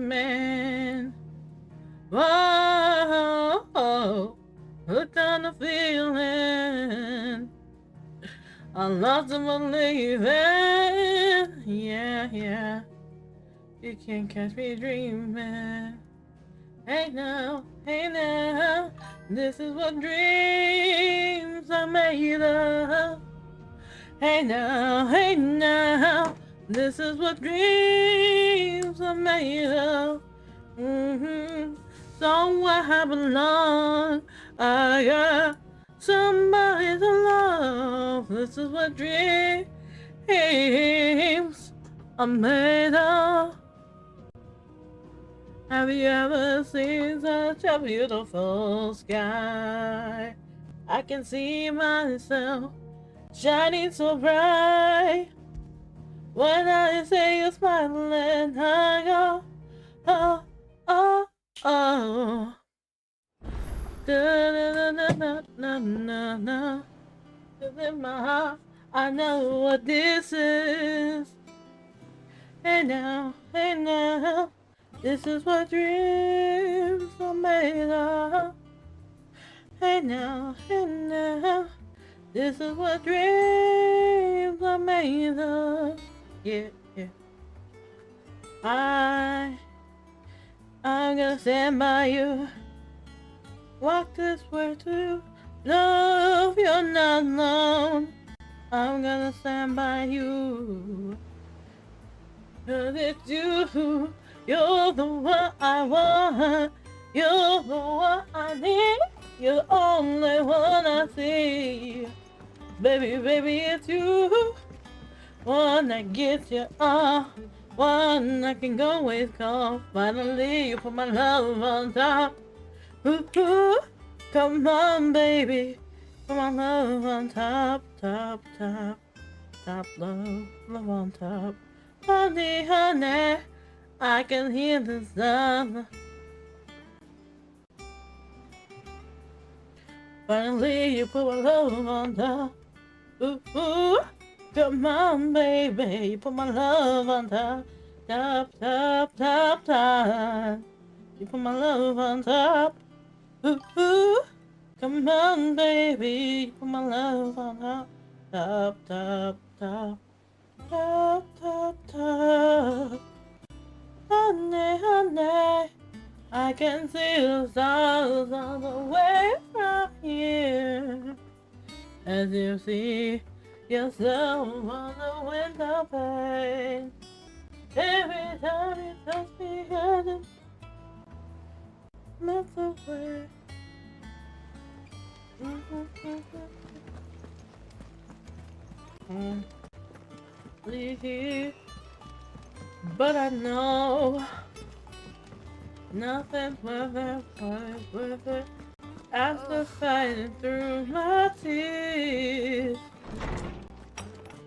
dreaming. Whoa, hooked on the feeling. I lost to believing. Yeah, yeah. You can't catch me dreaming. Hey now, this is what dreams are made of. Hey now, this is what dreams are made of. Somewhere I belong. I got somebody to love. This is what dreams are made of. Have you ever seen such a beautiful sky? I can see myself shining so bright. When I say you're smiling, I go, oh, oh, oh. Da da da da da da da. In my heart, I know what this is. Hey now, this is what dreams are made of. Hey now, this is what dreams are made of. Yeah, yeah. I'm gonna stand by you. Walk this way too. No, you're not alone. I'm gonna stand by you. 'Cause it's you. You're the one I want. You're the one I need. You're the only one I see. Baby, baby, it's you. One that gets you off. One I can always call. Finally, you put my love on top. Ooh, ooh. Come on, baby. Put my love on top, top, top. Top love, love on top. Honey, honey, I can hear the sound. Finally, you put my love on top. Ooh, ooh. Come on, baby, you put my love on top. Top, top, top, top. You put my love on top. Ooh, ooh. Come on, baby, you put my love on top. Top, top, top. Top, top, top. Honey, honey, I can see the stars all the way from here. As you see yourself on the window pane. Every time you touch me, it melts away. Here, but I know nothing's worth it after fighting through my tears.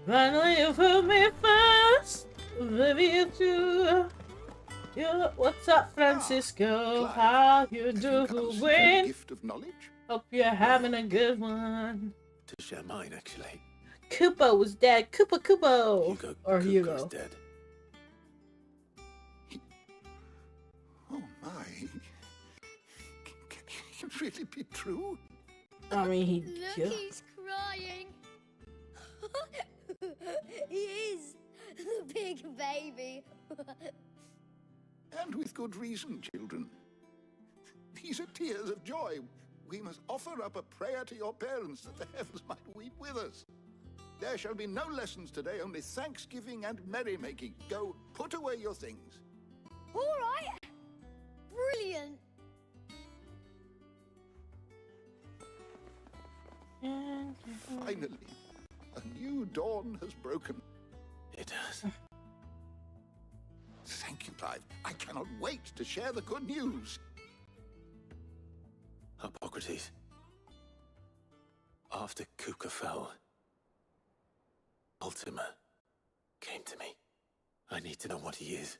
Finally, you put me first, baby, it's you. What's up, Francisco? How you doing? Gift of knowledge? Hope you're having a good one. To share mine, actually. Koopa was dead. Koopa. Hugo's dead. Oh my. Can it really be true? I mean, Look, he's crying. He is. The big baby. And with good reason, children. These are tears of joy. We must offer up a prayer to your parents that the heavens might weep with us. There shall be no lessons today, only thanksgiving and merrymaking. Go, put away your things. All right. Brilliant. Finally, a new dawn has broken. It has. Thank you, Clive. I cannot wait to share the good news. Hippocrates. After Kuka fell, Ultima came to me. I need to know what he is.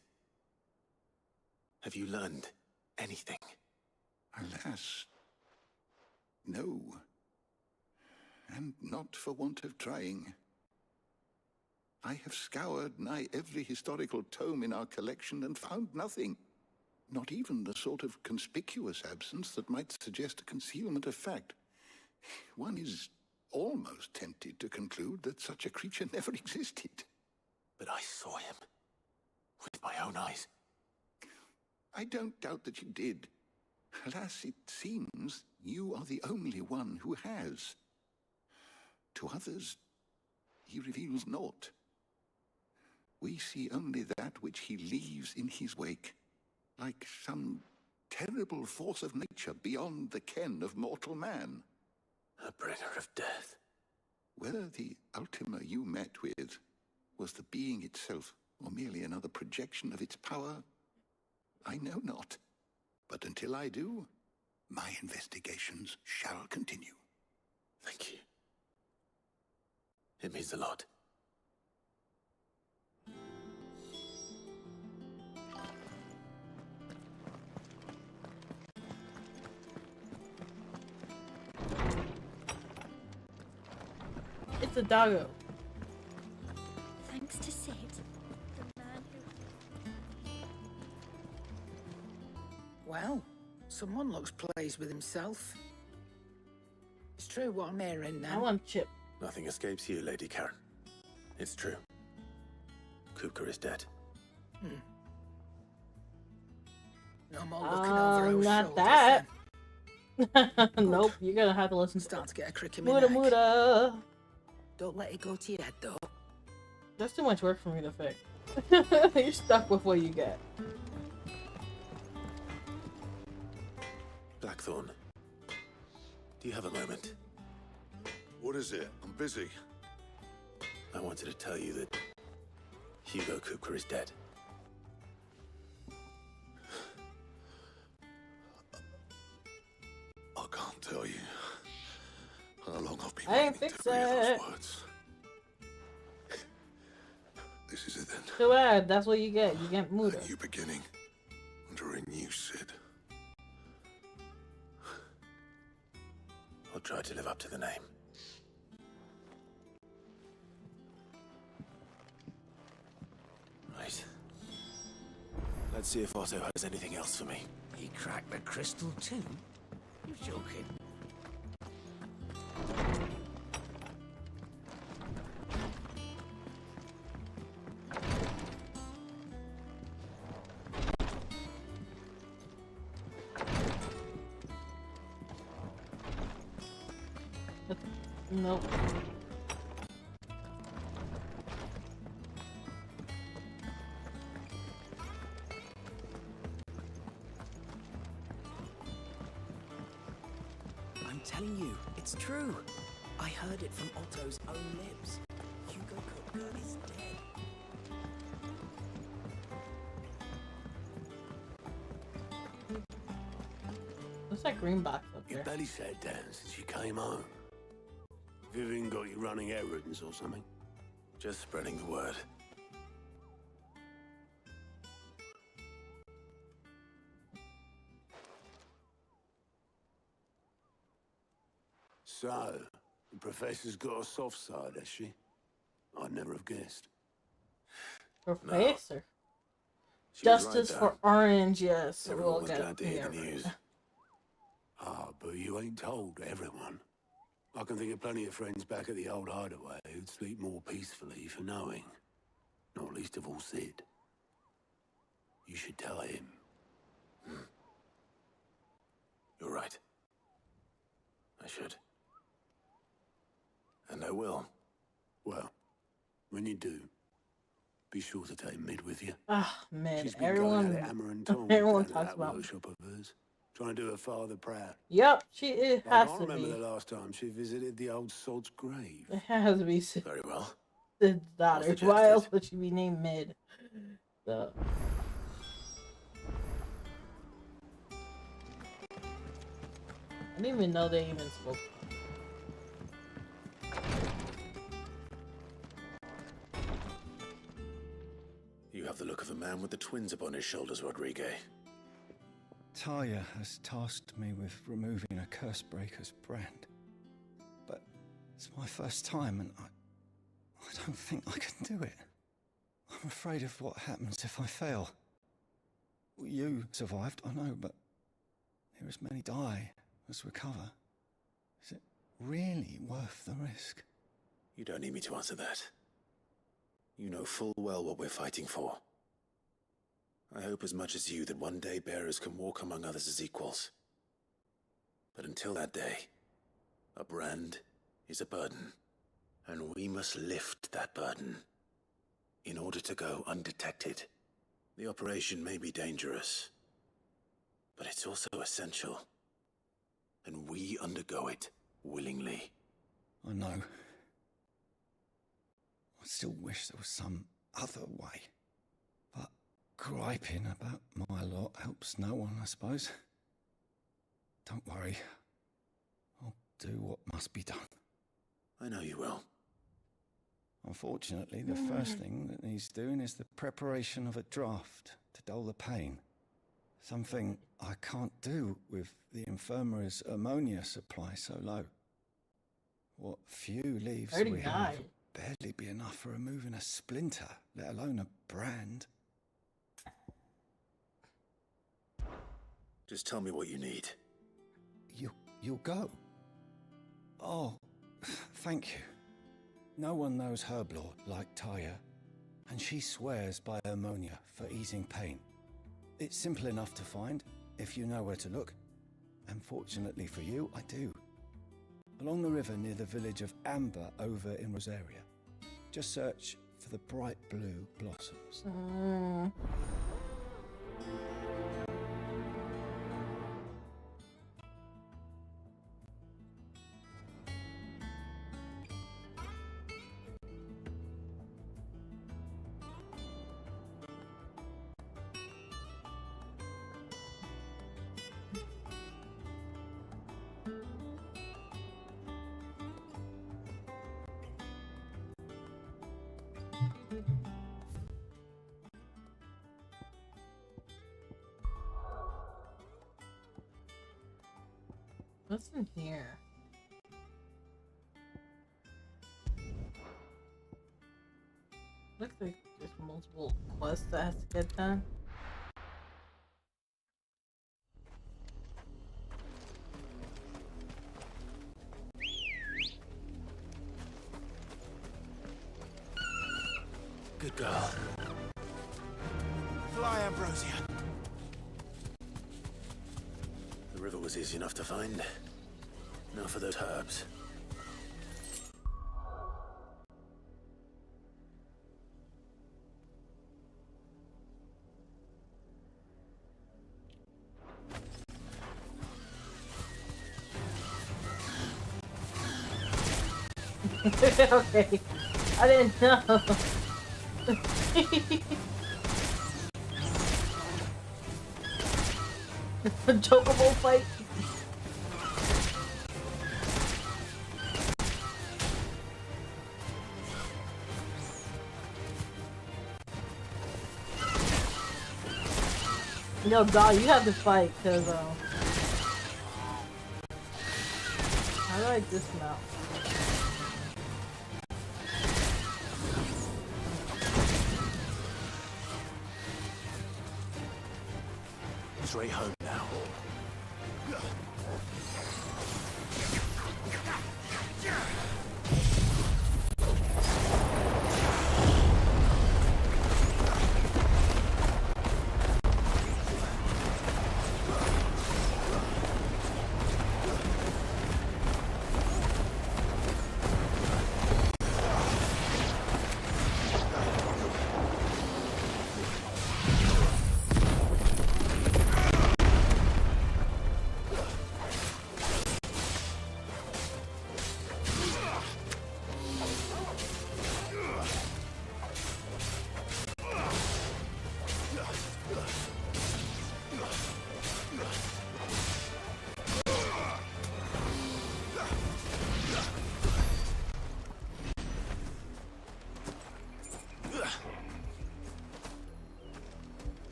Have you learned anything? Alas, no. And not for want of trying. I have scoured nigh every historical tome in our collection and found nothing. Not even the sort of conspicuous absence that might suggest a concealment of fact. One is almost tempted to conclude that such a creature never existed. But I saw him. With my own eyes. I don't doubt that you did. Alas, it seems you are the only one who has. To others, he reveals naught. We see only that which he leaves in his wake, like some terrible force of nature beyond the ken of mortal man. A bringer of death. Whether the Ultima you met with was the being itself, or merely another projection of its power, I know not. But until I do, my investigations shall continue. Thank you. It means a lot. It's a doggo. Thanks to Sid, the man who... Well, someone looks pleased with himself. It's true what I'm hearing now. I want Chip. Nothing escapes you, Lady Karen. It's true. Kupka is dead. No more looking over our not shoulders, that. then. Nope, you're gonna have to listen to Start to get a crick in my Muda neck. Muda. Don't let it go to your head, though. That's too much work for me to fix. You're stuck with what you get. Blackthorn. Do you have a moment? What is it? I'm busy. I wanted to tell you that Hugo Kupka is dead. I can't tell you how long I've been I ain't waiting fix to hear it. those words. This is it then. Too bad, that's what you get. You get Muda. A new beginning under a new Sid. I'll try to live up to the name. Right. Let's see if Otto has anything else for me. He cracked the crystal too? You're joking. Nope. I'm telling you, it's true. I heard it from Otto's own lips. Hugo Kupka is dead. What's that green box up You there? barely sat down since you came home. Vivian got you running errands or something? Just spreading the word. So, the professor's got a soft side, has she? I'd never have guessed. Professor. She was Justice right, for though. Orange, yes. Everyone We'll was get glad to hear the yeah, news. Ah, but you ain't told everyone. I can think of plenty of friends back at the old hideaway who'd sleep more peacefully for knowing. Not least of all Sid. You should tell him. You're right. I should. And I will. Well, when you do, be sure to take Mid with you. Ah, man. She's been Everyone, going at it hammer and tongs everyone down at talks that about. workshop of hers, trying to do her father proud. Yep, it I has can't to remember be. the last time she visited the old sod's grave. It has to be Sid's Very well. daughter. suggest Why it. else would she be named Mid? So. I didn't even know they even spoke. You have the look of a man with the twins upon his shoulders, Rodrigue. Talia has tasked me with removing a Cursebreaker's brand. But it's my first time and I don't think I can do it. I'm afraid of what happens if I fail. You survived, I know, but there as many die as recover. Is it really worth the risk? You don't need me to answer that. You know full well what we're fighting for. I hope as much as you that one day bearers can walk among others as equals. But until that day, a brand is a burden, and we must lift that burden in order to go undetected. The operation may be dangerous, but it's also essential, and we undergo it willingly. I know. I still wish there was some other way. But griping about my lot helps no one, I suppose. Don't worry. I'll do what must be done. I know you will. Unfortunately, the first thing that needs doing is the preparation of a draft to dull the pain. Something I can't do with the infirmary's ammonia supply so low. What few leaves we have will barely be enough for removing a splinter, let alone a brand. Just tell me what you need. You'll go? Oh, thank you. No one knows herb lore like Taya, and she swears by ammonia for easing pain. It's simple enough to find, if you know where to look. And fortunately for you, I do. Along the river near the village of Amber over in Rosaria. Just search for the bright blue blossoms. What's in here? Looks like there's multiple quests that has to get done. Good girl. Fly, Ambrosia. The river was easy enough to find. Now for those herbs. Okay, I didn't know. Chocobo fight. No, dog, you have to fight, cause how do I dismount? Straight home now.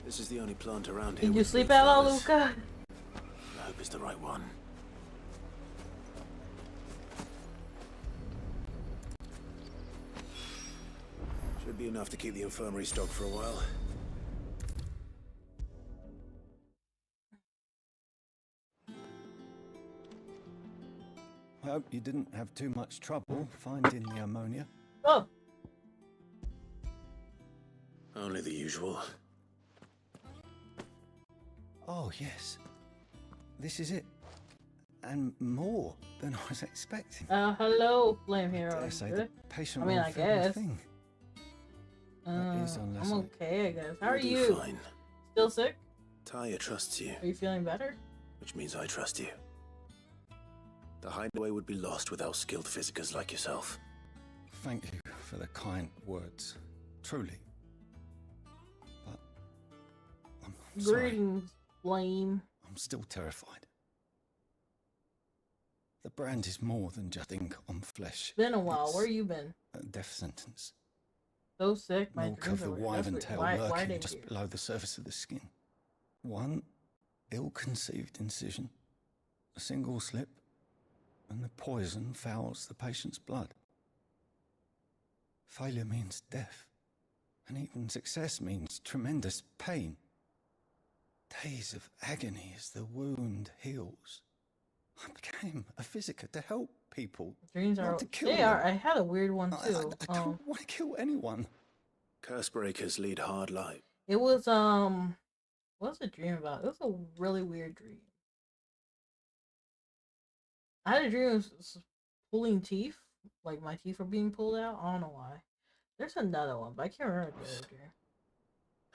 This is the only plant around here. Did you with sleep blue at all, flowers. Luca? I hope it's the right one. Should be enough to keep the infirmary stocked for a while. I hope you didn't have too much trouble finding the ammonia. Oh, Only the usual. Oh, yes. This is it. And more than I was expecting. hello, Flame Hero. I say the patient I mean, will I feel guess. nothing. That is unless I'm I- okay, I guess. How are You'll do you? Fine. Still sick? Taya trusts you, Are you feeling better? which means I trust you. The hideaway would be lost without skilled physicers like yourself. Thank you for the kind words. Truly. But I'm sorry. Greetings, Flame. I'm still terrified. The brand is more than just ink on flesh. Been a while. It's Where you been? a death sentence. So sick. My Milk dreams of the are weird. wyvern That's tail weird. Why lurking they just weird? below the surface of the skin. One ill-conceived incision, a single slip, and the poison fouls the patient's blood. Failure means death, and even success means tremendous pain. Days of agony as the wound heals. I became a physiker to help people. Dreams not are. to kill They them. are. I had a weird one I too. don't want to kill anyone. Curse breakers lead hard lives. It was what was the dream about? It was a really weird dream. I had a dream of pulling teeth, like my teeth were being pulled out. I don't know why. There's another one, but I can't remember the other dream.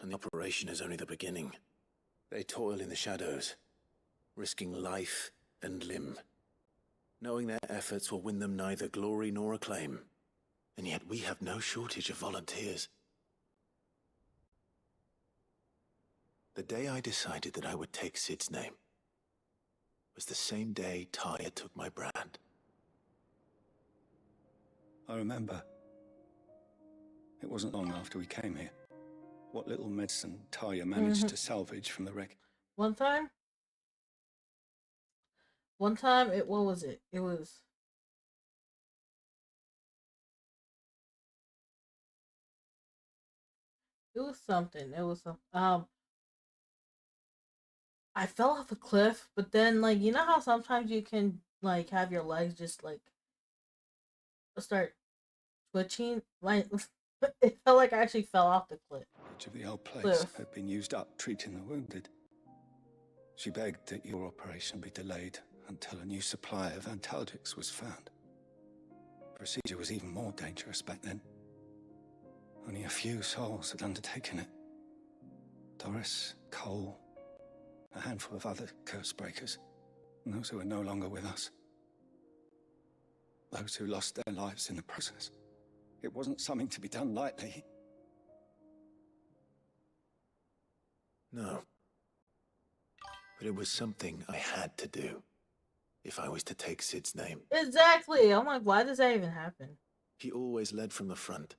And the operation is only the beginning. They toil in the shadows, risking life and limb, knowing their efforts will win them neither glory nor acclaim. And yet we have no shortage of volunteers. The day I decided that I would take Sid's name was the same day Taya took my brand. I remember. It wasn't long after we came here. What little medicine Taya managed to salvage from the wreck. One time, what was it? It was something. It was some I fell off a cliff, but then like you know how sometimes you can like have your legs just like start twitching? Like it felt like I actually fell off the cliff. Each of the old place Cliff. had been used up treating the wounded. She begged that your operation be delayed until a new supply of antalgics was found. The procedure was even more dangerous back then. Only a few souls had undertaken it. Doris, Cole, a handful of other curse breakers, and those who are no longer with us. Those who lost their lives in the process. It wasn't something to be done lightly. No. But it was something I had to do if I was to take Sid's name. Exactly. I'm like, why does that even happen? He always led from the front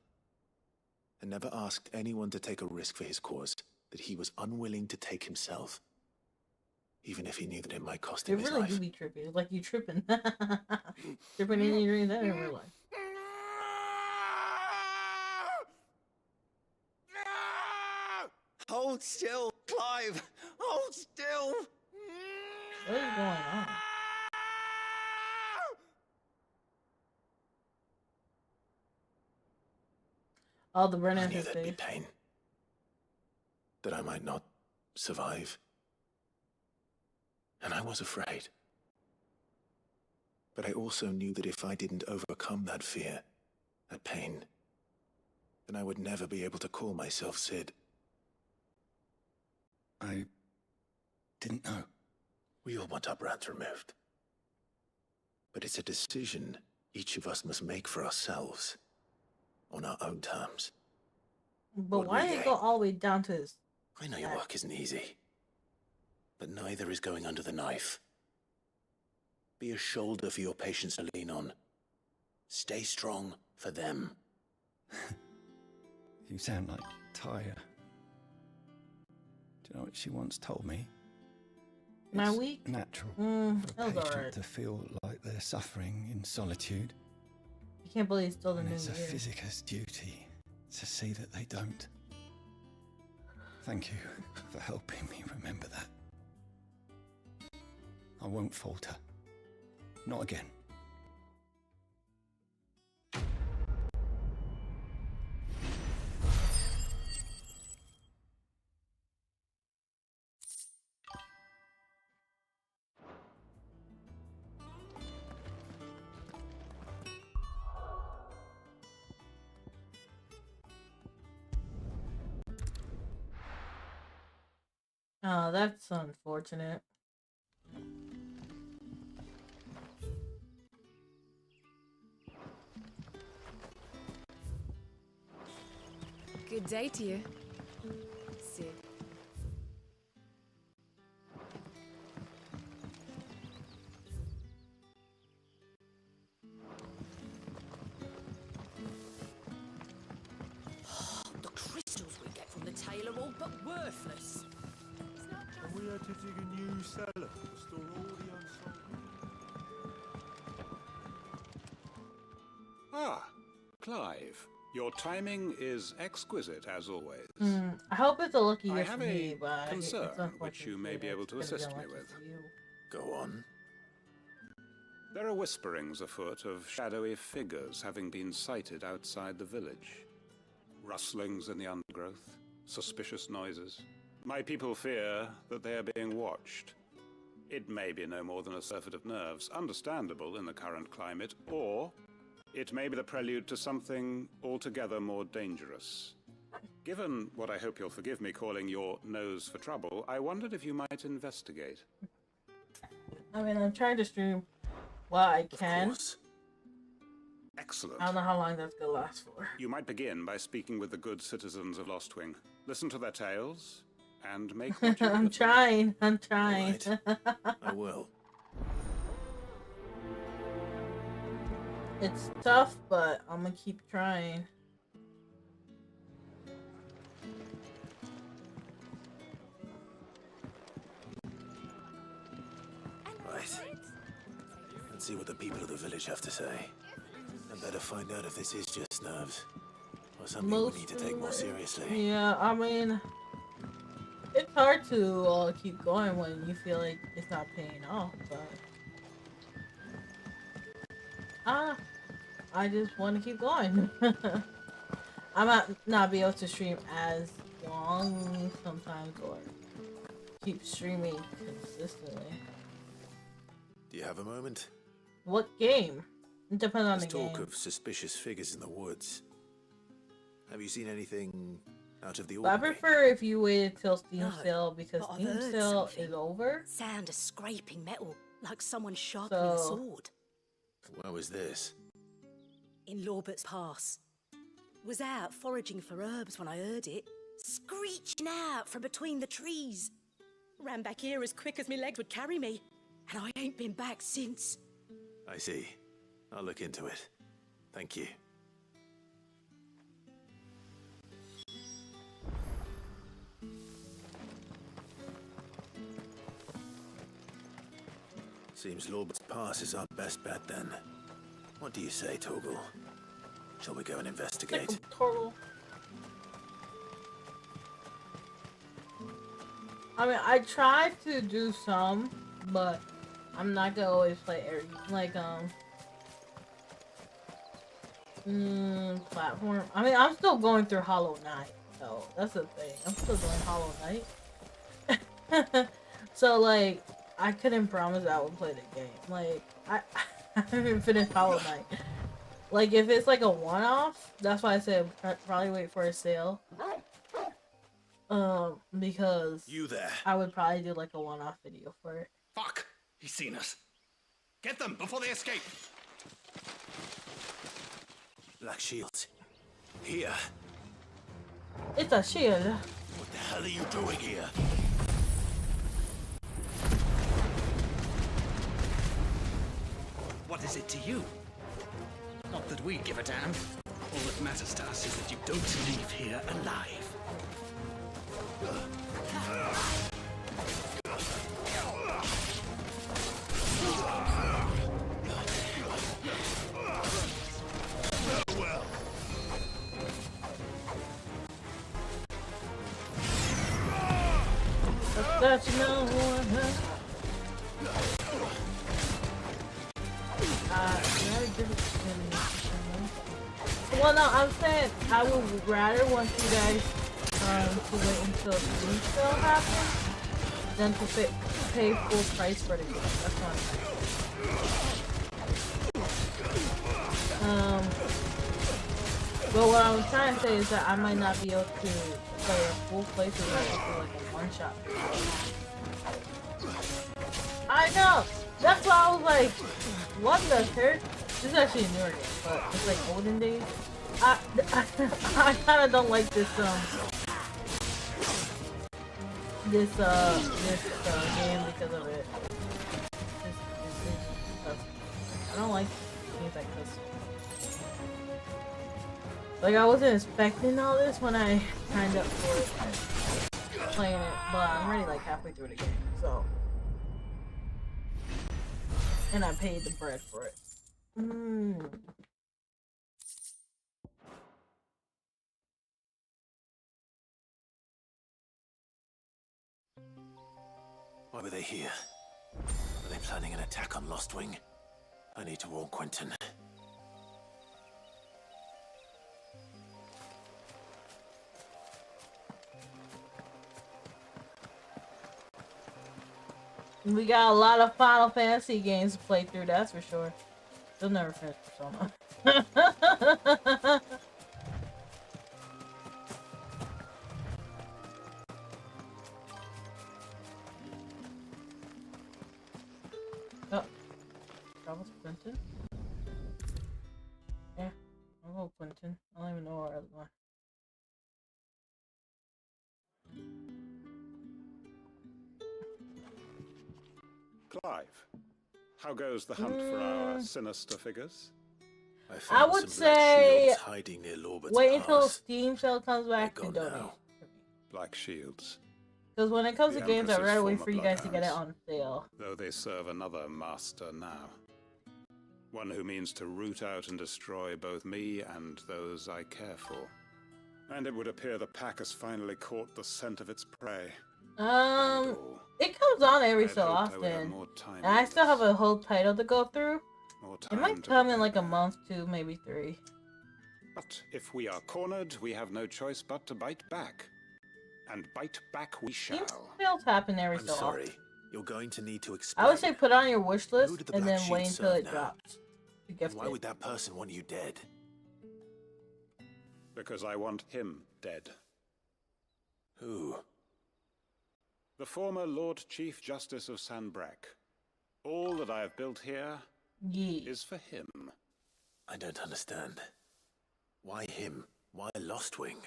and never asked anyone to take a risk for his cause that he was unwilling to take himself, even if he knew that it might cost It him his really life. do be trippy. It's like you tripping. Tripping in your dreams and in real life. Hold still, Clive! Hold still! What is going on? Oh, the burn I in knew his there'd be face. pain, that I might not survive. And I was afraid. But I also knew that if I didn't overcome that fear, that pain, then I would never be able to call myself Sid. I didn't know. We all want our brands removed. But it's a decision each of us must make for ourselves, on our own terms. But What why were did it they? go all the way down to his... I know your work isn't easy, but neither is going under the knife. Be a shoulder for your patients to lean on. Stay strong for them. You sound like Taya. Do you know what she once told me? Am I It's weak? natural that for a was patient alright. to feel like they're suffering in solitude. I can't believe it's still the And new it's a year. physicist's duty to see that they don't. Thank you for helping me remember that. I won't falter. Not again. Oh, that's unfortunate. Good day to you, Sid. The crystals we get from the tail are all but worthless. And we had to dig a new cellar to store all the unsold. Ah, Clive. Your timing is exquisite, as always. I hope it's a lucky I gift have for me, a but concern it's unfortunate which you may be able to it's gonna assist be me unlucky with. for you. Go on. There are whisperings afoot of shadowy figures having been sighted outside the village. Rustlings in the undergrowth, suspicious noises. My people fear that they are being watched. It may be no more than a surfeit of nerves, understandable in the current climate, or it may be the prelude to something altogether more dangerous. Given what I hope you'll forgive me calling your nose for trouble, I wondered if you might investigate. I mean, I'm trying to stream while I can. Of course. Excellent. I don't know how long that's gonna last for. You might begin by speaking with the good citizens of Lostwing. Listen to their tales, and make what you will I'm of them. trying. I'm trying. Right. I will. It's tough, but I'm gonna keep trying. Right. Let's see what the people of the village have to say. I better find out if this is just nerves, or something we need to take more seriously. Yeah, I mean, it's hard to keep going when you feel like it's not paying off, but I just want to keep going. I might not be able to stream as long sometimes, or keep streaming consistently. Do you have a moment? What game? It depends on There's the game. talk of suspicious figures in the woods. Have you seen anything out of the But I ordinary? prefer if you waited till Steam No, sale, because but I've Steam heard sale something. is over. Sound of scraping metal, like someone sharpening a So- sword. Where was this? In Lorbert's Pass. Was out foraging for herbs when I heard it, screeching out from between the trees. Ran back here as quick as my legs would carry me, and I ain't been back since. I see. I'll look into it. Thank you. Seems Lorbert's Pass is our best bet then. What do you say, Torgal? Shall we go and investigate? Total. I mean, I tried to do some, but I'm not gonna always play every platform. I mean, I'm still going through Hollow Knight, so that's the thing. I'm still doing Hollow Knight. So like, I couldn't promise I would play the game. Like, I haven't finished Hollow Knight. Like, if it's like a one-off, that's why I said probably wait for a sale. Because You there. I would probably do like a one-off video for it. Fuck! He's seen us. Get them before they escape. Black shields. Here. It's a shield. What the hell are you doing here? What is it to you? Not that we give a damn. All that matters to us is that you don't leave here alive. that you know what well, no, I'm saying I would rather want you guys to wait until the new sale happens than to pay full price for the game. That's what I'm saying. But what I'm trying to say is that I might not be able to play a full playthrough like a one-shot. I know! That's why I was like, what the heck? This is actually a newer game, but it's like olden days. I kinda don't like this game because of it. I don't like games like this. Like, I wasn't expecting all this when I signed up for it, playing it, but I'm already like halfway through the game, so. And I paid the bread for it. Why were they here? Were they planning an attack on Lost Wing? I need to warn Quentin. We got a lot of Final Fantasy games to play through, that's for sure. They'll never finish Persona. Oh, that was Quentin? Yeah, I'll go Quentin. I don't even know where I was going. Clive, how goes the hunt for our sinister figures? I would say hiding near wait until Steam sale comes back and donate. Black shields. Because when it comes The to games, I'd Empress's rather wait former for you guys to get it bloodhounds. on sale. Though they serve another master now. One who means to root out and destroy both me and those I care for. And it would appear the pack has finally caught the scent of its prey. It comes on every so often. And I still have a whole title to go through. It might come in like a month, 2, maybe 3. But if we are cornered, we have no choice but to bite back. And bite back we shall. Sales happen every I'm so sorry. often. You're going to need to explain. I would say put it on your wish Who list did the and Black then wait Sheep until serve it now? drops. To gift Why it. would that person want you dead? Because I want him dead. Who? The former Lord Chief Justice of Sanbreque. All that I have built here is for him. I don't understand. Why him? Why Lost Wing?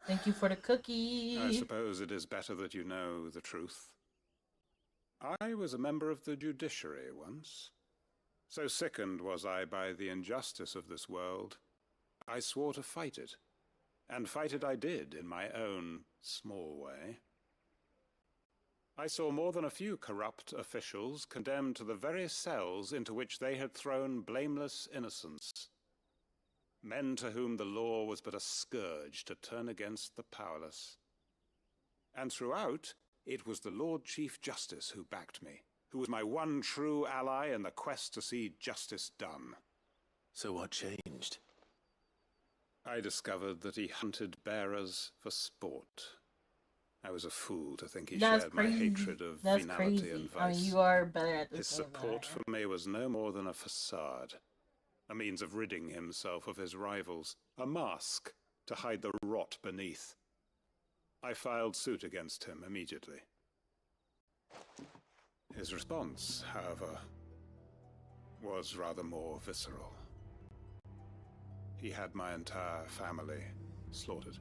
Thank you for the cookie. I suppose it is better that you know the truth. I was a member of the judiciary once. So sickened was I by the injustice of this world, I swore to fight it. And fight it I did in my own small way. I saw more than a few corrupt officials condemned to the very cells into which they had thrown blameless innocents. Men to whom the law was but a scourge to turn against the powerless. And throughout, it was the Lord Chief Justice who backed me, who was my one true ally in the quest to see justice done. So what changed? I discovered that he hunted bearers for sport. I was a fool to think he shared my hatred of venality and vice. I mean, you are better at this. His support for me was no more than a facade, a means of ridding himself of his rivals, a mask to hide the rot beneath. I filed suit against him immediately. His response, however, was rather more visceral. He had my entire family slaughtered,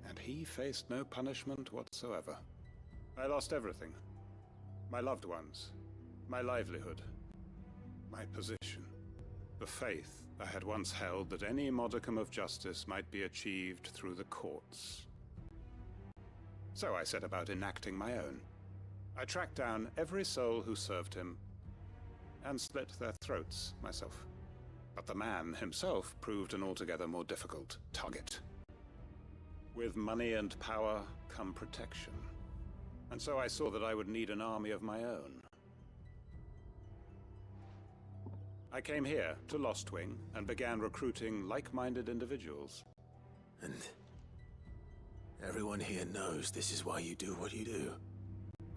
and he faced no punishment whatsoever. I lost everything. My loved ones, my livelihood, my position, the faith I had once held that any modicum of justice might be achieved through the courts. So I set about enacting my own. I tracked down every soul who served him, and slit their throats myself. But the man himself proved an altogether more difficult target. With money and power come protection. and so I saw that I would need an army of my own. I came here to Lostwing and began recruiting like-minded individuals. And everyone here knows this is why you do what you do.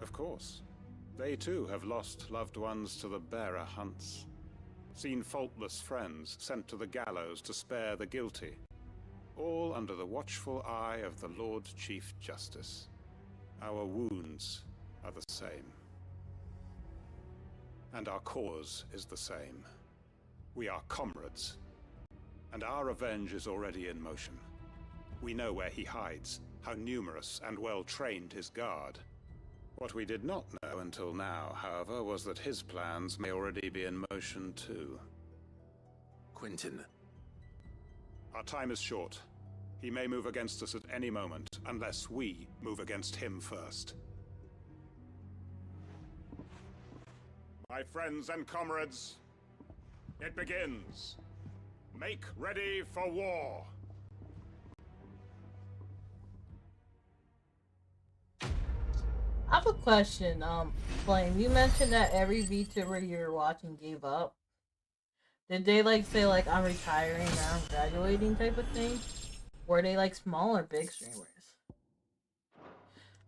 Of course. They too have lost loved ones to the bearer hunts. Seen faultless friends sent to the gallows to spare the guilty. All under the watchful eye of the Lord Chief Justice. Our wounds are the same. And our cause is the same. We are comrades. And our revenge is already in motion. We know where he hides, how numerous and well-trained his guard. What we did not know until now, however, was that his plans may already be in motion too. Quentin. Our time is short. He may move against us at any moment, unless we move against him first. My friends and comrades, it begins. Make ready for war. I have a question, Flame. You mentioned that every VTuber you're watching gave up. Did they like say like I'm retiring or I'm graduating type of thing? Were they like small or big streamers?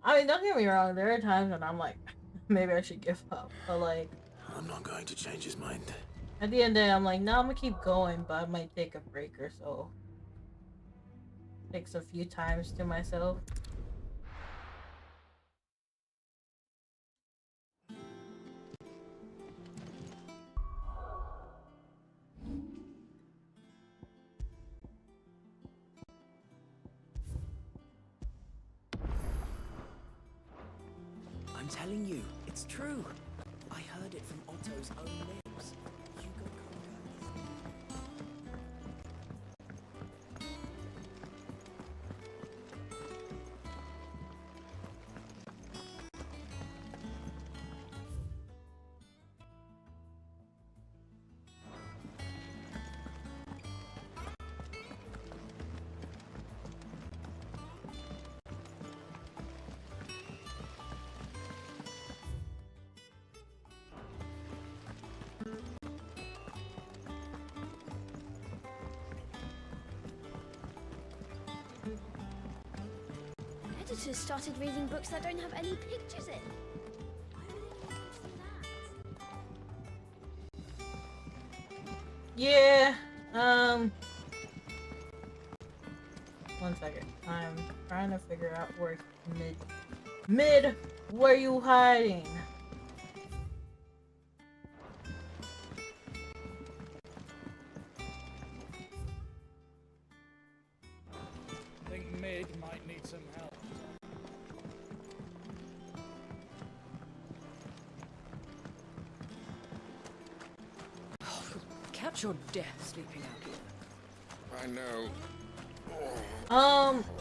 I mean, don't get me wrong, there are times when I'm like, maybe I should give up, but like, I'm not going to change his mind. at the end of the day, I'm like, no, I'm gonna keep going, but I might take a break or so. Takes a few times to myself. I'm telling you, it's true. I heard it from Otto's own lips. Hugo Editors started reading books that don't have any pictures in. I really want to see that. Yeah, one second. I'm trying to figure out where mid, where you hiding? I think Mid might need some help. Catch your death sleeping out here. I know.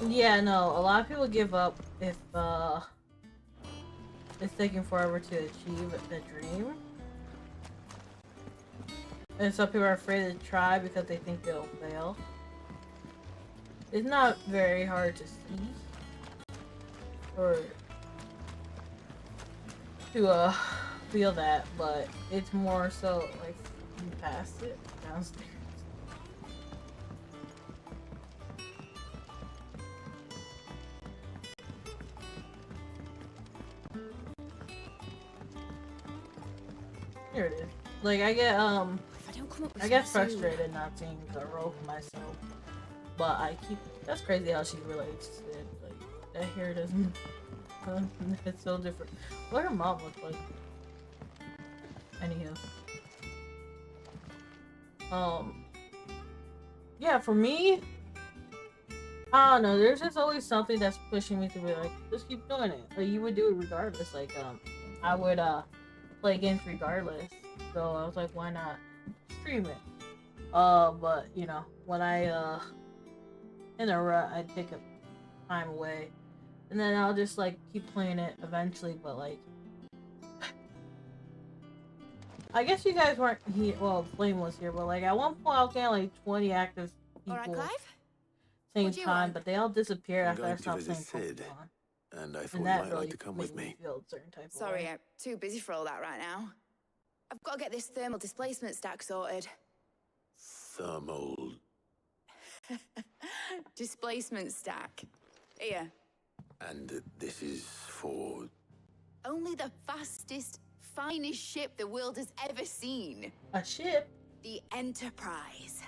Yeah, no, a lot of people give up if, it's taking forever to achieve the dream. And some people are afraid to try because they think they'll fail. It's not very hard to see. Or to, feel that, but it's more so, like, you passed it downstairs. Here it is. Like, I get frustrated not seeing the rope myself. But I keep, that's crazy how she relates to it. Like, that hair doesn't, it's so different. What her mom looked like. Anywho. Yeah, for me, I don't know, there's just always something that's pushing me to be like, just keep doing it. Like, you would do it regardless. Like, I would, play games regardless. So I was like, why not stream it? But, you know, when I, in a rut, I take a time away. And then I'll just, like, keep playing it eventually, but, like, I guess you guys weren't here, well, Flame was here, but, like, at one point I was getting, like, 20 active people Alright, Clive? same What do you time, want? but they all disappeared I'm after I going to stopped visit playing Sid. Pokemon. And I thought And you that might really like to come with made me. feel a certain type of Sorry, way. I'm too busy for all that right now. I've got to get this thermal displacement stack sorted. Thermal... Displacement stack. Here. And this is for... Only the fastest, finest ship the world has ever seen. A ship? The Enterprise.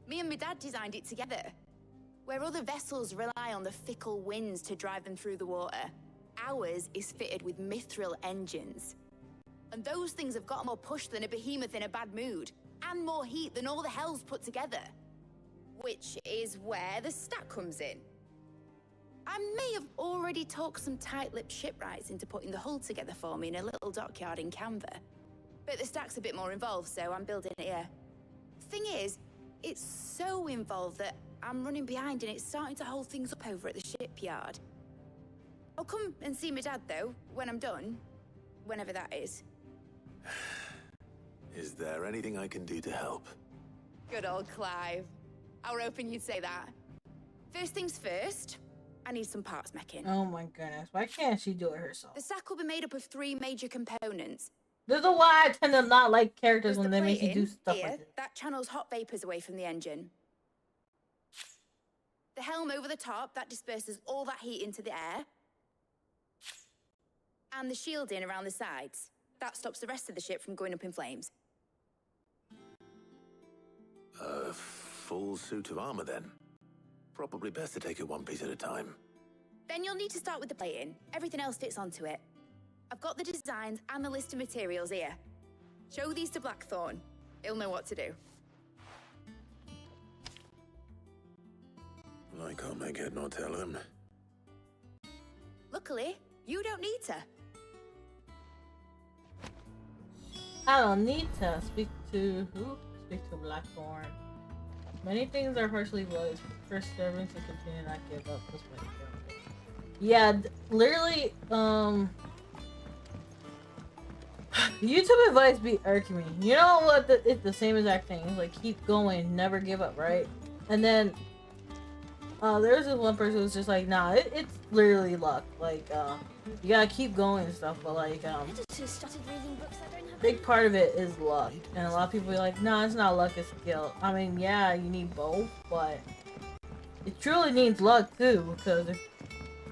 Me and my dad designed it together. Where other vessels rely on the fickle winds to drive them through the water, ours is fitted with mithril engines. And those things have got more push than a behemoth in a bad mood, and more heat than all the hells put together. Which is where the stack comes in. I may have already talked some tight-lipped shipwrights into putting the hull together for me in a little dockyard in Canva. But the stack's a bit more involved, so I'm building it here. Thing is, it's so involved that I'm running behind and it's starting to hold things up over at the shipyard. I'll come and see my dad, though, when I'm done. Whenever that is. Is there anything I can do to help? Good old Clive. I were hoping you'd say that. First things first, I need some parts meching. Oh my goodness. Why can't she do it herself? The stack will be made up of 3 major components. This is why I tend to not like characters when they make you do stuff here, like this. that channels hot vapors away from the engine. The helm over the top, that disperses all that heat into the air. And the shielding around the sides. That stops the rest of the ship from going up in flames. A full suit of armor, then. Probably best to take it one piece at a time. Then you'll need to start with the plating. Everything else fits onto it. I've got the designs and the list of materials here. Show these to Blackthorn. He'll know what to do. I can't make head nor tail of them. Luckily, you don't need to. I don't need to speak to who? Speak to Blackthorn. Many things are partially was for servants to continue not give up. Yeah, literally, YouTube advice be irking me. You know what? It's the same exact thing. It's like, keep going, never give up, right? And then, there's this one person who's just like, nah, it's literally luck. Like, you gotta keep going and stuff, but like, big part of it is luck. And a lot of people be like, nah, it's not luck, it's skill. I mean, yeah, you need both, but it truly needs luck too, because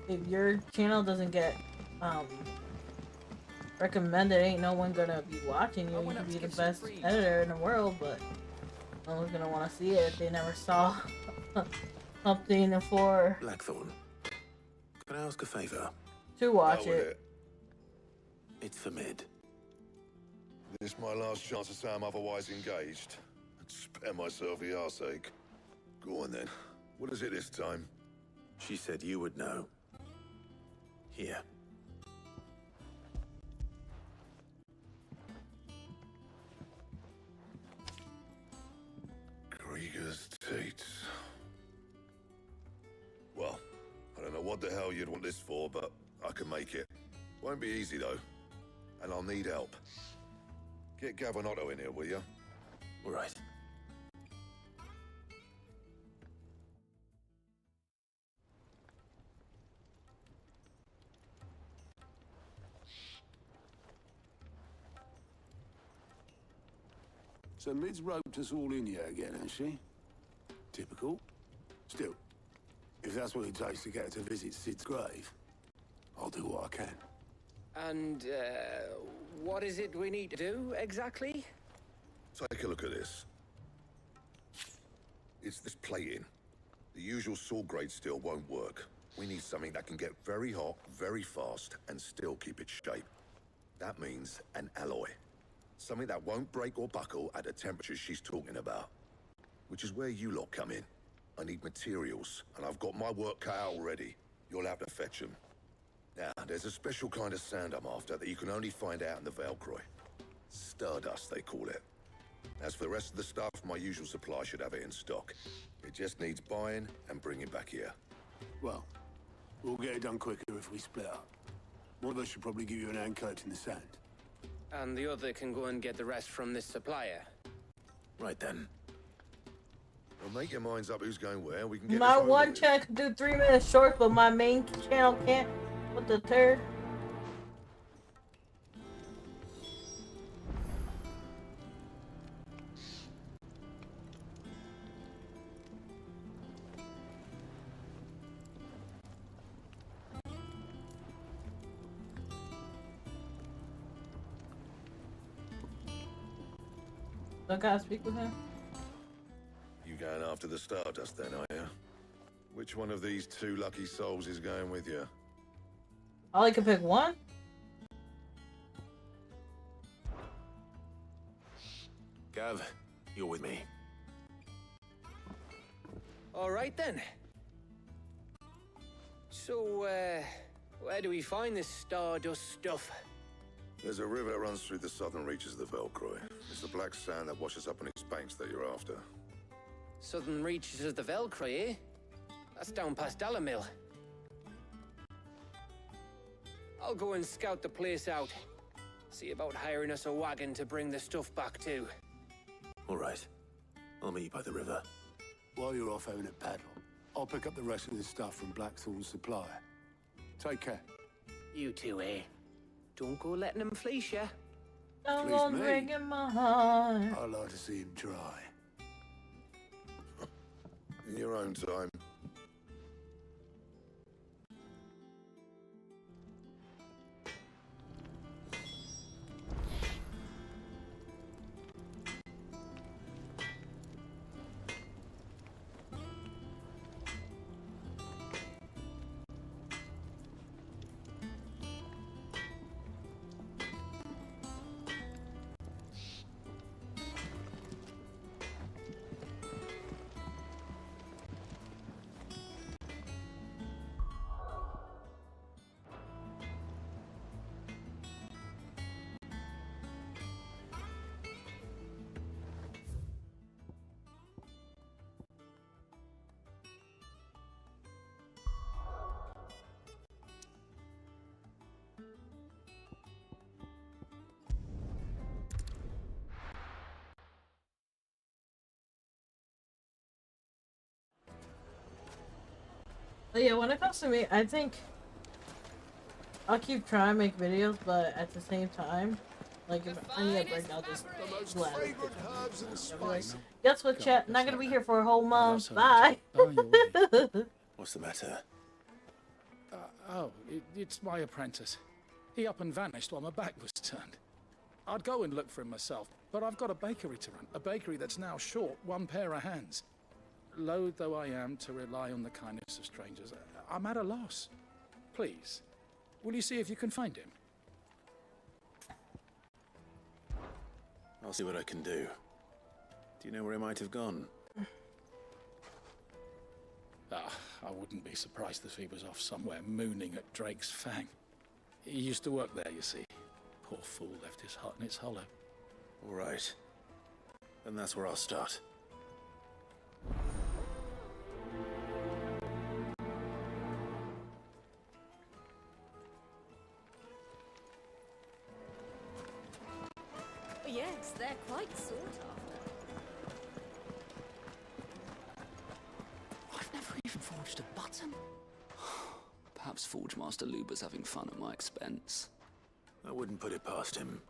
if your channel doesn't get, recommended, ain't no one gonna be watching you. You can be the best editor in the world, but no one's gonna want to see it if they never saw something before. Blackthorn, can I ask a favor? To watch it. It's for Mid. This my last chance to say I'm otherwise engaged. I'd spare myself the arseache. Go on then. What is it this time? She said you would know. Here. Krieger's Tates. Well, I don't know what the hell you'd want this for, but I can make it. Won't be easy though. And I'll need help. Get Gav and Otto in here, will you? All right. So Mid's roped us all in here again, has she? Typical. Still, if that's what it takes to get her to visit Sid's grave, I'll do what I can. And, what is it we need to do, exactly? Take a look at this. It's this plating. The usual sword grade steel won't work. We need something that can get very hot, very fast, and still keep its shape. That means an alloy. Something that won't break or buckle at the temperatures she's talking about. Which is where you lot come in. I need materials, and I've got my work cut out already. You'll have to fetch them. Now, there's a special kind of sand I'm after that you can only find out in the Valkyrie. Stardust, they call it. As for the rest of the stuff, my usual supply should have it in stock. It just needs buying and bringing back here. Well, we'll get it done quicker if we split up. One of us should probably give you an hand collecting the sand. And the other can go and get the rest from this supplier. Right then. Well, make your minds up who's going where. We can get My this over one with. channel can do 3-minute shorts, but my main channel can't. What the third? I gotta speak with him. You going after the Stardust then, are you? Which one of these two lucky souls is going with you? I only can pick one? Gav, you're with me. All right then. So, where do we find this Stardust stuff? There's a river that runs through the southern reaches of the Velcroy. It's the black sand that washes up on its banks that you're after. Southern reaches of the Velcroy, eh? That's down past Dalamil. I'll go and scout the place out. See about hiring us a wagon to bring the stuff back to. All right. I'll meet you by the river. While you're off having a paddle, I'll pick up the rest of this stuff from Blackthorn's supply. Take care. You two, eh? Don't go letting them fleece ya. I'm Fleece me? breaking my heart. I'd like to see him try. In your own time. But yeah, when it comes to me, I think I'll keep trying to make videos, but at the same time, like if I need a break, I'll just gladly. Guess what, chat? Not gonna be here for a whole month. Bye. What's the matter? It's my apprentice. He up and vanished while my back was turned. I'd go and look for him myself, but I've got a bakery to run. A bakery that's now short one pair of hands. Loath though I am to rely on the kindness of strangers, I'm at a loss. Please, will you see if you can find him? I'll see what I can do. Do you know where he might have gone? I wouldn't be surprised if he was off somewhere mooning at Drake's Fang. He used to work there, you see. Poor fool left his heart in its hollow. All right. Then that's where I'll start. Yes, they're quite sought after. I've never even forged a button. Perhaps Forge Master Luber's having fun at my expense. I wouldn't put it past him.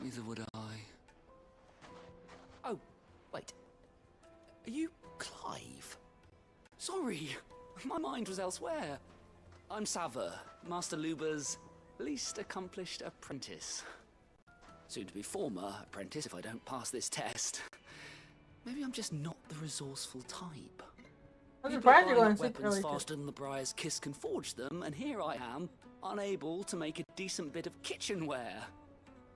Neither would I. Oh, wait. Are you Clive? Sorry, my mind was elsewhere. I'm Sava, Master Luber's least accomplished apprentice. Soon to be former apprentice if I don't pass this test. Maybe I'm just not the resourceful type. I'm People surprised are you're buying going up weapons super early. faster than the Briar's Kiss can forge them, and here I am, unable to make a decent bit of kitchenware.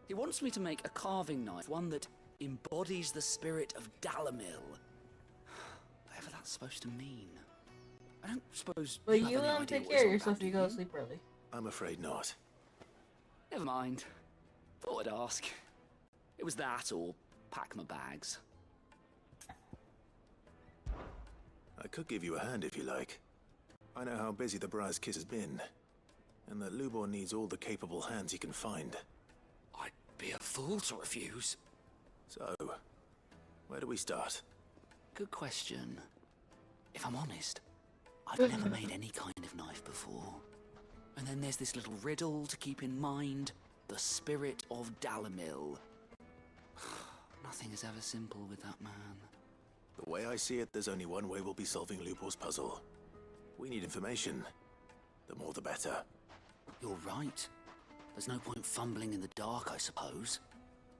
He wants me to make a carving knife, one that embodies the spirit of Dalamil. Whatever that's supposed to mean. I don't suppose. But have you any don't idea take what care of it's yourself all if you about, go do to sleep early. I'm afraid not. Never mind. Thought I'd ask. It was that, or pack my bags. I could give you a hand if you like. I know how busy the Briar's Kiss has been, and that Lubor needs all the capable hands he can find. I'd be a fool to refuse. So, where do we start? Good question. If I'm honest, I've never made any kind of knife before. And then there's this little riddle to keep in mind. The spirit of Dalamil. Nothing is ever simple with that man. The way I see it, there's only one way we'll be solving Lupor's puzzle. We need information. The more the better. You're right. There's no point fumbling in the dark, I suppose.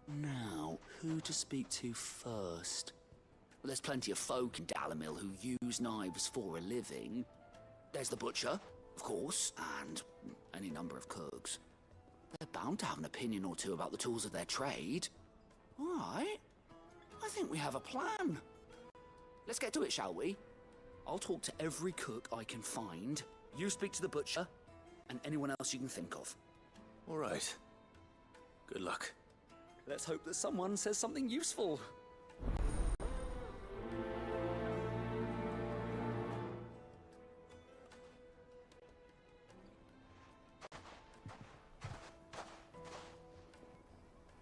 Now, who to speak to first? Well, there's plenty of folk in Dalamil who use knives for a living. There's the butcher, of course, and any number of cooks. They're bound to have an opinion or two about the tools of their trade. All right. I think we have a plan. Let's get to it, shall we? I'll talk to every cook I can find. You speak to the butcher, and anyone else you can think of. All right. Good luck. Let's hope that someone says something useful.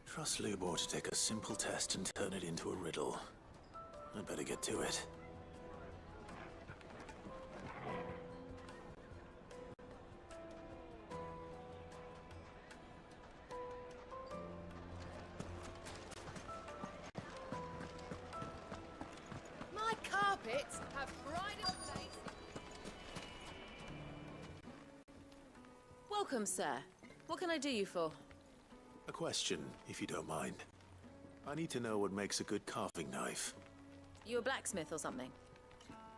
Trust Lubor to take a simple test and turn it into a riddle. I better get to it. My carpets have pride of place. Welcome, sir. What can I do you for? A question, if you don't mind. I need to know what makes a good carving knife. You a blacksmith or something?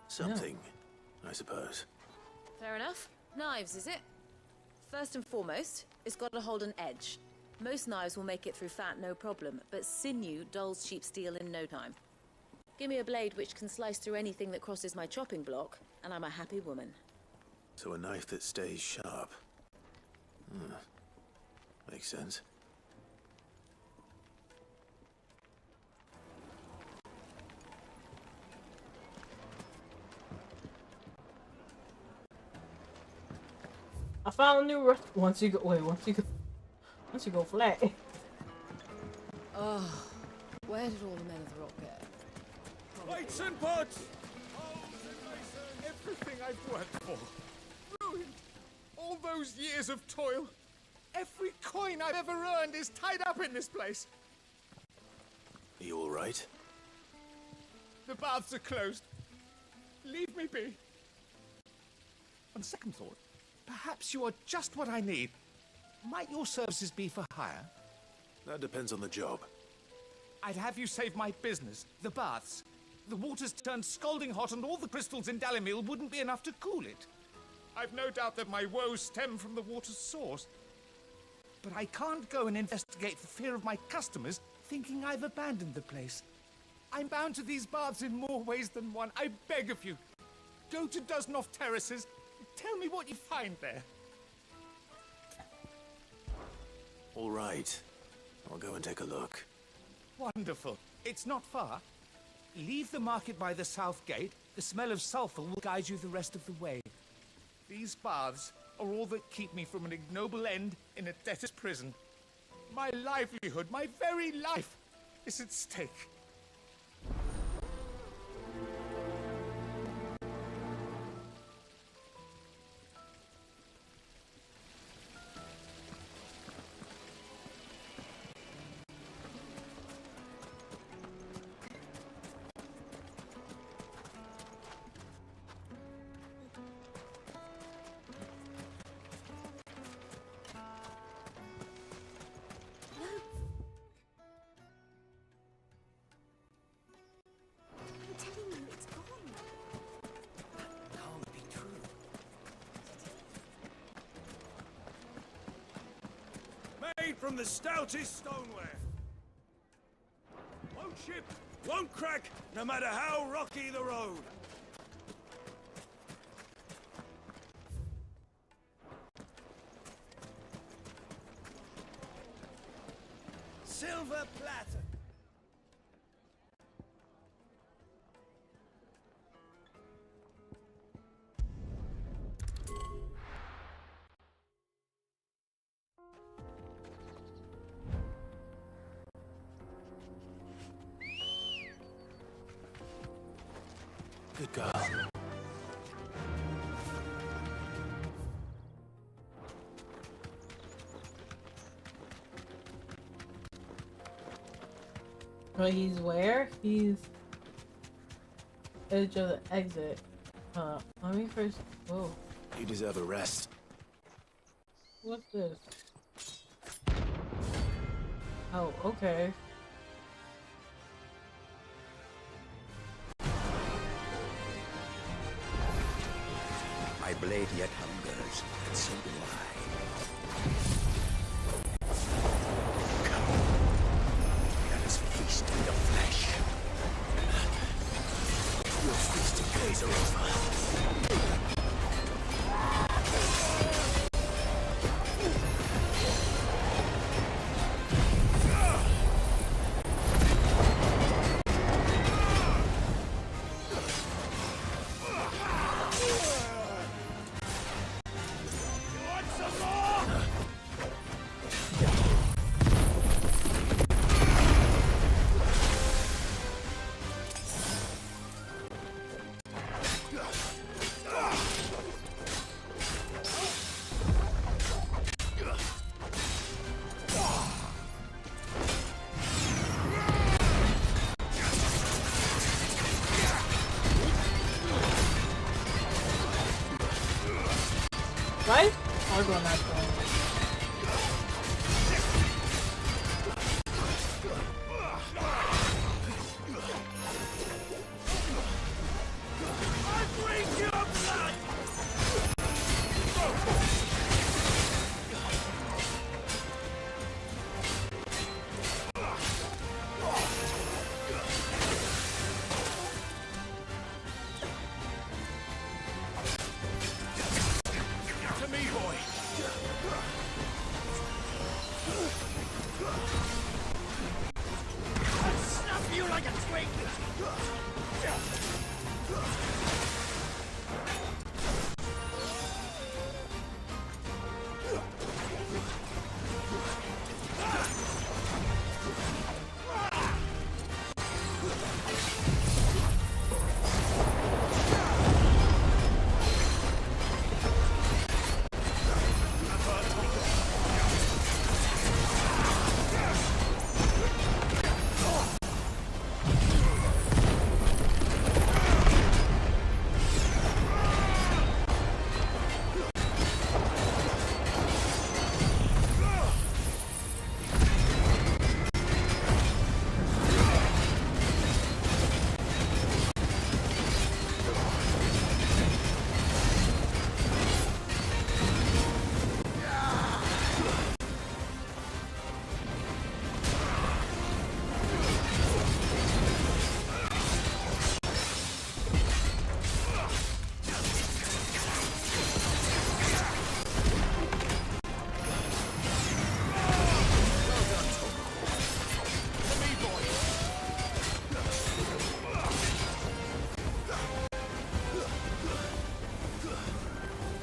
Something, I suppose. Fair enough. Knives, is it? First and foremost, it's got to hold an edge. Most knives will make it through fat, no problem, but sinew dulls cheap steel in no time. Give me a blade which can slice through anything that crosses my chopping block, and I'm a happy woman. So a knife that stays sharp. Makes sense. I found a new once you go flat. Oh, where did all the men of the rock go? Weights and pots! Everything I've worked for. Ruined. All those years of toil. Every coin I've ever earned is tied up in this place. Are you all right? The baths are closed. Leave me be. On second thought, perhaps you are just what I need. Might your services be for hire? That depends on the job. I'd have you save my business, the baths. The water's turned scalding hot and all the crystals in Dalamil wouldn't be enough to cool it. I've no doubt that my woes stem from the water's source. But I can't go and investigate for fear of my customers thinking I've abandoned the place. I'm bound to these baths in more ways than one. I beg of you. Go to Dusnoff Terraces. Tell me what you find there. All right. I'll go and take a look. Wonderful. It's not far. Leave the market by the south gate. The smell of sulfur will guide you the rest of the way. These baths are all that keep me from an ignoble end in a debtor's prison. My livelihood, my very life, is at stake. Made from the stoutest stoneware. Won't chip, won't crack, no matter how rocky the road. Silver platter. Good girl. But he's where? He's edge of the exit. Let me first. Whoa. You deserve a rest. What's this? Oh, okay. My blade yet hungers, and so do I. Come, let us feast on your flesh. Your feasting days are over. Right? I'll go on that side.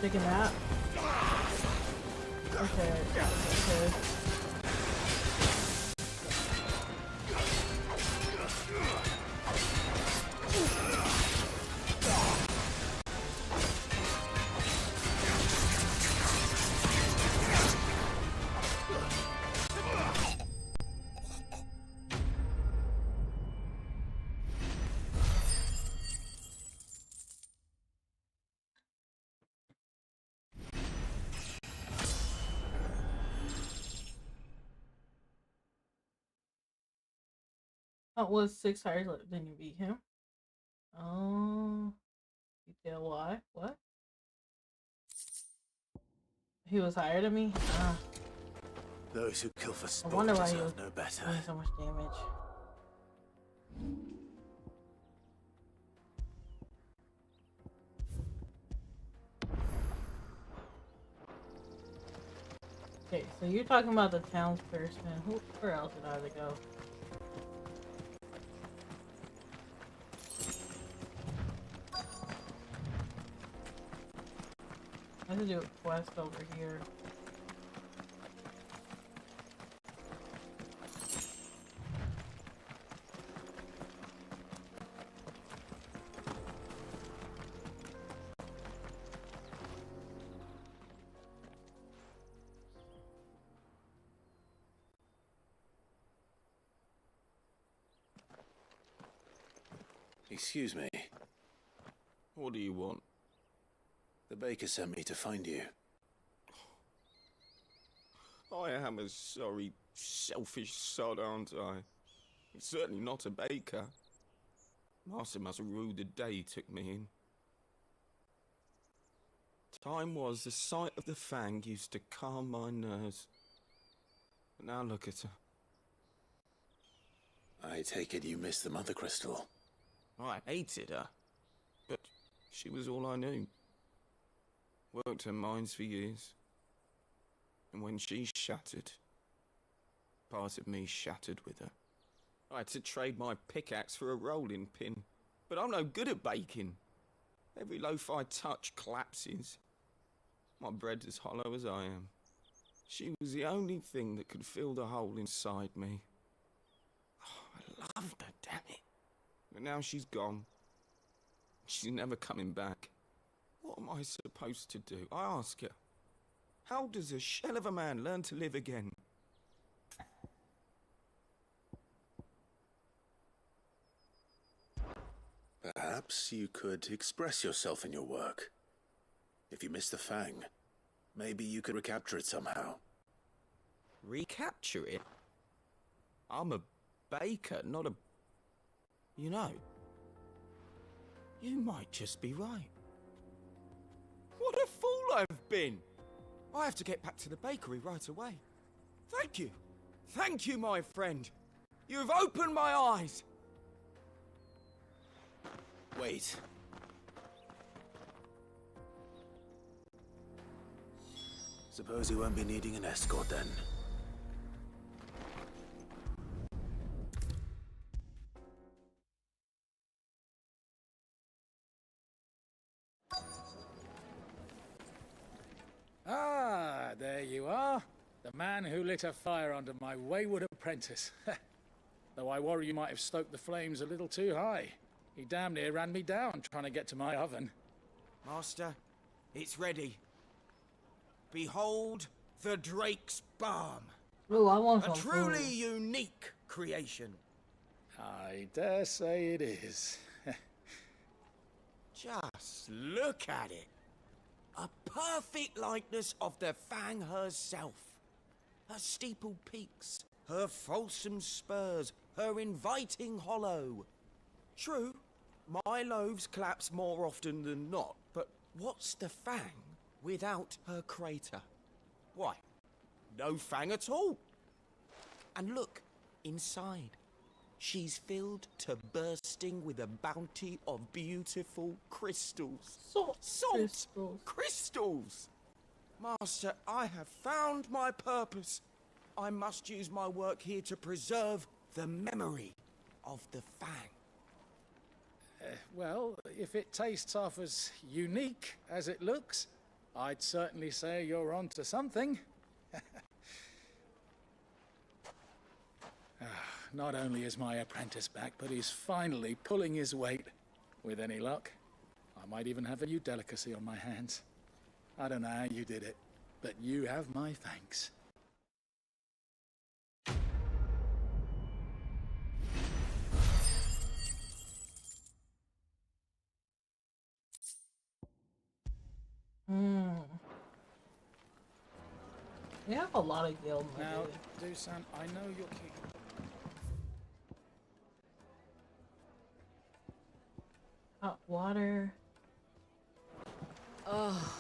Taking that. Okay. Okay. That was 6 higher than you beat him. Oh, detail why? What? He was higher than me? Ah. Those who kill for I sport wonder why he deserve was no better. doing so much damage. Okay, so you're talking about the townsperson. Where else did I have to go? I have to do a quest over here. Excuse me. What do you want? The baker sent me to find you. I am a sorry, selfish sod, aren't I? It's certainly not a baker. Master must have ruled the day he took me in. Time was the sight of the fang used to calm my nerves. But now look at her. I take it you missed the mother crystal. I hated her, but she was all I knew. Worked her mines for years. And when she shattered, part of me shattered with her. I had to trade my pickaxe for a rolling pin, but I'm no good at baking. Every loaf I touch collapses. My bread's as hollow as I am. She was the only thing that could fill the hole inside me. Oh, I loved her, damn it. But now she's gone. She's never coming back. What am I supposed to do? I ask her. How does a shell of a man learn to live again? Perhaps you could express yourself in your work. If you miss the fang, maybe you could recapture it somehow. Recapture it? I'm a baker, not a... You know, you might just be right. What a fool I've been! I have to get back to the bakery right away. Thank you. Thank you, my friend. You've opened my eyes. Wait. Suppose you won't be needing an escort then. Ah, there you are. The man who lit a fire under my wayward apprentice. Though I worry you might have stoked the flames a little too high. He damn near ran me down trying to get to my oven. Master, it's ready. Behold the Drake's Balm. Ooh, I want a some truly food. unique creation. I dare say it is. Just look at it. A perfect likeness of the Fang herself. Her steeple peaks, her fulsome spurs, her inviting hollow. True, my loaves collapse more often than not, but what's the Fang without her crater? Why, no Fang at all. And look, inside. She's filled to bursting with a bounty of beautiful crystals. Salt crystals! Master, I have found my purpose. I must use my work here to preserve the memory of the Fang. Well, if it tastes half as unique as it looks, I'd certainly say you're onto something. Not only is my apprentice back, but he's finally pulling his weight. With any luck, I might even have a new delicacy on my hands. I don't know how you did it, but you have my thanks. We have a lot of guild Now, members. Dusan, I know you're keen. Hot water. Oh,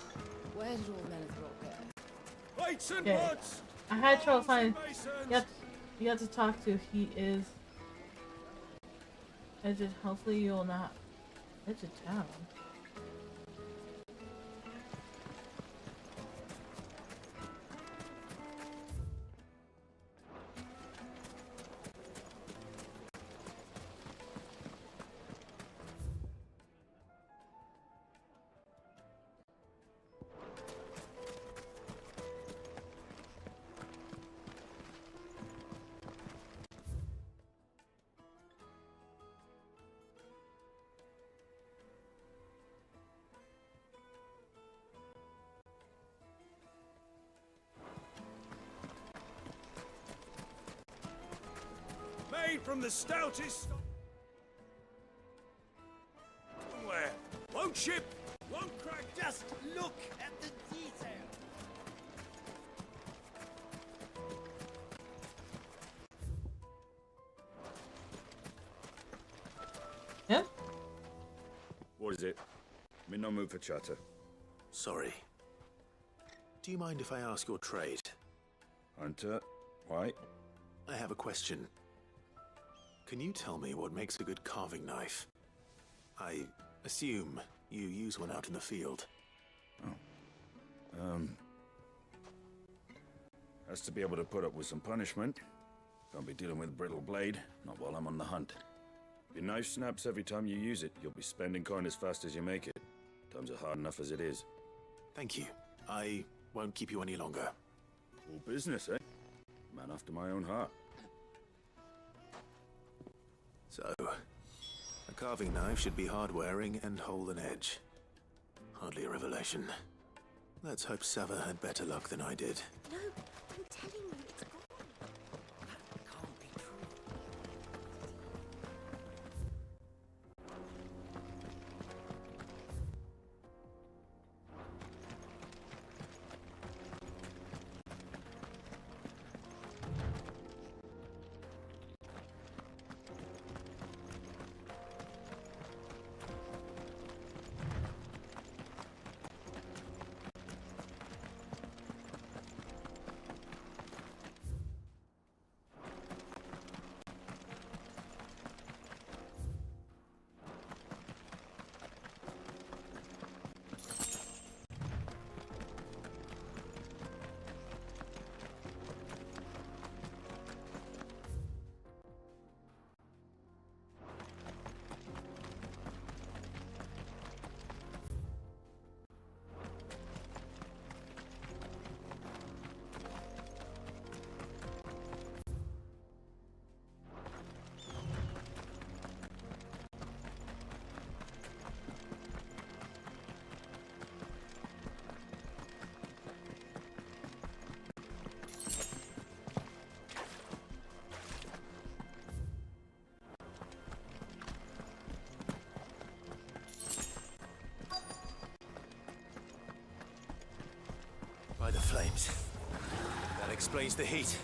where did all Menethrock go? Weights and Okay. rods! I had trouble finding. You have to talk to. He is. Hopefully you'll not. It's a town. Made from the stoutest... Lordship! Won't crack. Just look at the detail. Yeah? What is it? I'm in no mood for chatter. Sorry. Do you mind if I ask your trade? Hunter, why? I have a question. Can you tell me what makes a good carving knife? I assume you use one out in the field. Has to be able to put up with some punishment. Can't be dealing with a brittle blade, not while I'm on the hunt. If your knife snaps every time you use it, you'll be spending coin as fast as you make it. Times are hard enough as it is. Thank you. I won't keep you any longer. All business, eh? Man after my own heart. So, a carving knife should be hard-wearing and hold an edge. Hardly a revelation. Let's hope Sava had better luck than I did. No, I'm telling you, it's gone. That can't be true. By the flames. That explains the heat.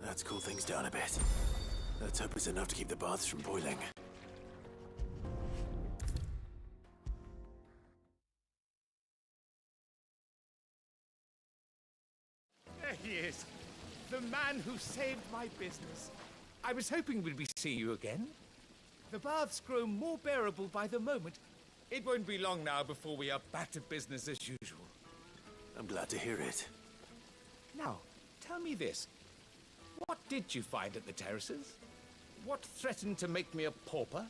Let's cool things down a bit. Let's hope it's enough to keep the baths from boiling. There he is. The man who saved my business. I was hoping we'd be seeing you again. The baths grow more bearable by the moment. It won't be long now before we are back to business as usual. I'm glad to hear it. Now, tell me this. What did you find at the terraces? What threatened to make me a pauper?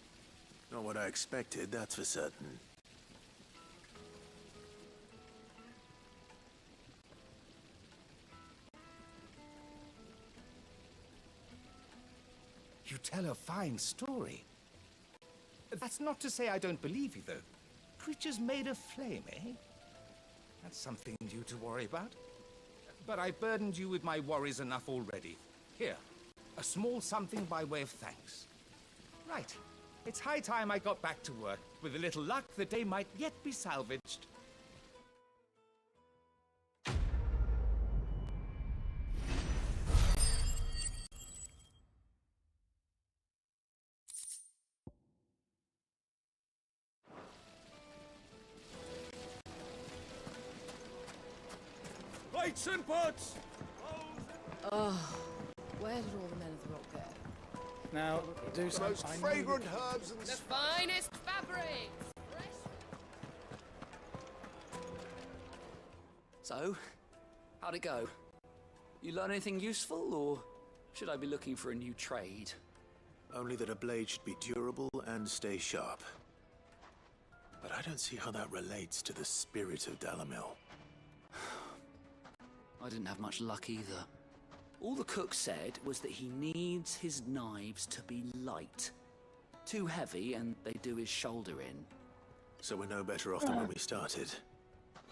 Not what I expected, that's for certain. You tell a fine story. That's not to say I don't believe you, though. Creatures made of flame, eh? That's something new to worry about. But I burdened you with my worries enough already. Here, a small something by way of thanks. Right. It's high time I got back to work. With a little luck, the day might yet be salvaged. Plates and pots! Oh, where did all the men of the rock go? Now, do The most something. fragrant herbs and... The finest fabrics! So, how'd it go? You learn anything useful, or should I be looking for a new trade? Only that a blade should be durable and stay sharp. But I don't see how that relates to the spirit of Dalamil. I didn't have much luck either. All the cook said was that he needs his knives to be light. Too heavy and they do his shoulder in. So we're no better off than when we started.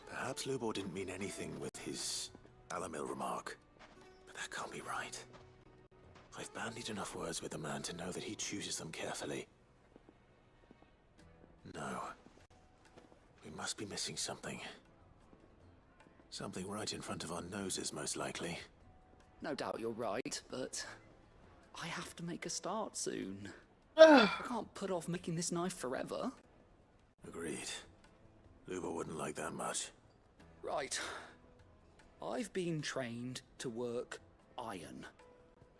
Perhaps Lubor didn't mean anything with his Dalamil remark. But that can't be right. I've bandied enough words with the man to know that he chooses them carefully. No. We must be missing something. Something right in front of our noses, most likely. No doubt you're right, but I have to make a start soon. I can't put off making this knife forever. Agreed. Lubor wouldn't like that much. Right. I've been trained to work iron.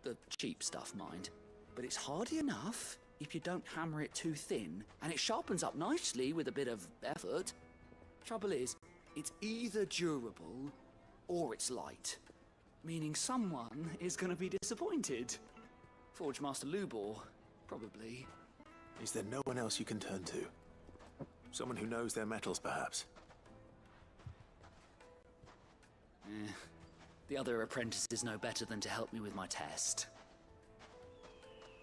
The cheap stuff, mind. But it's hardy enough if you don't hammer it too thin, and it sharpens up nicely with a bit of effort. Trouble is, it's either durable or it's light. Meaning someone is going to be disappointed. Forge Master Lubor, probably. Is there no one else you can turn to? Someone who knows their metals, perhaps? The other apprentices know better than to help me with my test.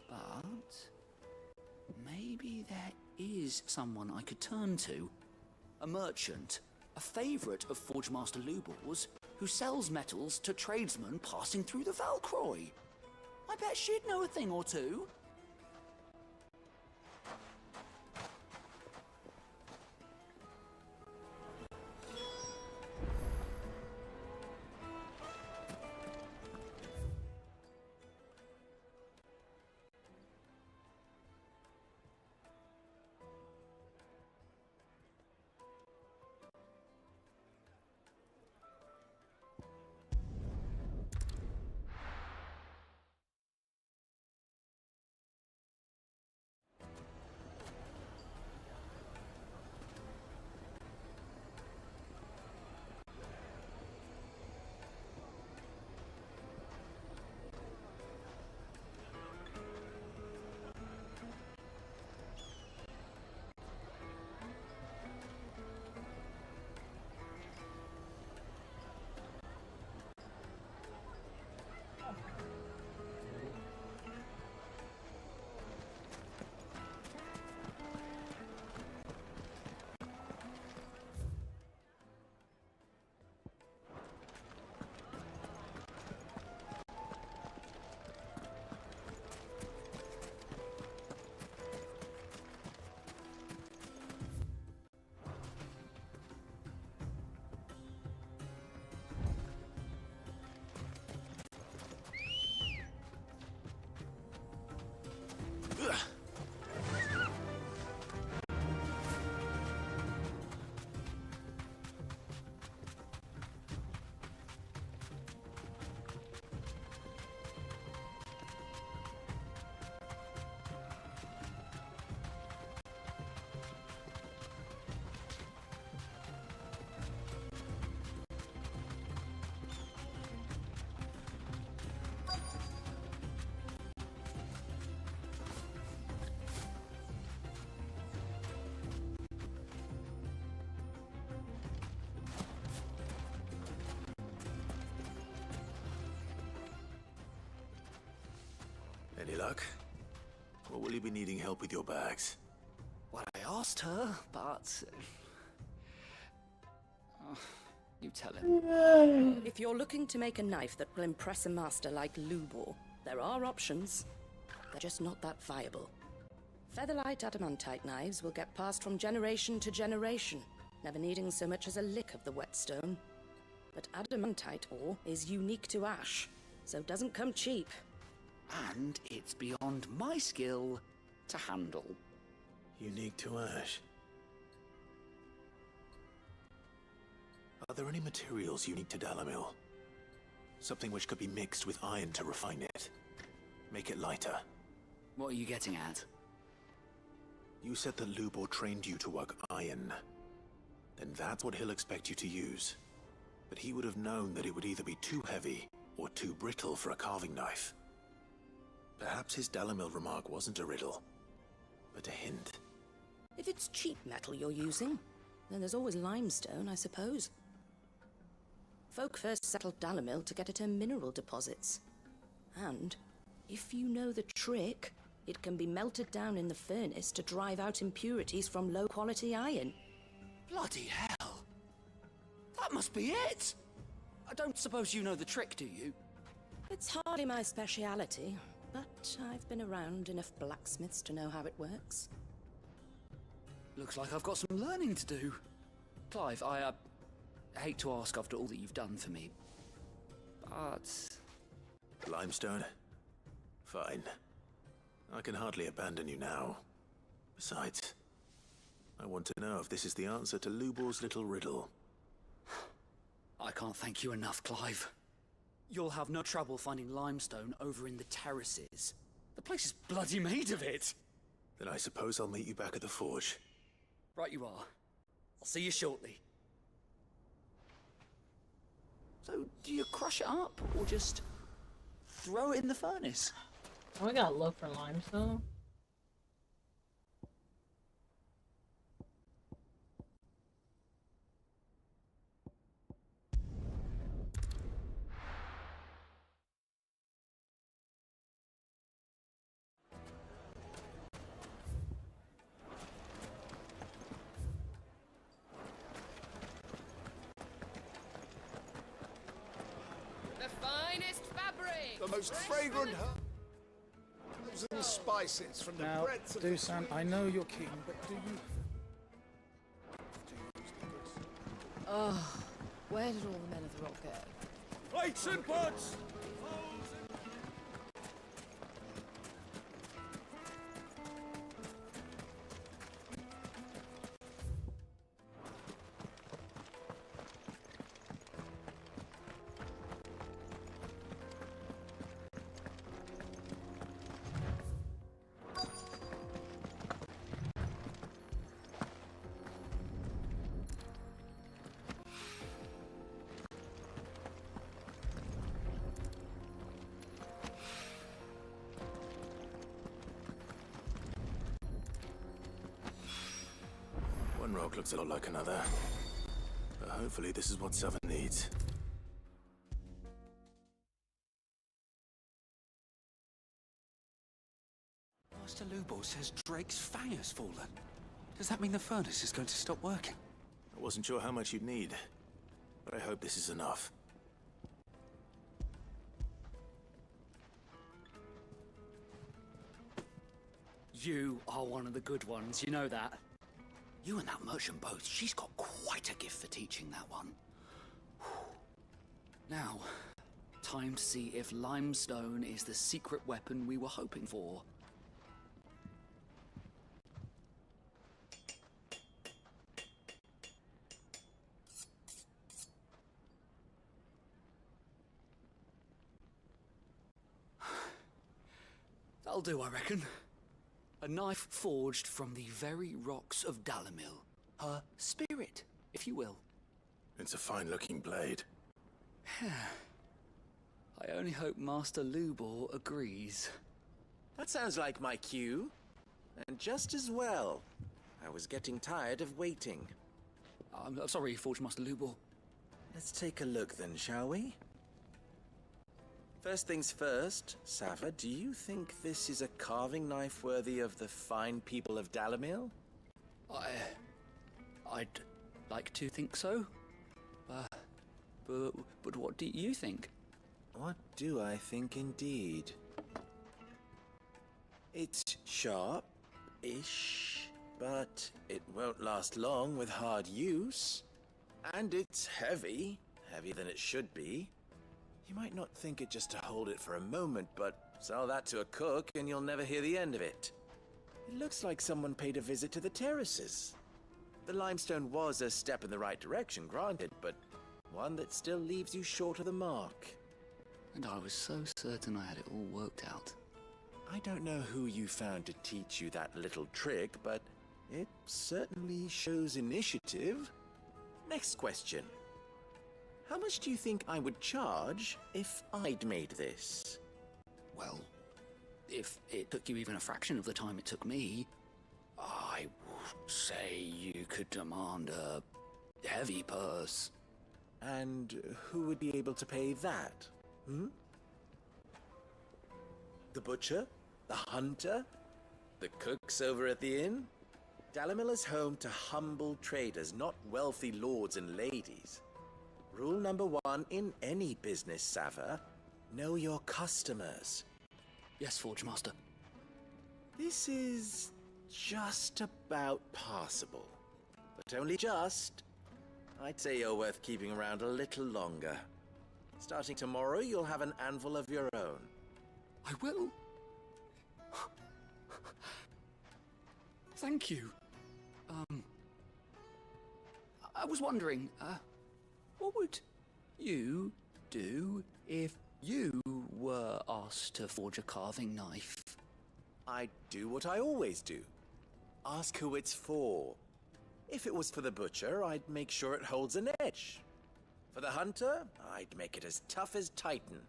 But maybe there is someone I could turn to. A merchant, a favourite of Forge Master Lubor's, who sells metals to tradesmen passing through the Valcroy. I bet she'd know a thing or two. Any luck? Or will you be needing help with your bags? Well, I asked her, but... you tell him. If you're looking to make a knife that will impress a master like Lubor, there are options. They're just not that viable. Featherlight adamantite knives will get passed from generation to generation, never needing so much as a lick of the whetstone. But adamantite ore is unique to ash, so it doesn't come cheap. And it's beyond my skill to handle. Unique to ash. Are there any materials unique to Dalamil? Something which could be mixed with iron to refine it. Make it lighter. What are you getting at? You said that Lubor trained you to work iron. Then that's what he'll expect you to use. But he would have known that it would either be too heavy or too brittle for a carving knife. Perhaps his Dalamil remark wasn't a riddle, but a hint. If it's cheap metal you're using, then there's always limestone, I suppose. Folk first settled Dalamil to get at her mineral deposits. And, if you know the trick, it can be melted down in the furnace to drive out impurities from low-quality iron. Bloody hell! That must be it! I don't suppose you know the trick, do you? It's hardly my speciality, but I've been around enough blacksmiths to know how it works. Looks like I've got some learning to do. Clive, I hate to ask after all that you've done for me, but... Limestone? Fine. I can hardly abandon you now. Besides, I want to know if this is the answer to Lubor's little riddle. I can't thank you enough, Clive. You'll have no trouble finding limestone over in the terraces. The place is bloody made of it. Then I suppose I'll meet you back at the forge. Right you are. I'll see you shortly. So, do you crush it up, or just throw it in the furnace? We gotta look for limestone. The finest fabric! The most fragrant herbs and spices from the Now, breadths of Dusan, I know you're keen, but do you... Oh, where did all the men of the rock go? Plates and pots! One rock looks a lot like another. But hopefully this is what Seven needs. Master Lubor says Drake's fang has fallen. Does that mean the furnace is going to stop working? I wasn't sure how much you'd need, but I hope this is enough. You are one of the good ones, you know that. You and that merchant both, she's got quite a gift for teaching that one. Now, time to see if limestone is the secret weapon we were hoping for. That'll do, I reckon. A knife forged from the very rocks of Dalamil. Her spirit, if you will. It's a fine-looking blade. I only hope Master Lubor agrees. That sounds like my cue. And just as well. I was getting tired of waiting. I'm sorry, Forge Master Lubor. Let's take a look then, shall we? First things first, Sava, do you think this is a carving knife worthy of the fine people of Dalamil? I'd like to think so. But what do you think? What do I think indeed? It's sharp-ish, but it won't last long with hard use. And it's heavy, heavier than it should be. You might not think it just to hold it for a moment, but sell that to a cook and you'll never hear the end of it. It looks like someone paid a visit to the terraces. The limestone was a step in the right direction, granted, but one that still leaves you short of the mark. And I was so certain I had it all worked out. I don't know who you found to teach you that little trick, but it certainly shows initiative. Next question. How much do you think I would charge if I'd made this? Well, if it took you even a fraction of the time it took me, I would say you could demand a heavy purse. And who would be able to pay that? The butcher? The hunter? The cooks over at the inn? Dalamil is home to humble traders, not wealthy lords and ladies. Rule number 1 in any business, Sava, know your customers. Yes, Forge Master. This is just about passable, but only just. I'd say you're worth keeping around a little longer. Starting tomorrow, you'll have an anvil of your own. I will. Thank you. I was wondering, what would you do if you were asked to forge a carving knife? I'd do what I always do. Ask who it's for. If it was for the butcher, I'd make sure it holds an edge. For the hunter, I'd make it as tough as Titan.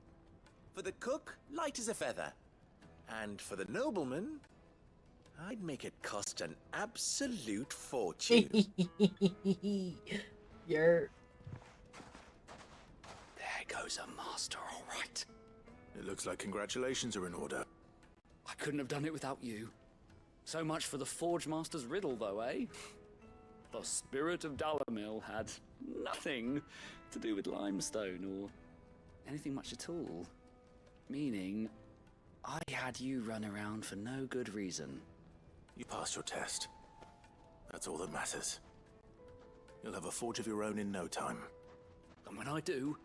For the cook, light as a feather. And for the nobleman, I'd make it cost an absolute fortune. You're... There goes a master, all right. It looks like congratulations are in order. I couldn't have done it without you. So much for the Forge Master's riddle, though, eh? The spirit of Dalamil had nothing to do with limestone or anything much at all. Meaning, I had you run around for no good reason. You passed your test. That's all that matters. You'll have a forge of your own in no time. And when I do,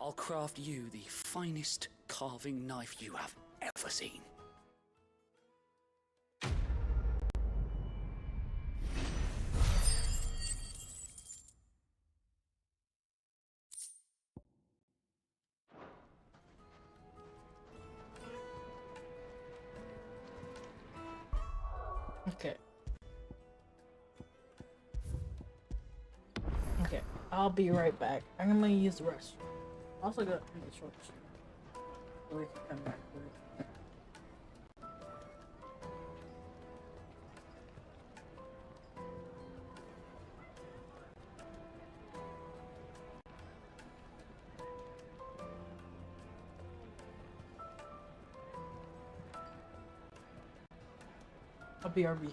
I'll craft you the finest carving knife you have ever seen. Okay. Okay, I'll be right back. I'm gonna use the restroom. Also got the short stream. So we can come back with it. I'll be RB.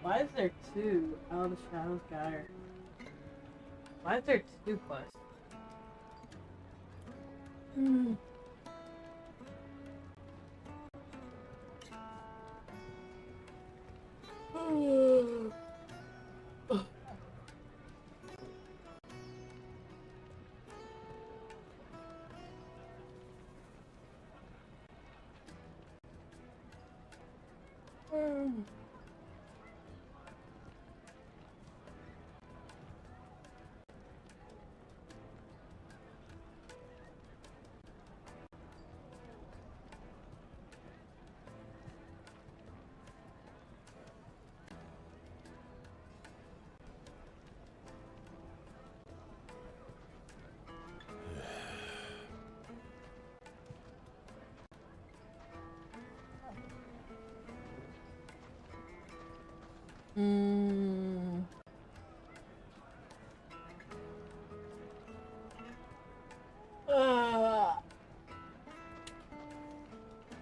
Why is there two? Oh, the Shadows got her. Why is there two quests? Hmm.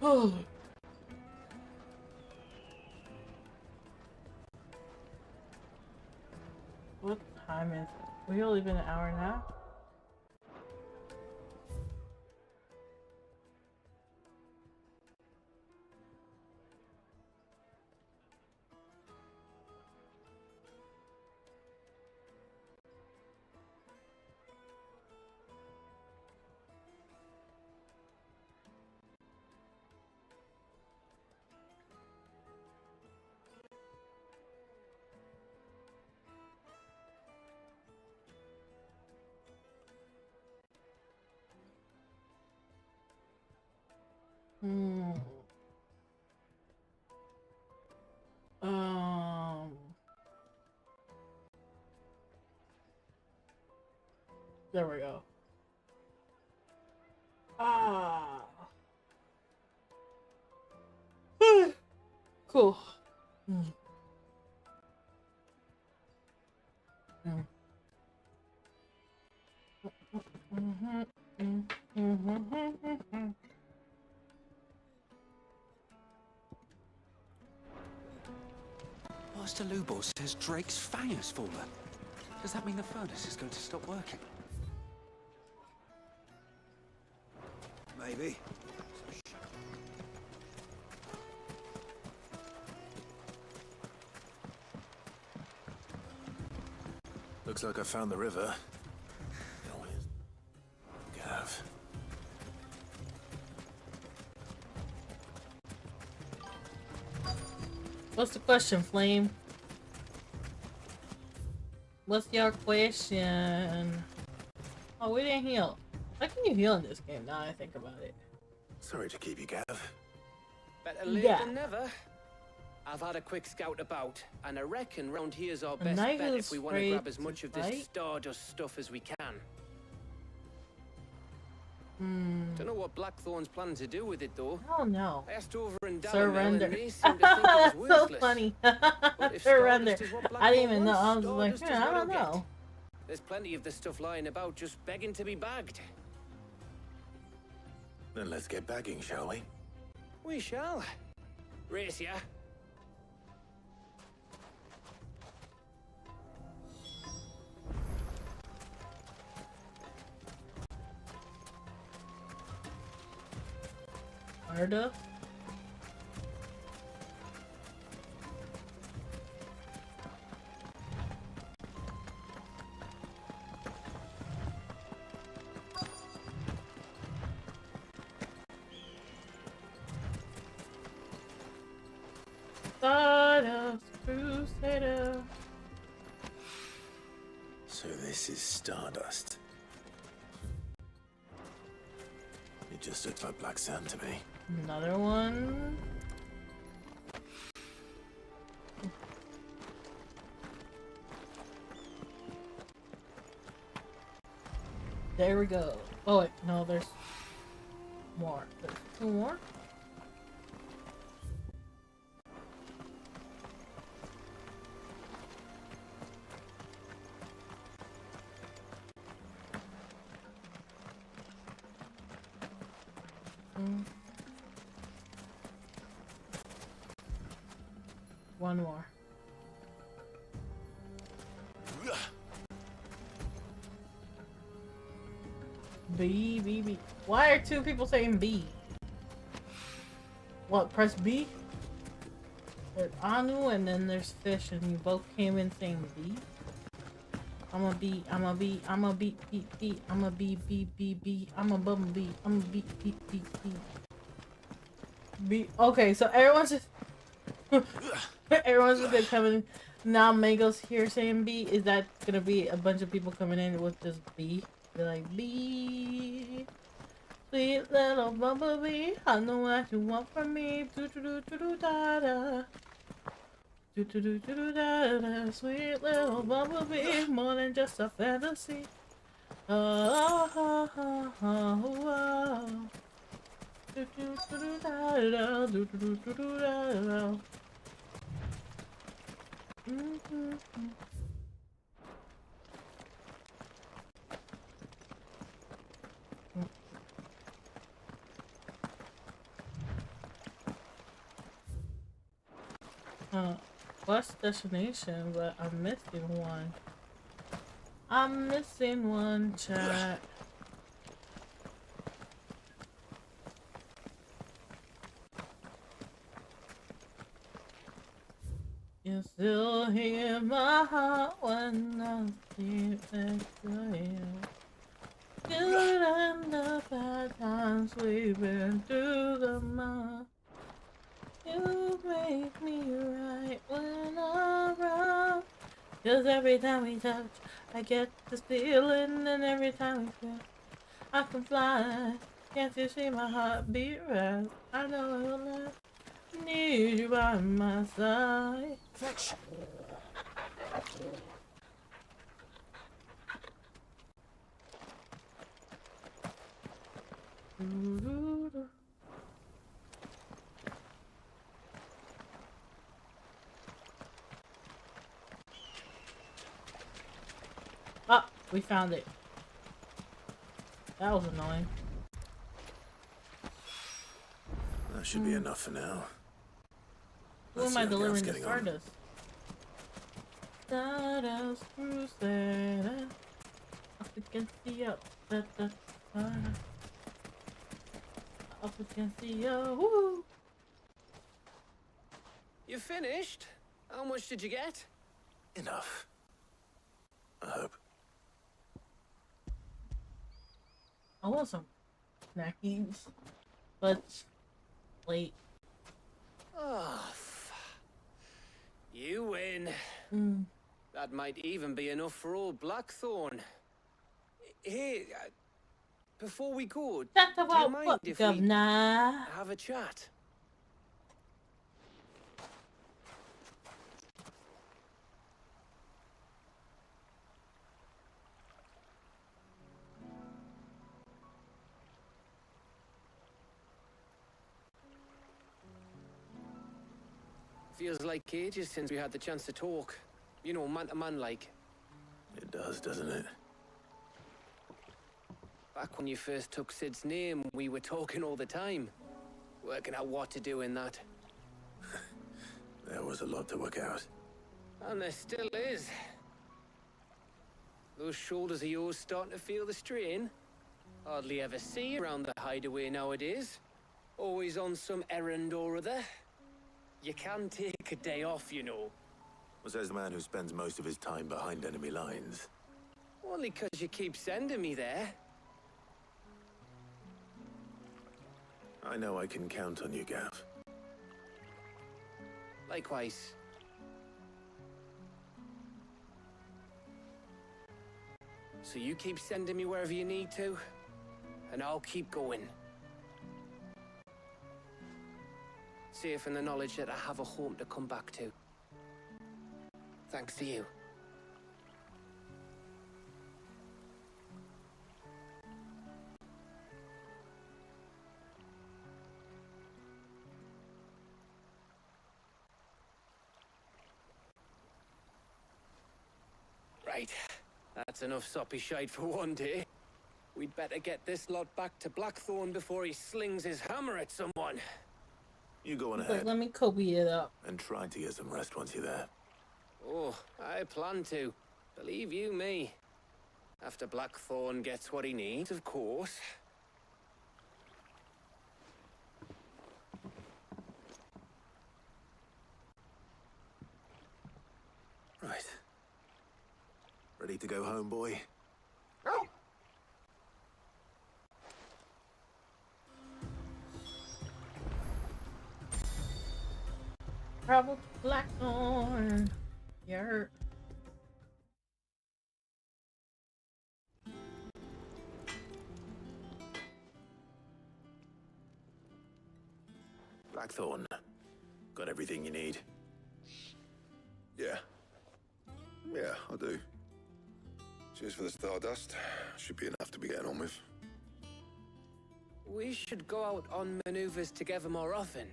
Oh. What time is it? We only been an hour and a half? There we go. Cool. Master Lubo says Drake's fang has fallen. Does that mean the furnace is going to stop working? Maybe. Looks like I found the river. Gav. What's the question, Flame? What's your question? Oh, we didn't heal. How can you heal in this game now I think about it? Sorry to keep you, Gav. Better late than never. I've had a quick scout about, and I reckon round here's our best bet if we want to grab as much of this Stardust stuff as we can. Don't know what Blackthorn's planning to do with it though. Oh no. I asked over in Surrender. and they seem to think it was So worthless. funny. But if Surrender. Stardust is what I didn't even know. Blackthorn I was wants, like, Stardust is I what don't I'll know. get. There's plenty of this stuff lying about just begging to be bagged. Then let's get bagging, shall we? We shall. Race ya. Arda? Stardust Crusader. So this is Stardust. It just looks like black sand to me. Another one. There we go. Oh wait, no, there's more. There's two more. One more. B. Why are two people saying B? What, press B? There's Anu and then there's Fish and you both came in saying B? I'm a B, I'm a B, I'm a B, B, B, I'm a B, B, B, B, I'm a bumblebee, I'm a B, B, B, B. B. Okay, so everyone's just gonna come in. Now Mango's here saying B. Is that gonna be a bunch of people coming in with just B? They're like, B, sweet little bumblebee, I know what you want from me. Do do do do do da da. Do do do do do da da. Sweet little bumblebee, more than just a fantasy. Oh, oh, oh, oh, oh. Do do do do da da. Do do do do do da da. Bus destination, but I'm missing one. I'm missing one, chat. You still hear my heart when I sleep next to you. Good and the bad times we've been through the mud. You make me right when I'm wrong. 'Cause every time we touch, I get this feeling, and every time we feel, I can fly. Can't you see my heartbeat rise? I know I will not need you by my side. Fetch. Ah, we found it. That was annoying. That should be enough for now. Who am I delivering the Stardust? Stardust Crusader. Up against the up. Up against the woo. You finished? How much did you get? Enough. I hope. I want some snackies, but late. Oh, you win. That might even be enough for old Blackthorn. Hey, before we go, do you mind if we have a chat? Feels like ages since we had the chance to talk. You know, man to man like. It does, doesn't it? Back when you first took Sid's name, we were talking all the time. Working out what to do in that. There was a lot to work out. And there still is. Those shoulders of yours starting to feel the strain. Hardly ever see you around the hideaway nowadays. Always on some errand or other. You can take a day off, you know. Well, says the man who spends most of his time behind enemy lines. Only 'cause you keep sending me there. I know I can count on you, Gav. Likewise. So you keep sending me wherever you need to, and I'll keep going. Safe in the knowledge that I have a home to come back to. Thanks to you. Right. That's enough soppy shite for one day. We'd better get this lot back to Blackthorn before he slings his hammer at someone. You go on ahead. Let me Kobe it up. And try to get some rest once you're there. Oh, I plan to. Believe you me. After Blackthorn gets what he needs, of course. Right. Ready to go home, boy? Travel to Blackthorn. You hurt. Blackthorn. Got everything you need? Yeah. Yeah, I do. Cheers for the stardust. Should be enough to be getting on with. We should go out on maneuvers together more often.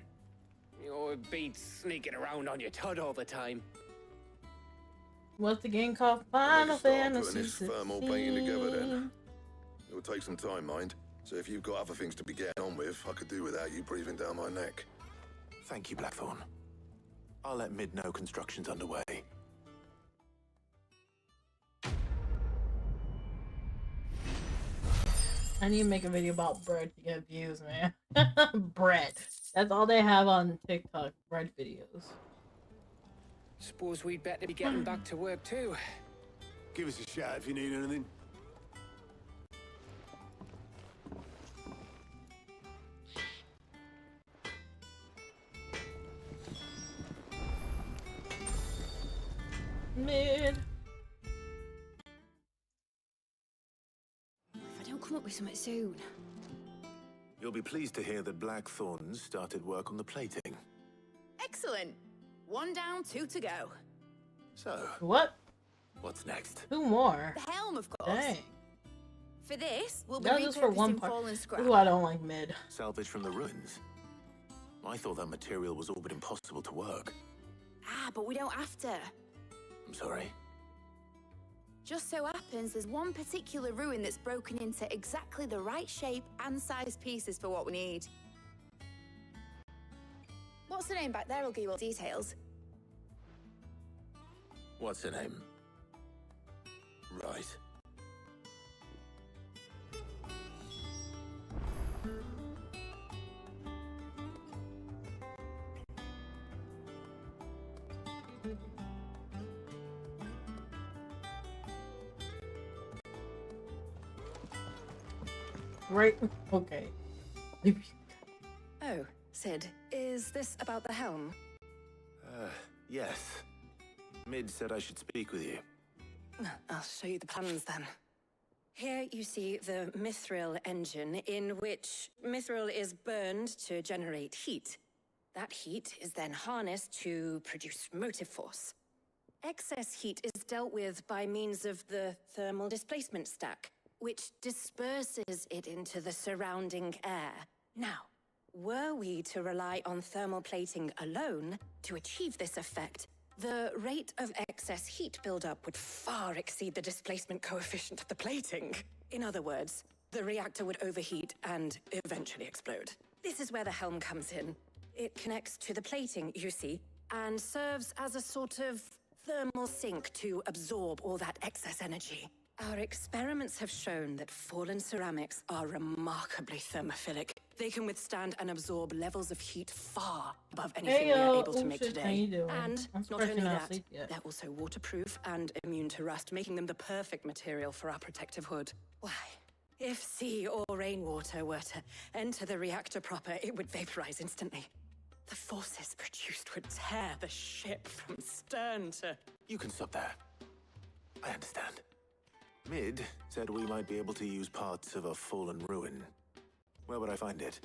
Or beat sneaking around on your Todd all the time. What's the game called? Final Fantasy Putting this thermal painting together then. It'll take some time, mind. So if you've got other things to be getting on with, I could do without you breathing down my neck. Thank you, Blackthorn. I'll let Mid know construction's underway. I need to make a video about bread to get views, man. Bread. That's all they have on TikTok. Bread videos. Suppose we'd better be getting back to work too. Give us a shout if you need anything. Mid. If I don't come up with something soon. You'll be pleased to hear that Blackthorn's started work on the plating. Excellent. 1 down, 2 to go. So, what? What's next? 2 more. The helm, of course. Dang. For this, we'll be That is for one repurposing part. fallen scrap. Ooh, I don't like Mid. Salvage from the ruins. I thought that material was all but impossible to work. Ah, but we don't have to. I'm sorry. Just so happens there's one particular ruin that's broken into exactly the right shape and size pieces for what we need. What's the name back there? I'll give you all details. What's her name? Right. Right? Okay. Oh, Sid, is this about the helm? Yes. Mid said I should speak with you. I'll show you the plans then. Here you see the mithril engine, in which mithril is burned to generate heat. That heat is then harnessed to produce motive force. Excess heat is dealt with by means of the thermal displacement stack, which disperses it into the surrounding air. Now, were we to rely on thermal plating alone to achieve this effect, the rate of excess heat buildup would far exceed the displacement coefficient of the plating. In other words, the reactor would overheat and eventually explode. This is where the helm comes in. It connects to the plating, you see, and serves as a sort of thermal sink to absorb all that excess energy. Our experiments have shown that fallen ceramics are remarkably thermophilic. They can withstand and absorb levels of heat far above anything we are able to make shit, how today. you doing? And I'm not only surprised you're not that, asleep yet. they're also waterproof and immune to rust, making them the perfect material for our protective hood. Why, if sea or rainwater were to enter the reactor proper, it would vaporize instantly. The forces produced would tear the ship from stern to... You can stop there. I understand. Mid said we might be able to use parts of a fallen ruin. Where would I find it?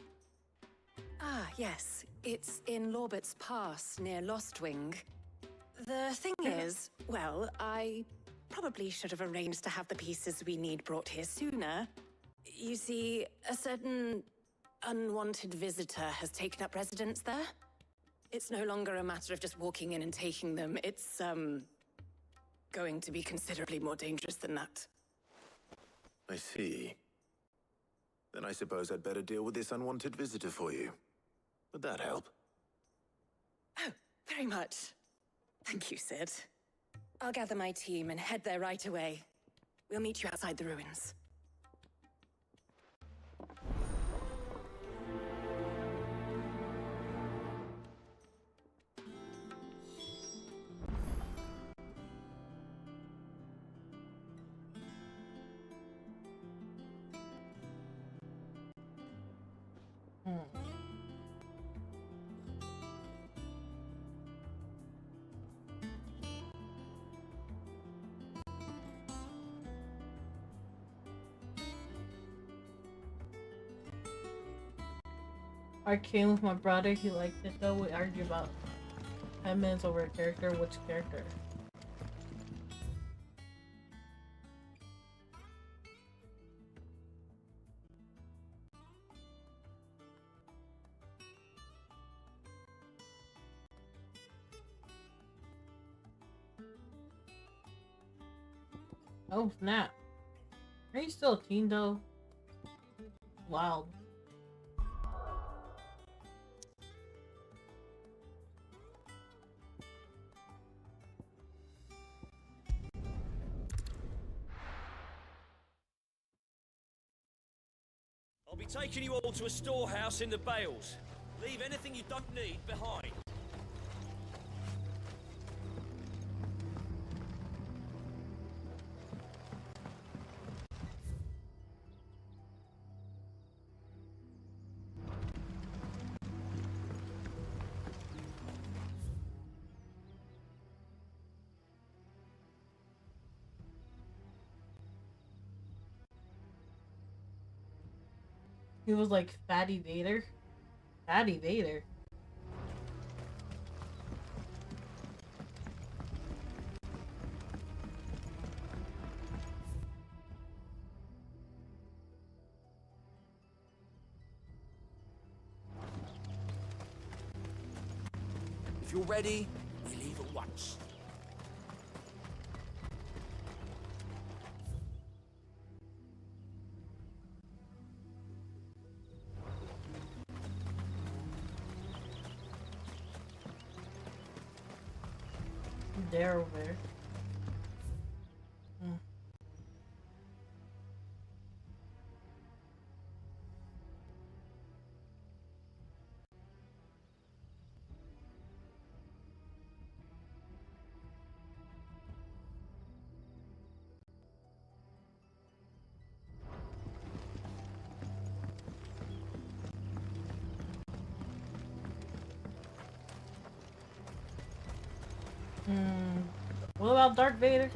Ah, yes. It's in Lorbert's Pass, near Lostwing. The thing is, well, I probably should have arranged to have the pieces we need brought here sooner. You see, a certain unwanted visitor has taken up residence there. It's no longer a matter of just walking in and taking them. It's, going to be considerably more dangerous than that. I see. Then I suppose I'd better deal with this unwanted visitor for you. Would that help? Oh, very much. Thank you, Sid. I'll gather my team and head there right away. We'll meet you outside the ruins. I came with my brother, he liked it though. We argued about 10 minutes over a character. Which character? Oh snap. Are you still a teen though? Wild. I'll be taking you all to a storehouse in the Bales. Leave anything you don't need behind. He was like Fatty Vader. Fatty Vader. If you're ready, we leave at once. There over there. What about Darth Vader?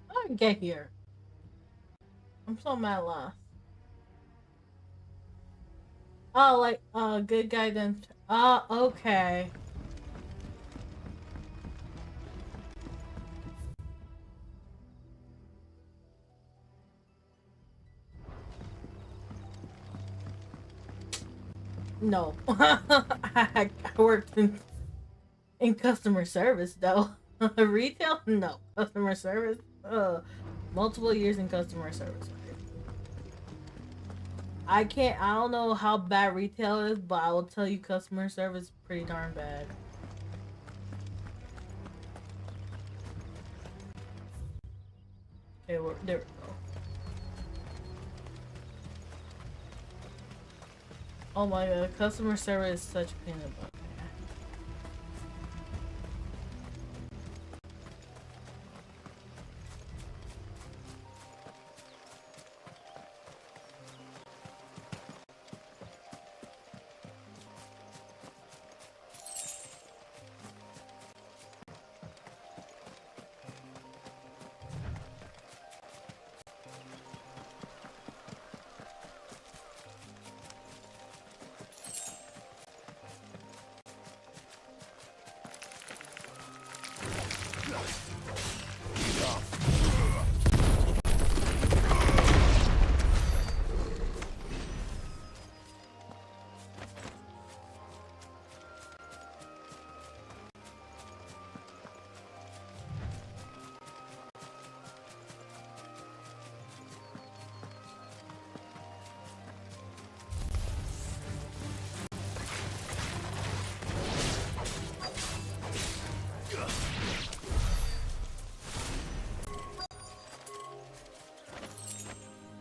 How did I get here? I'm so mad lost. Oh, like, good guy then. Okay. No. I worked in customer service though. Retail? No. Customer service? Multiple years in customer service. I don't know how bad retail is, but I will tell you customer service is pretty darn bad. Okay, there we go. Oh my god, customer service is such a pain in the butt.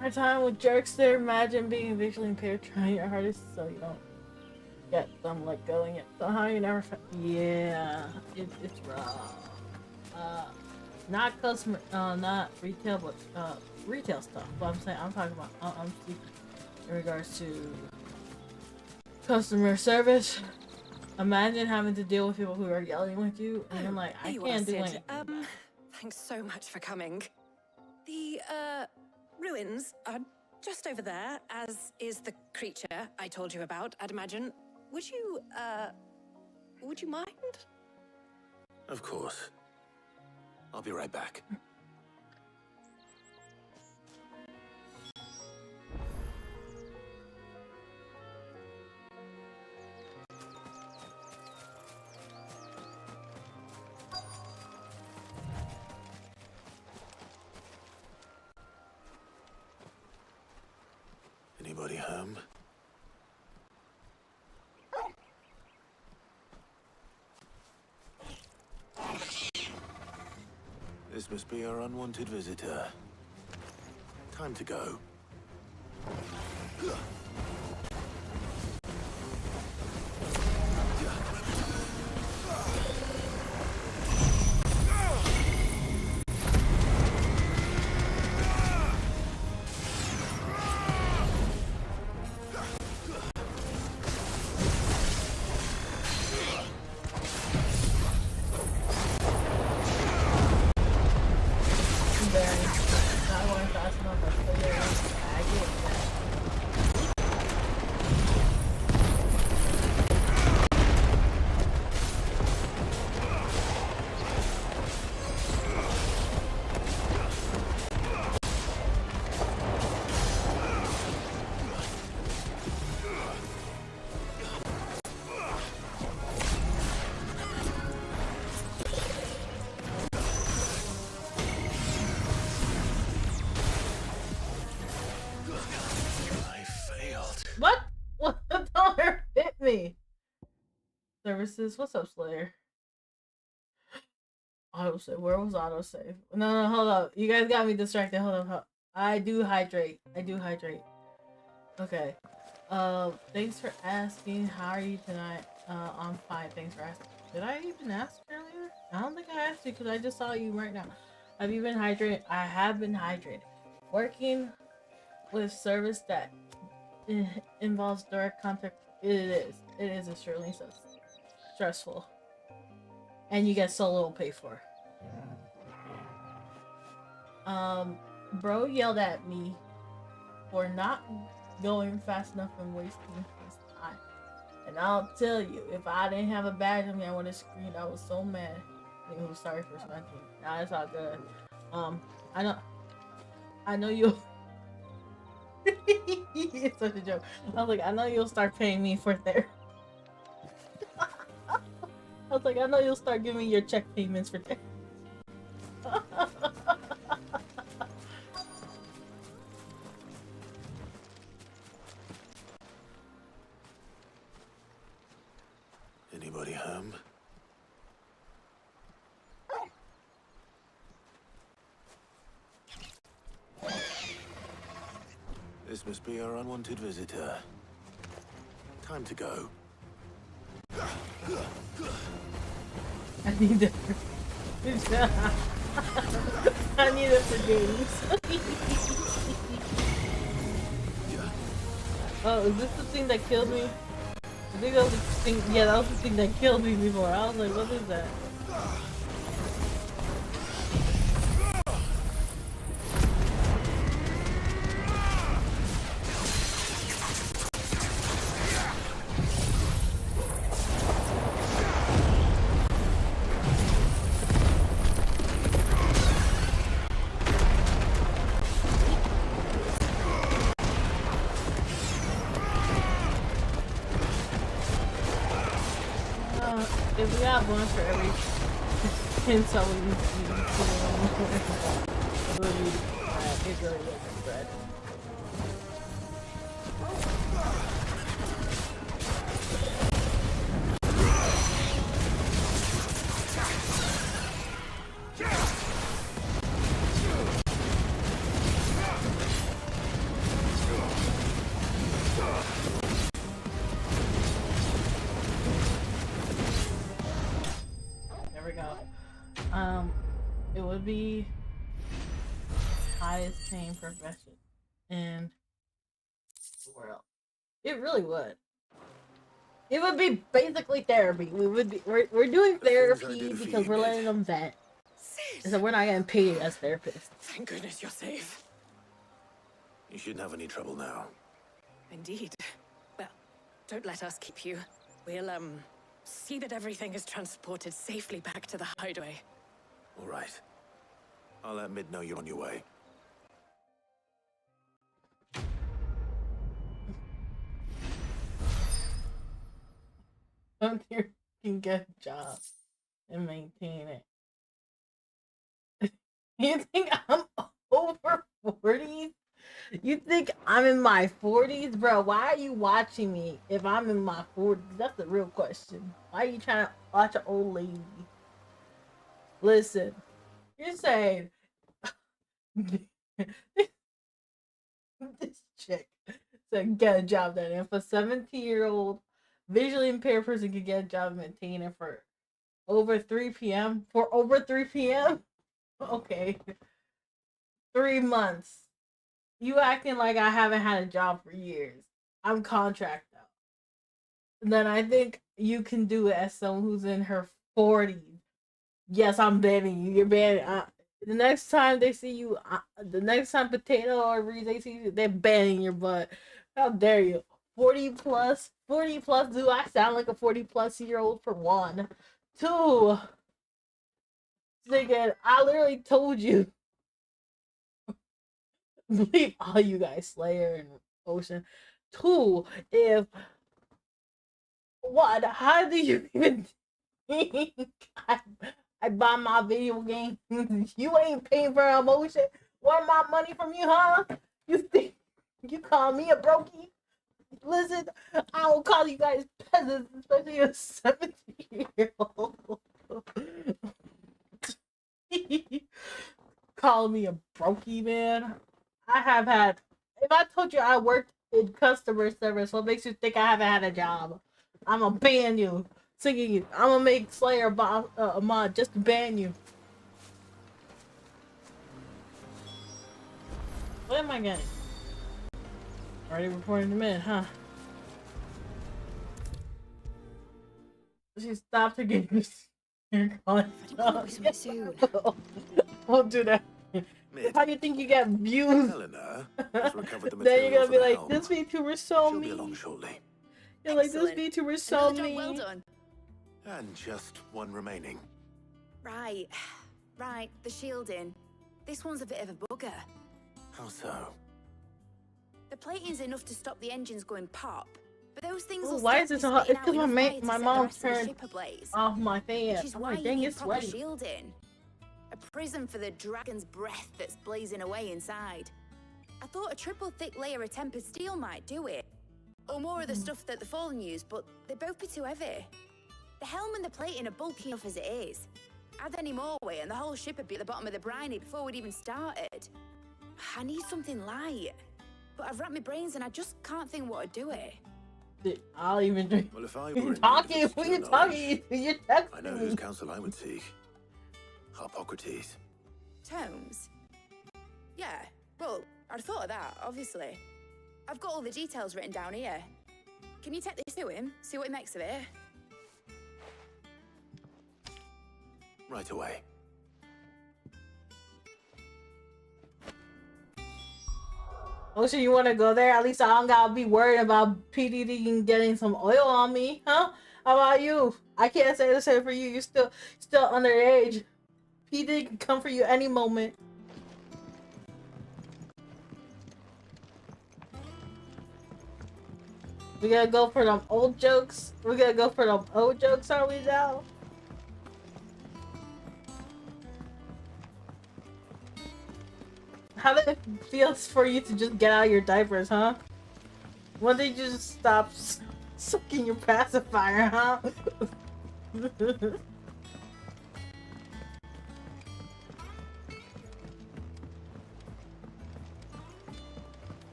My time with jerks there. Imagine being visually impaired, trying your hardest so you don't get them like going it. Somehow you never. Yeah, it's rough. Not customer, not retail, but retail stuff. But I'm saying I'm talking about. I'm speaking in regards to customer service. Imagine having to deal with people who are yelling with you, and I'm like, I can't do anything. Thanks so much for coming. The ruins are just over there, as is the creature I told you about, I'd imagine. Would you mind? Of course. I'll be right back. Anybody home? This must be our unwanted visitor. Time to go. Services, what's up, Slayer? Autosave, where was autosave? No, hold up. You guys got me distracted. Hold up. I do hydrate. Okay. Thanks for asking. How are you tonight? I'm fine. Thanks for asking. Did I even ask earlier? I don't think I asked you because I just saw you right now. Have you been hydrated? I have been hydrated. Working with service that involves direct contact. It is extremely stressful, and you get so little pay for. Bro yelled at me for not going fast enough and wasting his time. And I'll tell you, if I didn't have a badge on me, I would have screamed. I was so mad. He was sorry for smacking. Nah, it's all good. I know you'll. It's such a joke. I was like, I know you'll start paying me for therapy. I was like, I know you'll start giving me your check payments for therapy. Anybody home? This must be our unwanted visitor. Time to go. I need it. I need it for games. Oh, is this the thing that killed me? I think that was the thing. Yeah, that was the thing that killed me before. I was like, what is that? If we got one for every 10 so we it's really good bread. There we go. It would be highest paying profession in the world. It really would. It would be basically therapy. We're doing therapy because we're letting them vent. So we're not getting paid as therapists. Thank goodness you're safe. You shouldn't have any trouble now. Indeed. Well, don't let us keep you. We'll, see that everything is transported safely back to the hideaway. All right. I'll let Mid know you're on your way. Volunteer can get a job and maintain it. You think I'm over 40s? You think I'm in my 40s? Bro, why are you watching me if I'm in my 40s? That's the real question. Why are you trying to watch an old lady? Listen, you're saying this chick said get a job then. If a 17-year-old visually impaired person could get a job maintaining for over 3 p.m. For over 3 p.m.? Okay. 3 months. You acting like I haven't had a job for years. I'm contract out. Then I think you can do it as someone who's in her 40s. Yes, I'm banning you. You're banning. The next time they see you, the next time Potato or Reese they see you, they're banning your butt. How dare you? 40 plus. 40 plus. Do I sound like a 40 plus year old for one? Two. Nigga, I literally told you. Believe all you guys, Slayer and Ocean. Two, if what? How do you even think I buy my video game? You ain't paying for emotion. Want my money from you, huh? You think you call me a brokey? Listen, I don't call you guys peasants, especially a 17-year-old. Call me a brokey, man. I have had. If I told you I worked in customer service, what makes you think I haven't had a job? I'm gonna ban you. Singing you. I'm gonna make Slayer a mod just to ban you. What am I getting? Already reporting them in, huh? She stopped to get this. Don't do that. How do you think you get views? Then you're gonna be like, this VTuber saw me. You're like, this VTuber saw me. Well done. And just one remaining. Right, the shielding. This one's a bit of a bugger. How so? The plating's enough to stop the engines going pop, but those things. Ooh, why is this so hot? It's because my mom turned off my fan. Which is I'm why like, dang, you it's need proper sweaty. shielding. A prism for the dragon's breath that's blazing away inside. I thought a triple thick layer of tempered steel might do it. Or more of the stuff that the Fallen use, but they'd both be too heavy. The helm and the plating are bulky enough as it is. Add any more weight and the whole ship would be at the bottom of the briny before we'd even started. I need something light. But I've wrapped my brains and I just can't think what to do it. I'll even drink. Well, if I You're were talking. Who you talking? You're texting I know me. whose counsel I would seek. Hippocrates. Tomes? Yeah, well, I'd thought of that, obviously. I've got all the details written down here. Can you take this to him? See what he makes of it? Right away. Ocean, you want to go there? At least I don't gotta be worried about PDD getting some oil on me, huh? How about you? I can't say the same for you. You're still underage. PD can come for you any moment. We gotta go for them old jokes. We gotta go for them old jokes, are we now? How did it feel for you to just get out of your diapers, huh? When did you just stop sucking your pacifier, huh?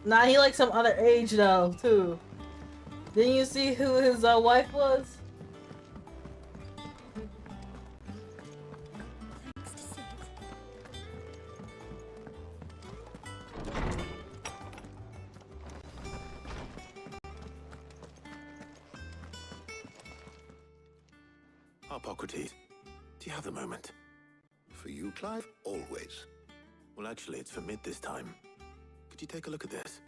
Nah, he like some other age though, too. Didn't you see who his wife was? Hippocrates, do you have a moment? For you, Clive? Always. Well, actually, it's for mid this time. Could you take a look at this?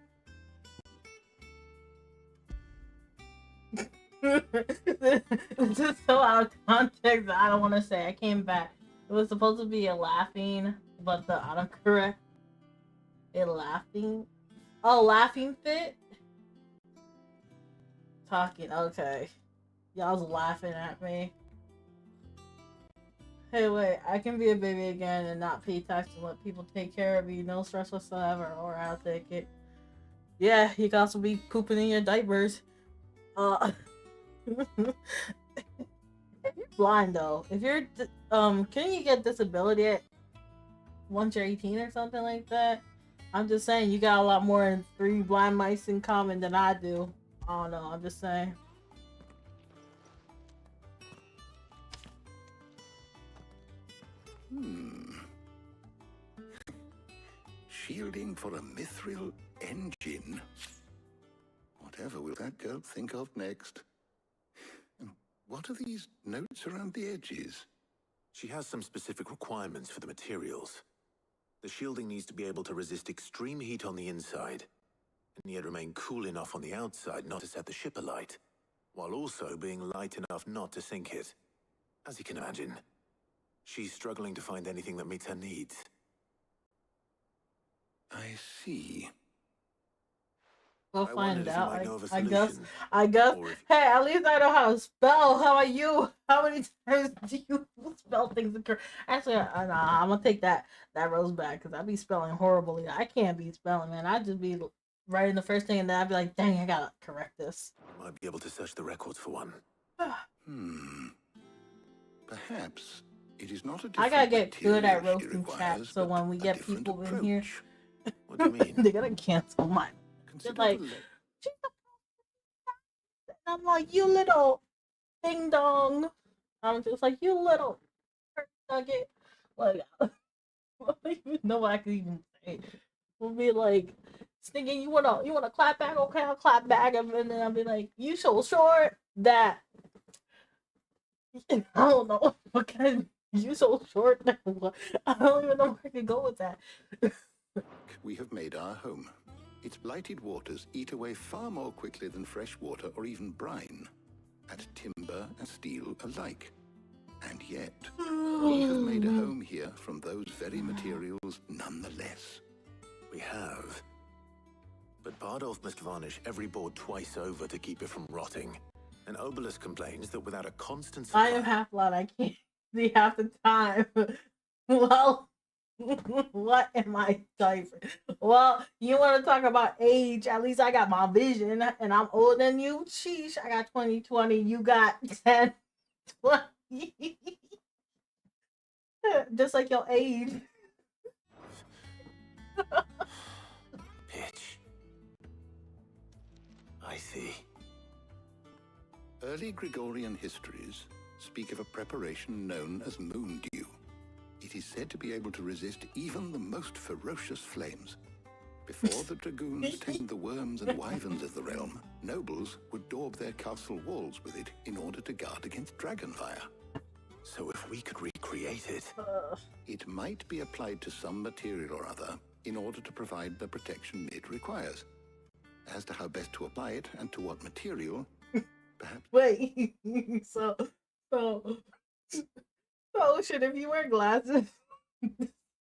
This is so out of context that I don't want to say. I came back. It was supposed to be a laughing, but the autocorrect. A laughing? Oh, laughing fit? Talking, okay. Y'all's laughing at me. Hey, wait, I can be a baby again and not pay tax and let people take care of you. No stress whatsoever, or I'll take it. Yeah, you can also be pooping in your diapers. If you're blind though, if you're, can you get disability at once you're 18 or something like that? I'm just saying, you got a lot more than 3 blind mice in common than I do. I don't know, I'm just saying. Shielding for a mithril engine? Whatever will that girl think of next? And what are these notes around the edges? She has some specific requirements for the materials. The shielding needs to be able to resist extreme heat on the inside, and yet remain cool enough on the outside not to set the ship alight, while also being light enough not to sink it. As you can imagine, she's struggling to find anything that meets her needs. I see. We'll find wondered if you out. might know of a I guess. solution. Or if- Hey, at least I know how to spell. How about you? How many times do you spell things incorrect? Actually, nah, I'm gonna take that rose back because I be spelling horribly. I can't be spelling, man. I just be writing the first thing and then I'd be like, dang, I gotta correct this. Might be able to search the records for one. Perhaps it is not a I gotta get different good at material she roasting chat, requires, so but when we a get different people in here, What do you mean? they're gonna cancel mine. They're like, I'm like, you little ding dong. I'm just like, you little nugget. Like, I don't even know what I could even say. We'll be like, thinking you wanna clap back? Okay, I'll clap back, and then I'll be like, you so short that I don't know. Okay, you so short that I don't even know where I could go with that. We have made our home. Its blighted waters eat away far more quickly than fresh water or even brine, at timber and steel alike. And yet, we have made a home here from those very materials nonetheless. We have. But Bardolph must varnish every board twice over to keep it from rotting. And Obelisk complains that without a constant supply... I am half blood. I can't see half the time. Well, what am I diaper? Well, you want to talk about age? At least I got my vision, and I'm older than you. Sheesh, I got 20/20. You got 10/20. Just like your age. Pitch. I see. Early Gregorian histories speak of a preparation known as moon dew. It is said to be able to resist even the most ferocious flames. Before the dragoons tamed the worms and wyverns of the realm, nobles would daub their castle walls with it in order to guard against dragonfire. So if we could recreate it... It might be applied to some material or other in order to provide the protection it requires. As to how best to apply it and to what material, perhaps... Wait, so shit, if you wear glasses,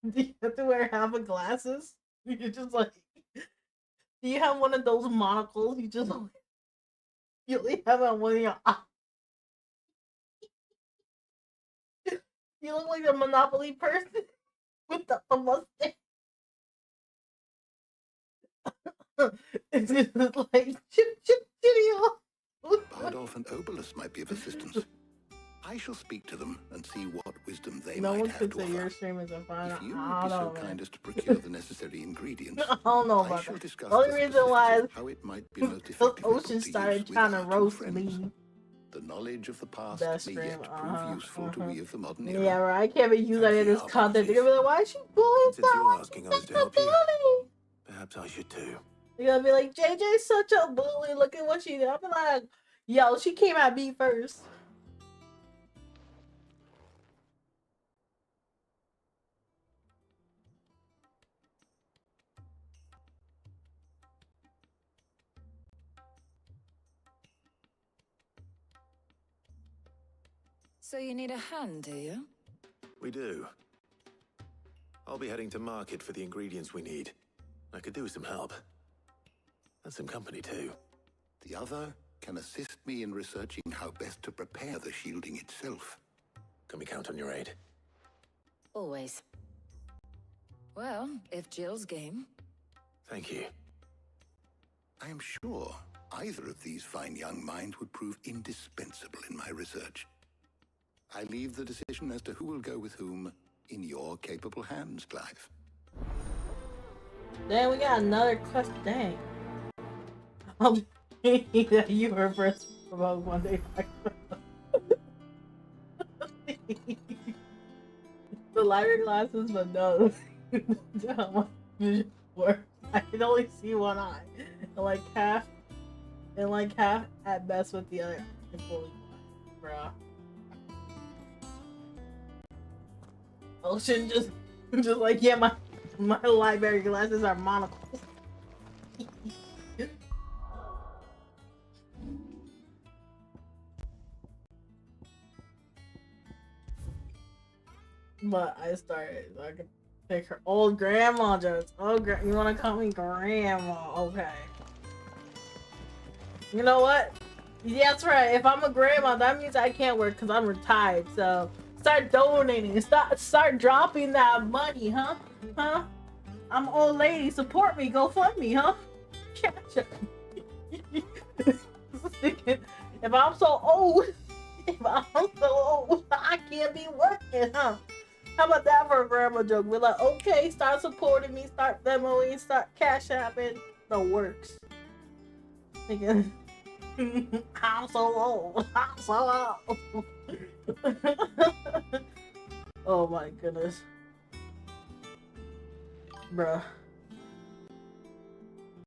Do you have to wear half of glasses? You're just like, do you have one of those monocles? You only have on one of your eyes. You look like a Monopoly person with the mustache. It's just like chip. Bardolph and Obolus might be of assistance. I shall speak to them and see what wisdom they No might one have could to say offer. your stream is a fun. If you I would be don't so know, man. kind as to procure the necessary ingredients, I don't know I about shall that. discuss The only the reason why specifics of how it might be most effectively Ocean put to started use with trying to our two roast friends. me. The knowledge of the past Best may stream, yet prove useful to we of the modern era. Yeah, right. I can't be using any of this content. They're gonna be like, why is she bullying Since someone? you're asking others to help you, perhaps I should too. They're gonna be like, JJ's such a bully. Look at what she did. I'm like, yo, she came at me first. So you need a hand, do you? We do. I'll be heading to market for the ingredients we need. I could do with some help. And some company too. The other can assist me in researching how best to prepare the shielding itself. Can we count on your aid? Always. Well, if Jill's game. Thank you. I am sure either of these fine young minds would prove indispensable in my research. I leave the decision as to who will go with whom in your capable hands, Clive. Then we got another quest. Dang. You were first promoted one day. The lighter glasses, but no. How much vision work? I can only see one eye, and like half at best with the other. Bruh. Ocean just like, yeah, my library glasses are monocles. But I started, so I could pick her old grandma jokes. Oh, you want to call me grandma? Okay. You know what? Yeah, that's right. If I'm a grandma, that means I can't work because I'm retired. So start donating. Start dropping that money, huh? Huh? I'm an old lady. Support me. Go fund me, huh? Catch up. If I'm so old, I can't be working, huh? How about that for a grandma joke? We're like, okay, start supporting me, start Venmoing, start Cash Apping, the works. Thinking, I'm so old. I'm so old. Oh my goodness. Bruh.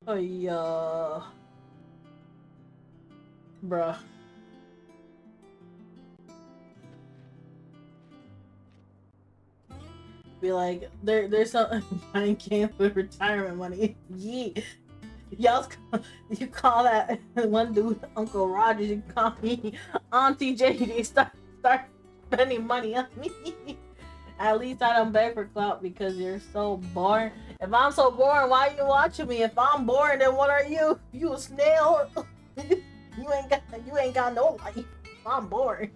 Oh yeah. Bruh. Be like, there's some buying games with retirement money. Yeah. Y'all, you call that one dude Uncle Roger, you call me Auntie JD. Start spending money on me. At least I don't beg for clout because you're so boring. If I'm so boring, why are you watching me? If I'm boring, then what are you? You a snail? You ain't got no life. I'm boring.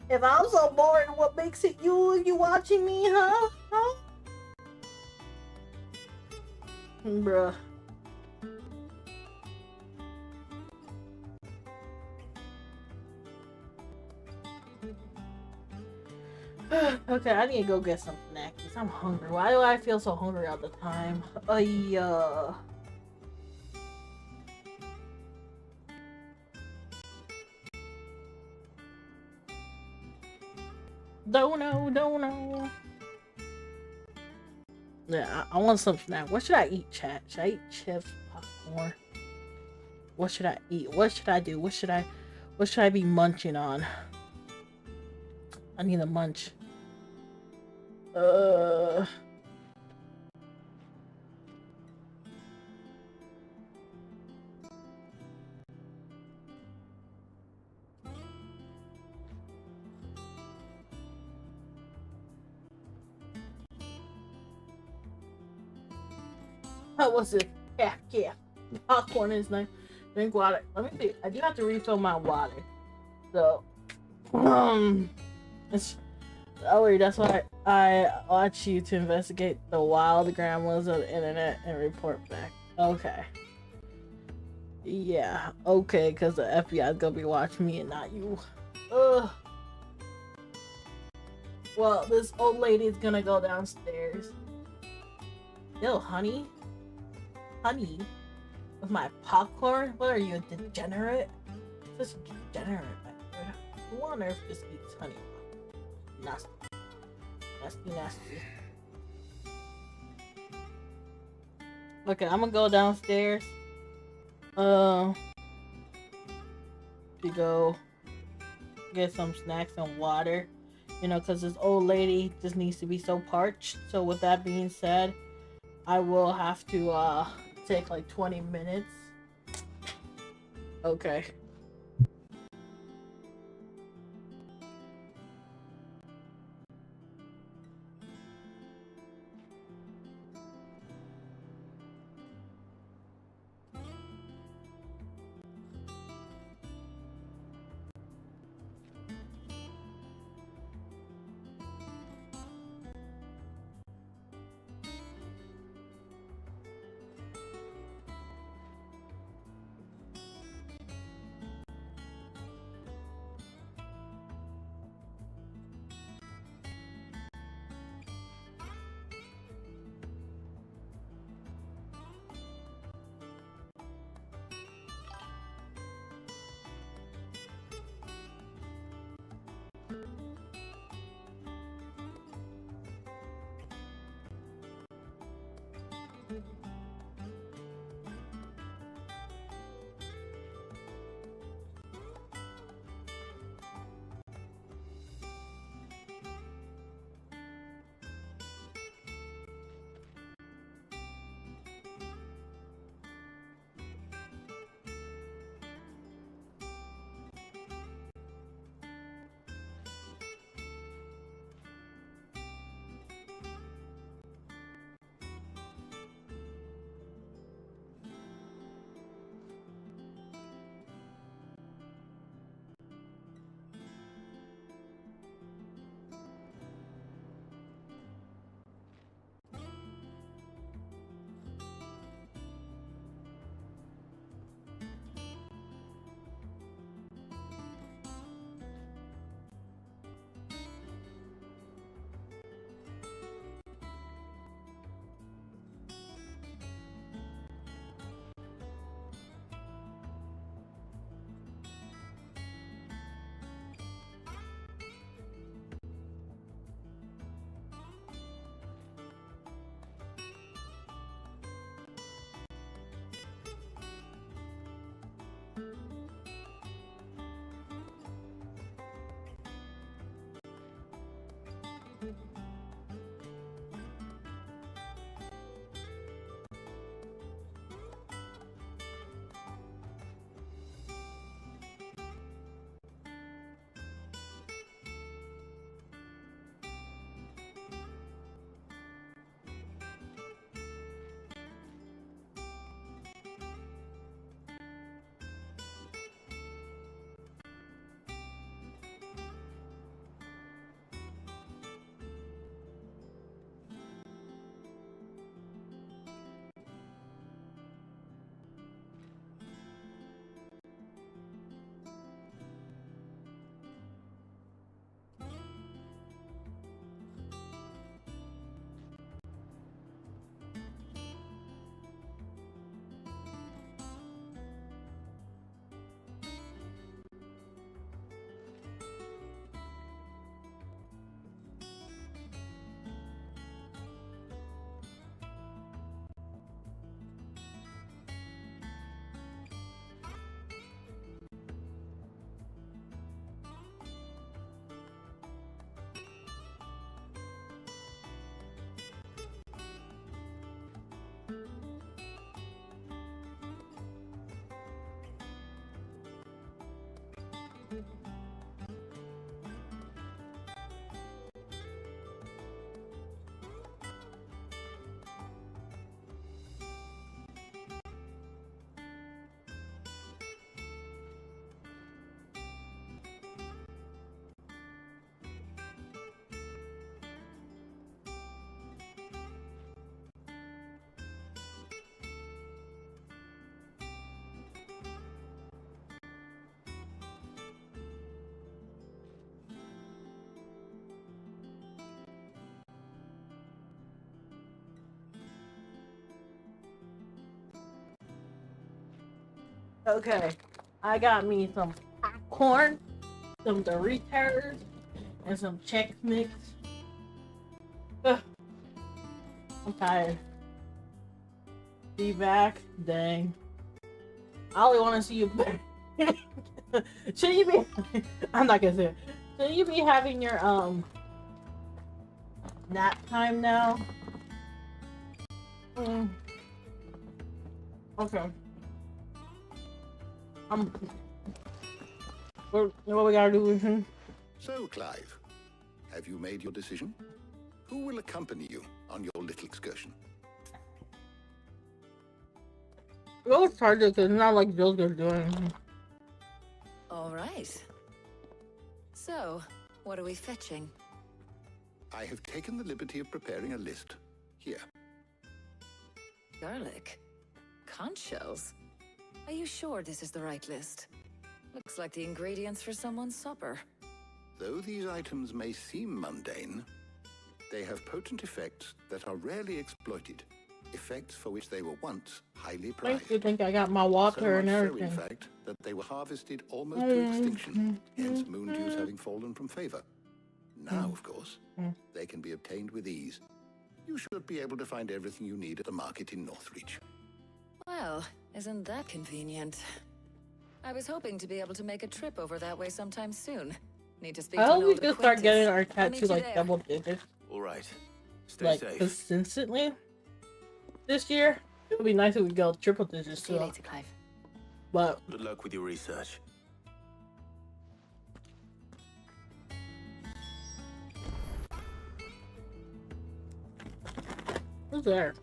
If I'm so boring, what makes it you watching me, huh? Huh? Bruh. Okay, I need to go get some snacks. I'm hungry. Why do I feel so hungry all the time? Don't know. Yeah, I want some snack. What should I eat, chat? Should I eat chips, popcorn? What should I eat? What should I do? What should I be munching on? I need a munch. How was it? Yeah. Popcorn is nice. Drink water. Let me see. I do have to refill my water. So, that's why I want you to investigate the wild grandmas of the internet and report back. Okay. Yeah, okay, because the FBI is gonna be watching me and not you. Ugh. Well, this old lady is gonna go downstairs. Yo, honey? Honey? With my popcorn? What are you, a degenerate? Such a degenerate. Who on earth just eats honey? Nasty. Nasty. Okay, I'm gonna go downstairs. To go get some snacks and water. You know, because this old lady just needs to be so parched. So with that being said, I will have to take like 20 minutes. Okay. Okay, I got me some popcorn, some Doritos, and some Chex Mix. Ugh. I'm tired. Be back? Dang. I only want to see you back. Should you be... I'm not gonna say it. Should you be having your, nap time now? Okay. What we gotta do with him? So, Clive, have you made your decision? Who will accompany you on your little excursion? It was hard because it's not like Jill's gonna do anything. All right. So, what are we fetching? I have taken the liberty of preparing a list. Here. Garlic? Conch shells? Are you sure this is the right list? Looks like the ingredients for someone's supper. Though these items may seem mundane, they have potent effects that are rarely exploited. Effects for which they were once highly prized. Makes you think I got my water and so everything. in fact, that they were harvested almost to extinction, hence moon dews having fallen from favor. Now, of course, they can be obtained with ease. You should be able to find everything you need at the market in Northreach. Well, isn't that convenient? I was hoping to be able to make a trip over that way sometime soon. Need to speak I to an hope we old can start getting our acquaintance. I'll meet tattoo you like there. double digits. All right. Stay Like safe. consistently. This year, it would be nice if we go triple digits See you too. later, Clive. But Good luck with your research. who's there?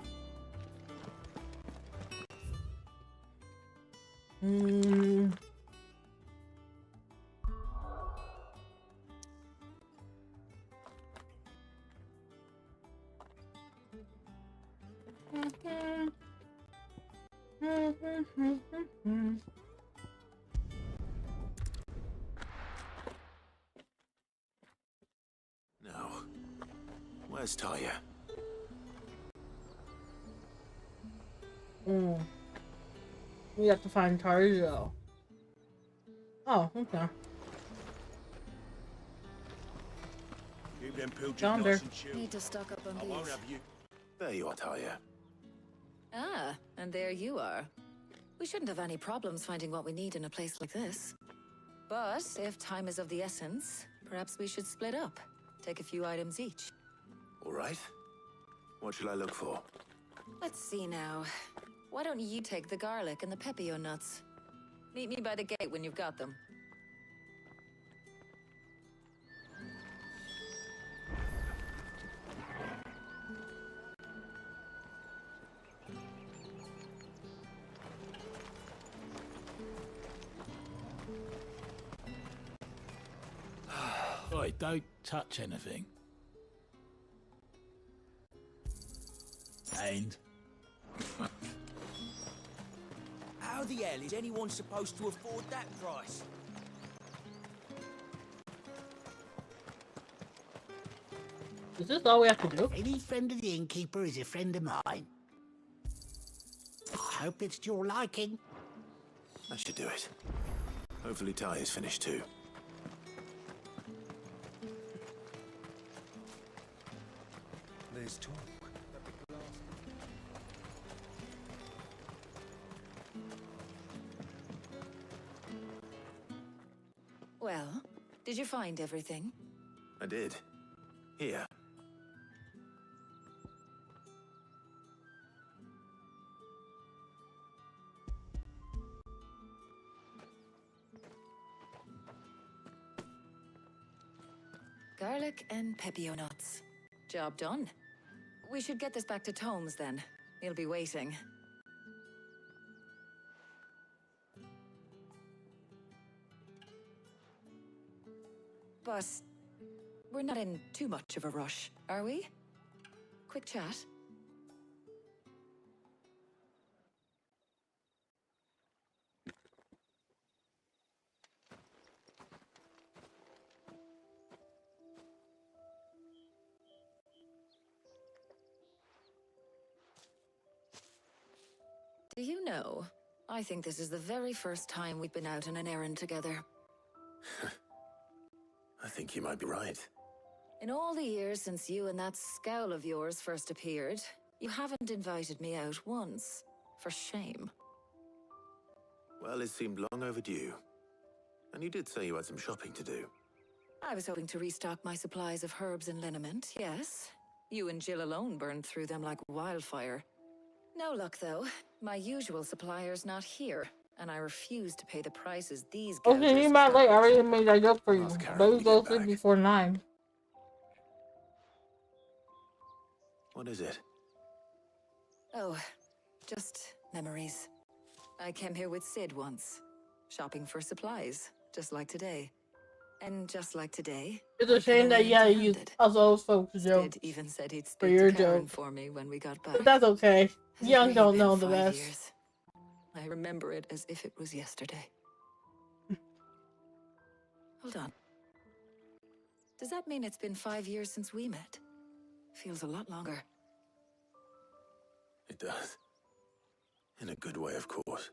No. Where's Talia? We have to find Tarzio. Oh, okay. Keep them pilchards Yonder. nice and chilled. Need to stock up on I these. won't have you. There you are, Talia. Ah, and there you are. We shouldn't have any problems finding what we need in a place like this. But if time is of the essence, perhaps we should split up. Take a few items each. All right. What shall I look for? Let's see now. Why don't you take the garlic and the pepio nuts? Meet me by the gate when you've got them. Oi, don't touch anything. And How the hell is anyone supposed to afford that price? Is this all we have to do? Any friend of the innkeeper is a friend of mine. I hope it's to your liking. That should do it. Hopefully Talia's finished too. There's talk. Well, did you find everything? I did. Here. Garlic and pepio nuts. Job done. We should get this back to Tomes then. He'll be waiting. But we're not in too much of a rush, are we? Quick chat. Do you know, I think this is the very first time we've been out on an errand together. I think you might be right. In all the years since you and that scowl of yours first appeared, you haven't invited me out once. For shame. Well, it seemed long overdue. And you did say you had some shopping to do. I was hoping to restock my supplies of herbs and liniment, yes. You and Jill alone burned through them like wildfire. No luck, though. My usual supplier's not here, and I refuse to pay the prices these Okay, gougers you might like. I already made that up for you. Ask Karen But when you you go get sleep back. before 9. What is it? Oh, just memories. I came here with Sid once, shopping for supplies, just like today. And just like today, It's a shame that you had to use us old folks' jokes Sid even said he'd for speak your to Karen joke. for me when we got back. But that's okay. Has it Young really don't been know the 5 best. years? I remember it as if it was yesterday. Hold on. Does that mean it's been 5 years since we met? Feels a lot longer. It does. In a good way, of course.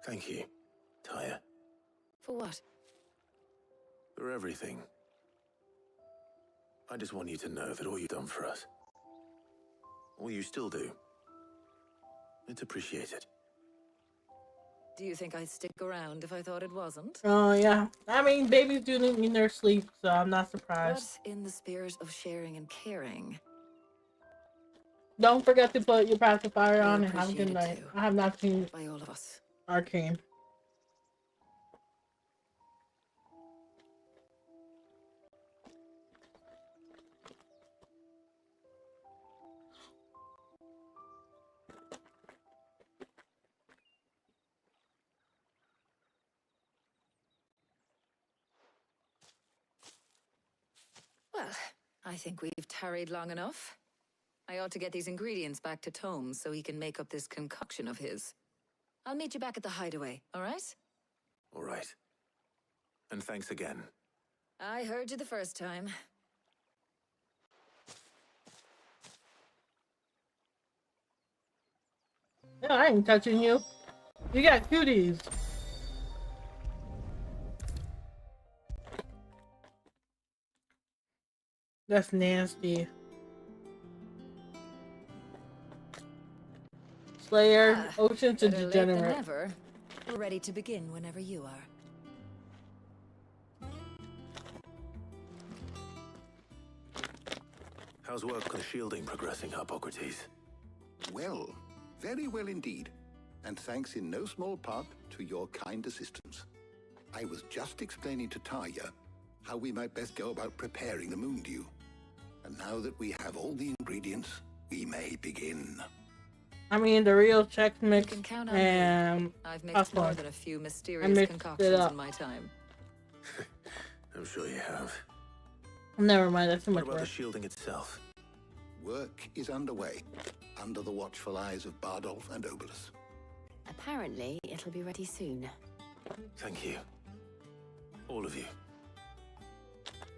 Thank you, Taya, For what? for everything. I just want you to know that all you've done for us, all you still do, it's appreciated. Do you think I'd stick around if I thought it wasn't? Oh, yeah. I mean, babies do need their sleep, so I'm not But surprised. in the spirit of sharing and caring, Don't forget to put your pacifier I on and have a appreciate good it night. too. I have not seen by all of us. Arcane. Well, I think we've tarried long enough. I ought to get these ingredients back to Tome so he can make up this concoction of his. I'll meet you back at the hideaway, all right? All right. And thanks again. I heard you the first time. Yeah, I ain't touching you. You got cuties. That's nasty. Slayer, Ocean to Better late than Degenerate. never. We're ready to begin whenever you are. How's work on shielding progressing, Hippocrates? Well, very well indeed. And thanks in no small part to your kind assistance. I was just explaining to Taya how we might best go about preparing the moon dew. And now that we have all the ingredients, we may begin. I mean, the real Chex Mix can count on and I've mixed more popcorn. than a few I mysterious mixed it concoctions up. in my time. I'm sure you have. Never mind, that's too What much about the work. shielding itself? Work is underway, under the watchful eyes of Bardolph and Obolus. Apparently, it'll be ready soon. Thank you. All of you.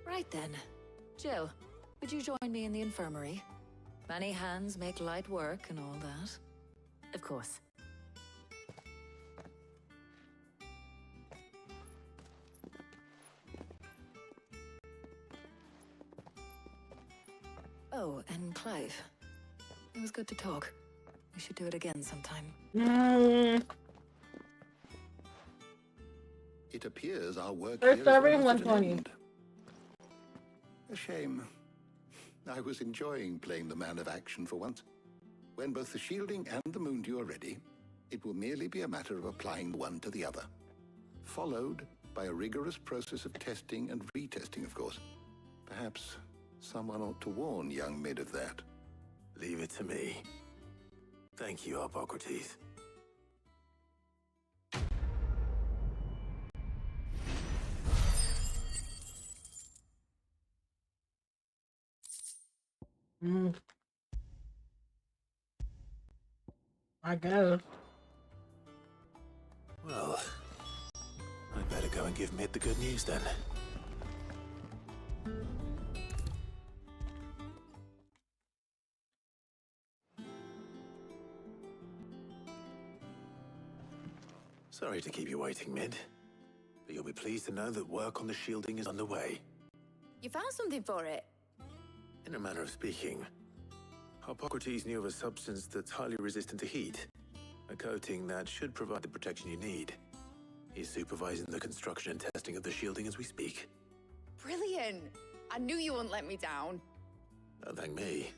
Right then. Jill, would you join me in the infirmary? Many hands make light work and all that. Of course. Oh, and Clive. It was good to talk. We should do it again sometime. It appears our work They're here is serving almost at an 120. end. A shame. I was enjoying playing the man of action for once. When both the shielding and the moon dew are ready, it will merely be a matter of applying one to the other. Followed by a rigorous process of testing and retesting, of course. Perhaps someone ought to warn young Mid of that. Leave it to me. Thank you, Hippocrates. I guess. Well, I'd better go and give Mid the good news then. Sorry to keep you waiting, Mid. But you'll be pleased to know that work on the shielding is underway. You found something for it? In a manner of speaking, Hippocrates knew of a substance that's highly resistant to heat. A coating that should provide the protection you need. He's supervising the construction and testing of the shielding as we speak. Brilliant! I knew you wouldn't let me down. Don't thank me.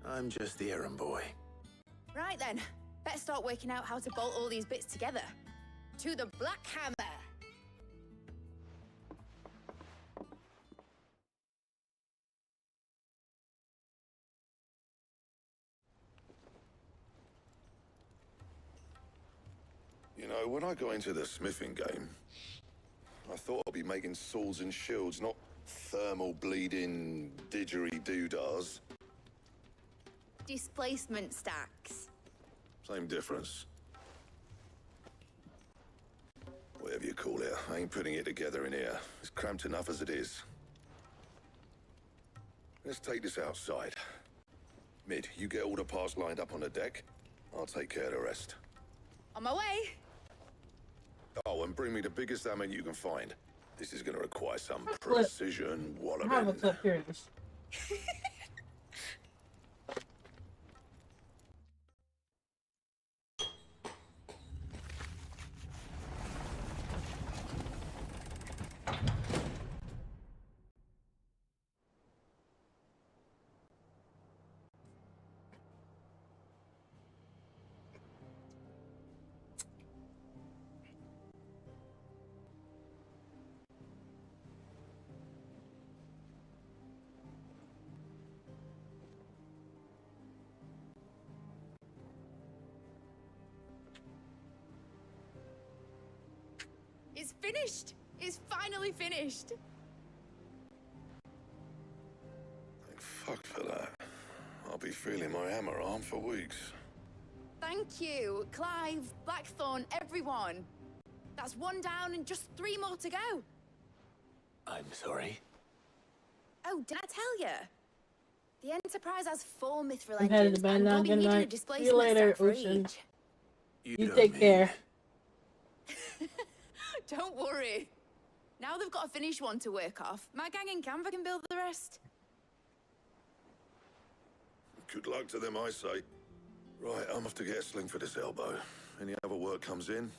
I'm just the errand boy. Right then, better start working out how to bolt all these bits together. To the Black Hammer! You know, when I got into the smithing game, I thought I'd be making swords and shields, not thermal bleeding didgeridoo-dahs. Displacement stacks. Same difference. Whatever you call it, I ain't putting it together in here. It's cramped enough as it is. Let's take this outside. Mid, you get all the parts lined up on the deck. I'll take care of the rest. On my way! Oh, and bring me the biggest hammer you can find. This is going to require some precision walloping. How much up here is? It's finished! It's finally finished! Thank fuck for that. I'll be feeling my hammer arm for weeks. Thank you, Clive, Blackthorn, everyone. That's one down and just 3 more to go. I'm sorry. Oh, did I tell you? The Enterprise has 4 mithril I'm headed engines, to bed and now. we'll be Good needing a night. See displacement you later, stack for Ocean. each. You take care. Don't worry. Now they've got a finished one to work off. My gang in Canva can build the rest. Good luck to them, I say. Right, I'm off to get a sling for this elbow. Any other work comes in,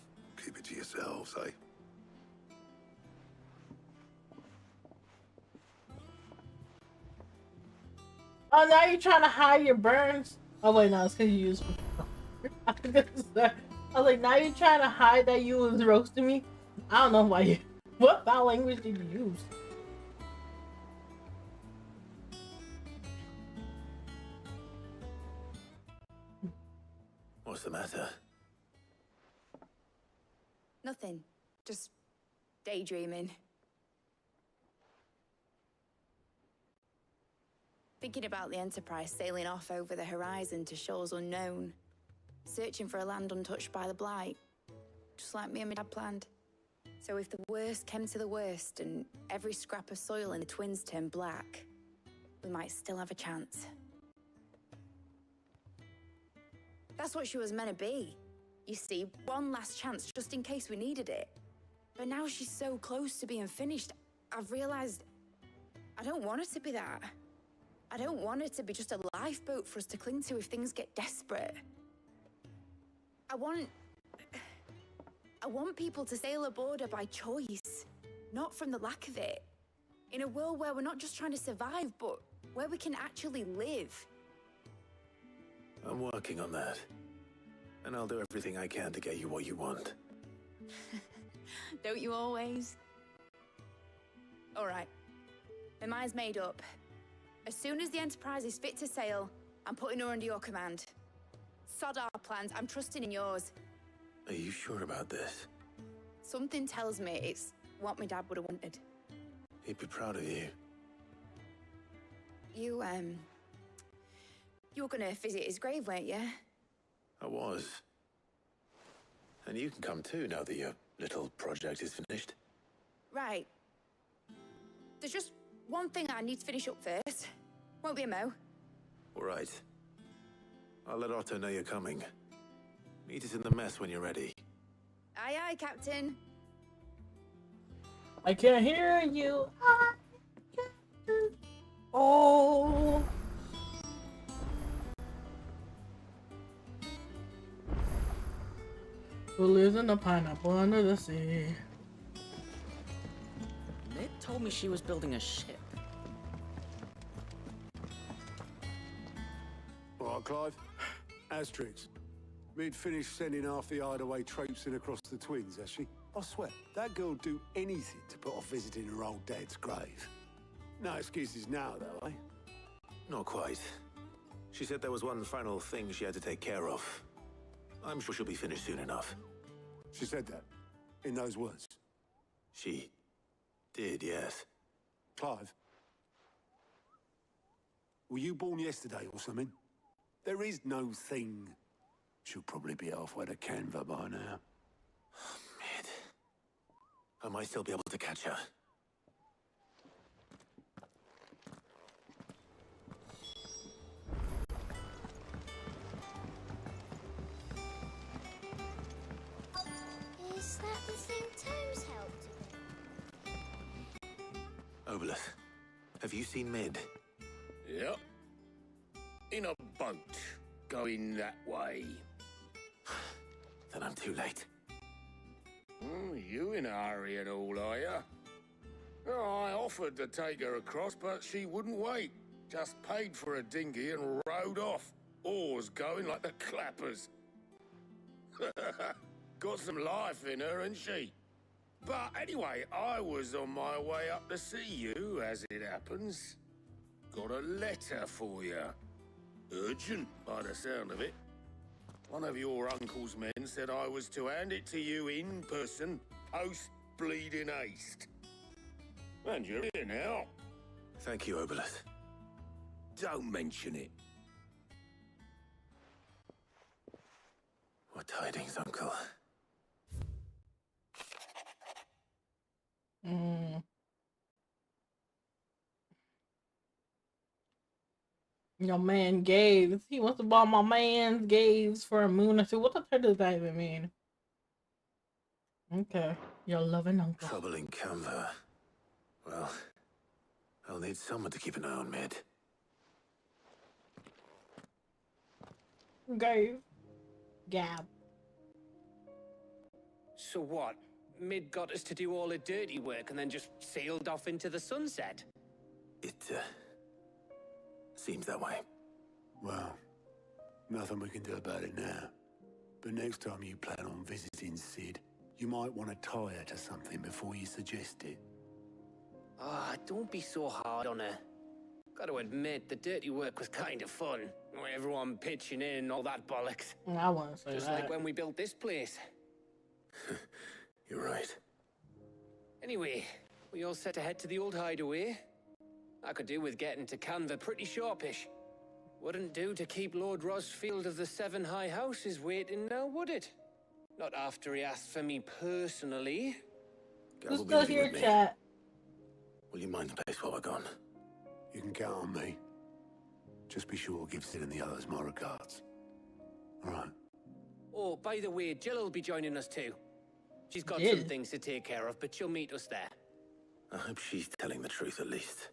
keep it to yourselves, eh? Oh, now you're trying to hide your burns? Oh, wait, no, it's because you used. I was like, now you're trying to hide that you was roasting me? I don't know why you. What foul language did you use? What's the matter? Nothing. Just daydreaming. Thinking about the Enterprise sailing off over the horizon to shores unknown. Searching for a land untouched by the Blight. Just like me and my dad planned. So if the worst came to the worst and every scrap of soil in the Twins turned black, we might still have a chance. That's what she was meant to be. You see, one last chance just in case we needed it. But now she's so close to being finished, I've realized I don't want it to be that. I don't want it to be just a lifeboat for us to cling to if things get desperate. I want people to sail aboard her by choice, not from the lack of it. In a world where we're not just trying to survive, but where we can actually live. I'm working on that. And I'll do everything I can to get you what you want. Don't you always? All right. My mind's made up. As soon as the Enterprise is fit to sail, I'm putting her under your command. Sod our plans, I'm trusting in yours. Are you sure about this? Something tells me it's what my dad would have wanted. He'd be proud of you. You were gonna visit his grave, weren't you? I was. And you can come too now that your little project is finished. Right. There's just one thing I need to finish up first. Won't be a mo. All right. I'll let Otto know you're coming. Meet us in the mess when you're ready. Aye, aye, Captain. I can't hear you. Oh. Who lives in the pineapple under the sea? Ned told me she was building a ship. All right, Clive. Asterix. Mid finished sending half the hideaway traipsing across the twins, has she? I swear, that girl'll do anything to put off visiting her old dad's grave. No excuses now, though, eh? Not quite. She said there was one final thing she had to take care of. I'm sure she'll be finished soon enough. She said that? In those words? She did, yes. Clive? Were you born yesterday or something? There is no thing. She'll probably be halfway to Canva by now. Mid. I might still be able to catch her. Is that the thing Tom's helped with? Obelus, have you seen Mid? Yep. In a boat, going that way. Then I'm too late. You in a hurry and all, are ya? Oh, I offered to take her across, but she wouldn't wait. Just paid for a dinghy and rowed off. Oars going like the clappers. Got some life in her, ain't she? But anyway, I was on my way up to see you, as it happens. Got a letter for you. Urgent, by the sound of it. One of your uncle's men said I was to hand it to you in person, post-bleeding haste. And you're here now. Thank you, Obelus. Don't mention it. What tidings, Uncle? Your man Gaves. He wants to buy my man's Gaves for a moon or two. What the heck does that even mean? Okay. Your loving uncle. Trouble in Canva. Well, I'll need someone to keep an eye on Mid. Gabe. Gab. So what? Mid got us to do all the dirty work and then just sailed off into the sunset? It, seems that way. Well, nothing we can do about it now. But next time you plan on visiting Sid, you might want to tie her to something before you suggest it. Ah, don't be so hard on her. Gotta admit, the dirty work was kind of fun. Everyone pitching in and all that bollocks. I want to say Just that. like when we built this place. You're right. Anyway, we all set to head to the old hideaway. I could do with getting to Canva pretty sharpish. Wouldn't do to keep Lord Rosfield of the Seven High Houses waiting now, would it? Not after he asked for me personally. Who's still here, chat? Will you mind the place while we're gone? You can count on me. Just be sure to give Sid and the others my regards. All right. Oh, by the way, Jill will be joining us too. She's got Jill? some things to take care of, but she'll meet us there. I hope she's telling the truth at least.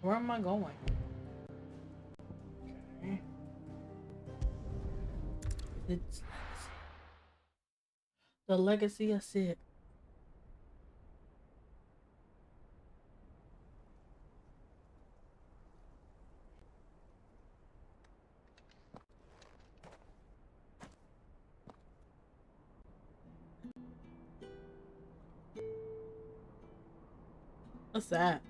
Where am I going? Okay. It's the legacy of Sid. What's that?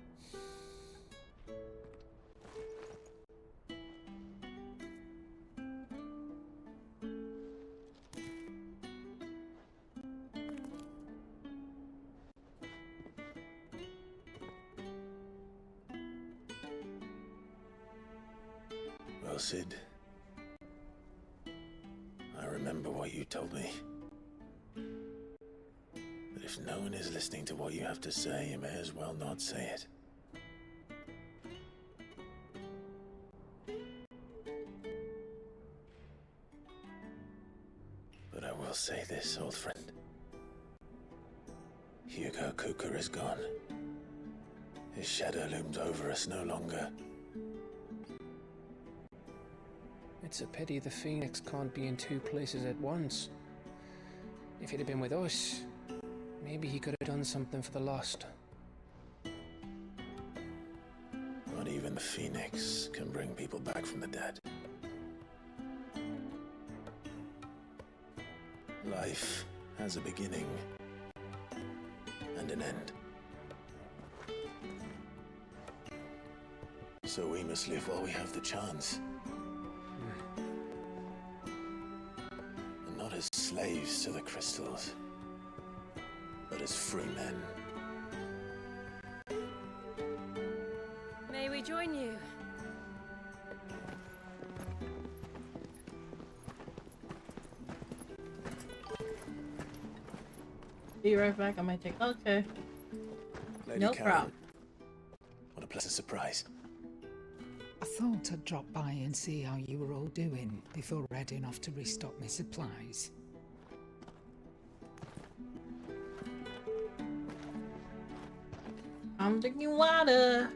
Well, Sid, I remember what you told me. But if no one is listening to what you have to say, you may as well not say it. will say this, old friend. Hugo Kuka is gone. His shadow looms over us no longer. It's a pity the Phoenix can't be in two places at once. If he'd have been with us, maybe he could have done something for the lost. Not even the Phoenix can bring people back from the dead. Life has a beginning and an end. So we must live while we have the chance. And not as slaves to the crystals, but as free men. May we join you? Be right back. I might take. Okay. Lady No Karen, problem. what a pleasant surprise. I thought I'd drop by and see how you were all doing before heading off to restock my supplies. I'm drinking water.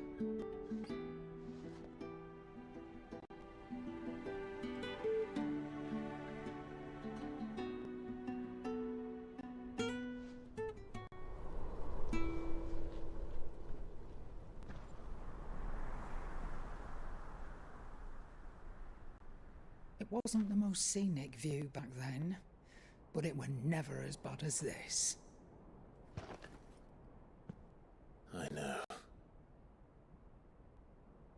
It wasn't the most scenic view back then, but it were never as bad as this. I know.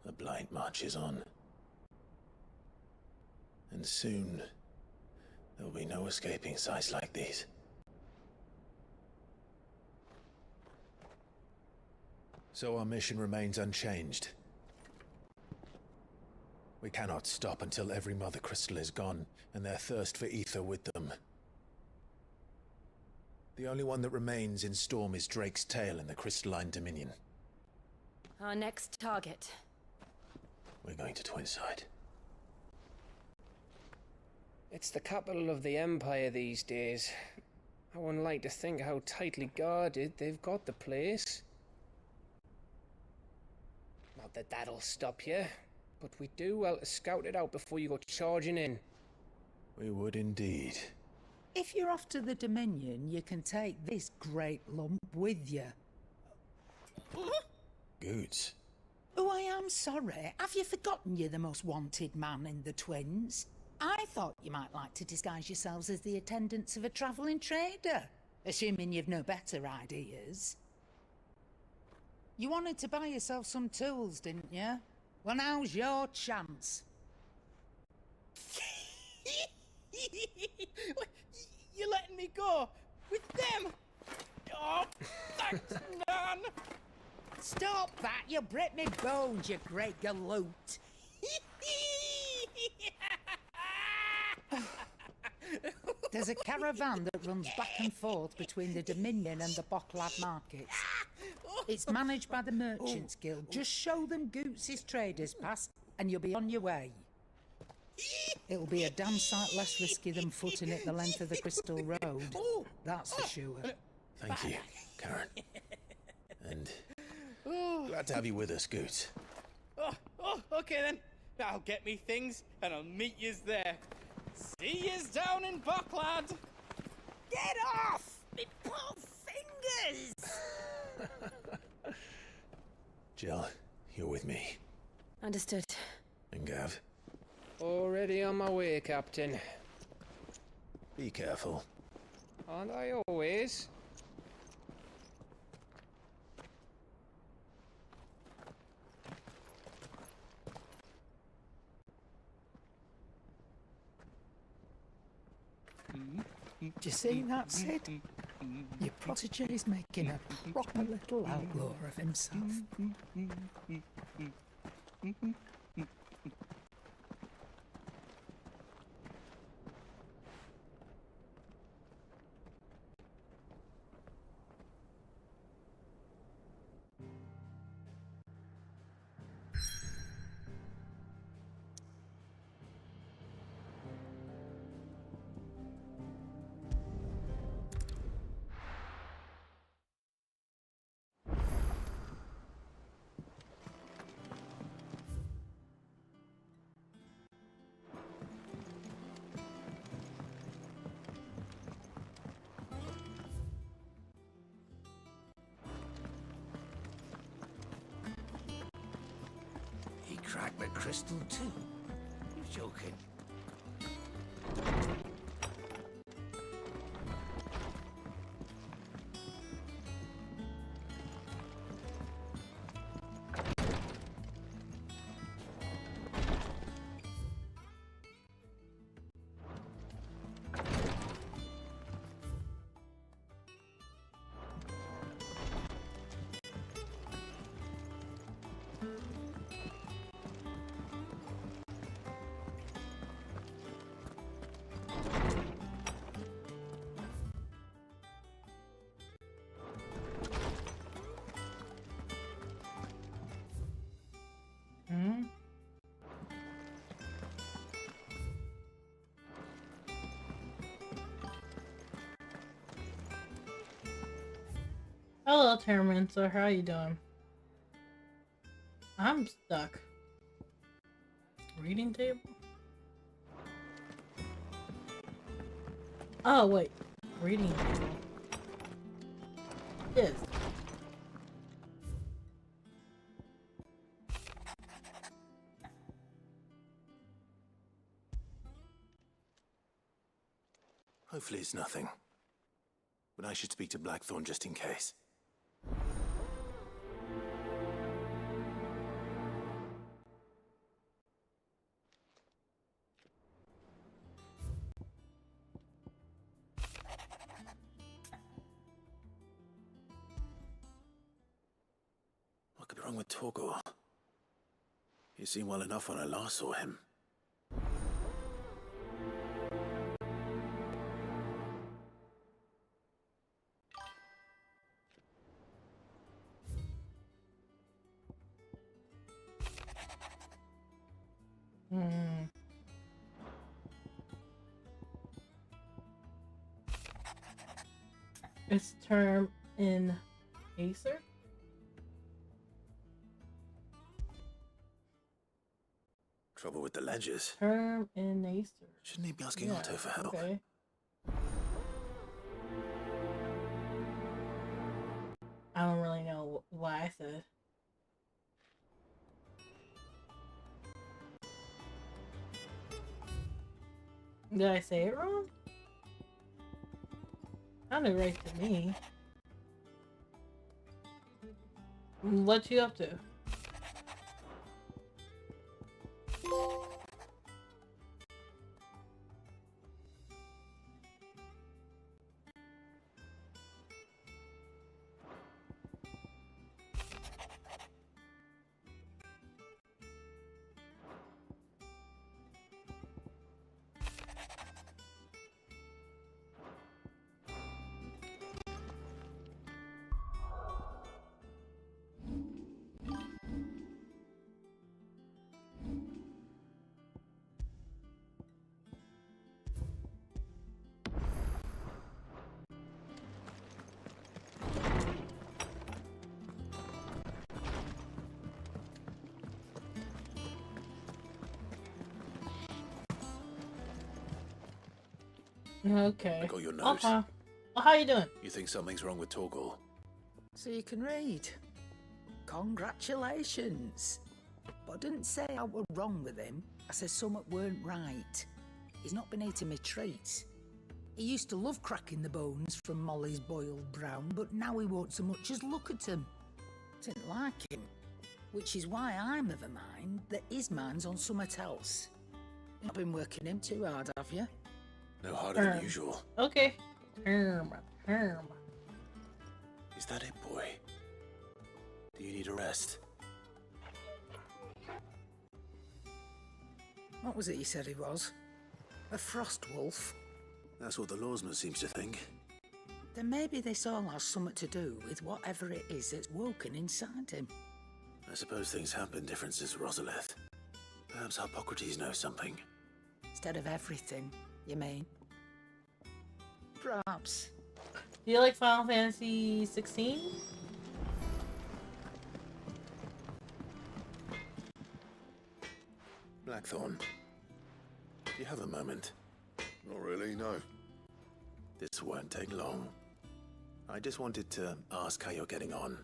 The blight marches on. And soon, there'll be no escaping sights like these. So our mission remains unchanged. We cannot stop until every Mother Crystal is gone, and their thirst for ether with them. The only one that remains in Storm is Drake's tail in the Crystalline Dominion. Our next target. We're going to Twinside. It's the capital of the Empire these days. I wouldn't like to think how tightly guarded they've got the place. Not that that'll stop you, but we do well to scout it out before you go charging in. We would indeed. If you're off to the Dominion, you can take this great lump with you. Goods. Oh, I am sorry. Have you forgotten you're the most wanted man in the Twins? I thought you might like to disguise yourselves as the attendants of a travelling trader, assuming you've no better ideas. You wanted to buy yourself some tools, didn't you? Well, now's your chance. You're letting me go with them? Oh, thanks, man. Stop that! You break me bones, you great galoot. There's a caravan that runs back and forth between the Dominion and the Bocklad markets. It's managed by the Merchants Guild. Just show them Goots' traders pass and you'll be on your way. It'll be a damn sight less risky than footing it the length of the Crystal Road. That's for sure. Thank you, Karen. And glad to have you with us, Goots. Oh, okay then. I'll get me things and I'll meet yous there. See yous down in Bocklad. Get off! Me poor fingers! Jill, you're with me. Understood. And Gav, Already on my way, Captain. be careful. Aren't I always? Do you see that, Sid? Your protege's making a proper little outlaw of himself. with crystal too. You're joking. Hello, Termincer. How you doing? I'm stuck. Reading table? Oh, wait. Reading table. Yes. Hopefully it's nothing. But I should speak to Blackthorn just in case. What could be wrong with Torgor? He seemed well enough when I last saw him. It's term in Acer? Trouble with the ledgers. Term in Acer. Shouldn't he be asking Otto for help? Okay. I don't really know why I said. Did I say it wrong? Sounded right to me. What you up to? Okay. I got your note. Well, how you doing? You think something's wrong with Torgor? So you can read. Congratulations. But I didn't say I was wrong with him. I said something weren't right. He's not been eating my treats. He used to love cracking the bones from Molly's boiled brown, but now he won't so much as look at them. Didn't like him. Which is why I'm of a mind that his mind's on something else. You've not been working him too hard, have you? No harder than usual. Okay. Term. Is that it, boy? Do you need a rest? What was it you said he was? A frost wolf? That's what the lawsman seems to think. Then maybe this all has something to do with whatever it is that's woken inside him. I suppose things have been different since Rosalith. Perhaps Hippocrates knows something. Instead of everything, you mean? Perhaps. Do you like Final Fantasy 16? Blackthorn, do you have a moment? Not really, no. This won't take long. I just wanted to ask how you're getting on.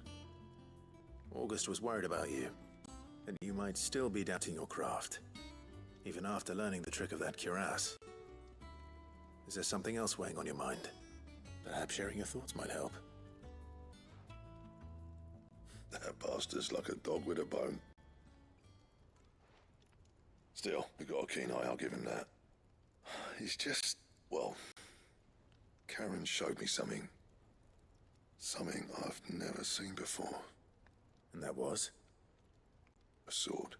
August was worried about you. then you might still be doubting your craft, even after learning the trick of that cuirass. Is there something else weighing on your mind? Perhaps sharing your thoughts might help. That bastard's like a dog with a bone. Still, he got a keen eye, I'll give him that. He's just, well, Karen showed me something. Something I've never seen before. And that was? A sword.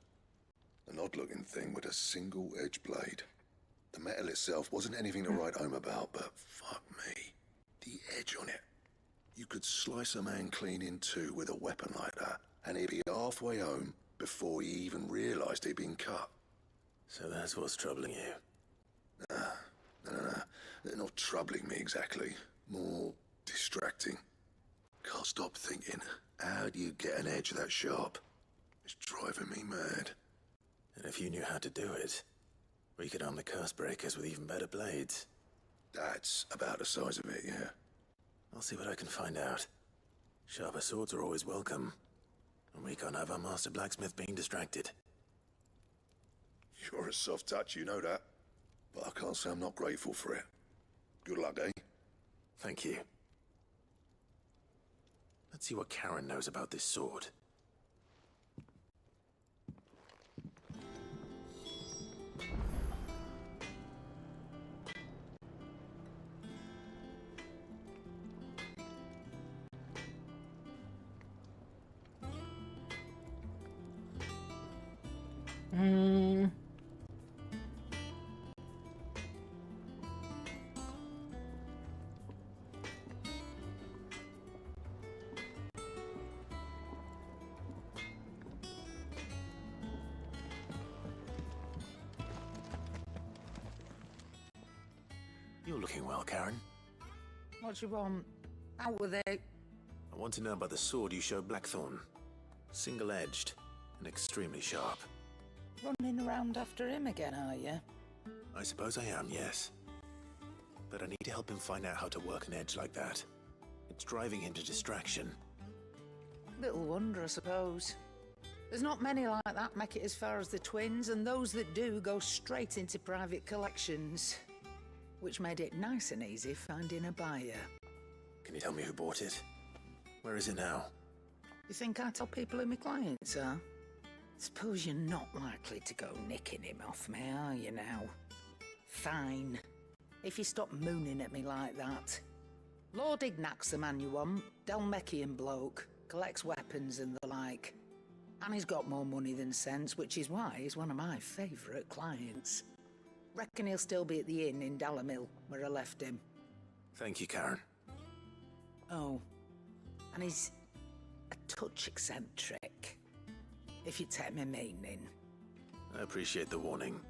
An odd-looking thing with a single-edged blade. The metal itself wasn't anything to write home about, but fuck me. The edge on it. You could slice a man clean in two with a weapon like that, and he'd be halfway home before he even realised he'd been cut. So that's what's troubling you? No. They're not troubling me exactly. More distracting. Can't stop thinking, how do you get an edge that sharp? It's driving me mad. And if you knew how to do it, we could arm the curse breakers with even better blades. That's about the size of it, yeah. I'll see what I can find out. Sharper swords are always welcome. And we can't have our master blacksmith being distracted. You're a soft touch, you know that. But I can't say I'm not grateful for it. Good luck, eh? Thank you. Let's see what Karen knows about this sword. You're looking well, Karen. What do you want? Out with it. I want to know about the sword you showed Blackthorn. Single-edged and extremely sharp. Running around after him again, are you? I suppose I am, yes. But I need to help him find out how to work an edge like that. It's driving him to distraction. Little wonder, I suppose. There's not many like that make it as far as the twins, and those that do go straight into private collections. Which made it nice and easy finding a buyer. Can you tell me who bought it? Where is it now? You think I tell people who my clients are? Suppose you're not likely to go nicking him off me, are you now? Fine. If you stop mooning at me like that. Lord Ignac's the man you want. Dalmekian bloke. Collects weapons and the like. And he's got more money than sense, which is why he's one of my favourite clients. Reckon he'll still be at the inn in Dalamil, where I left him. Thank you, Karen. Oh, and he's a touch eccentric, if you take my meaning. I appreciate the warning.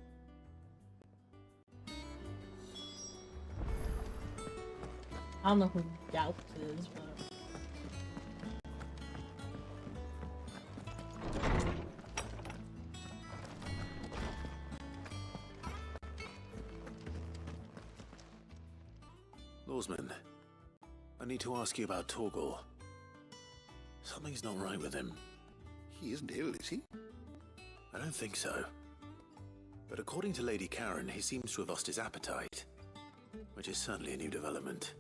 I don't know who Gauss is, but... Lawsman, I need to ask you about Torgal. Something's not right with him. He isn't ill, is he? I don't think so. But according to Lady Karen, he seems to have lost his appetite, which is certainly a new development.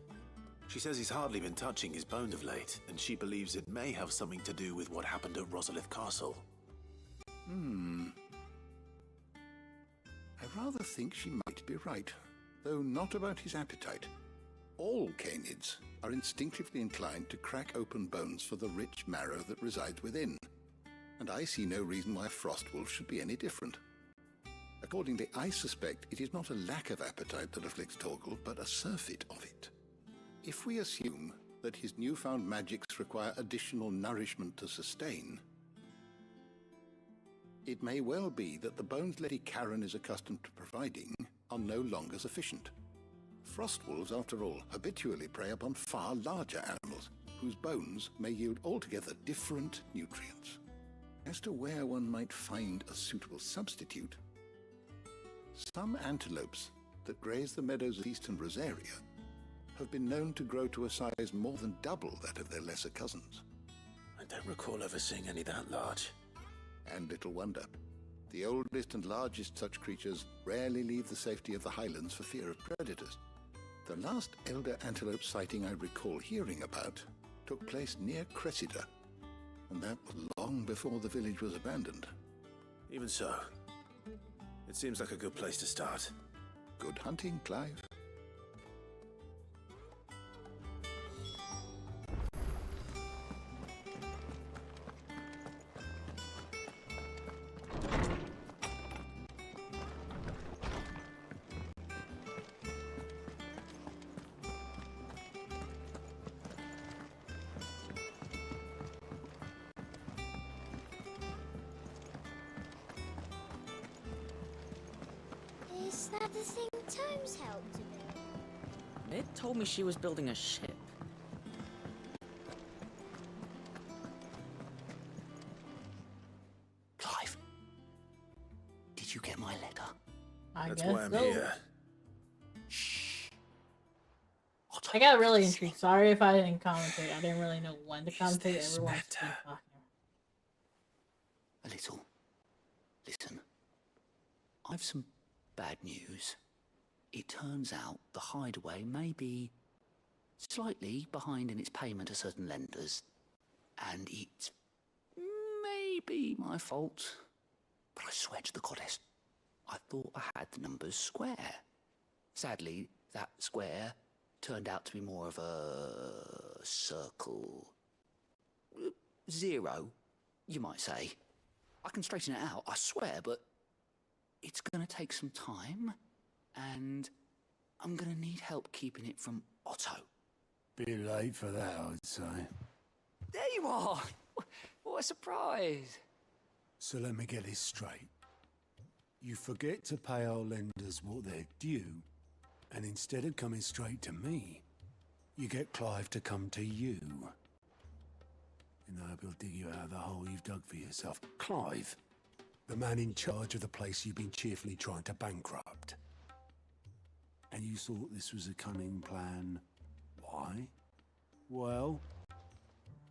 She says he's hardly been touching his bones of late, and she believes it may have something to do with what happened at Rosalith Castle. I rather think she might be right, though not about his appetite. All canids are instinctively inclined to crack open bones for the rich marrow that resides within, and I see no reason why a frostwolf should be any different. Accordingly, I suspect it is not a lack of appetite that afflicts Torgal, but a surfeit of it. If we assume that his newfound magics require additional nourishment to sustain, it may well be that the bones Lady Karen is accustomed to providing are no longer sufficient. Frostwolves, after all, habitually prey upon far larger animals, whose bones may yield altogether different nutrients. As to where one might find a suitable substitute, some antelopes that graze the meadows of eastern Rosaria have been known to grow to a size more than double that of their lesser cousins. I don't recall ever seeing any that large. And little wonder. The oldest and largest such creatures rarely leave the safety of the highlands for fear of predators. The last elder antelope sighting I recall hearing about took place near Cressida, and that was long before the village was abandoned. Even so, it seems like a good place to start. Good hunting, Clive. Is that the thing Tomes helped to build? Mid told me she was building a ship. Clive, did you get my letter? That's why I'm here. I got really intrigued. Sorry if I didn't commentate. I didn't really know when to commentate. Everyone's been talking. A little. Listen, I've some bad news. It turns out the hideaway may be slightly behind in its payment to certain lenders, and it may be my fault. But I swear to the goddess, I thought I had the numbers square. Sadly, that square turned out to be more of a circle. 0, you might say. I can straighten it out, I swear, but it's gonna take some time, and I'm gonna need help keeping it from Otto. Bit late for that, I'd say. There you are! What a surprise! So let me get this straight. You forget to pay our lenders what they're due, and instead of coming straight to me, you get Clive to come to you. And I hope he'll dig you out of the hole you've dug for yourself. Clive, the man in charge of the place you've been cheerfully trying to bankrupt. And you thought this was a cunning plan. Why? Well,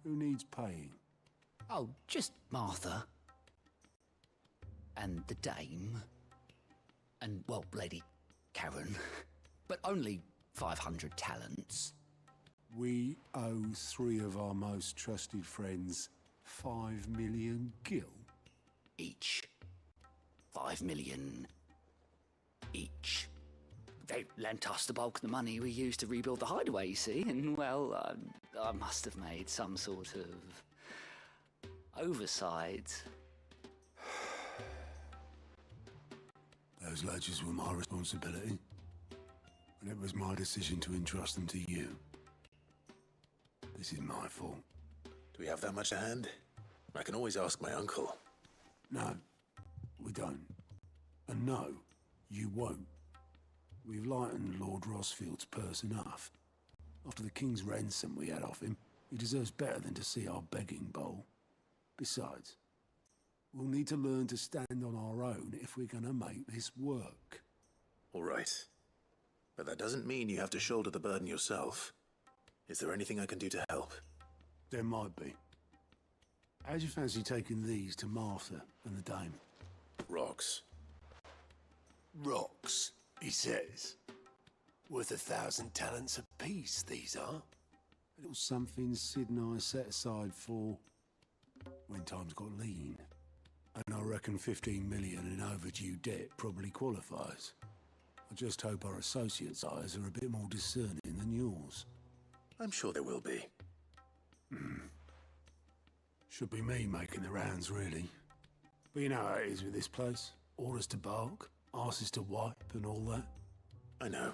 who needs paying? Oh, just Martha. And the dame. And, well, Lady Karen. But only 500 talents. We owe 3 of our most trusted friends 5 million gil. Each. 5 million each. They lent us the bulk of the money we used to rebuild the hideaway, you see, and, well, I must have made some sort of oversight. Those ledgers were my responsibility, and it was my decision to entrust them to you. This is my fault. Do we have that much to hand? I can always ask my uncle. No, we don't. And no, you won't. We've lightened Lord Rosfield's purse enough. After the king's ransom we had off him, he deserves better than to see our begging bowl. Besides, we'll need to learn to stand on our own if we're gonna make this work. All right. But that doesn't mean you have to shoulder the burden yourself. Is there anything I can do to help? There might be. How'd you fancy taking these to Martha and the dame? Rocks. Rocks, he says. Worth 1,000 talents apiece, these are. A little something Sid and I set aside for when times got lean. And I reckon 15 million in overdue debt probably qualifies. I just hope our associates' eyes are a bit more discerning than yours. I'm sure there will be. Should be me making the rounds, really. But you know how it is with this place. Orders to bark, arses to wipe, and all that. I know.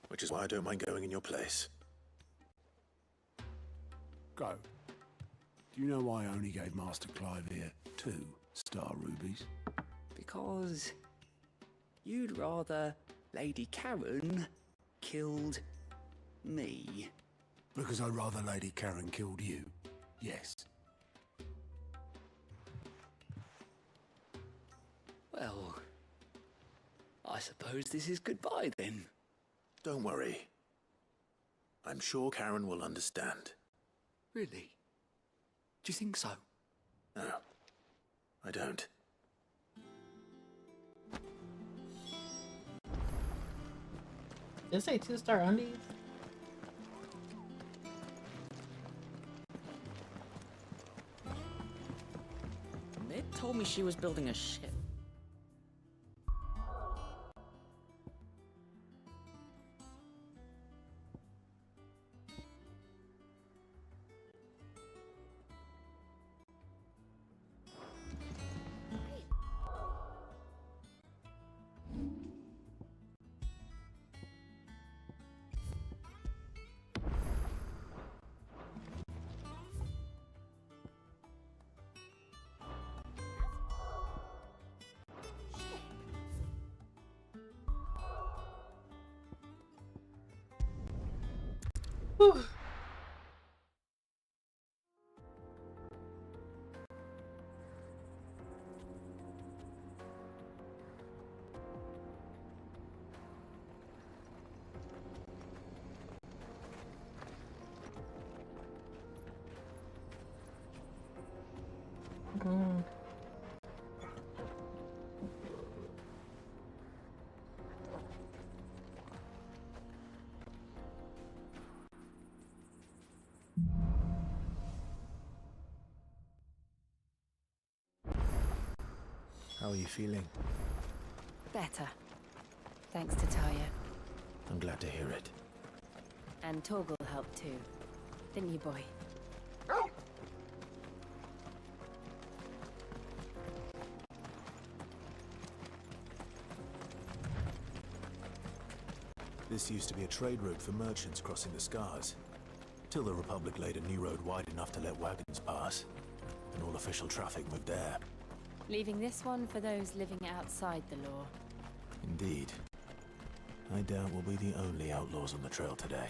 Which is why I don't mind going in your place. Go. Do you know why I only gave Master Clive here 2 star rubies? Because you'd rather Lady Karen killed me. Because I'd rather Lady Karen killed you. Yes. Well, I suppose this is goodbye then. Don't worry. I'm sure Karen will understand. Really? Do you think so? No. I don't. Did it say 2-star undies? Mid told me she was building a ship. Whew. Mm. How are you feeling? Better. Thanks to Taya. I'm glad to hear it. And Torgal helped too. Didn't you, boy? This used to be a trade route for merchants crossing the Scars, till the Republic laid a new road wide enough to let wagons pass, and all official traffic moved there. Leaving this one for those living outside the law. Indeed. I doubt we'll be the only outlaws on the trail today.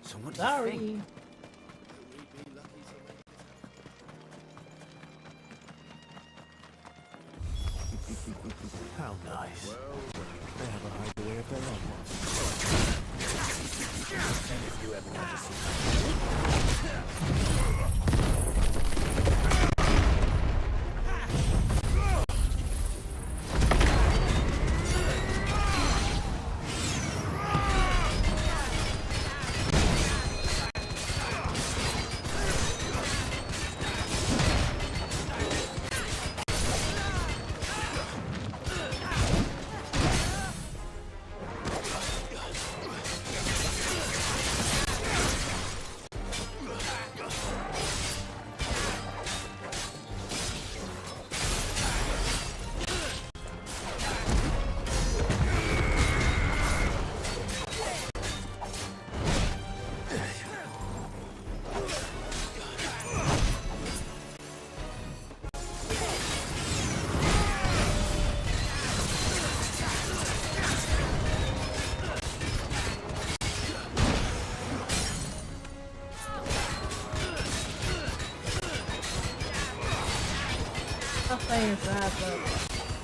So what do Sorry. you think? How nice. They have a hideaway of their own. And if you ever want to see I'm playing that, but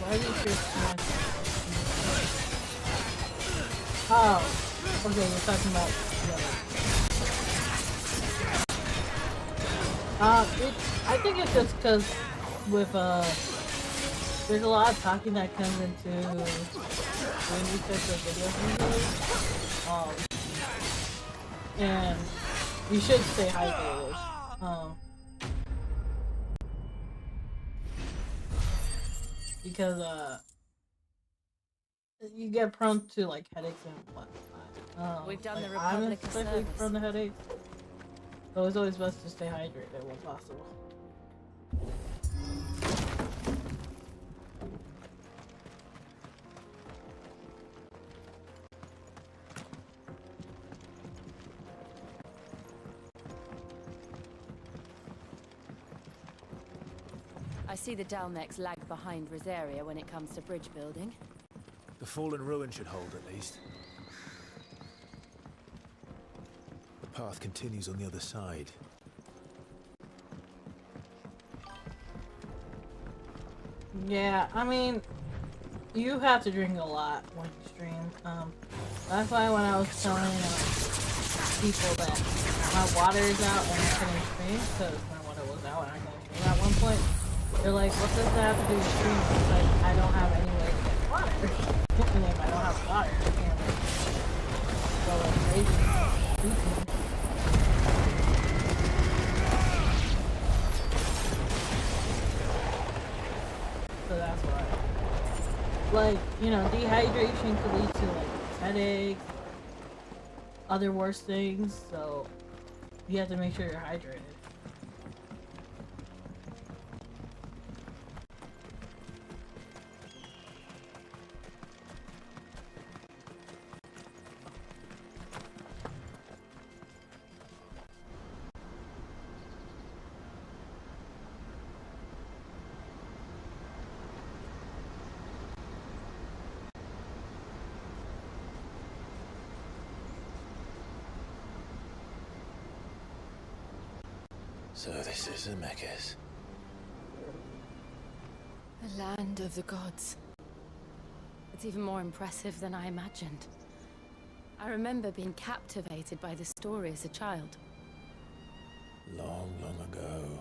why do you feel smash? Oh, okay, you're talking about I think it's just because with there's a lot of talking that comes into when you search for videos these days. And you should stay hydrated. Because you get prone to like headaches and whatnot. We've done the like, I'm Republic a especially service. from the headaches. So it's always best to stay hydrated when possible. I see the Dalmeks lag behind Rosaria when it comes to bridge building. The fallen ruin should hold at least. The path continues on the other side. Yeah, I mean, you have to drink a lot when you stream. That's why when I was telling people that my water is out and I couldn't stream, because my water was out and I couldn't stream at one point, they're like, what does that have to do with streaming? It's like, I don't have any way to get water. And if I don't have water, I can't like, go like crazy. So that's why. Like, you know, dehydration could lead to like headache, other worse things, so you have to make sure you're hydrated. So this is Zemeckis. The land of the gods. It's even more impressive than I imagined. I remember being captivated by the story as a child. Long, long ago,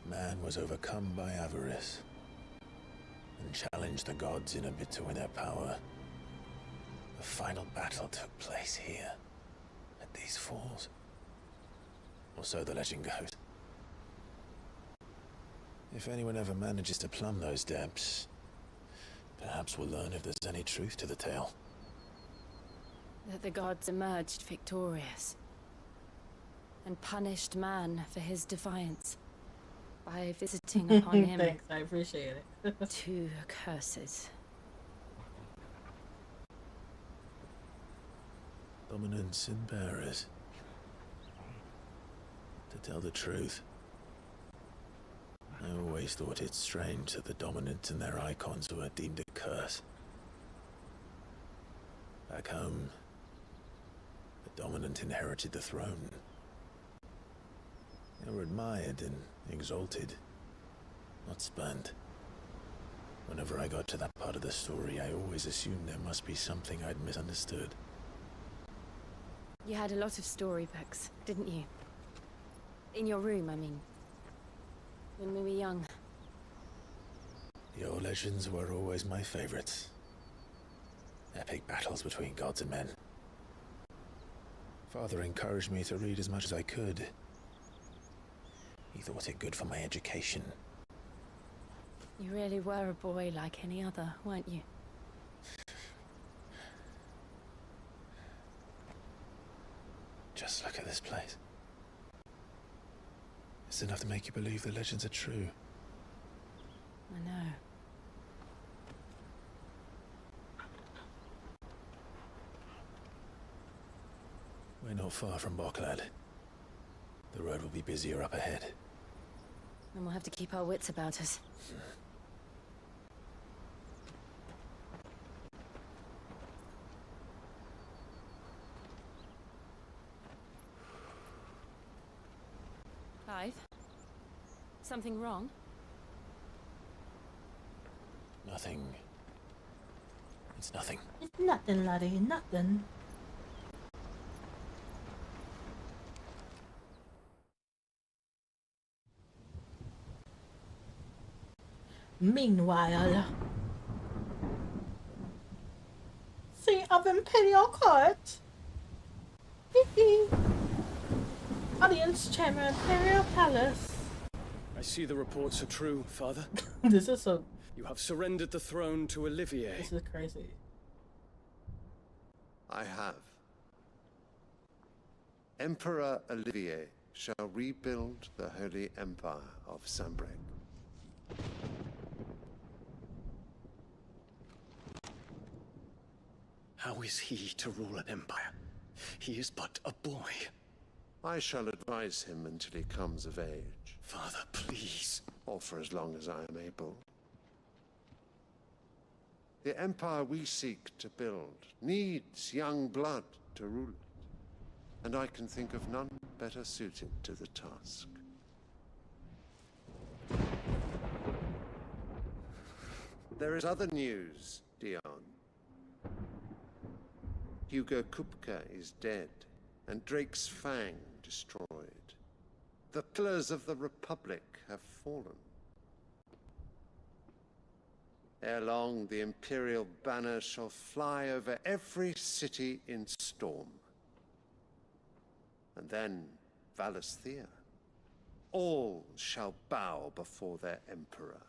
man was overcome by avarice and challenged the gods in a bid to win their power. The final battle took place here, at these falls. Or so the legend goes. If anyone ever manages to plumb those depths, perhaps we'll learn if there's any truth to the tale. That the gods emerged victorious and punished man for his defiance by visiting upon him Thanks, I appreciate it. 2 curses. Dominants and bearers. To tell the truth, I always thought it strange that the dominants and their icons were deemed a curse. Back home, the dominant inherited the throne. They were admired and exalted, not spurned. Whenever I got to that part of the story, I always assumed there must be something I'd misunderstood. You had a lot of storybooks, didn't you? In your room, I mean. When we were young. The old legends were always my favorites. Epic battles between gods and men. Father encouraged me to read as much as I could. He thought it good for my education. You really were a boy like any other, weren't you? Just look at this place. It's enough to make you believe the legends are true. I know. We're not far from Boklad. The road will be busier up ahead. And we'll have to keep our wits about us. Clive? Something wrong? Nothing. It's nothing. It's nothing, laddie, nothing. Meanwhile, see, I've been Imperial Court. Audience Chamber, Imperial Palace. I see the reports are true, Father. This is so... You have surrendered the throne to Olivier. This is crazy. I have. Emperor Olivier shall rebuild the Holy Empire of Sambrek. How is he to rule an empire? He is but a boy. I shall advise him until he comes of age. Father, please. Or for as long as I am able. The empire we seek to build needs young blood to rule it, and I can think of none better suited to the task. There is other news, Dion. Hugo Kupka is dead, and Drake's Fang destroyed. The pillars of the Republic have fallen. Ere long, the Imperial banner shall fly over every city in Storm. And then, Valisthea. All shall bow before their Emperor.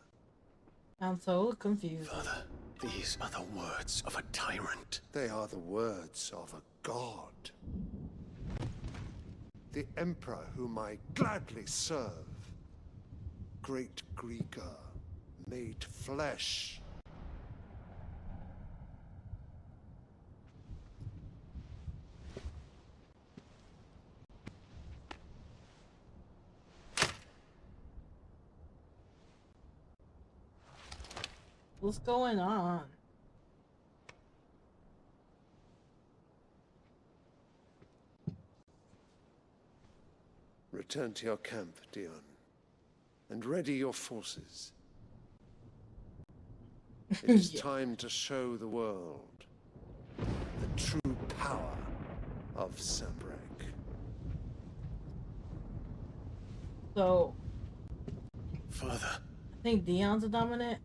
I'm so confused. Father, these are the words of a tyrant. They are the words of a god. The Emperor whom I gladly serve. Great Greeker, made flesh. What's going on? Return to your camp, Dion, and ready your forces. It is time to show the world the true power of Sambrek. So, Father, I think Dion's a dominant.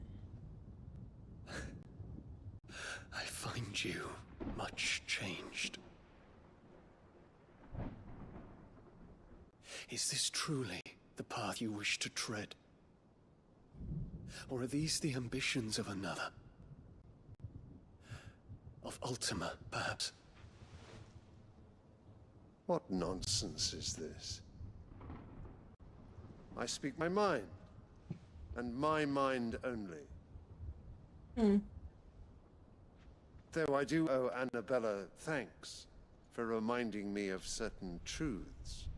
I find you much changed. Is this truly the path you wish to tread? Or are these the ambitions of another? Of Ultima, perhaps? What nonsense is this? I speak my mind, and my mind only. Though I do owe Annabella thanks for reminding me of certain truths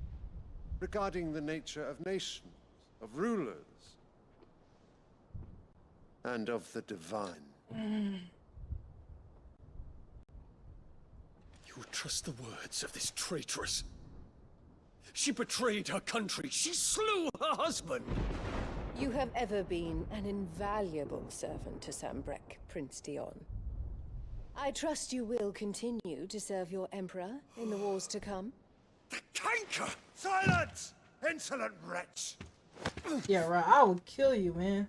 regarding the nature of nations, of rulers, and of the divine. You would trust the words of this traitress? She betrayed her country. She slew her husband. You have ever been an invaluable servant to Sambrek, Prince Dion. I trust you will continue to serve your Emperor in the wars to come. The canker! Silence! Insolent wretch! Yeah, right. I will kill you, man.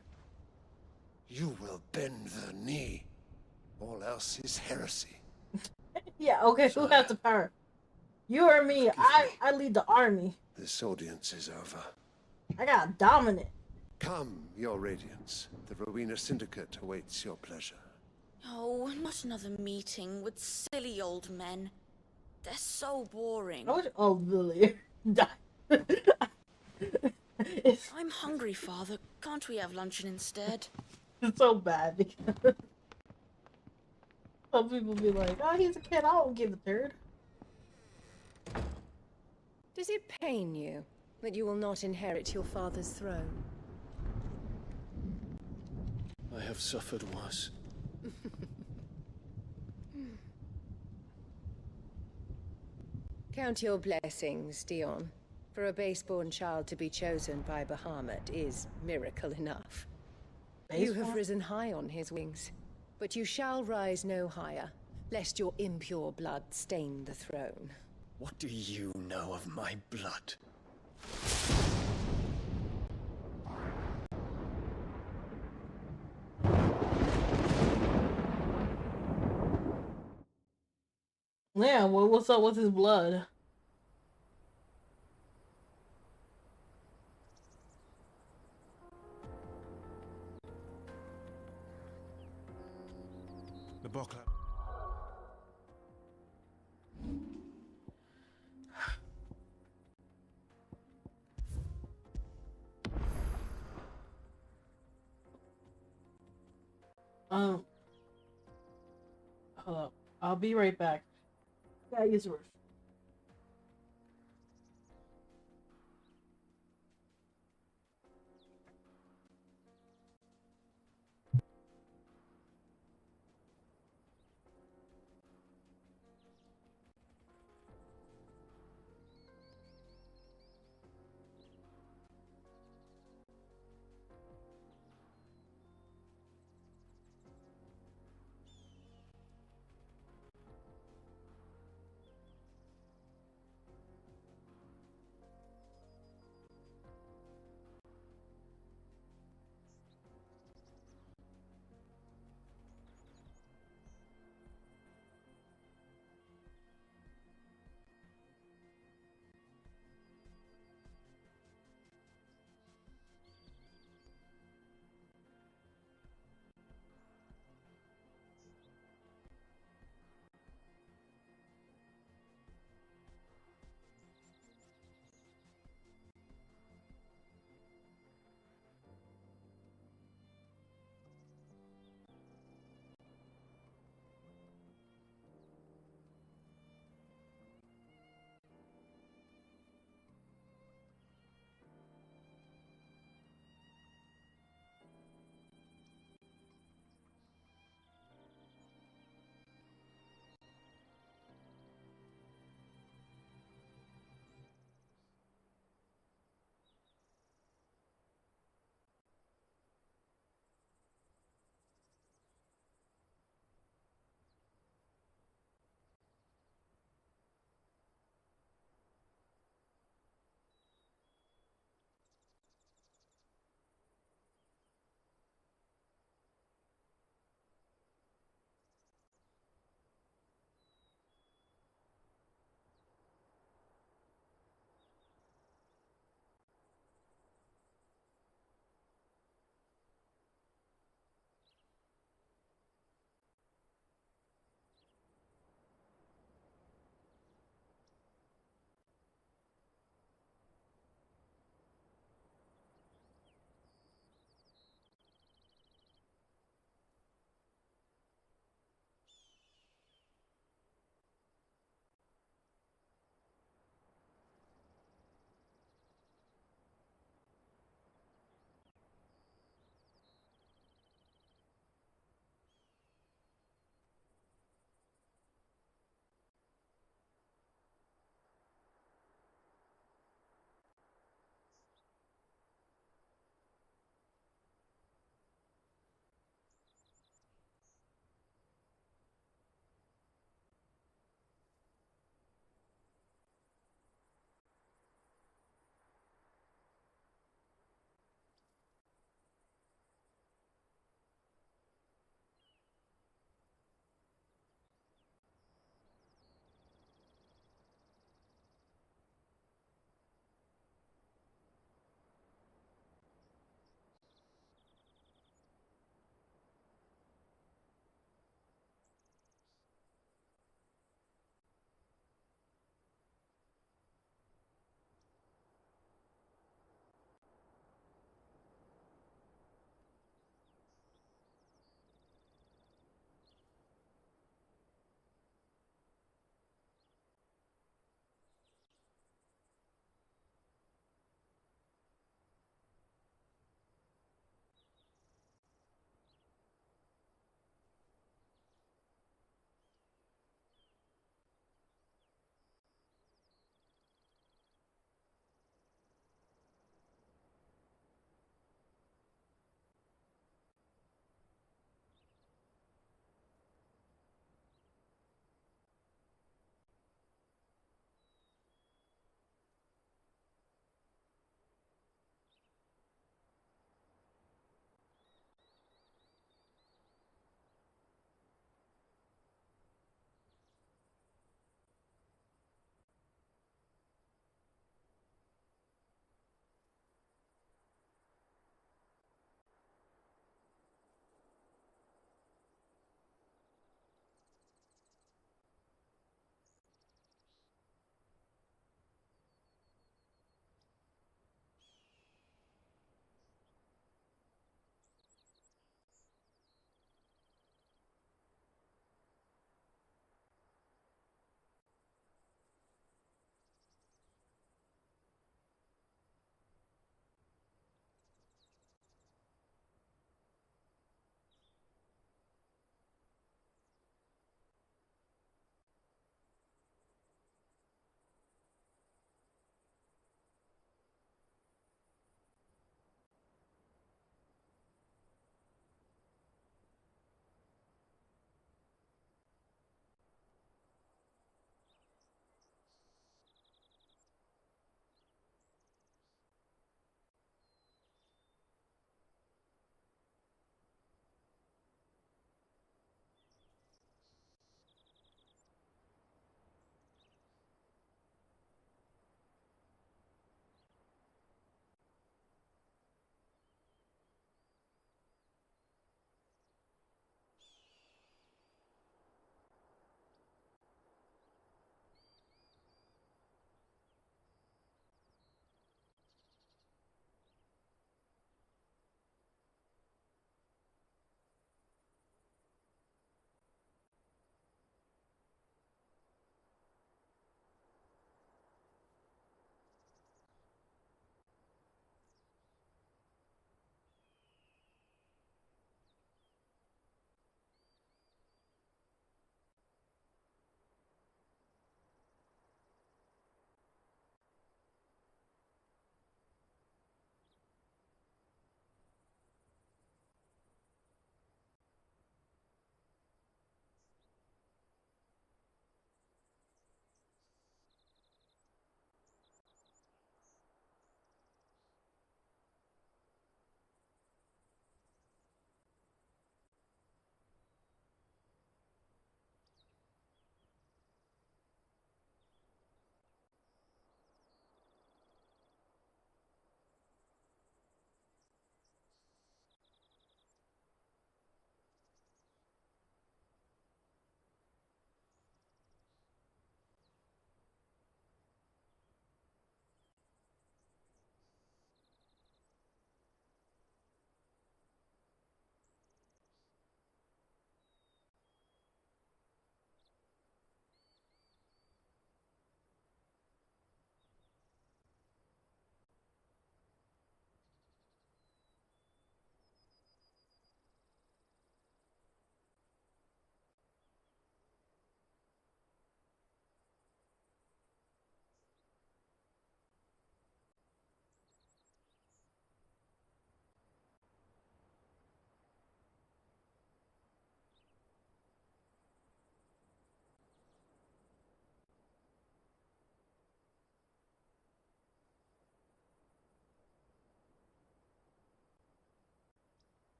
You will bend the knee. All else is heresy. Yeah, okay, who has the power? You or me? I lead the army. This audience is over. I got dominant. Come, your radiance. The Rowena Syndicate awaits your pleasure. Oh, not another meeting with silly old men. They're so boring. Oh, Lily. I'm hungry, Father. Can't we have luncheon instead? It's so bad because some people be like, oh, he's a kid, I won't give a third. Does it pain you that you will not inherit your father's throne? I have suffered worse. Count your blessings, Dion. For a base-born child to be chosen by Bahamut is miracle enough. You have risen high on his wings, but you shall rise no higher, lest your impure blood stain the throne. What do you know of my blood? Yeah, well, what's up with his blood? The buckler. Hold up. I'll be right back. Gotta use the restroom.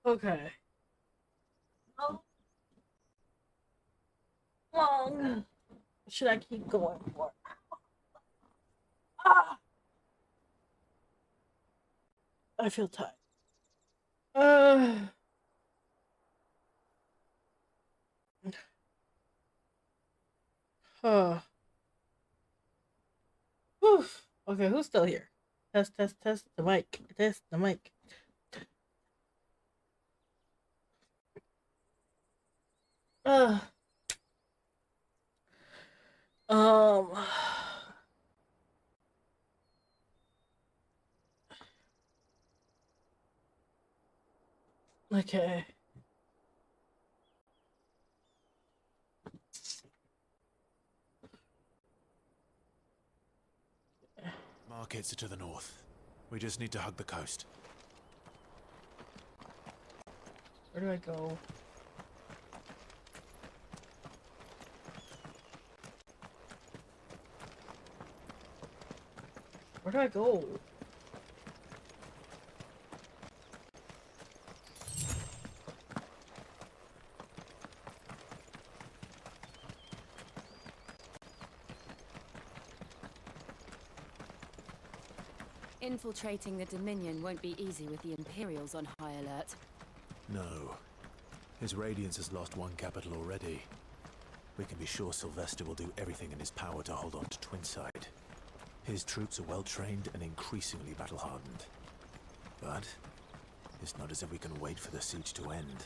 Okay. How long should I keep going for? Ah! I feel tired. Whew. Okay, who's still here? Test the mic. Test the mic. Okay. Markets are to the north. We just need to hug the coast. Where do I go? Where do I go? Infiltrating the Dominion won't be easy with the Imperials on high alert. No. His Radiance has lost one capital already. We can be sure Sylvester will do everything in his power to hold on to Twinside. His troops are well-trained and increasingly battle-hardened. But it's not as if we can wait for the siege to end.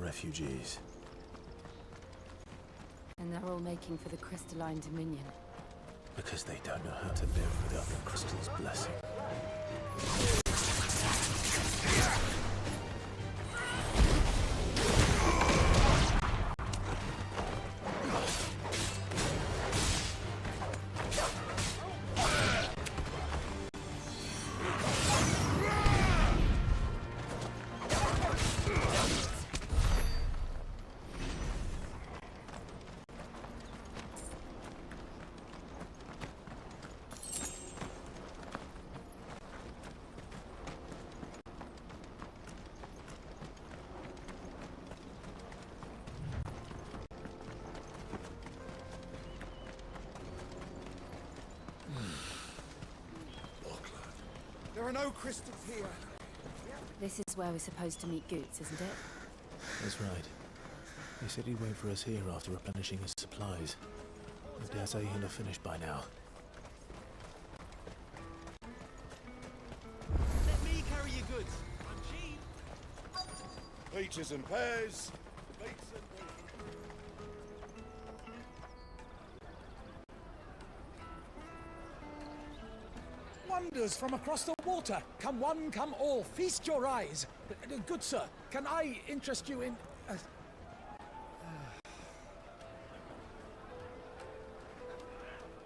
Refugees. And they're all making for the Crystalline Dominion. Because they don't know how to live without the crystal's blessing. There are no crystals here. This is where we're supposed to meet Goots, isn't it? That's right. He said he'd wait for us here after replenishing his supplies. I dare say he'll have finished by now. Let me carry your goods. I'm cheap. Peaches and pears. Dates and wonders from across the water. Come one, come all. Feast your eyes. Good sir, can I interest you in...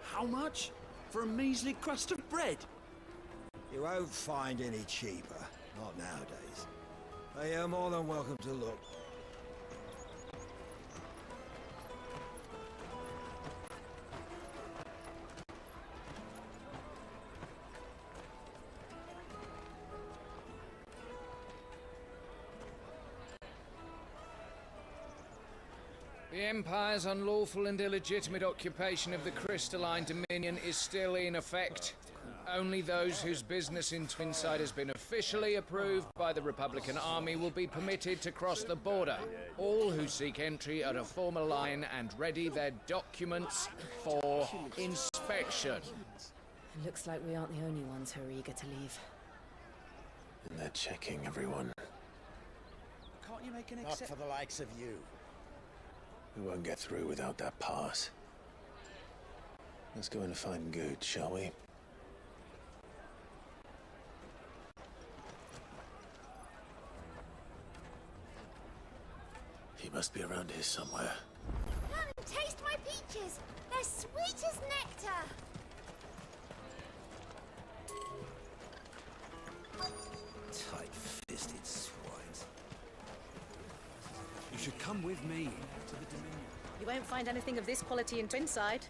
How much? For a measly crust of bread? You won't find any cheaper. Not nowadays. But you're more than welcome to look. The Empire's unlawful and illegitimate occupation of the Crystalline Dominion is still in effect. Only those whose business in Twinside has been officially approved by the Republican Army will be permitted to cross the border. All who seek entry are to form a line and ready their documents for inspection. Looks like we aren't the only ones who are eager to leave. And they're checking everyone. Can't you make an Not exception? for the likes of you. We won't get through without that pass. Let's go in and find Good, shall we? He must be around here somewhere. Come and taste my peaches. They're sweet as nectar. Tight-fisted swines. You should come with me to the Dominion. You won't find anything of this quality in Twinside.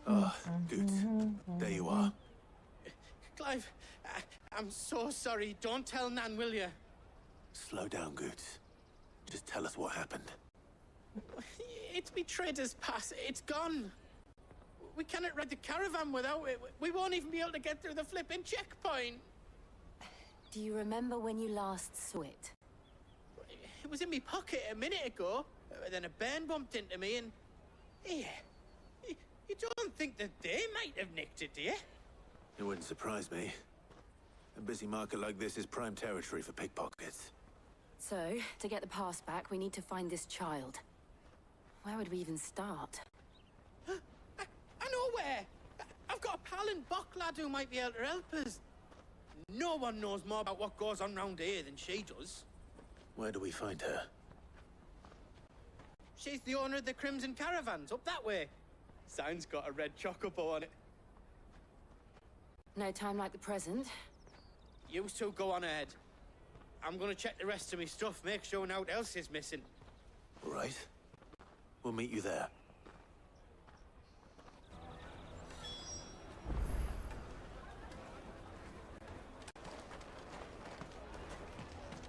Ah, Good. There you are. Clive, I'm so sorry. Don't tell Nan, will you? Slow down, Good. Just tell us what happened. It's me trader's pass. It's gone. We cannot ride the caravan without it. We won't even be able to get through the flipping checkpoint. Do you remember when you last saw it? It was in my pocket a minute ago. Then a bairn bumped into me and... Here. You don't think that they might have nicked it, do you? It wouldn't surprise me. A busy market like this is prime territory for pickpockets. So, to get the pass back, we need to find this child. Where would we even start? I know where! I've got a pal in Bocklad who might be able to help us. No one knows more about what goes on round here than she does. Where do we find her? She's the owner of the Crimson Caravans, up that way. Sign's got a red chocobo on it. No time like the present. You two go on ahead. I'm gonna check the rest of my stuff, make sure no one else is missing. All right. We'll meet you there.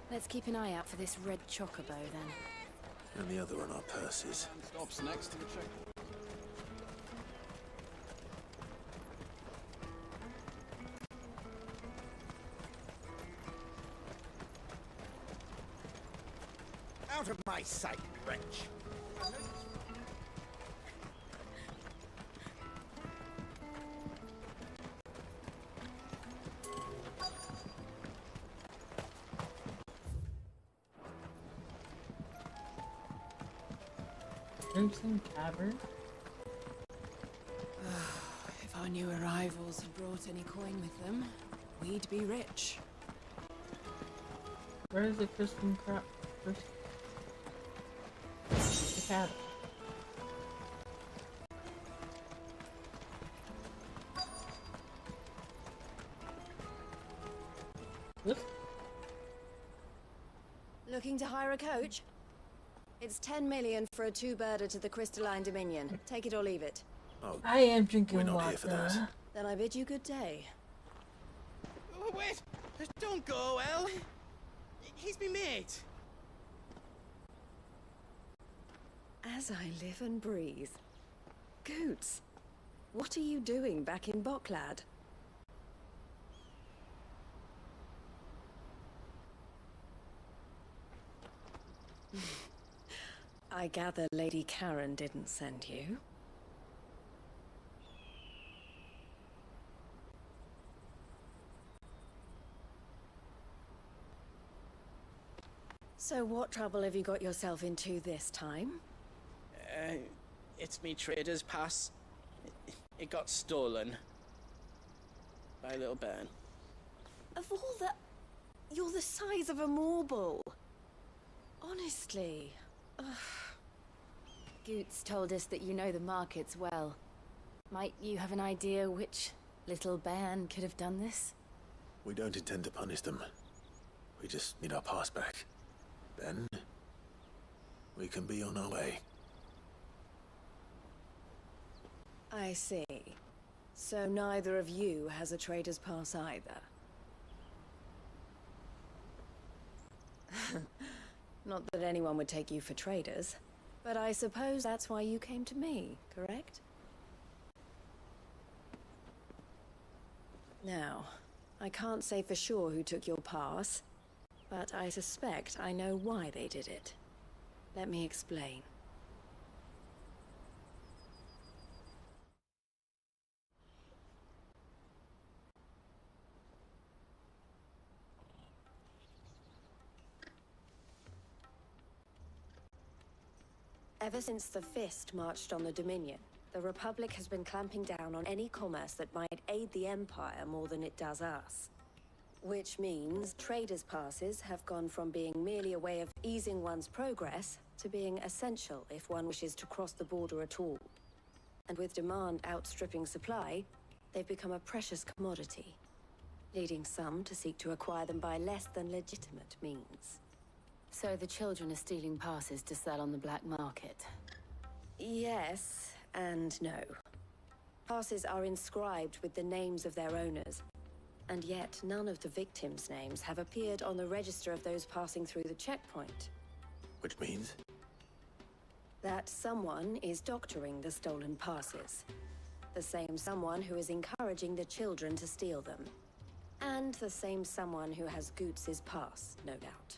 Let's keep an eye out for this red chocobo, then. And the other on our purses. Stops next to the check. Out of my sight, wretch. Crimson Cavern? If our new arrivals had brought any coin with them, we'd be rich. Where is the Crimson Crop? The cabin. This? Looking to hire a coach? It's 10 million for a two-birder to the Crystalline Dominion. Take it or leave it. Oh, I am drinking we're not water. here for that. Then I bid you good day. Oh, wait! Don't go, El! He's me mate. As I live and breathe. Goots, what are you doing back in Bocklad? I gather Lady Karen didn't send you. So what trouble have you got yourself into this time? It's me trader's pass. It got stolen. By a little bairn. Of all the... You're the size of a marble. Honestly. Ugh. Goots told us that you know the markets well. Might you have an idea which little bairn could have done this? We don't intend to punish them. We just need our pass back. Then, we can be on our way. I see. So neither of you has a trader's pass either. Not that anyone would take you for traders, but I suppose that's why you came to me, correct? Now, I can't say for sure who took your pass, but I suspect I know why they did it. Let me explain. Ever since the Fist marched on the Dominion, the Republic has been clamping down on any commerce that might aid the Empire more than it does us. Which means traders' passes have gone from being merely a way of easing one's progress to being essential if one wishes to cross the border at all. And with demand outstripping supply, they've become a precious commodity, leading some to seek to acquire them by less than legitimate means. So the children are stealing passes to sell on the black market? Yes, and no. Passes are inscribed with the names of their owners, and yet none of the victims' names have appeared on the register of those passing through the checkpoint. Which means? That someone is doctoring the stolen passes. The same someone who is encouraging the children to steal them. And the same someone who has Goots' pass, no doubt.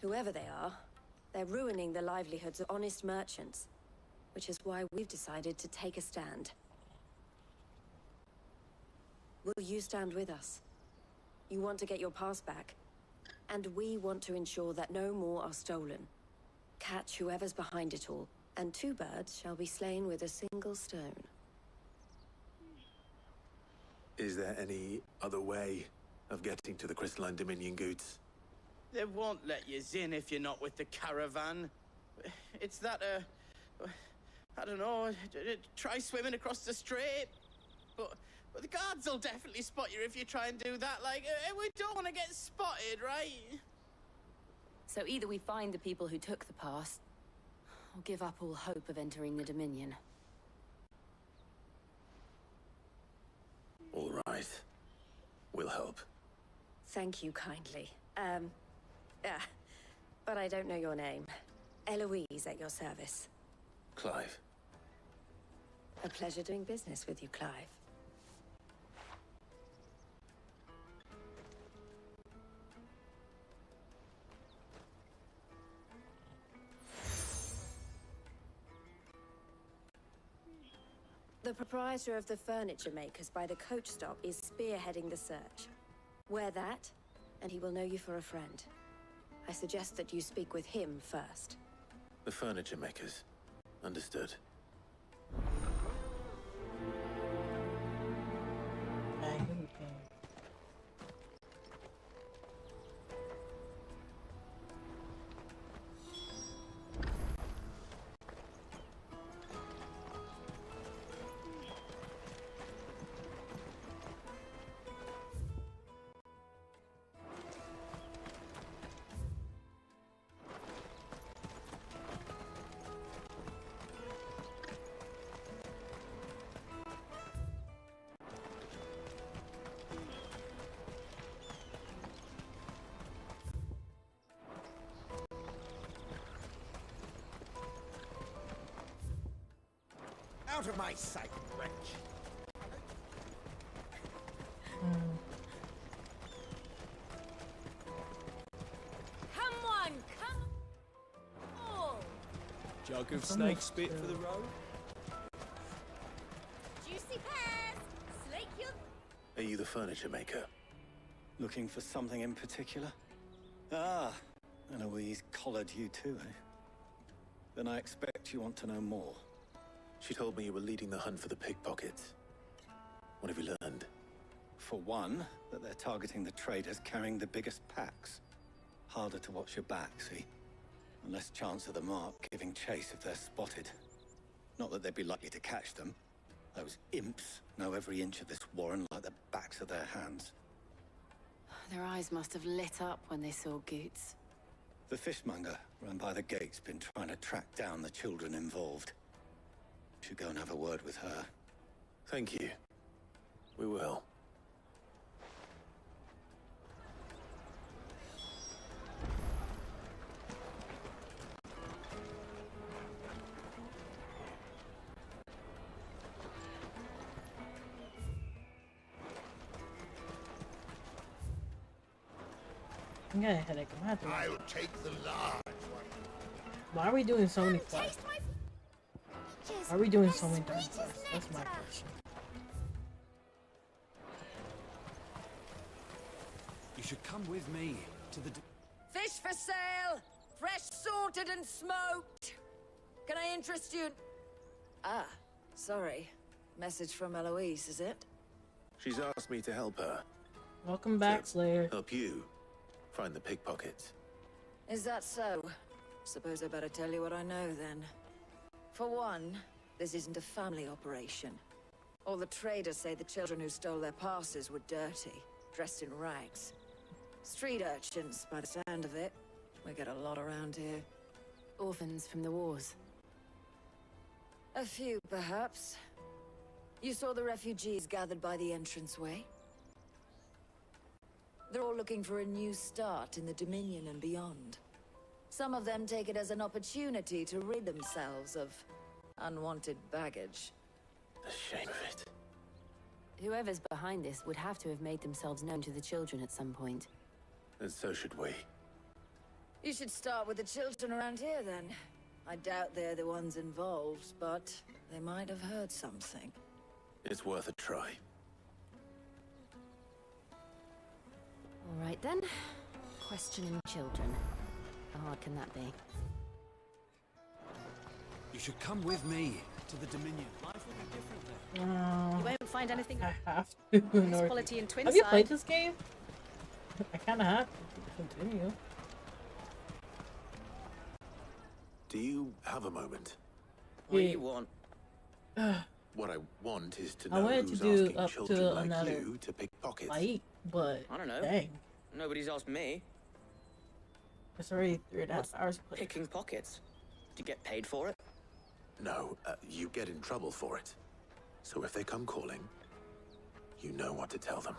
Whoever they are, they're ruining the livelihoods of honest merchants, which is why we've decided to take a stand. Will you stand with us? You want to get your pass back, and we want to ensure that no more are stolen. Catch whoever's behind it all, and 2 birds shall be slain with a single stone. Is there any other way of getting to the Crystalline Dominion Goods? They won't let you in if you're not with the caravan. It's that, I don't know, try swimming across the strait. But the guards will definitely spot you if you try and do that. Like, we don't want to get spotted, right? So either we find the people who took the pass, or give up all hope of entering the Dominion. All right. We'll help. Thank you kindly. But I don't know your name. Eloise at your service. Clive. A pleasure doing business with you, Clive. The proprietor of the furniture makers by the coach stop is spearheading the search. Wear that, and he will know you for a friend. I suggest that you speak with him first. The furniture makers. Understood. Out of my sight, wretch! Come on, come on! Jug of snake spit for the road? Juicy pears! Slake your... Are you the furniture maker? Looking for something in particular? Ah, Eloise collared you too, eh? Then I expect you want to know more. She told me you were leading the hunt for the pickpockets. What have you learned? For one, that they're targeting the traders carrying the biggest packs. Harder to watch your back, see? And less chance of the mark giving chase if they're spotted. Not that they'd be likely to catch them. Those imps know every inch of this warren like the backs of their hands. Their eyes must have lit up when they saw Goots. The fishmonger run by the gate's been trying to track down the children involved. Should go and have a word with her. Thank you. We will. I got a headache. I'm gonna have to. I'll take the large one. Why are we doing so many quests? Why are we doing so many darn quests? That's my question. You should come with me to the... Fish for sale! Fresh sorted and smoked! Can I interest you? Ah, sorry. Message from Eloise, is it? She's asked me to help her. Welcome back, Slayer. Help you find the pickpockets. Is that so? Suppose I better tell you what I know then. For one, this isn't a family operation. All the traders say the children who stole their passes were dirty, dressed in rags. Street urchins, by the sound of it. We get a lot around here. Orphans from the wars. A few, perhaps. You saw the refugees gathered by the entranceway? They're all looking for a new start in the Dominion and beyond. Some of them take it as an opportunity to rid themselves of unwanted baggage. The shame of it. Whoever's behind this would have to have made themselves known to the children at some point. And so should we. You should start with the children around here, then. I doubt they're the ones involved, but they might have heard something. It's worth a try. All right, then. Questioning children. How hard can that be? You should come with me to the Dominion. Life will be different there. You won't find anything. I have to. In order quality in to... Have you Twinside. played this game? I kind of have to continue. Do you have a moment? What do you want? What I want is to I know wanted who's to do asking up children to like another you to pick pockets. fight, but I don't know. dang, Nobody's asked me. it's already 3.5 hours played. Picking pockets. Do you get paid for it? No, you get in trouble for it. So if they come calling, you know what to tell them.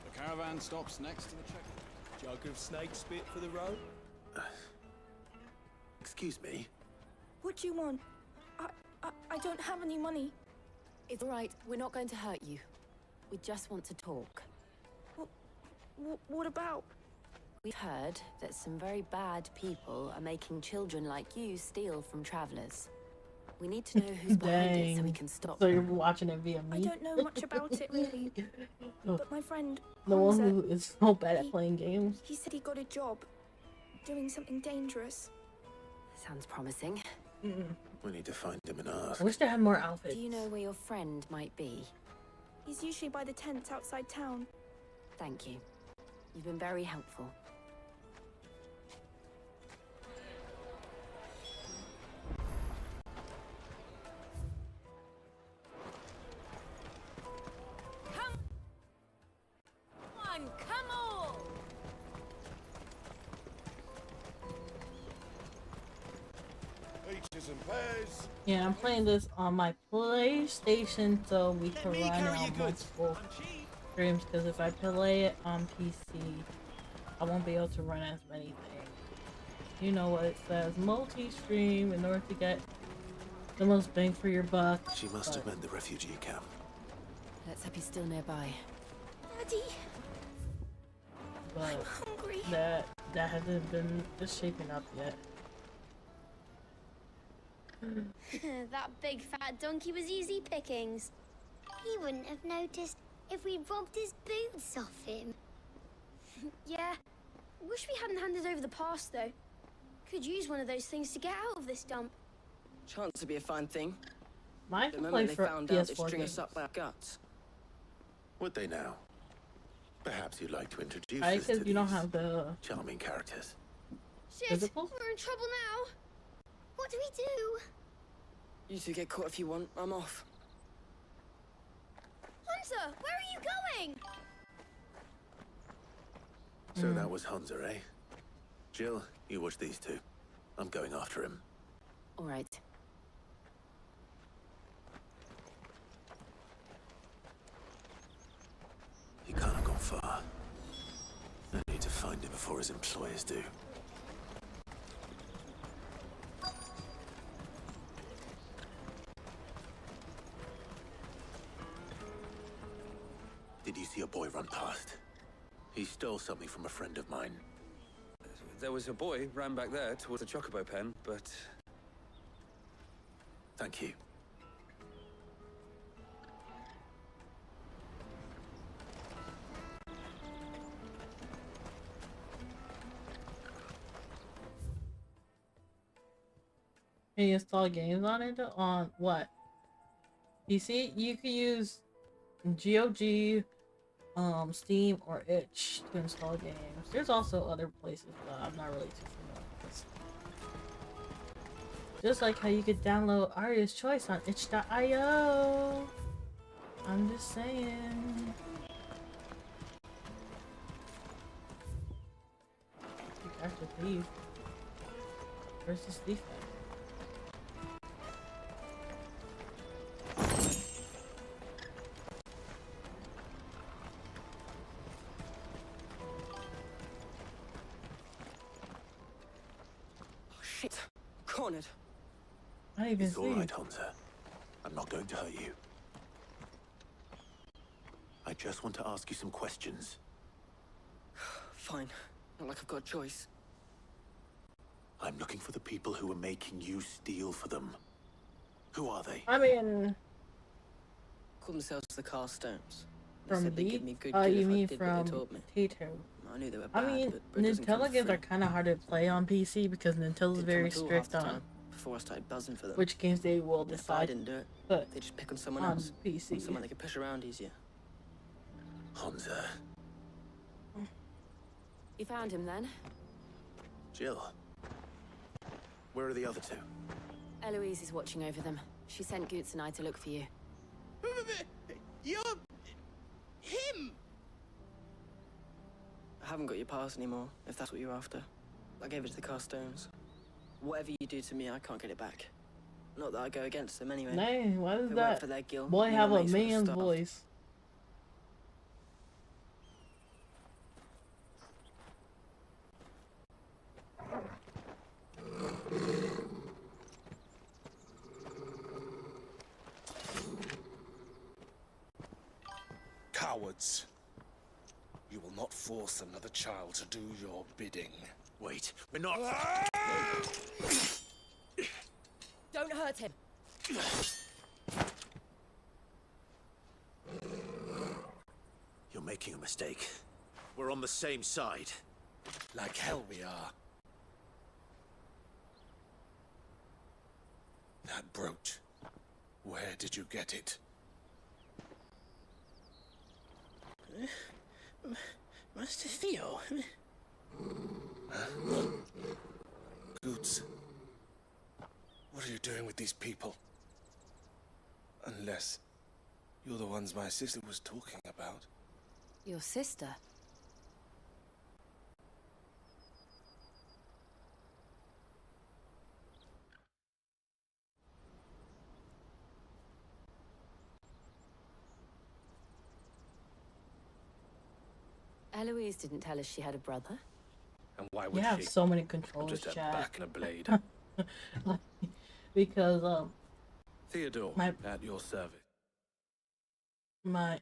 The caravan stops next to the check. Jug of snake spit for the road. Excuse me? What do you want? I don't have any money. It's all right. We're not going to hurt you. We just want to talk. What about? We've heard that some very bad people are making children like you steal from travelers. We need to know who's behind it so we can stop So you're them. watching it via me? I don't know much about it really. But my friend, The one Hamza, who is so bad at playing games. he said he got a job doing something dangerous. Sounds promising. We need to find him and ask. I wish they had more outfits. Do you know where your friend might be? He's usually by the tents outside town. Thank you. You've been very helpful. Come on! Peaches and pears. Yeah, I'm playing this on my PlayStation so we can run it on multiple streams, because if I play it on PC, I won't be able to run as many things. You know what it says, multi-stream in order to get the most bang for your buck. She must have meant the refugee camp. Let's hope he's still nearby. Daddy, But hungry. that hasn't been just shaping up yet. That big fat donkey was easy pickings. He wouldn't have noticed if we robbed his boots off him. Yeah. Wish we hadn't handed over the pass, though. Could use one of those things to get out of this dump. Chance to be a fine thing. Mine The can play moment they for found out they'd PS4 string games. us up by our guts. Would they now? Perhaps you'd like to introduce Right, us to because you don't these have the charming characters. Shit, physical? we're in trouble now. What do we do? You two get caught if you want. I'm off. Hunter, where are you going? So that was Hunter, eh? Jill, you watch these two. I'm going after him. All right. He can't have gone far. I need to find him before his employers do. did you see a boy run past? He stole something from a friend of mine. There was a boy ran back there towards the chocobo pen, but... Thank you. Can you install games on it? On what? PC? You can use GOG, Steam, or itch to install games. There's also other places, but I'm not really too familiar with this. Just like how you could download Aria's Choice on itch.io. I'm just saying. You have to leave. Where's this thief at? Shit. Cornered. I didn't even It's see. all right, Hunter. I'm not going to hurt you. I just want to ask you some questions. Fine. Not like I've got a choice. I'm looking for the people who are making you steal for them. Who are they? I mean, Call themselves the Carstones. They from said they'd give the me good you if I mean did what from they taught me. Tito? I knew they were I bad, mean, but it doesn't come Nintendo games free. are kind of hard to play on PC because Nintendo's Didn't very come at all half strict the on time, before I started buzzing for them. which games they will If I decide didn't do it, put they just pick on someone on else. PC. Someone they could push around easier. Hunter. You found him then? Jill. Where are the other two? Eloise is watching over them. She sent Goots and I to look for you. You're... him! I haven't got your pass anymore, if that's what you're after. I gave it to the Carstones. Whatever you do to me, I can't get it back. Not that I go against them anyway. Dang, why does If it weren't that for their guilt, boy me have and a Mace would've man's starved. voice? Cowards. You will not force another child to do your bidding. Wait, we're not... Don't hurt him. You're making a mistake. We're on the same side. Like hell we are. That brooch. Where did you get it? Master Theo? Goots. What are you doing with these people? Unless you're the ones my sister was talking about. Your sister? Eloise didn't tell us she had a brother. And why You would have she? so many I'm controllers, just a chat. back and a blade. Because Theodore, My- at your service. my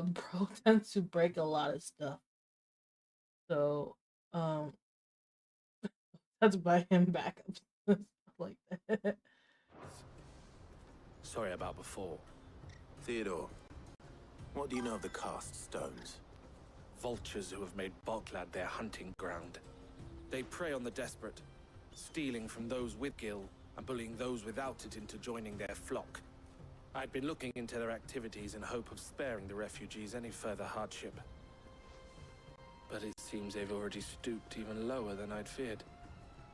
bro tends to break a lot of stuff. So that's buy him backups and stuff like that. Sorry about before. Theodore, what do you know of the cast stones? Vultures who have made Botlad their hunting ground. They prey on the desperate, stealing from those with gil and bullying those without it into joining their flock. I'd been looking into their activities in hope of sparing the refugees any further hardship. But it seems they've already stooped even lower than I'd feared.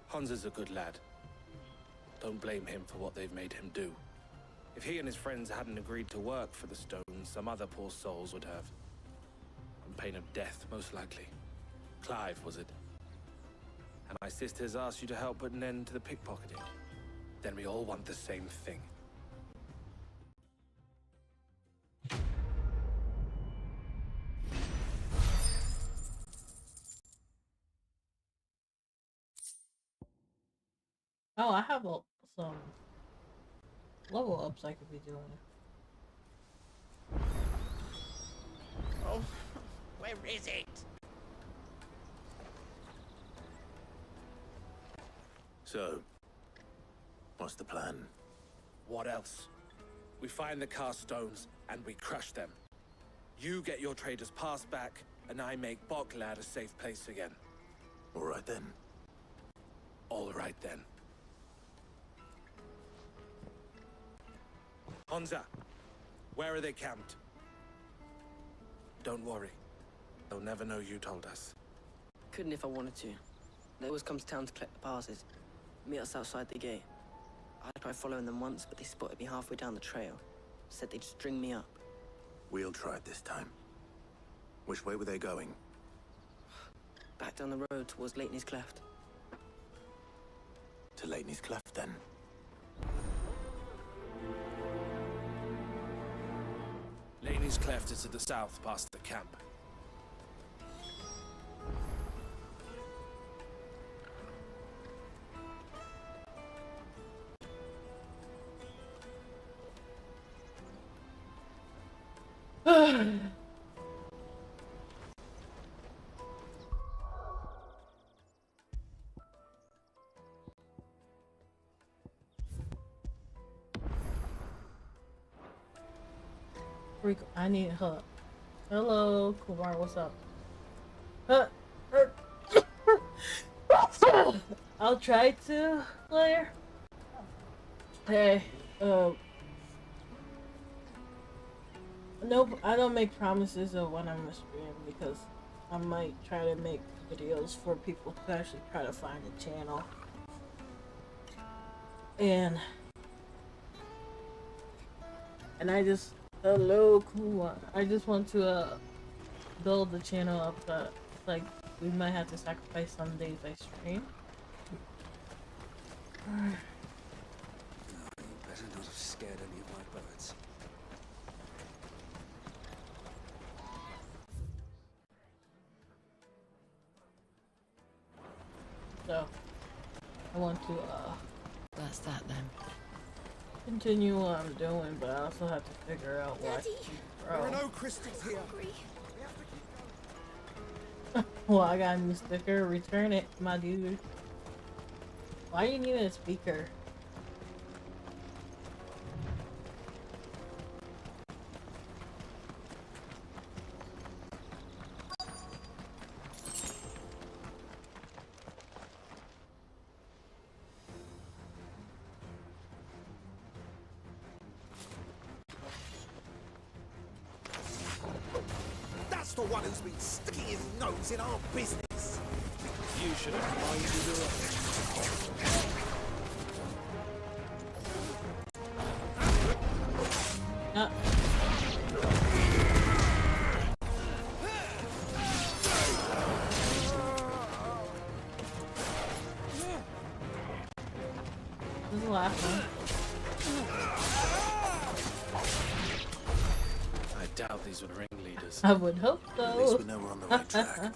Hans is a good lad. Don't blame him for what they've made him do. If he and his friends hadn't agreed to work for the stones, some other poor souls would have. On pain of death, most likely. Clive, was it? And my sisters asked you to help put an end to the pickpocketing. Then we all want the same thing. Oh, I have some level ups I could be doing. Oh, where is it? So, what's the plan? What else? We find the cast stones and we crush them. You get your trader's pass back, and I make Boklad a safe place again. All right then. All right then. Honza, where are they camped? Don't worry. They'll never know you told us. Couldn't if I wanted to. They always come to town to collect the passes. Meet us outside the gate. I tried following them once, but they spotted me halfway down the trail. Said they'd string me up. We'll try it this time. Which way were they going? Back down the road towards Leitney's Cleft. To Leitney's Cleft, then. Leitney's Cleft is to the south, past the camp. I need her. Hello, Kumar, what's up? I'll try to, Claire. Hey, nope, I don't make promises of when I'm gonna stream because I might try to make videos for people to actually try to find the channel. And I just, hello, Kumar. I just want to build the channel up that, like, we might have to sacrifice some days I stream. You better not have scared any of my birds. So, I want to, That's that then. continue what I'm doing, but I also have to figure out what. There are no crystals here. Well, I got a new sticker. Return it, my dude. Why you need a speaker? That's the one who's been sticking his nose in our business. You should have minded This is the last one. I doubt these were ringleaders. I would hope so. At least we know we're on the right track.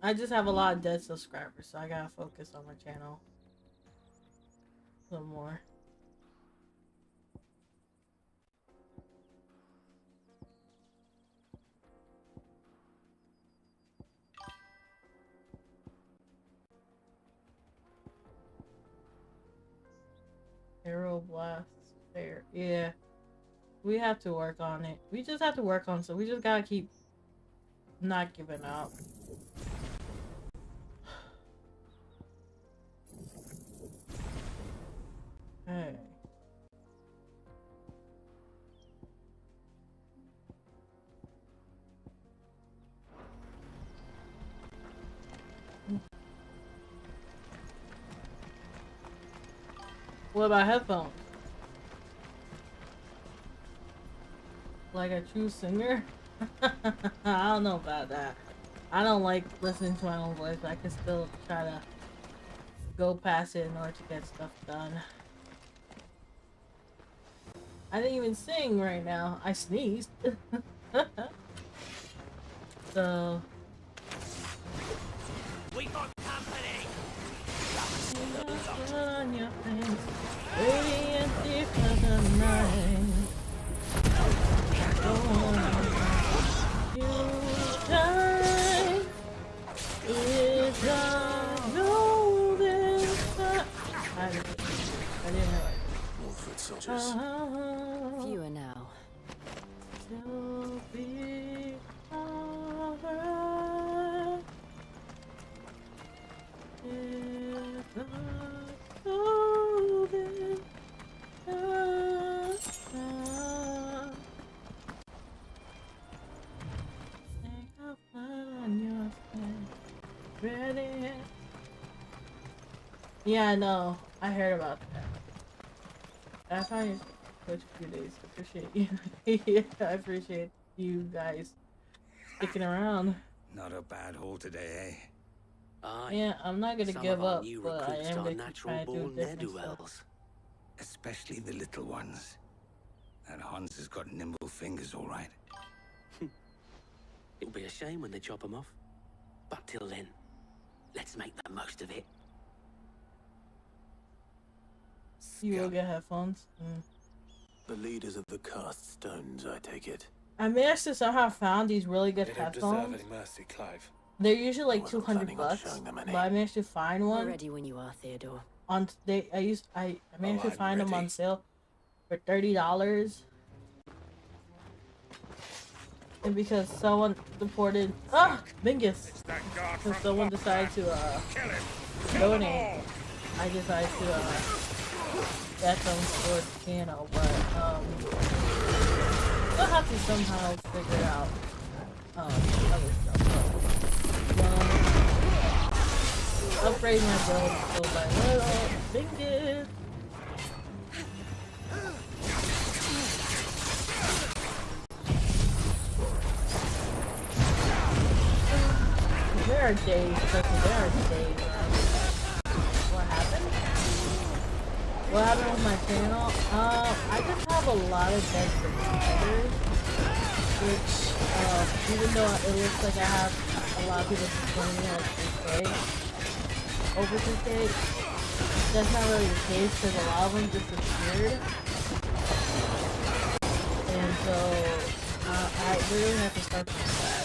I just have a lot of dead subscribers, so I gotta focus on my channel a little more. Arrow blast there. Yeah. We have to work on it. We just have to work on it, so we just gotta keep not giving up. Hey. What about headphones? Like a true singer? I don't know about that. I don't like listening to my own voice, but I can still try to go past it in order to get stuff done. I didn't even sing right now. I sneezed. So. We got company. On your face, radiant deep as the night. You die. If I know this, I didn't have it. Wolford soldiers. Fewer now. To be alright. If I know this, think I'll find your face. Ready? Yeah, no, I heard about that. I found your Twitch a few days. Appreciate you. Yeah, I appreciate you guys sticking around. Not a bad haul today, eh? Aye. Yeah, I'm not gonna Some give of our up, new but I recruits am are gonna keep natural trying to do born different stuff. ne'er-do-wells. Especially the little ones. That Hans has got nimble fingers, all right. It'll be a shame when they chop them off. But till then, let's make the most of it. You will get headphones. The leaders of the cast stones, I take it. I managed to somehow found these really good They don't headphones. deserve any mercy, Clive. They're usually like $200, but I managed to find one. We're ready when you are, Theodore. On I managed to I'm find them ready. on sale for $30. And because someone supported Bingus. So someone decided to donate. I decided to get them for the channel, but we'll have to somehow figure out other stuff. Upgrade my build little by little. Bingus. There are days, what happened? What happened with my channel? I just have a lot of dead subscribers, which, even though it looks like I have a lot of people joining me at 3K, over 3K, that's not really the case because a lot of them disappeared. And so, I really have to start from scratch.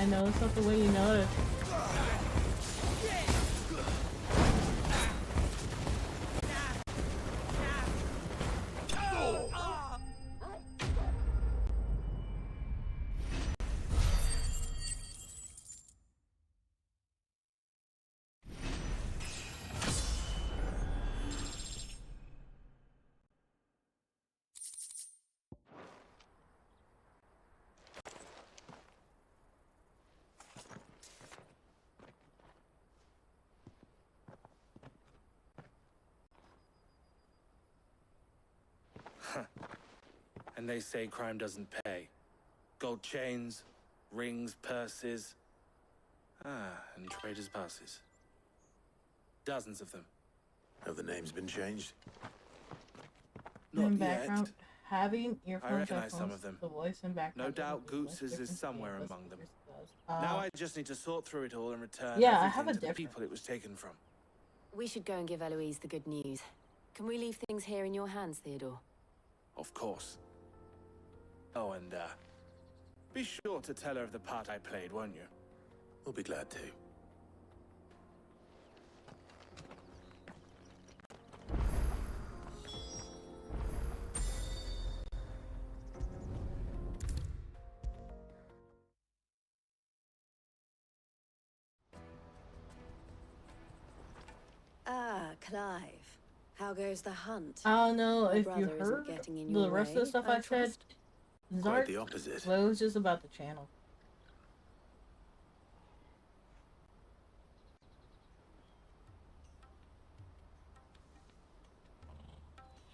I know it's not the way you know it. And they say crime doesn't pay. Gold chains, rings, purses. And traders' passes. Dozens of them. Have the names been changed? Not In yet. background, having earphones, I recognize some headphones, of them. the voice in background. No doubt Goots's is somewhere among them. Now I just need to sort through it all and return yeah, I everything have a to the different. people it was taken from. We should go and give Eloise the good news. Can we leave things here in your hands, Theodore? Of course. Oh, and, Be sure to tell her of the part I played, won't you? We'll be glad to. Ah, Clive. How goes the hunt? I don't know My if you brother isn't heard getting in the your rest of the way, stuff I I said. trust? Quite Zark, the opposite. well, it was just about the channel.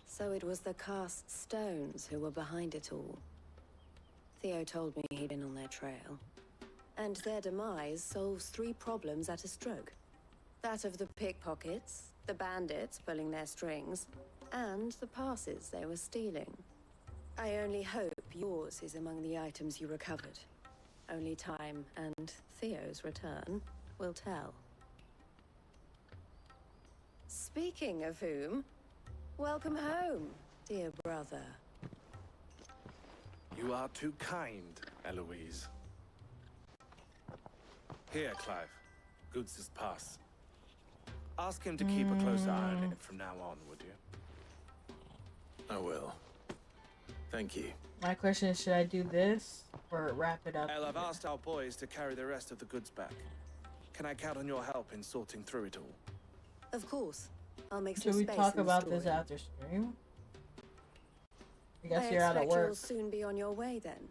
So it was the cast stones who were behind it all. Theo told me he'd been on their trail. And their demise solves 3 problems at a stroke. That of the pickpockets, the bandits pulling their strings, and the passes they were stealing. I only hope yours is among the items you recovered. Only time and Theo's return will tell. Speaking of whom, welcome home, dear brother. You are too kind, Eloise. Here, Clive. Goods' pass. Ask him to keep a closer eye on it from now on, would you? I will. Thank you. My question is, should I do this or wrap it up? Elle, I've asked our boys to carry the rest of the goods back. Can I count on your help in sorting through it all? Of course. I'll make some Should we space talk in the about this storeroom. after stream? I guess you're out of expect work. you'll soon be on your way then.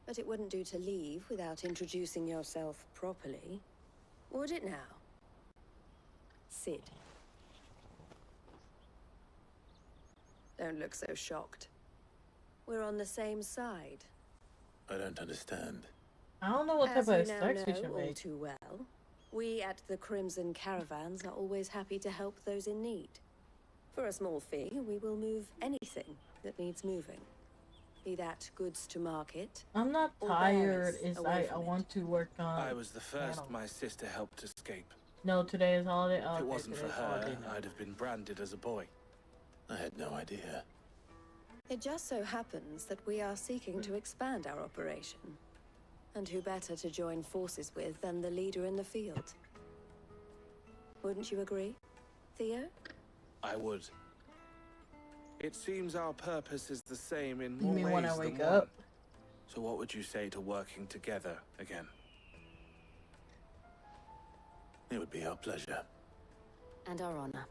But it wouldn't do to leave without introducing yourself properly. Would it now? Sid. Don't look so shocked. We're on the same side. I don't understand. I don't know what type As of you now sex we know should all make. too well, we at the Crimson Caravans are always happy to help those in need. For a small fee, we will move anything that needs moving. Be that goods to market. I'm not or tired. bearers It's away I from it. want to work on. I was the first channel. my sister helped escape. No, today is holiday. Oh, If it okay, wasn't for today's her, holiday now. I'd have been branded as a boy. I had no idea. It just so happens that we are seeking to expand our operation. And who better to join forces with than the leader in the field? Wouldn't you agree, Theo? I would. It seems our purpose is the same in You more mean ways when I than wake one. up? So what would you say to working together again? It would be our pleasure. And our honor.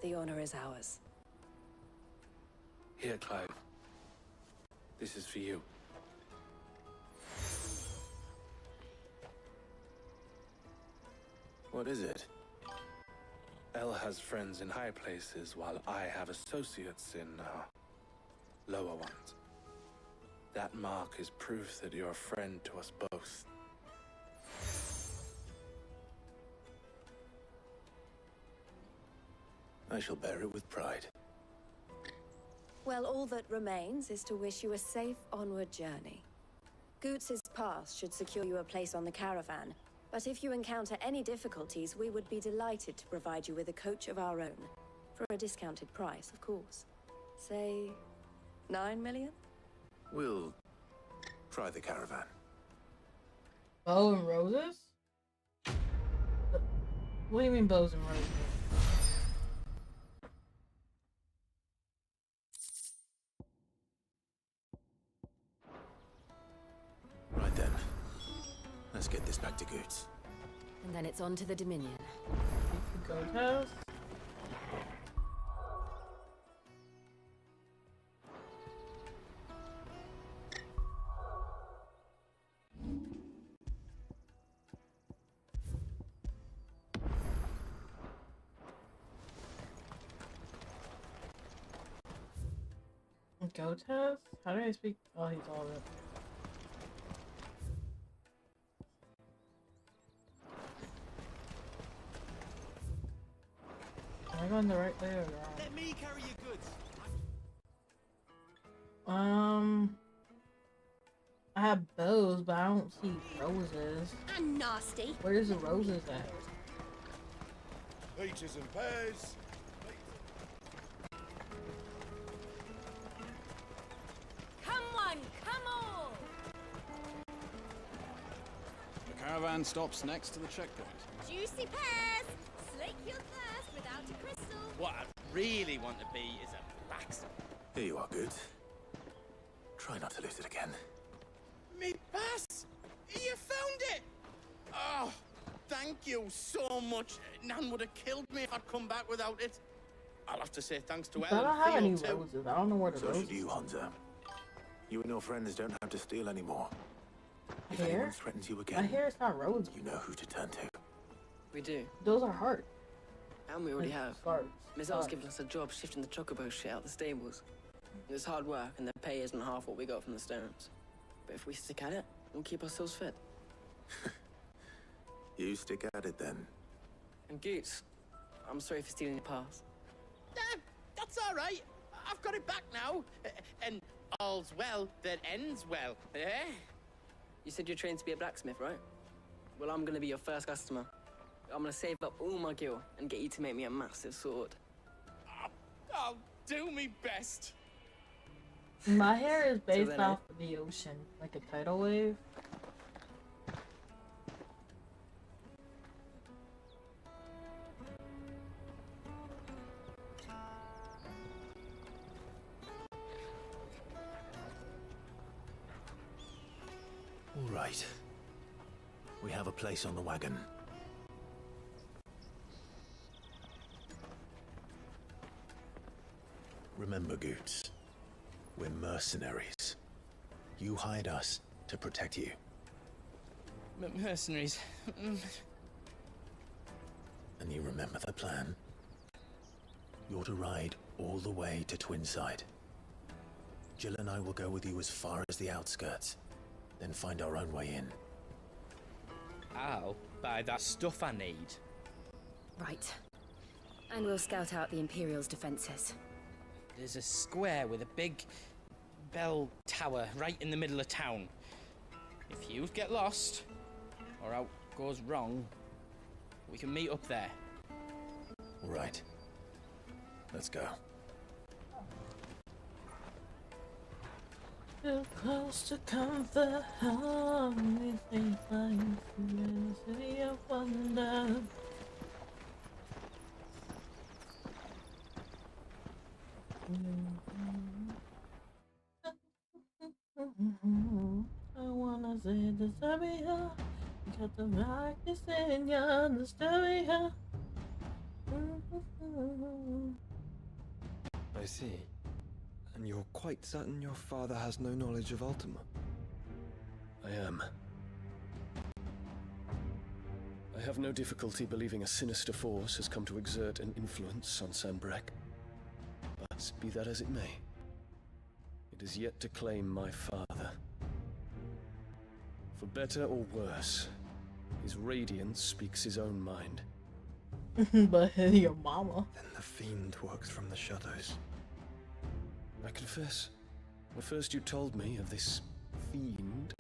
The honor is ours. Here, Clive. This is for you. What is it? Elle has friends in high places, while I have associates in, lower ones. That mark is proof that you're a friend to us both. I shall bear it with pride. Well, all that remains is to wish you a safe onward journey. Goots' pass should secure you a place on the caravan, but if you encounter any difficulties, we would be delighted to provide you with a coach of our own. For a discounted price, of course. Say, 9 million? We'll try the caravan. Bow and roses? What do you mean bows and roses? Right then. Let's get this back to Goots. And then it's on to the Dominion. Goat house? Goat house? How do I speak? Oh, he's all up. Am I going the right way or wrong? Let me carry your goods. I have bows, but I don't see roses. And nasty. Where's the roses at? Peaches and pears. Come on, come on! caravan stops next to the checkpoint. Juicy pears! Slake your thirst without a crystal. What I really want to be is a blacksmith. Here you are, Goots. Try not to lose it again. Me pass! You found it! Oh, thank you so much. Nan would have killed me if I'd come back without it. I'll have to say thanks to I Ellen don't have any Theo, too. roses. I don't know where the So roses should you, Hansa. You and your friends don't have to steal anymore. If hair? anyone threatens you again, My hair is not roses. you know who to turn to. We do. Those are heart. And we already Like have. scarves. Miss L's given us a job shifting the chocobo shit out the stables. It's hard work, and the pay isn't half what we got from the stones. But if we stick at it, we'll keep ourselves fit. You stick at it then. And Goots, I'm sorry for stealing your pass. That's all right. I've got it back now. And all's well that ends well, eh? You said you're trained to be a blacksmith, right? Well, I'm gonna be your first customer. I'm gonna save up all my gil and get you to make me a massive sword. I'll do me best. My hair is based then, off of the ocean, like a tidal wave. All right. We have a place on the wagon. Remember, Goots, we're mercenaries. You hired us to protect you. Mercenaries. And you remember the plan? You're to ride all the way to Twinside. Jill and I will go with you as far as the outskirts, then find our own way in. I'll buy that stuff I need. Right. And we'll scout out the Imperial's defenses. There's a square with a big bell tower right in the middle of town. If you get lost, or out goes wrong, we can meet up there. All right. Let's go. Too close to comfort, only thing flying in the city of wonder. I wanna say the story, got the rock is in ya, the story. I see. And you're quite certain your father has no knowledge of Ultima? I am. I have no difficulty believing a sinister force has come to exert an influence on Sanbreque. But be that as it may, it is yet to claim my father. For better or worse, his radiance speaks his own mind. But your mama. Then the fiend works from the shadows. I confess, when first you told me of this fiend,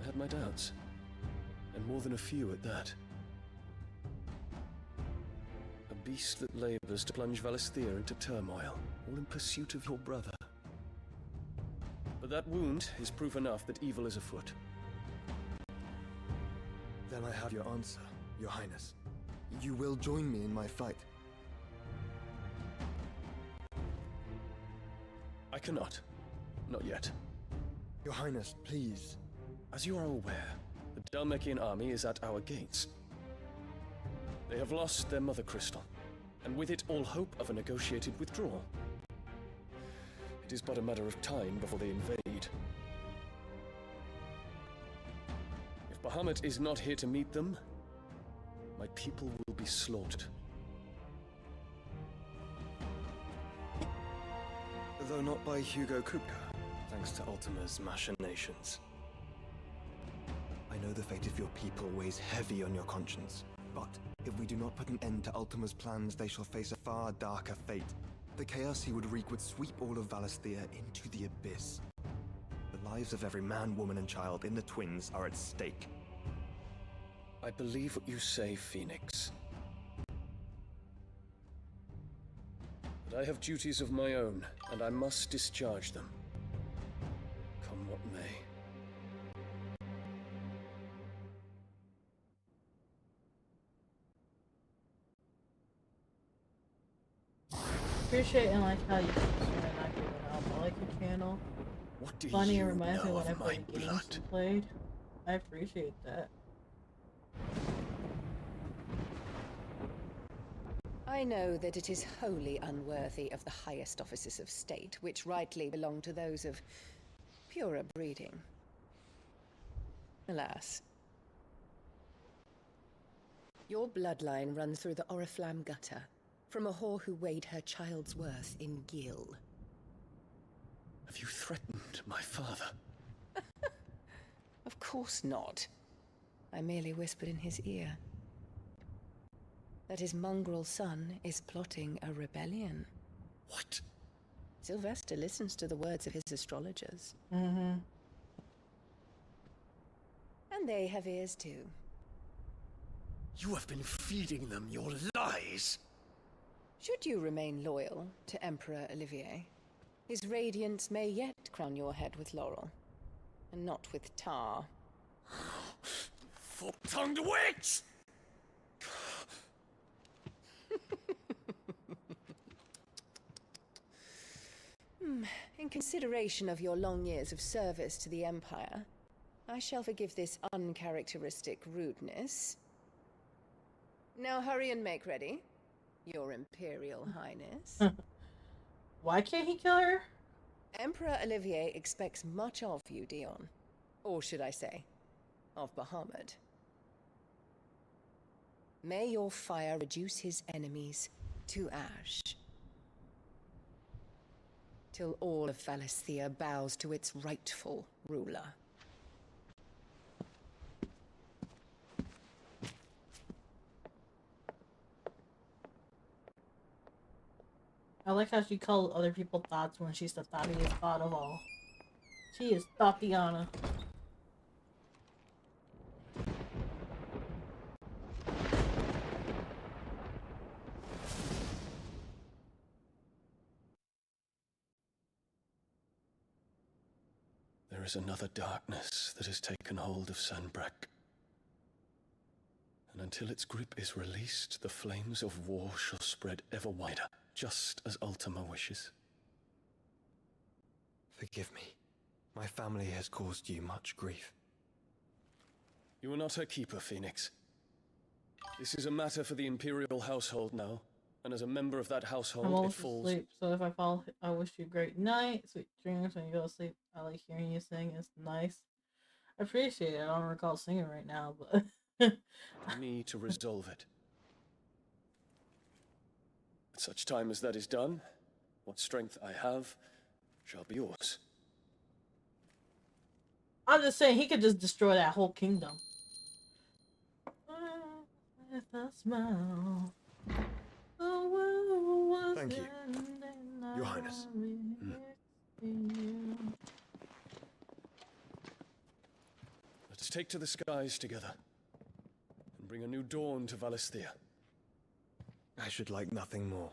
I had my doubts, and more than a few at that. A beast that labors to plunge Valisthea into turmoil, all in pursuit of your brother. But that wound is proof enough that evil is afoot. Then I have your answer, Your Highness. You will join me in my fight. I cannot. Not yet. Your Highness, please. As you are aware, the Dhalmekian army is at our gates. They have lost their mother crystal, and with it all hope of a negotiated withdrawal. It is but a matter of time before they invade. If Bahamut is not here to meet them, my people will be slaughtered. Though not by Hugo Kupka, thanks to Ultima's machinations. I know the fate of your people weighs heavy on your conscience, but if we do not put an end to Ultima's plans, they shall face a far darker fate. The chaos he would wreak would sweep all of Valisthea into the abyss. The lives of every man, woman, and child in the Twins are at stake. I believe what you say, Phoenix. But I have duties of my own, and I must discharge them. Come what may. appreciate and like how you not giving up. I like your channel. What do Funny, you it reminds me know when I of my played games blood? you played. I appreciate that. I know that it is wholly unworthy of the highest offices of state, which rightly belong to those of purer breeding. Alas. Your bloodline runs through the Oriflamme gutter, from a whore who weighed her child's worth in gil. Have you threatened my father? Of course not. I merely whispered in his ear that his mongrel son is plotting a rebellion. What? Sylvester listens to the words of his astrologers. Mm-hmm. And they have ears too. You have been feeding them your lies! Should you remain loyal to Emperor Olivier, his radiance may yet crown your head with laurel, and not with tar. Fork-tongued witch! In consideration of your long years of service to the Empire, I shall forgive this uncharacteristic rudeness. Now hurry and make ready, Your Imperial Highness. Why can't he kill her? Emperor Olivier expects much of you, Dion. Or should I say, of Bahamut. May your fire reduce his enemies to ash, till all of Valisthea bows to its rightful ruler. I like how she called other people thoughts when she's the thoughtiest thought of all. She is Thoughthiana. There is another darkness that has taken hold of Sanbreque. And until its grip is released, the flames of war shall spread ever wider, just as Ultima wishes. Forgive me. My family has caused you much grief. You are not her keeper, Phoenix. This is a matter for the Imperial household now, and as a member of that household, I'm it almost falls... asleep, so if I fall, I wish you a great night, sweet dreams when you go to sleep. I like hearing you sing, it's nice. I appreciate it. I don't recall singing right now, but... for me to resolve it. At such time as that is done, what strength I have shall be yours. I'm just saying, he could just destroy that whole kingdom. With a smile. Thank you, Your Highness. Let us take to the skies together, and bring a new dawn to Valisthea. I should like nothing more.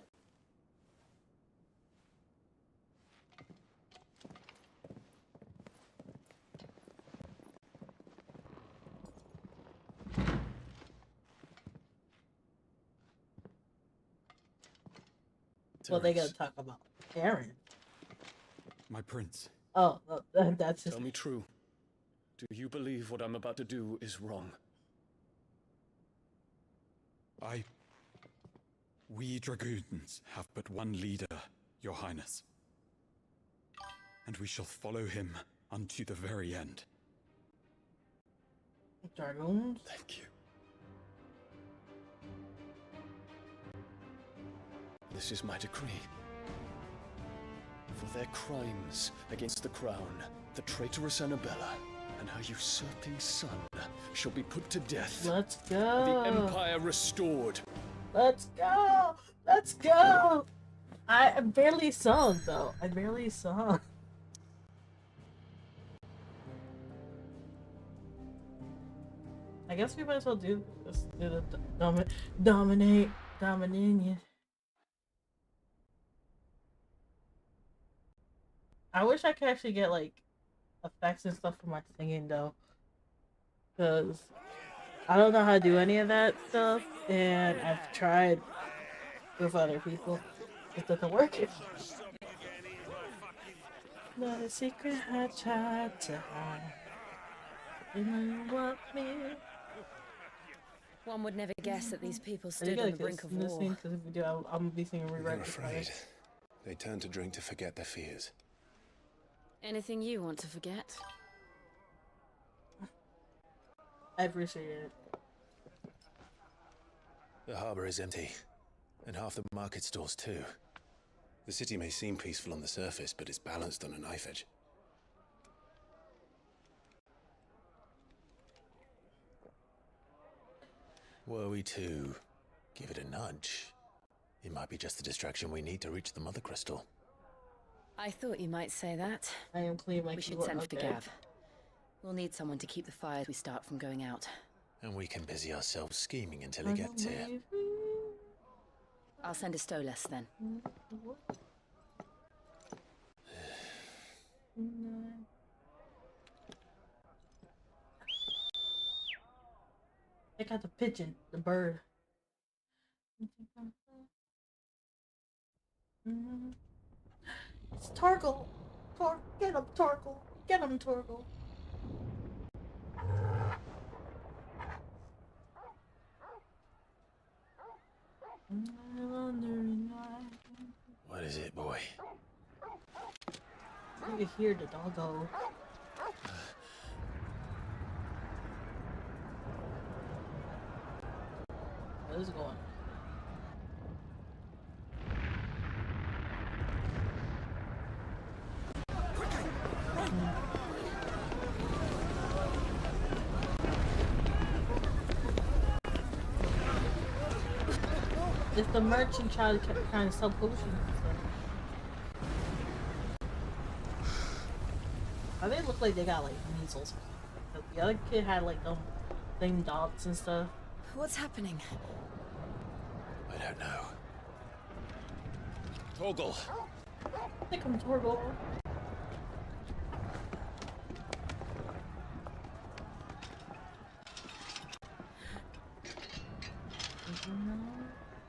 Well, they gotta talk about Aaron. My prince. Oh, that's just... Tell me true. Do you believe what I'm about to do is wrong? We dragoons have but one leader, Your Highness. And we shall follow him unto the very end. Dragoons? Thank you. This is my decree. For their crimes against the crown, the traitorous Annabella and her usurping son shall be put to death. Let's go. The Empire restored. Let's go. Let's go. I barely sung though. I barely sung. I guess we might as well do this. Do the domination. I wish I could actually get like effects and stuff for my singing though, because I don't know how to do any of that stuff, and I've tried with other people. It doesn't work. Not a secret I tried to hide. You know you want me. One would never guess that these people You stood gotta on the brink of war. because if we do, I'm gonna be singing They're rewrite. afraid. They turn to drink to forget their fears. Anything you want to forget? I appreciate it. The harbor is empty, and half the market stalls too. The city may seem peaceful on the surface, but it's balanced on a knife edge. Were we to give it a nudge, it might be just the distraction we need to reach the Mother Crystal. I thought you might say that. I am clean like we should send for Gav. We'll need someone to keep the fires we start from going out. And we can busy ourselves scheming until he gets here. I'll send a Stolas then. I got the pigeon, the bird. It's Torgal. Get him, Torgal. Get him, Torgal. What is it, boy? You can hear the doggo. What is going on? If the merchant child kept trying to sell potions and stuff. Why they look like they got like measles? The other kid had like them same dots and stuff. What's happening? I don't know. Torgal! Think I'm Torgal.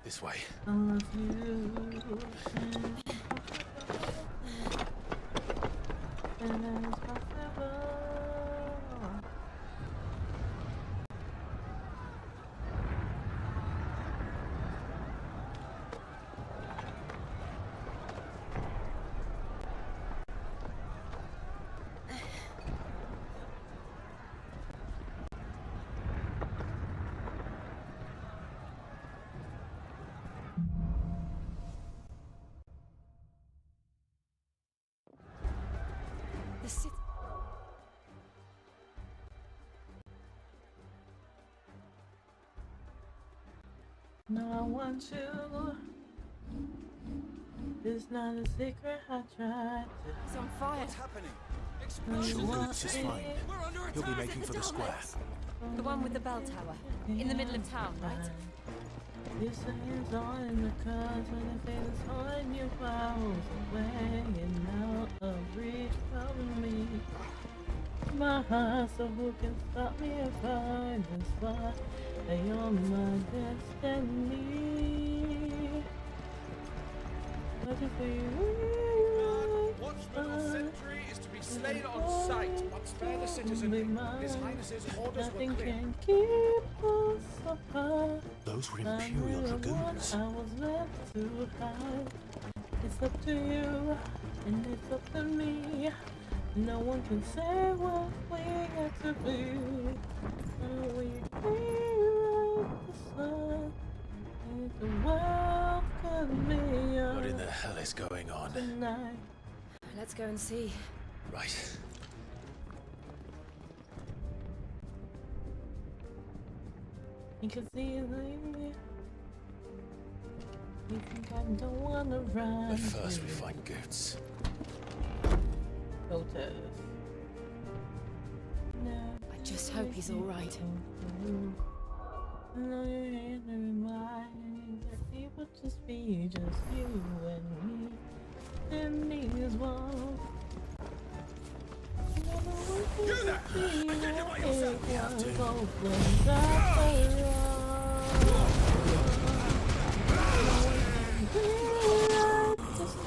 This way. I love you. And it's possible. No, I want you. It's not a secret I tried to. It's on fire. What's happening? Shulgoots is fine. He'll be making for the square. The one with the bell tower. In the middle of town, right? You say it's all in the cards when they say it's on you miles away and out of reach from me. My heart, so who can stop me if I just fly? You're my destiny. What if we Watchman or sentry is to be slain on sight. But spare the citizenry. His Highness's orders nothing were clear. can keep us apart. Those were Imperial dragoons. I was left to hide. It's up to you, and it's up to me. No one can say what we got to be. We rewrite the sun, and the world could be yours. What in the hell is going on? Tonight. Let's go and see. Right. You can see it leaving me. You think I don't wanna run? But first we find Goots. Photos. I just hope he's all right. I know your hands are in mine. Exactly what just be just you and me. And me as well. Do that! Identify yourself! We have to.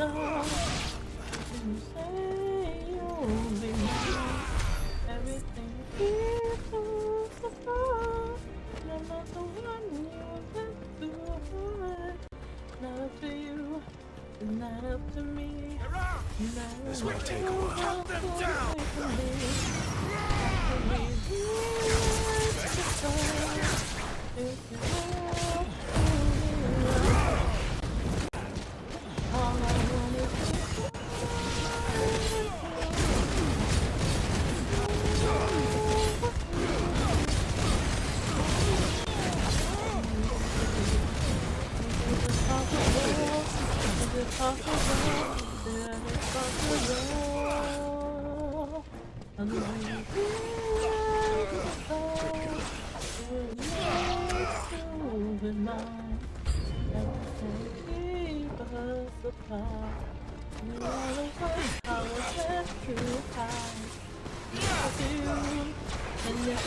star. You say you'll be mine. Everything is so far. I'm not the one you want to avoid. Not up to you, it's not up to me. This will take a while.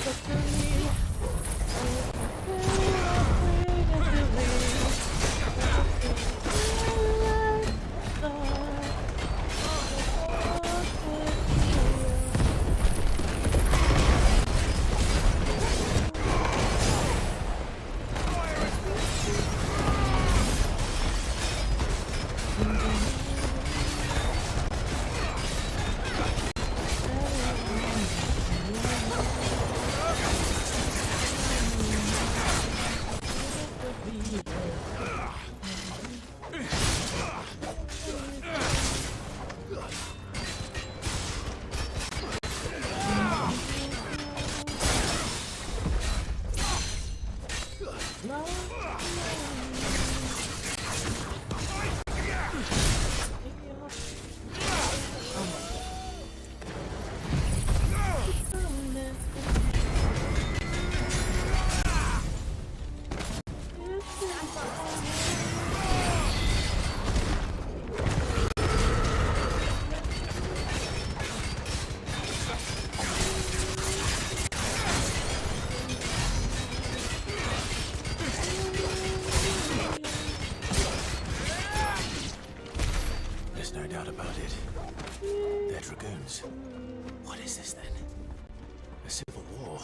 Cut them There's no doubt about it. They're dragoons. What is this then? A civil war?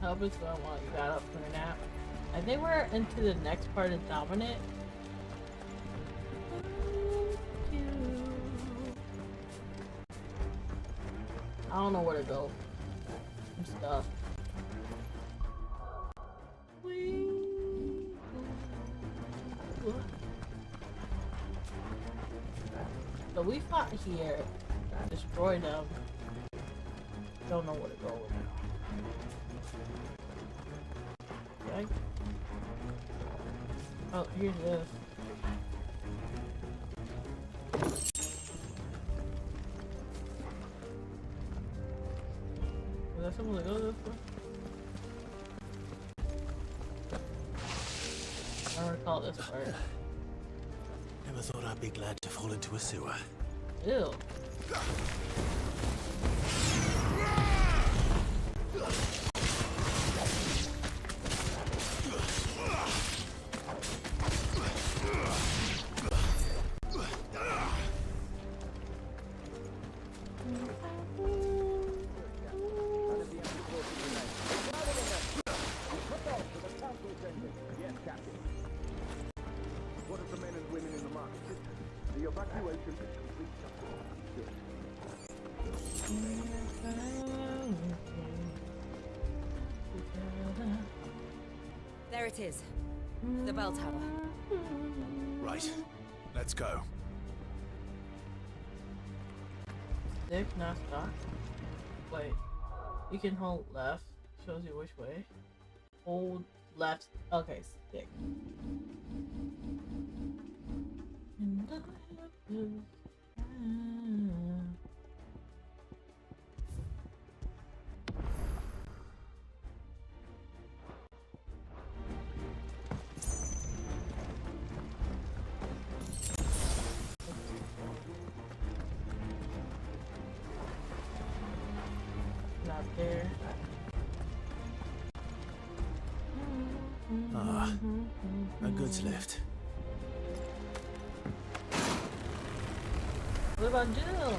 Hope it's going while you got up for a nap. I think we're into the next part of Dominant. I don't know where to go. Some stuff. So we fought here, destroyed them. Don't know where to go with it. Okay. Oh, here's this. Was that someone to go this way? I don't recall this part. Never thought I'd be glad to fall into a sewer. Ew. There it is. The bell tower. Right. Let's go. Stick, not stop. Wait. You can hold left. Shows you which way. Hold left. Okay, stick. Not there. Ah, a goods lift. What about Jill?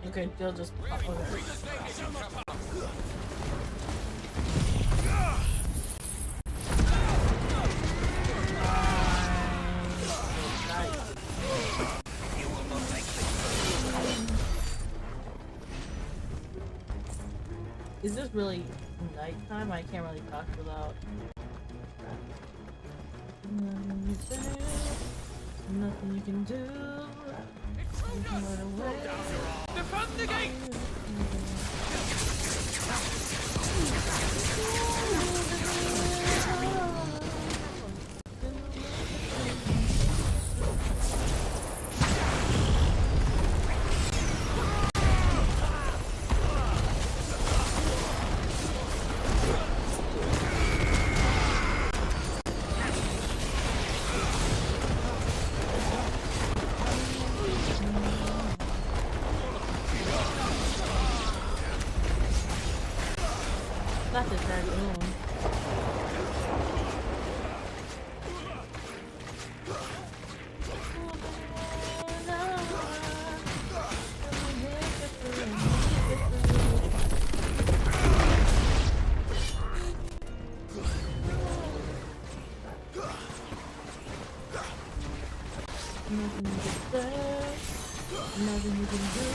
Okay, Jill just pop over. Is this really nighttime? I can't really talk without. Nothing you can do. You can run away. Defend the gate! That's a dragoon. Nothing you can do.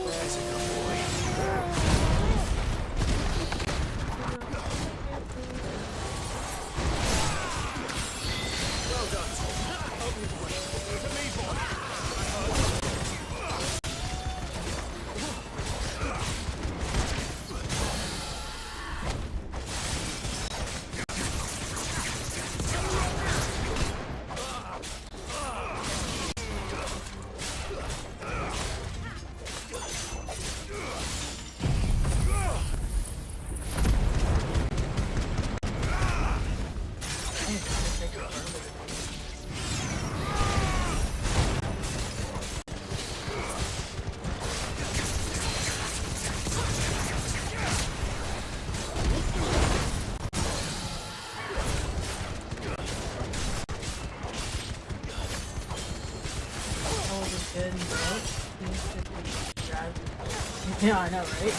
There's a good boy. Well done. To me, boy. Yeah, I know, right?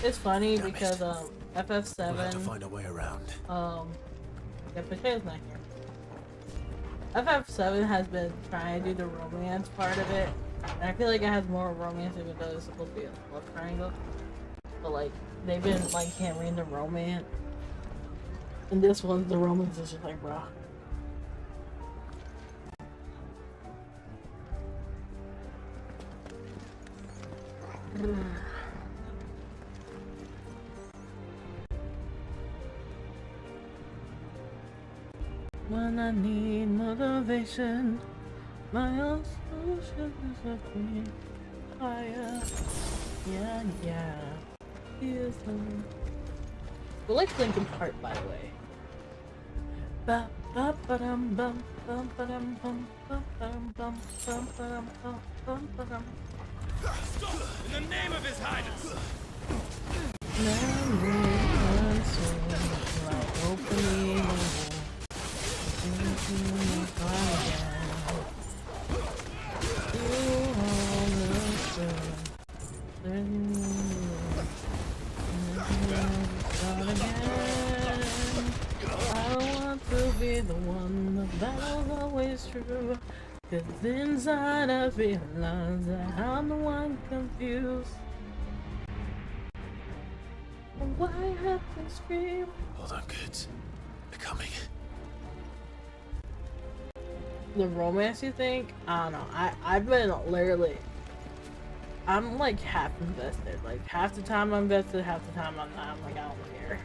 It's funny because FF7 We'll have to find a way around. Yeah, Potato's not here. FF7 has been trying to do the romance part of it, and I feel like it has more romance even though it's supposed to be a love triangle. But like, they've been like hammering the romance, and this one, the romance is just like, bro. When I need motivation, my own solution is a queen fire. Yeah, yeah. Here's one. We like Linkin Park, by the way. Ba ba ba dum bum bum ba dum bum bum bum bum bum bum bum bum bum. Stop! In the name of His Highness! Memory comes to the one, the battle's always true. Cause inside I realize that I'm the one confused. And why I have to scream? Hold on, kids. They're coming. The romance, you think? I don't know. I've been literally, I'm like half invested. Like half the time I'm invested, half the time I'm not. I'm like, I don't care.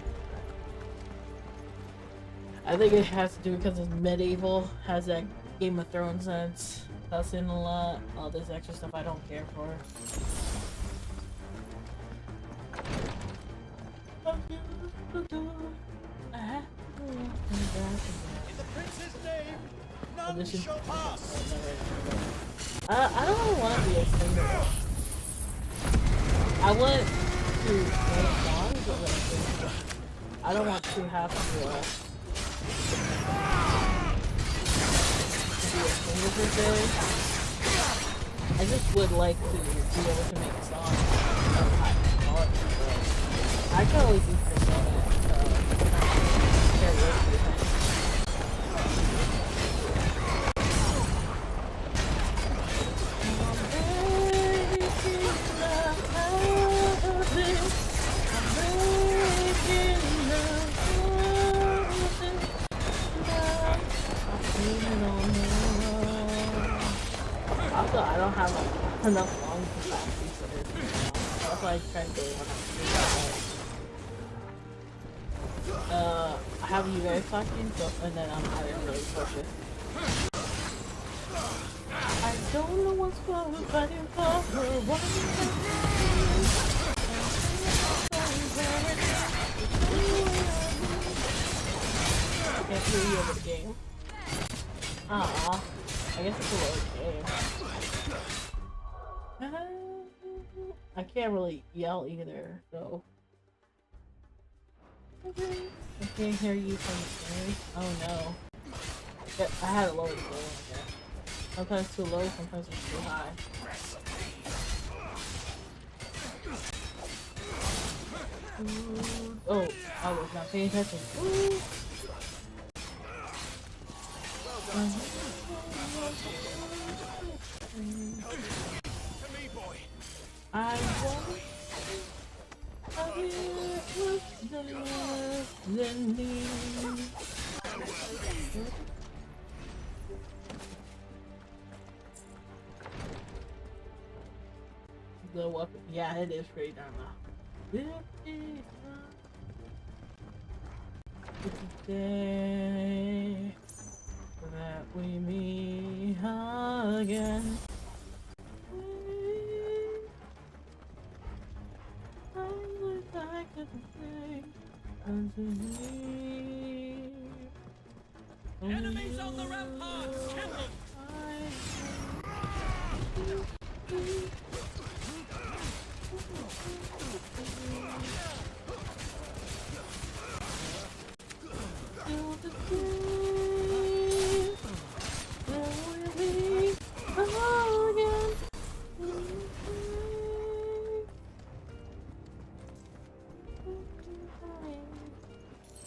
I think it has to do because it's medieval, has that Game of Thrones sense. I've seen a lot. All this extra stuff I don't care for. In the prince's name, none shall shall pass. I don't want to be a singer. I want to make songs, but I don't want to have to be a singer per se. I just would like to be able to make songs of high quality. But I can only do persona, so karaoke. Also, I don't have enough songs to practice for this. That's why I try to do it when I'm I have you guys talking, so and then I didn't really focus. I don't know what's wrong with fighting for her. I can't hear you over the game. Aww. I guess it's a little game. I can't really yell either, so. Okay. I can't hear you from the stairs. Oh no. Yeah, I had it lower the volume, I guess. Sometimes too low, sometimes it's too high. Ooh. Oh, I was not paying attention. Ooh. I want than me. The weapon, yeah, it is pretty darn loud. It's a day that we meet again. I wish I could stay unto me. Enemies on the ramparts! Kill them!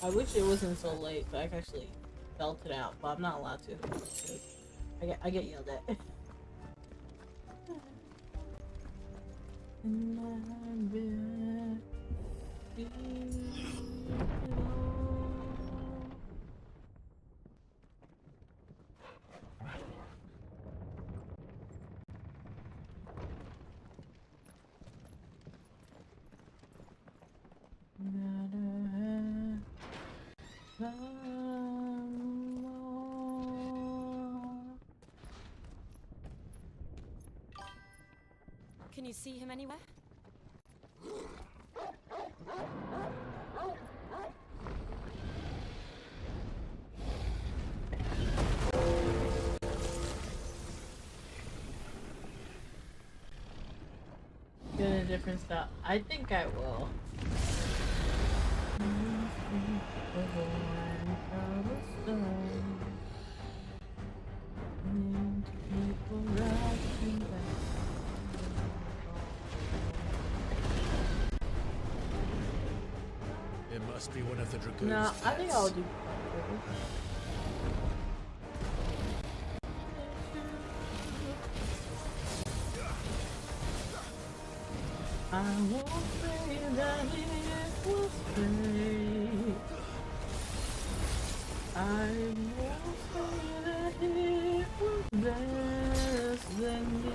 I wish it wasn't so late so I could actually belt it out, but I'm not allowed to. I get yelled at. Can you see him anywhere? Get a different style. I think I will. It must be one of the dragoons. No, I think I'll do. I won't say that it was fate. I won't say that it was destiny.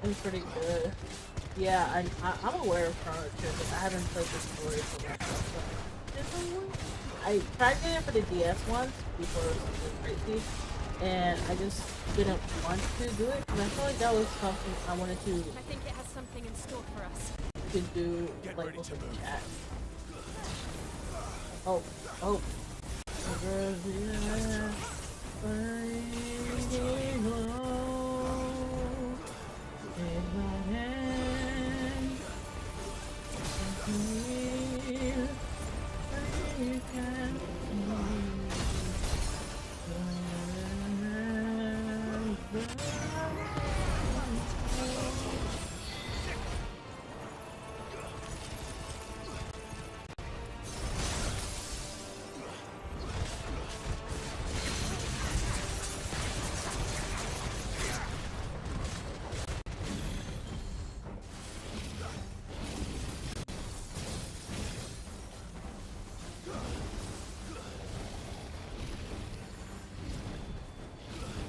It's pretty good. Yeah, I'm aware of Chrono Trigger. I haven't played the story for myself. I tried getting it for the DS once before it was crazy, and I just didn't want to do it because I felt like that was something I wanted to. I think it has something in store for us. To do like with the chat. Oh.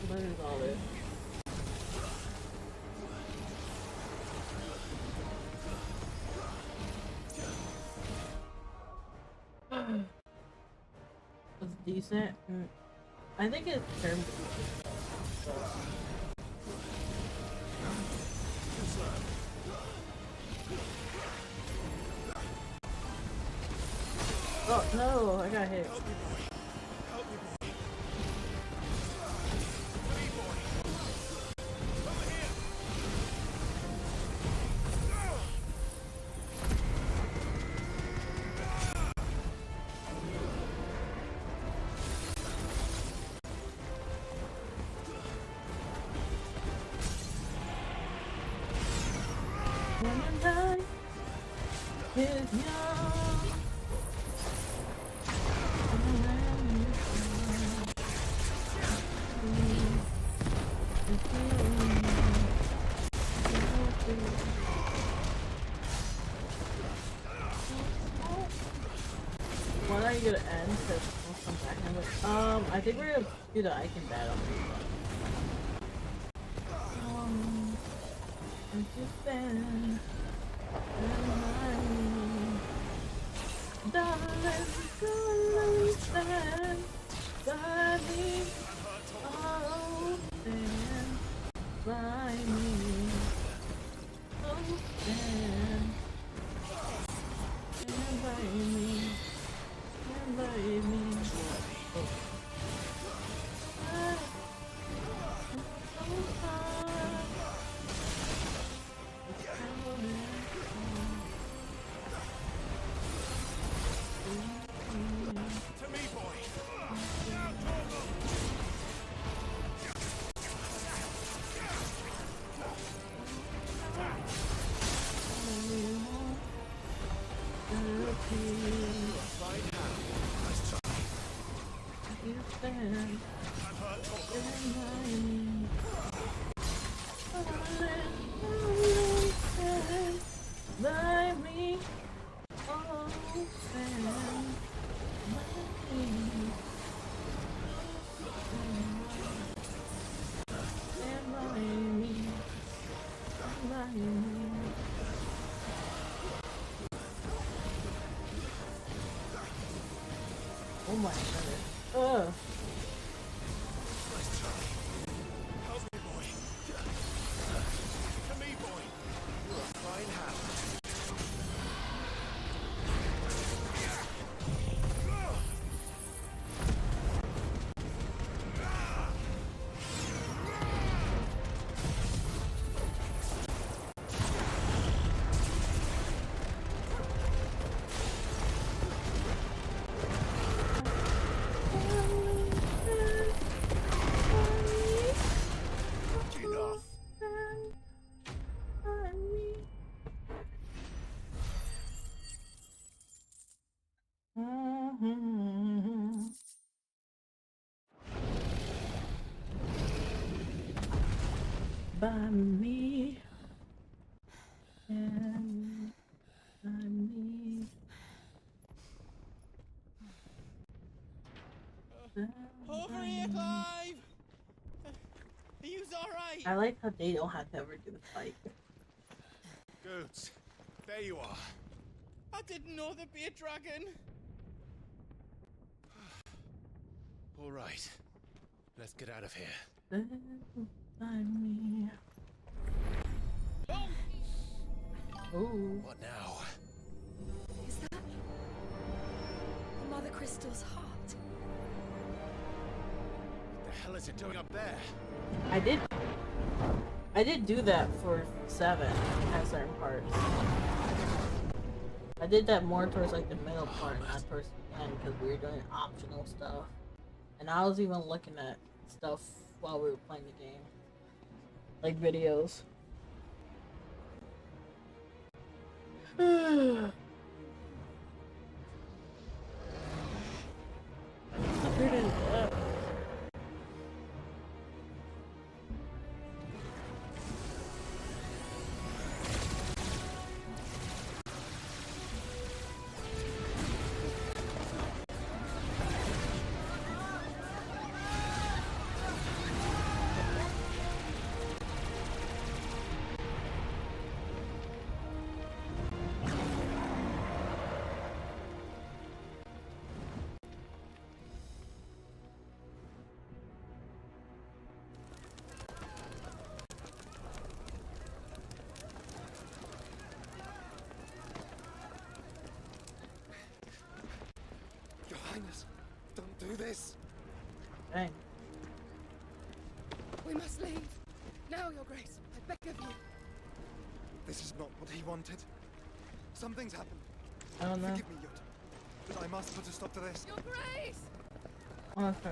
What is all this? It's decent. I think it's termed decent. Oh no, I got hit. When are you gonna end? Cause we'll come back in it. I think we're gonna do the icon battle. And you stand darling, stand by me. Oh, stand by me. Oh, stand by me. Stand by me. Oh. Oh my goodness. Ugh. Help me, boy. To me, boy. You are fine. by me. Stand by me. Over here, Clive! Are you alright? I like how they don't have to ever do the fight. Good. There you are. I didn't know there'd be a dragon. All right. Let's get out of here. Stand by me. Ooh. What now? Is that Mother Crystal's heart? What the hell is it doing up there? I did do that for 7 at certain parts. I did that more towards like the middle part, not towards the end, because we were doing optional stuff. And I was even looking at stuff while we were playing the game. Like videos. Your Highness, don't do this. Dang. We must leave. Now, Your Grace. I beg of you. This is not what he wanted. Something's happened. I don't know. Forgive me, Yut. But I must put a stop to this. Your Grace! Okay.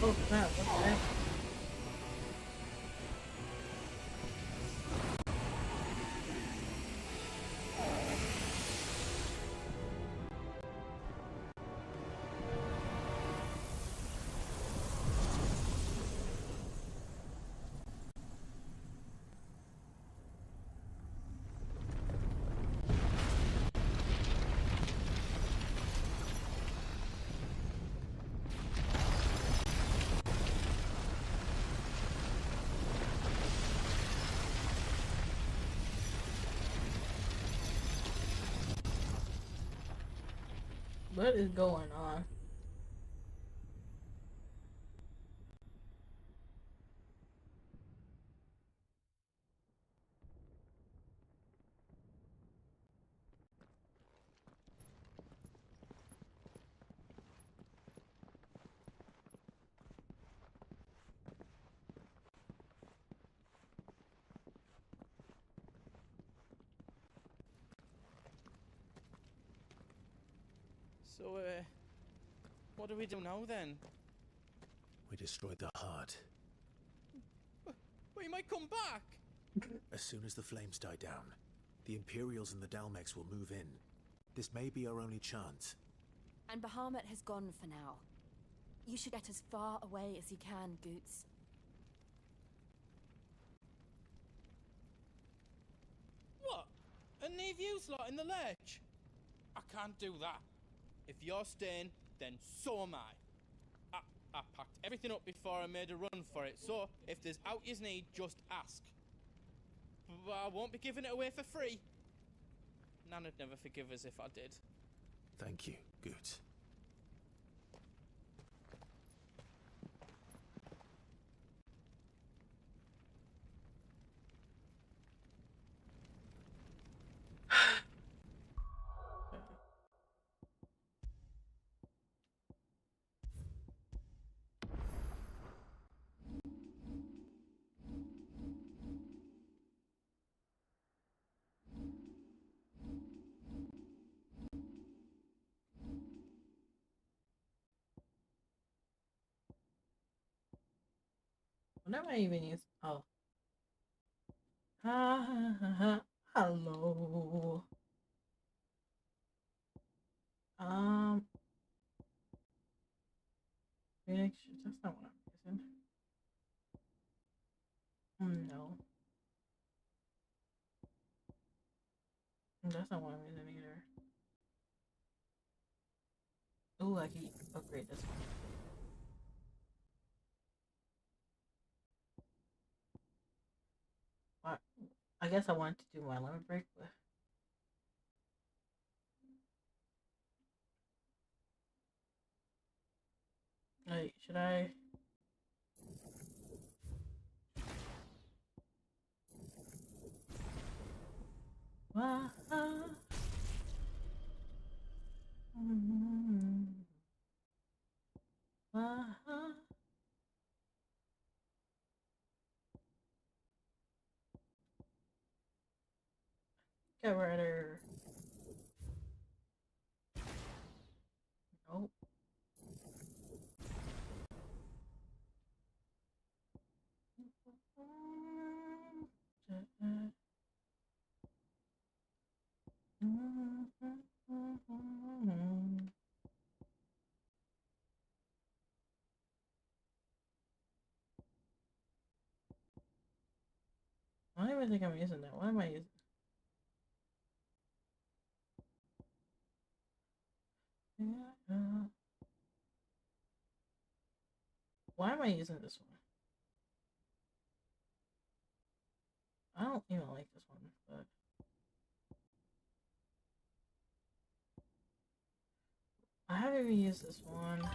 Oh crap, what the heck? What is going on? So, what do we do now then? We destroyed the heart. Well, you might come back. As soon as the flames die down, the Imperials and the Dalmex will move in. This may be our only chance. And Bahamut has gone for now. You should get as far away as you can, Goots. What? And leave you lot in the ledge? I can't do that. If you're staying, then so am I. I packed everything up before I made a run for it, so if there's out you need, just ask. But I won't be giving it away for free. Nana'd never forgive us if I did. Thank you, Goots. What am I even using? Oh. Ha ha ha ha. Hello. Phoenix, that's not what I'm using. No. That's not what I'm using either. Oh, I can upgrade this one. What? I guess I wanted to do my lemon break, but wait, should I? Get rid of her. Nope. I don't even think I'm using that. What am I using? Why am I using this one? I don't even like this one, but I haven't even used this one.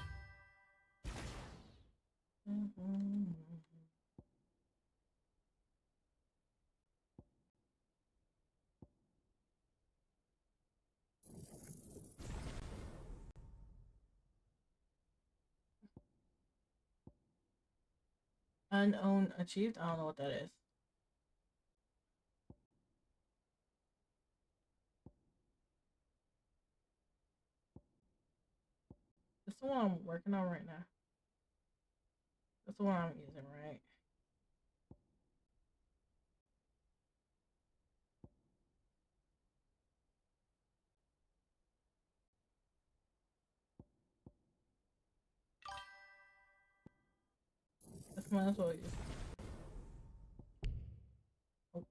Unowned achieved? I don't know what that is. That's the one I'm working on right now. That's the one I'm using, right? That's might as well use. Oh.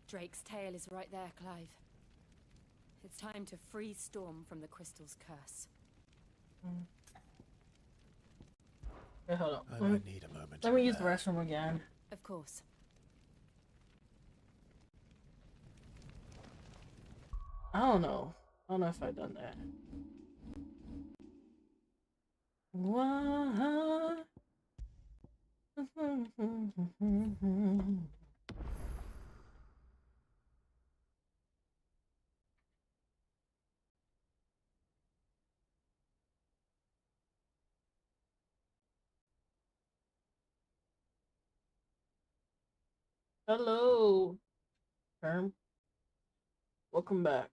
Drake's tail is right there, Clive. It's time to free Storm from the crystal's curse. Wait, hold on. I might need a moment. Let me use the restroom again. Of course. I don't know. I don't know if I've done that. What? Hello, Perm. Welcome back.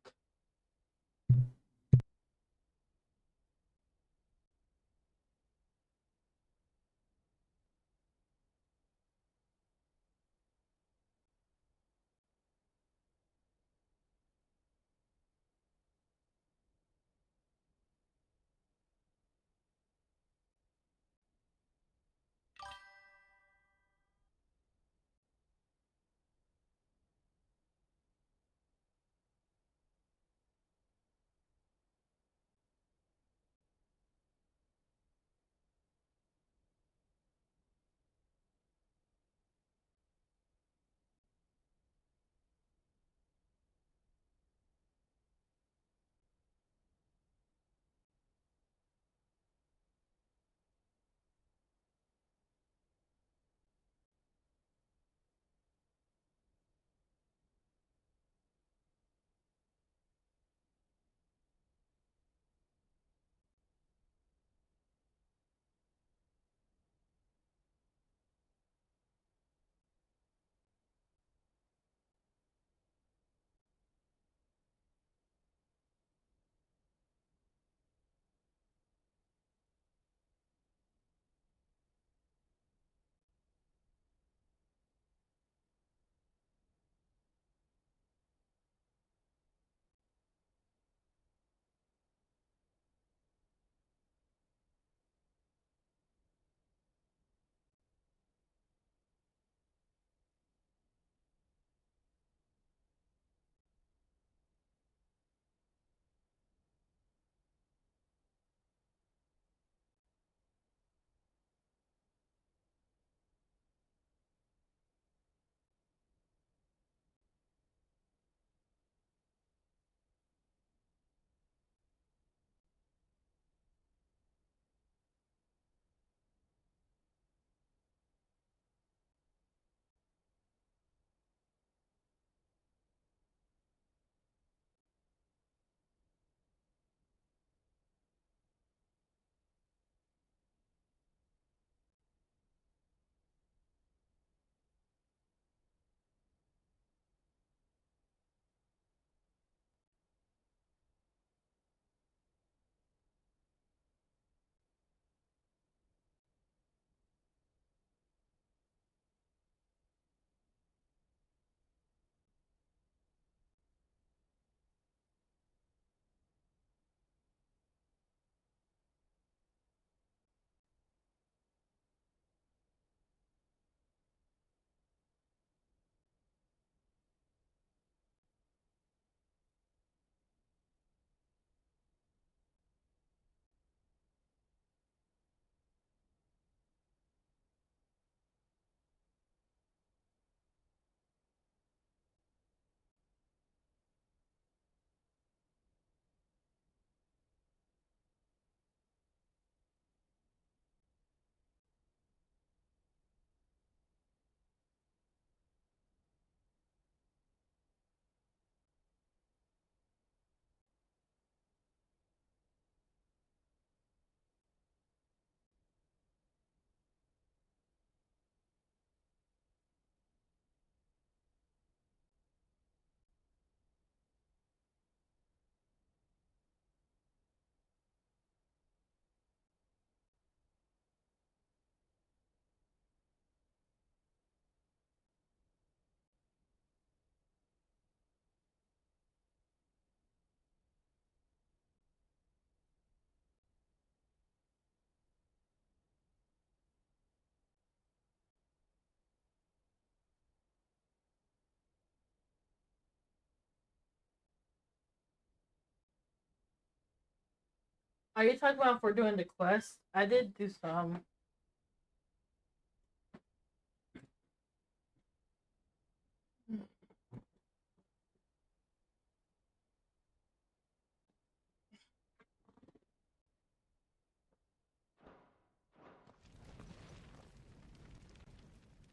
Are you talking about for doing the quest? I did do some.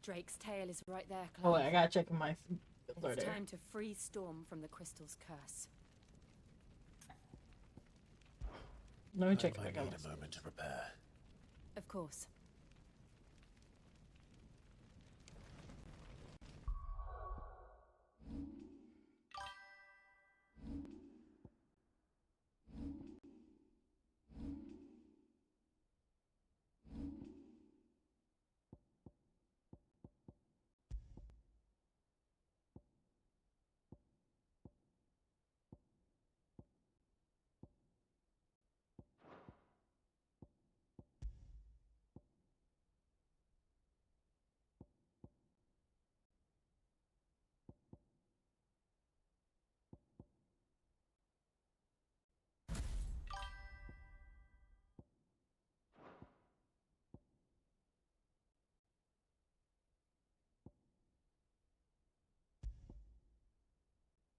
Drake's tail is right there, Oh, Clive. wait, I gotta check my. It's time to free Storm from the crystal's curse. Let me check I if I need got a moment to prepare. Of course.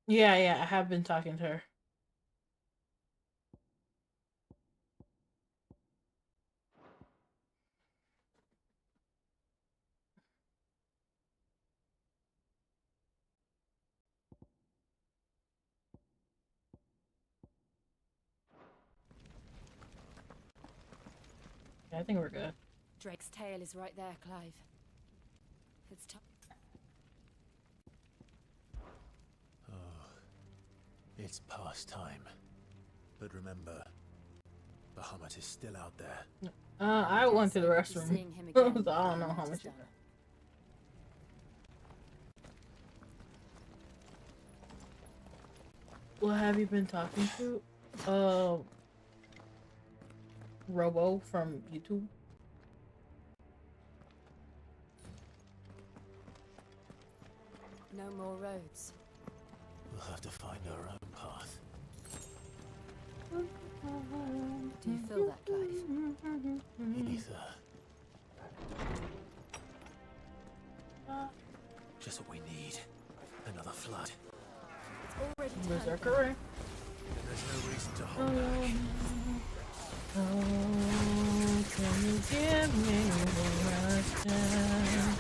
Yeah, I have been talking to her. Yeah, I think we're good. Drake's tail is right there, Clive. It's time. It's past time. But remember, Bahamut is still out there. I went to the restroom. Seeing him So again I don't know how much. What have you been talking to? Robo from YouTube. No more roads. We'll have to find our own path. Do you feel that, Clive? Ether. Just what we need. Another flood. It's already Berserker. There's no reason to hold back. Oh, can you give me one last chance?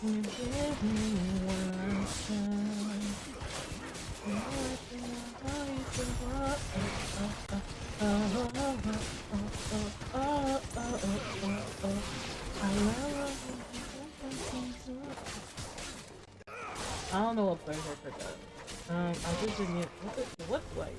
Can you give me one last chance? I don't know what Berserker does. I just didn't use what do I use?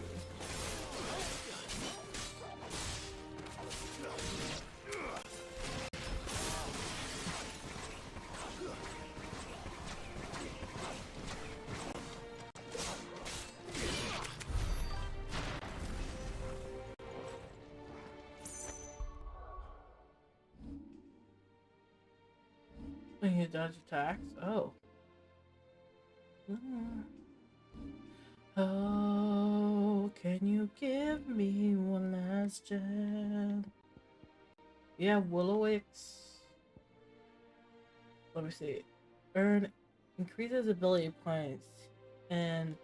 When you dodge attacks? Oh. Oh, can you give me one last chance? Yeah, Willowix. Let me see. Increases ability points. And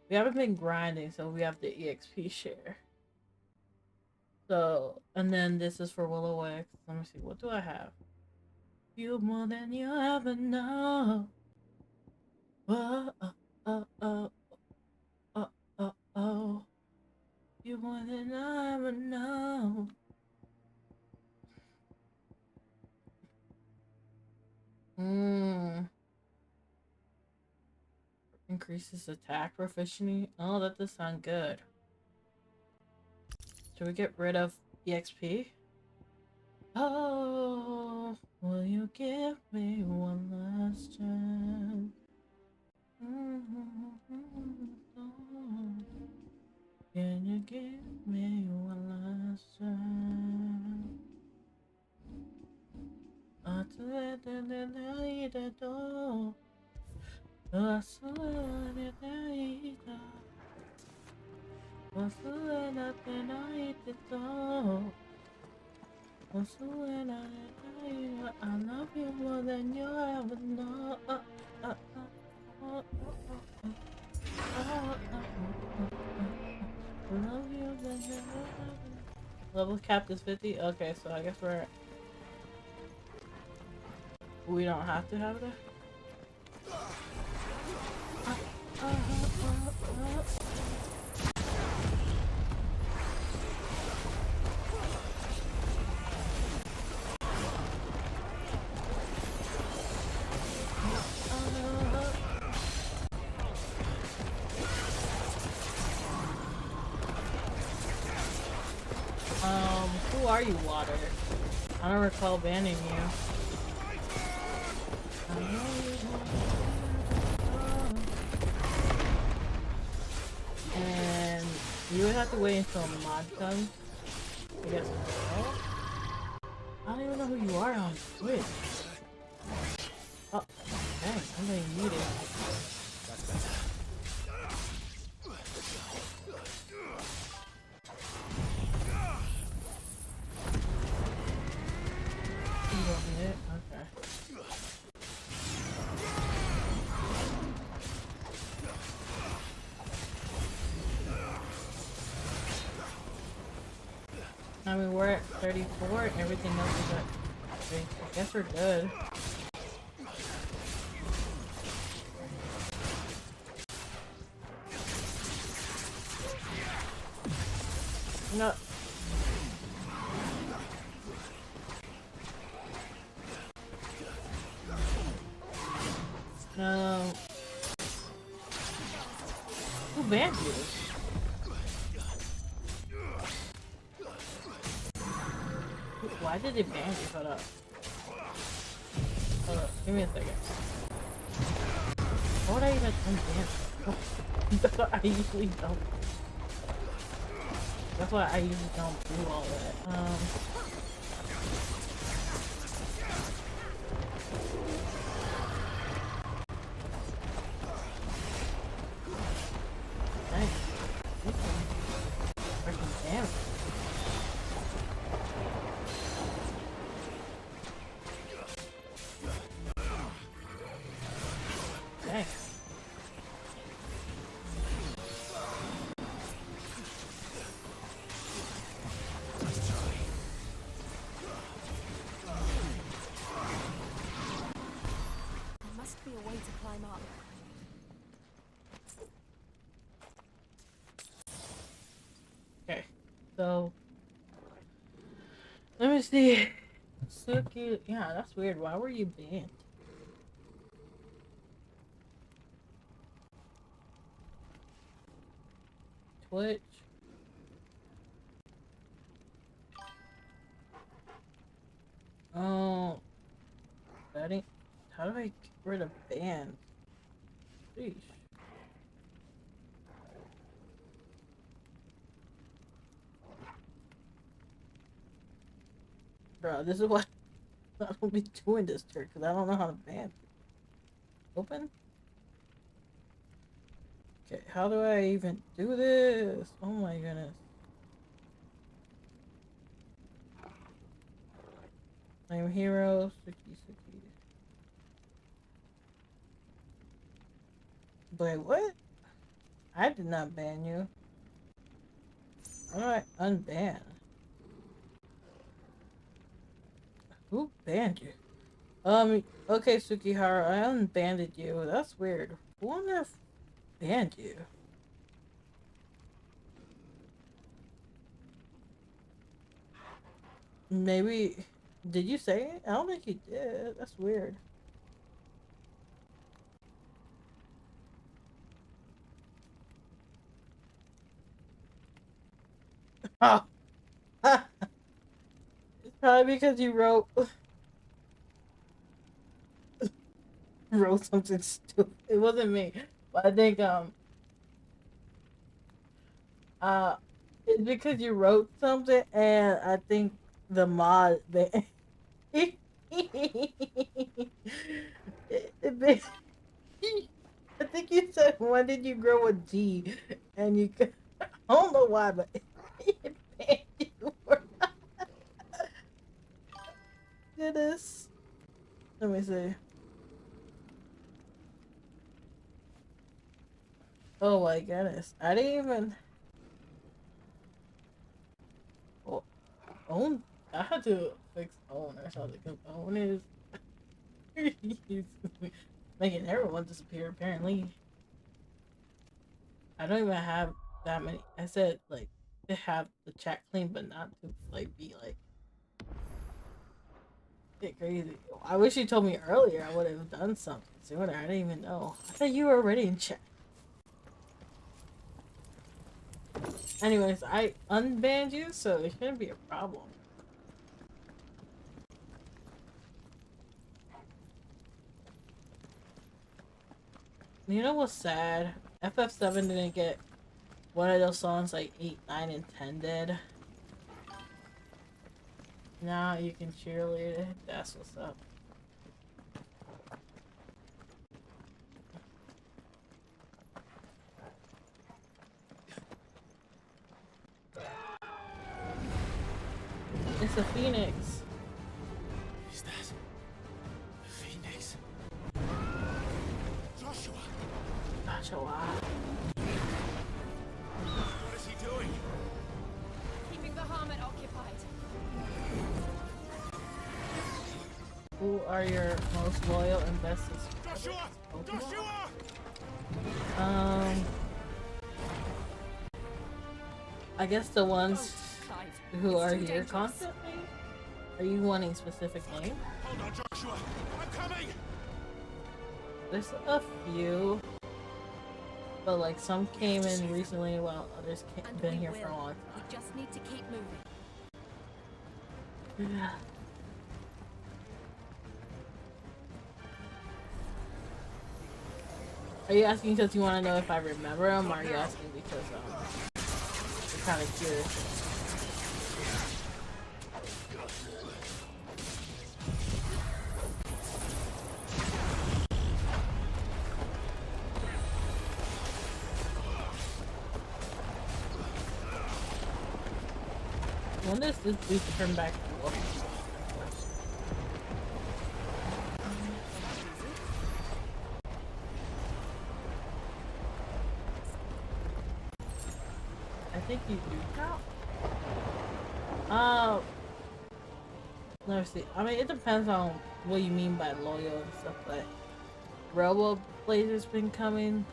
we haven't been grinding, so we have the EXP share. So, and then this is for Willowix. Let me see, what do I have? You more than you ever know. Oh, oh. You more than I ever know. Increases attack proficiency. Oh, that does sound good. Should we get rid of EXP? Oh, will you give me one last chance? Can you give me one last chance? I Once you end up and I hit the door. Once you end up and I love you more than you ever know. Love you more than you ever. Level capped is 50? Okay, so I guess we don't have to have that? Who are you, Water? I don't recall banning you. And you would have to wait until a mod comes. I guess. Oh, I don't even know who you are on Twitch. Oh, dang, somebody muted. That's better. You don't hit? Okay. I mean, we're at 34 and everything else is at 3. I guess we're good. No. No. Who banned you? Why did they ban you? Hold up. Hold up. Give me a second. Why would I even unban? That's what I usually don't. That's why I usually don't do all that. Nice. Freaking damn. Dang. There must be a way to climb up. Okay, so let me see. Suki, yeah, that's weird. Why were you banned? Twitch. Oh, betting. How do I get rid of bans? Sheesh. Bro, this is what I don't be doing this turn because I don't know how to ban. Open? Okay, how do I even do this? Oh my goodness. I'm hero, Suki. Wait, what? I did not ban you. How do I unban? Who banned you? Okay, Sukihara, I unbanned you. That's weird. Who on earth banned you? Maybe... Did you say it? I don't think you did. That's weird. Oh. It's probably because you wrote something stupid. It wasn't me. But I think it's because you wrote something and I think the mod I think you said when did you grow a D and you don't know why, but it banned you. Goodness. Let me see. Oh my goodness. I didn't even... Oh, own... I had to fix own or something, because own is... He's making everyone disappear, apparently. I don't even have that many... I said, like, to have the chat clean, but not to, like, be, like... Get crazy. I wish you told me earlier. I would have done something sooner. I didn't even know. I thought you were already in chat. Anyways, I unbanned you, so it shouldn't be a problem. You know what's sad? FF7 didn't get one of those songs like 8, 9, and 10 did. Now you can cheerlead it. That's what's up. It's a phoenix. Is that the phoenix? Joshua! Joshua. What is he doing? Keeping the Bahamut occupied. Who are your most loyal and best subscribers? Joshua! Joshua! I guess the ones who are here constantly? Are you wanting specific name? Hold on, Joshua! I'm coming! There's a few, but like some came in recently while others been here for a long time. We just need to keep moving. Yeah. Are you asking because you want to know if I remember them, or are you asking because you're kind of curious? When does this boost turn back to work? I think you do now. Let me see. I mean, it depends on what you mean by loyal and stuff, but Robo Blazer's been coming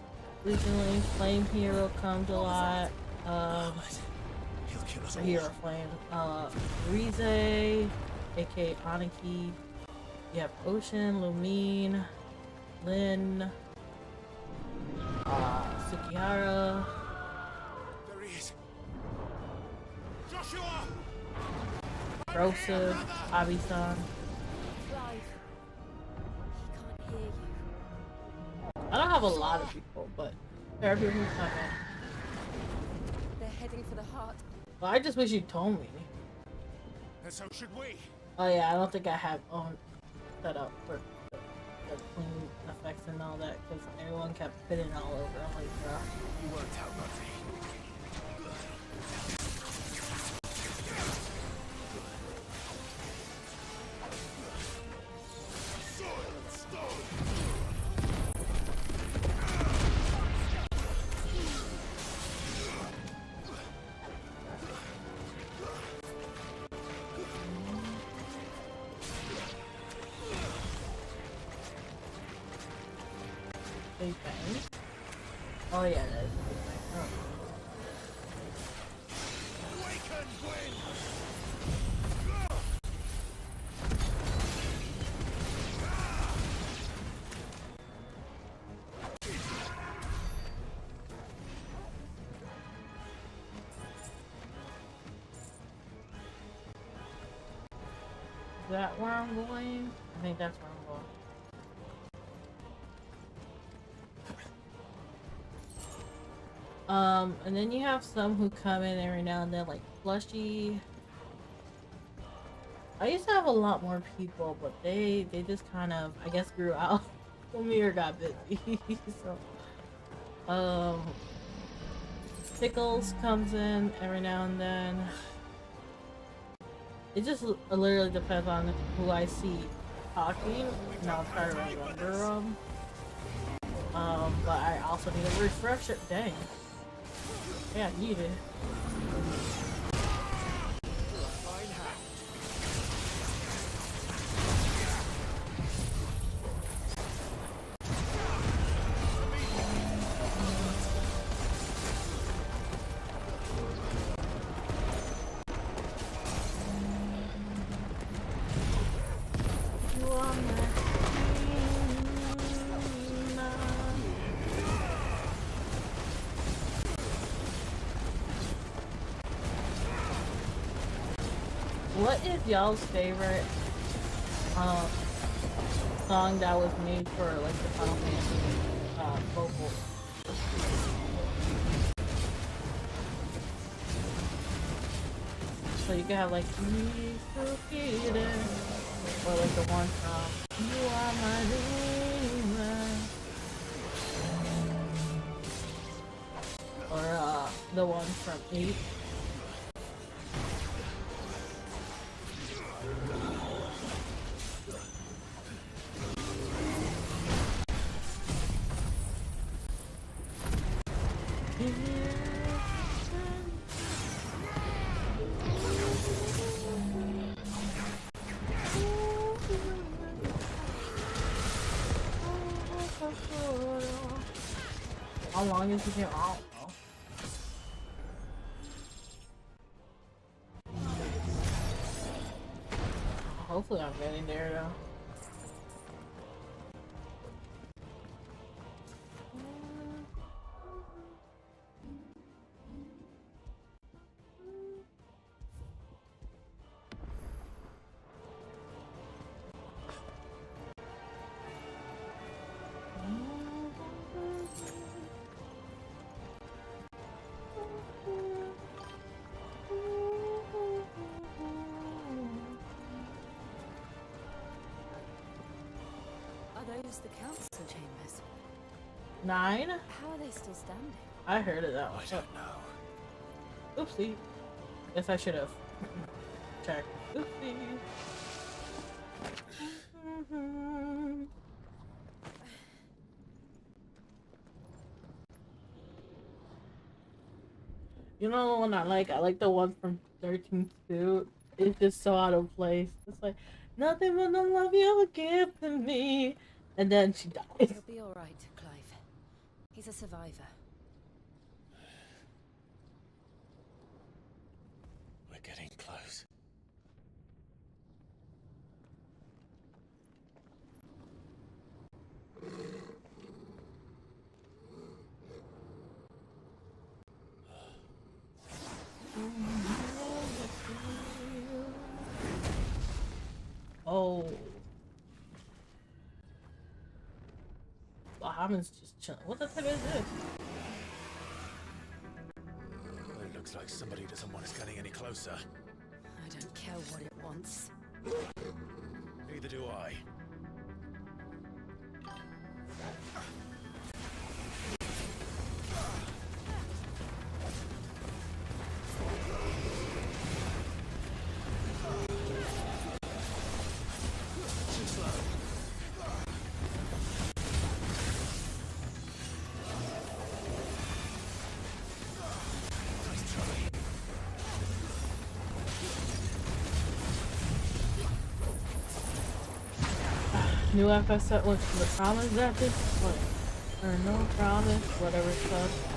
recently. Flame Hero comes a lot. Hero Flame. Rize, aka Aniki. You have Ocean, Lumine, Lin, Sukihara. There he is. Joshua! Rosa, Abisan. I don't have a lot of people, but there are people who come in. They're heading for the heart. Well, I just wish you told me. And so should we. Oh yeah, I don't think I have own set up for the clean effects and all that, because everyone kept fitting all over. I'm like, bro. You worked out, Murphy. Big Bang. Oh yeah, that is a Big Bang. Is that where I'm going? I think that's where I'm going. And then you have some who come in every now and then, like Plushy. I used to have a lot more people, but they just kind of, I guess, grew out when Mirror got busy. So, Pickles comes in every now and then. It just literally depends on who I see talking, and I'll try to remember them. But I also need to refresh it. Dang. Yeah, I need it. What is y'all's favorite song that was made for like the Final Fantasy vocal? So you can have like Me Sukide, or like the one from You Are My Dreamer, or the one from 8. How long is the game? I don't know. Hopefully I'm getting there though. Are those the council chambers? 9? How are they still standing? I heard of that one. I don't know. Oopsie. Guess I should have checked. Oopsie. You know the one I like? I like the one from 13th Suit. It's just so out of place. It's like, nothing but the love you ever give to me. And then she dies. He'll be alright, Clive. He's a survivor. We're getting close. Oh. Bahamut's just chilling. What the heck is this? Well, it looks like somebody doesn't want us getting any closer. I don't care what it wants. Neither do I. New FSF, what's the promise that this? What? Or no promise, whatever stuff.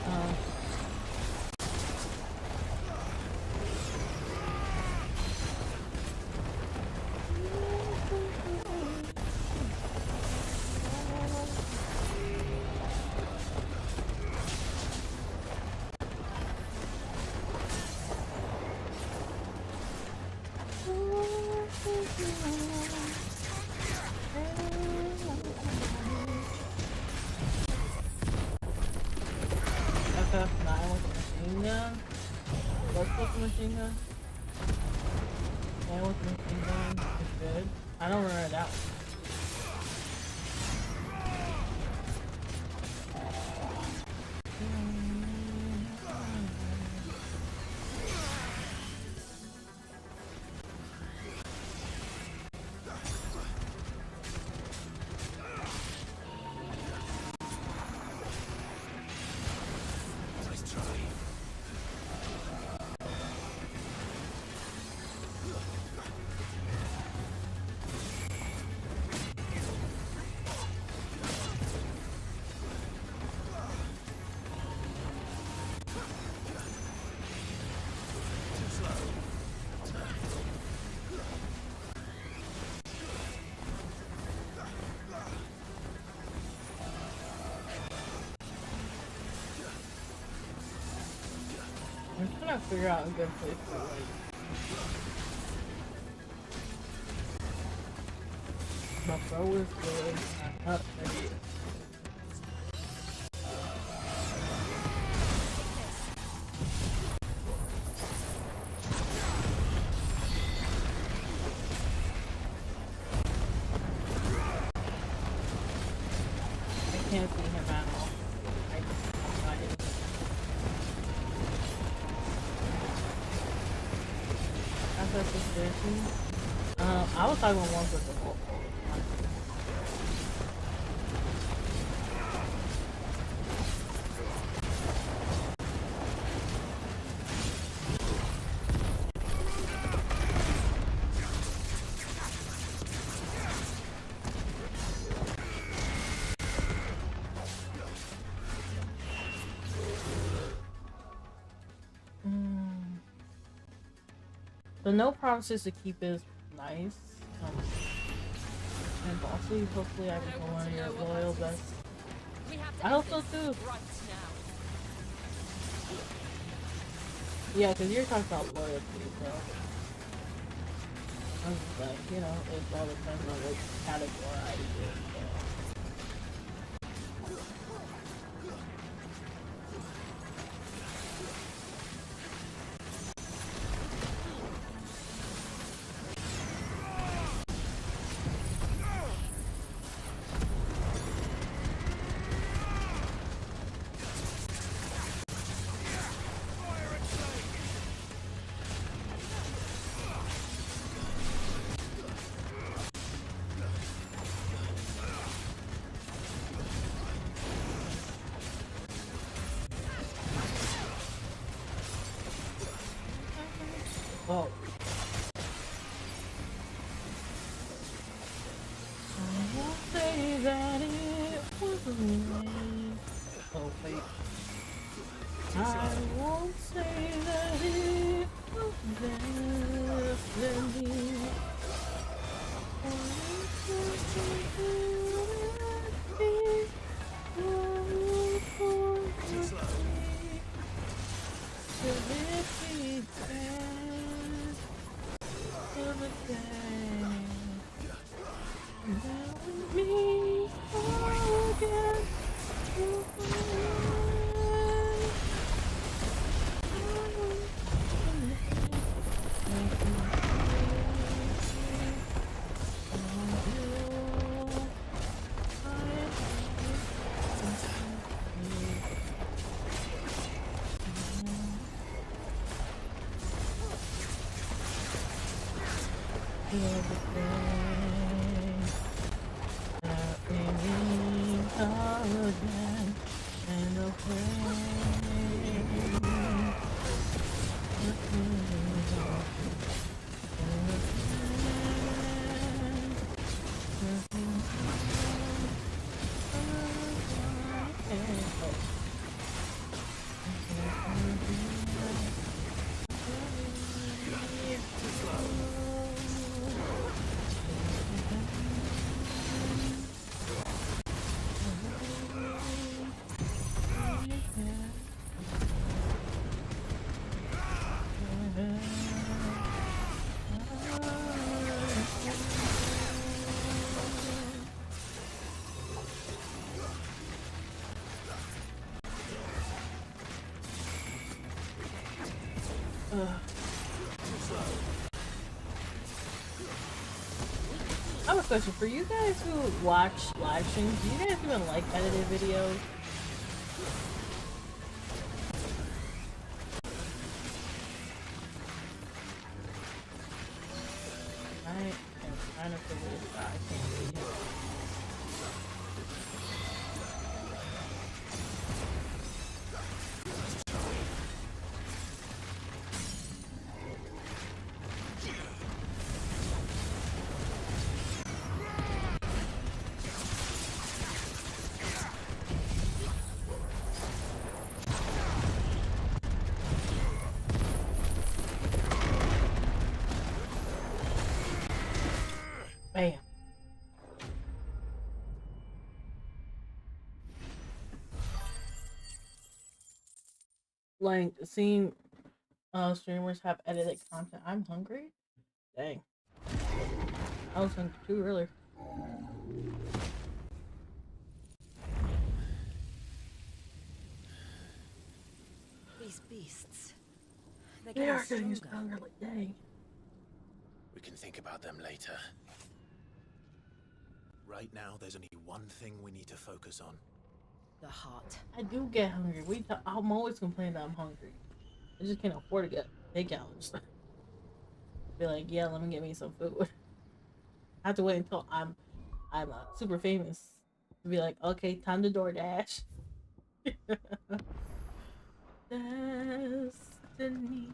FF9 with the machine gun? What's with the machine gun? And with the machine gun is good. I don't remember that one. trying to figure out a good place for like my throw is good. There he is. I can't see him at all. I just got him. That's suspicious. I was talking about ones with the whole. The no promises to keep is nice. And bossy, hopefully I become one of your loyal best. I hope so too. Yeah, because you're talking about loyalty, so. I'm just like, you know, it all depends on which category I do. Oh. I won't say that it wasn't me. Oh, wait. I won't say that it wasn't destiny. I have a question for you guys who watch live streams. Do you guys even like edited videos? I am trying to figure this out. I can't see it. Bam. Like, seeing Streamers have edited content. I'm hungry. Dang. I was hungry too earlier. These beasts. They're They are getting getting stronger. stronger. Like, dang. We can think about them later. Right now, there's only one thing we need to focus on. The heart. I do get hungry. I'm always complaining that I'm hungry. I just can't afford to get takeouts. Be like, yeah, let me get me some food. I have to wait until I'm super famous to be like, okay, time to DoorDash. Destiny.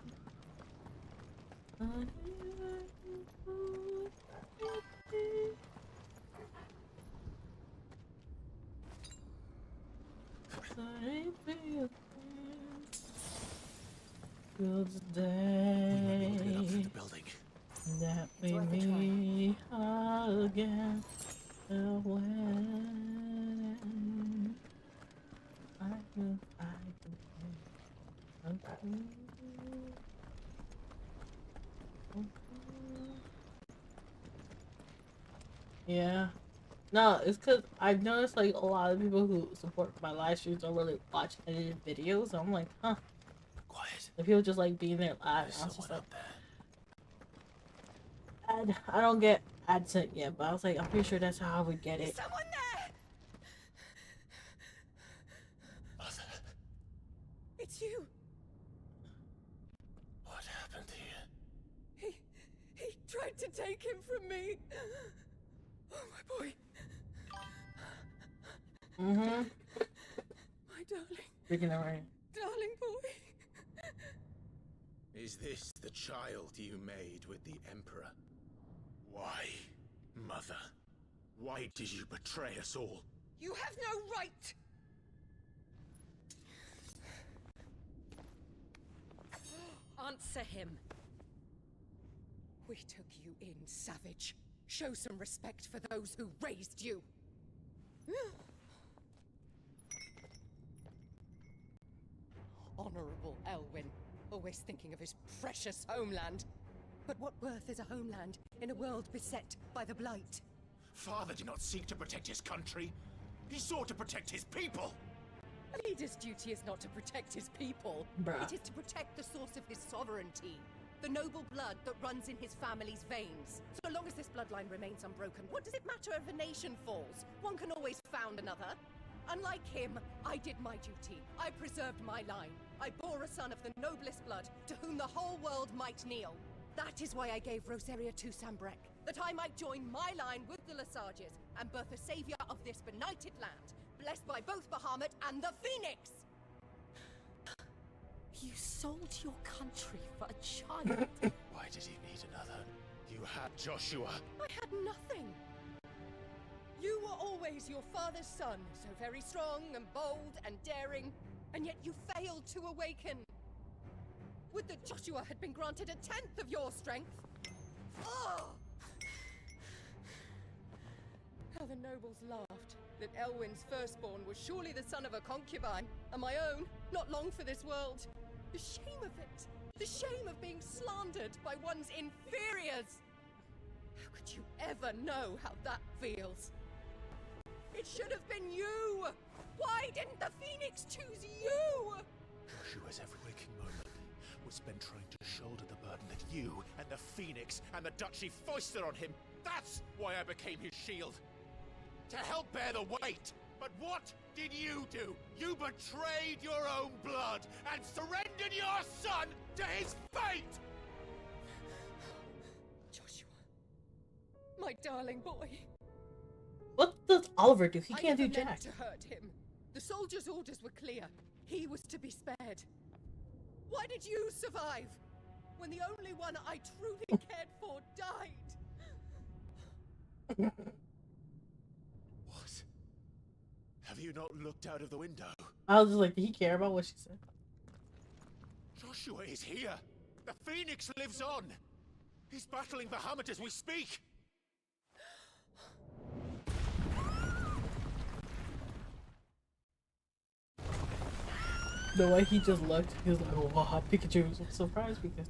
Feels day that we meet again. When I can yeah. No, it's because I've noticed like a lot of people who support my live streams don't really watch edited videos. So I'm like, huh. Quiet. The people just like being there live. I was just like, I don't get AdSense yet, but I was like, I'm pretty sure that's how I would get it. Someone there! Mother. It's you. What happened here? He tried to take him from me. Oh, my boy. Mm-hmm. My darling. Freaking around. Darling boy. Is this the child you made with the Emperor? Why, Mother? Why did you betray us all? You have no right. Answer him. We took you in, savage. Show some respect for those who raised you. Honorable Elwyn, always thinking of his precious homeland. But what worth is a homeland in a world beset by the Blight? Father did not seek to protect his country. He sought to protect his people. A leader's duty is not to protect his people. Bruh. It is to protect the source of his sovereignty. The noble blood that runs in his family's veins. So long as this bloodline remains unbroken, what does it matter if a nation falls? One can always found another. Unlike him, I did my duty. I preserved my line. I bore a son of the noblest blood, to whom the whole world might kneel. That is why I gave Rosaria to Sambrek, that I might join my line with the Lesages and birth a savior of this benighted land, blessed by both Bahamut and the Phoenix! You sold your country for a child. Why did he need another? You had Joshua. I had nothing. You were always your father's son, so very strong and bold and daring, and yet you failed to awaken. Would that Joshua had been granted 1/10 of your strength? Oh! How the nobles laughed that Elwyn's firstborn was surely the son of a concubine, and my own, not long for this world. The shame of it! The shame of being slandered by one's inferiors! How could you ever know how that feels? It should have been you! Why didn't the Phoenix choose you? Joshua's every waking moment was spent trying to shoulder the burden that you and the Phoenix and the Duchy foisted on him. That's why I became his shield. To help bear the weight. But what did you do? You betrayed your own blood and surrendered your son to his fate! Joshua. My darling boy. What does Oliver do? He can't do I never meant jack. to hurt him. The soldiers' orders were clear. He was to be spared. Why did you survive? When the only one I truly cared for died? What? Have you not looked out of the window? I was just like, did he care about what she said? Joshua is here. The Phoenix lives on. He's battling Bahamut as we speak. The way he just looked, he was like, oh, wow, Pikachu. So surprised Pikachu.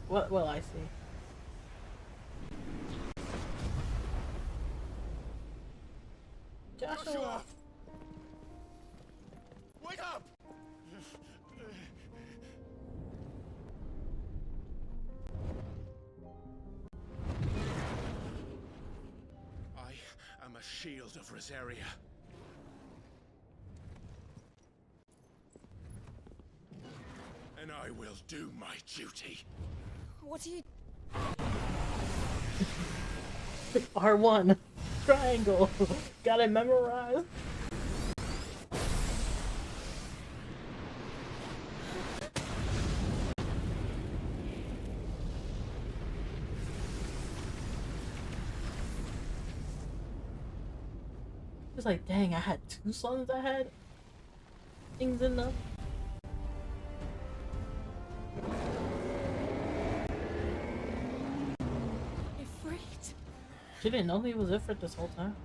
What will I see? Joshua! Wake up! I am a shield of Rosaria. And I will do my duty. What are you... R1. Triangle. Got it memorized. It's like, dang, I had 2 songs that had things in them. She didn't know he was Ifrit this whole time.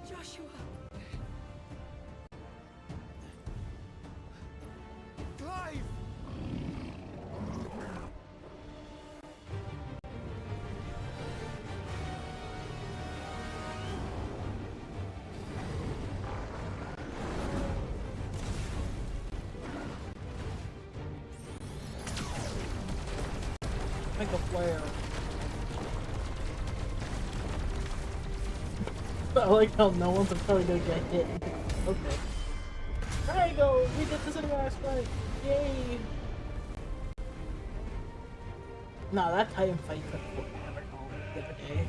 Joshua! Clive! Like a flare. I like how no one's probably gonna get hit. Okay. Triangle! We did this in the last fight! Yay! Nah, that Titan fight took forever the other day.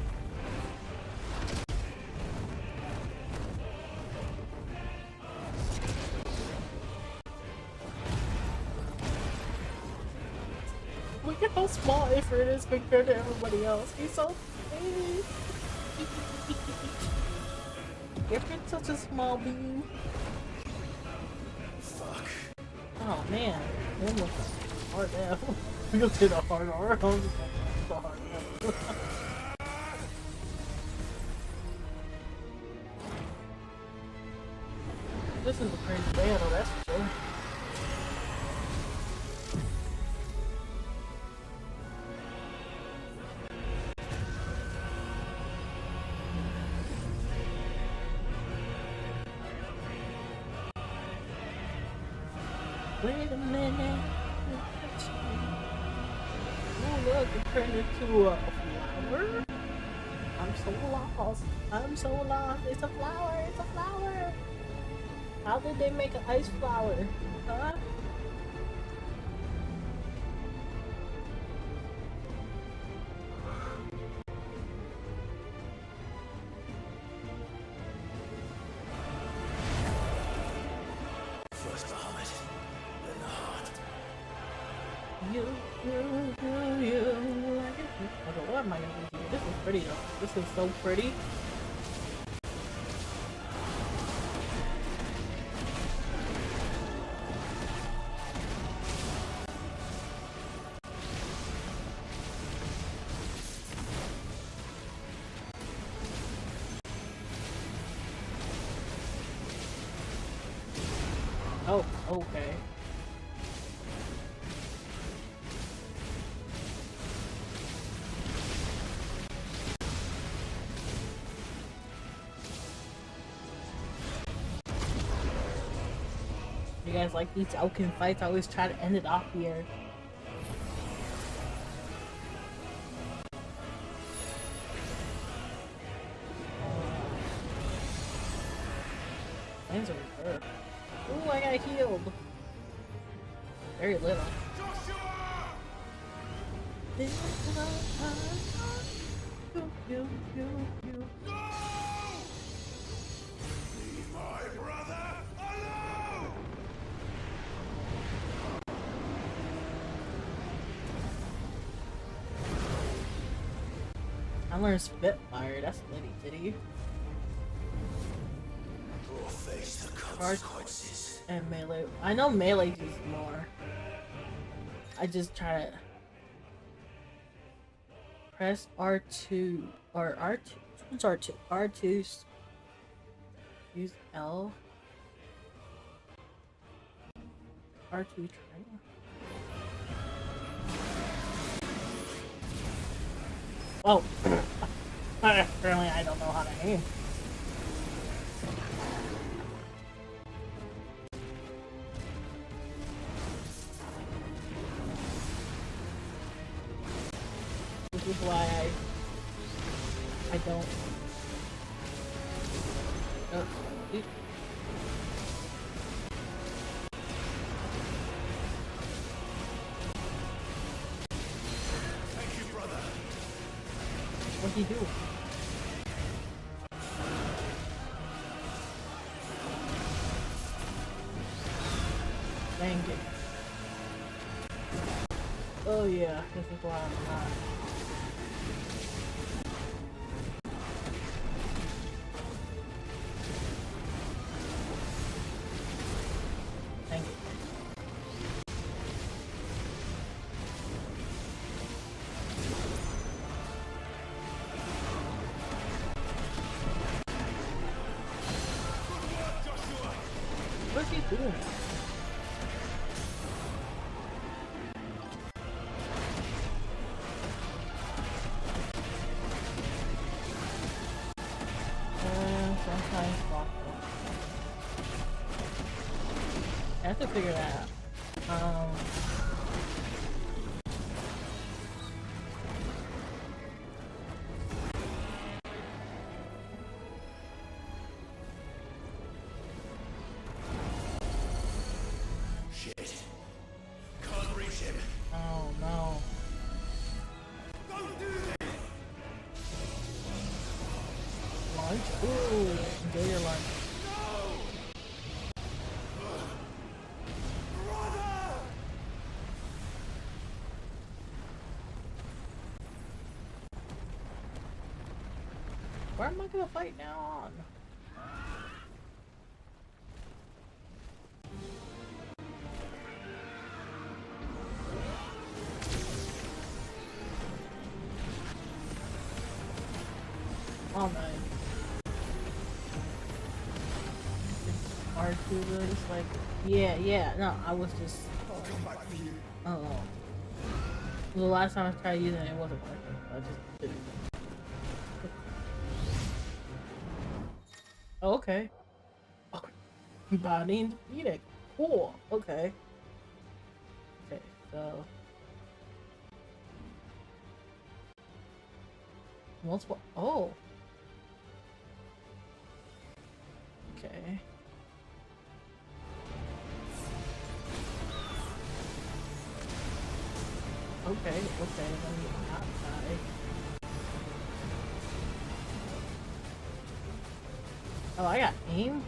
Look at how small Ifrit is compared to everybody else. He's so tiny. Ifrit's such a small being. Fuck. Oh man, one was a hard F. We go to the hard R. The hard F. This is a crazy battle, that's for sure. Wait a minute. Oh look, it turned into a flower. I'm so lost. I'm so lost. It's a flower. It's a flower. How did they make an ice flower? Huh? First the heart, then the heart. You like it? Okay, what am I gonna do here? This is pretty though. This is so pretty. Oh, okay. You guys like these Elkin fights? I always try to end it off here. Hands are hurt. Ooh, I got healed. Very little. Leave my brother alone! I learned Spitfire. That's litty titty. Or face the consequences. And melee. I know melee is more. I just try to press R2 or R2 What's R2? R2's use L. R2 trainer. Oh. Apparently I don't know how to aim. This is why I don't. Oh, eep. Thank you, brother. What'd he do? Dang it. Oh yeah, this is why I'm not. Thank you. What's he doing? Sometimes possible. I have to figure that out. Shit. Can't reach him. Oh no. Don't do this. Lunch? Ooh, enjoy your lunch. Where am I gonna fight now on? Oh man. R2 really just like, yeah, no, I was just, oh. The last time I tried using it, it wasn't working, so I just didn't. Oh, okay. Oh, body and defeated. Cool, okay. Okay, so. Multiple, oh. Okay. Okay, let me not die. Oh, I got aim?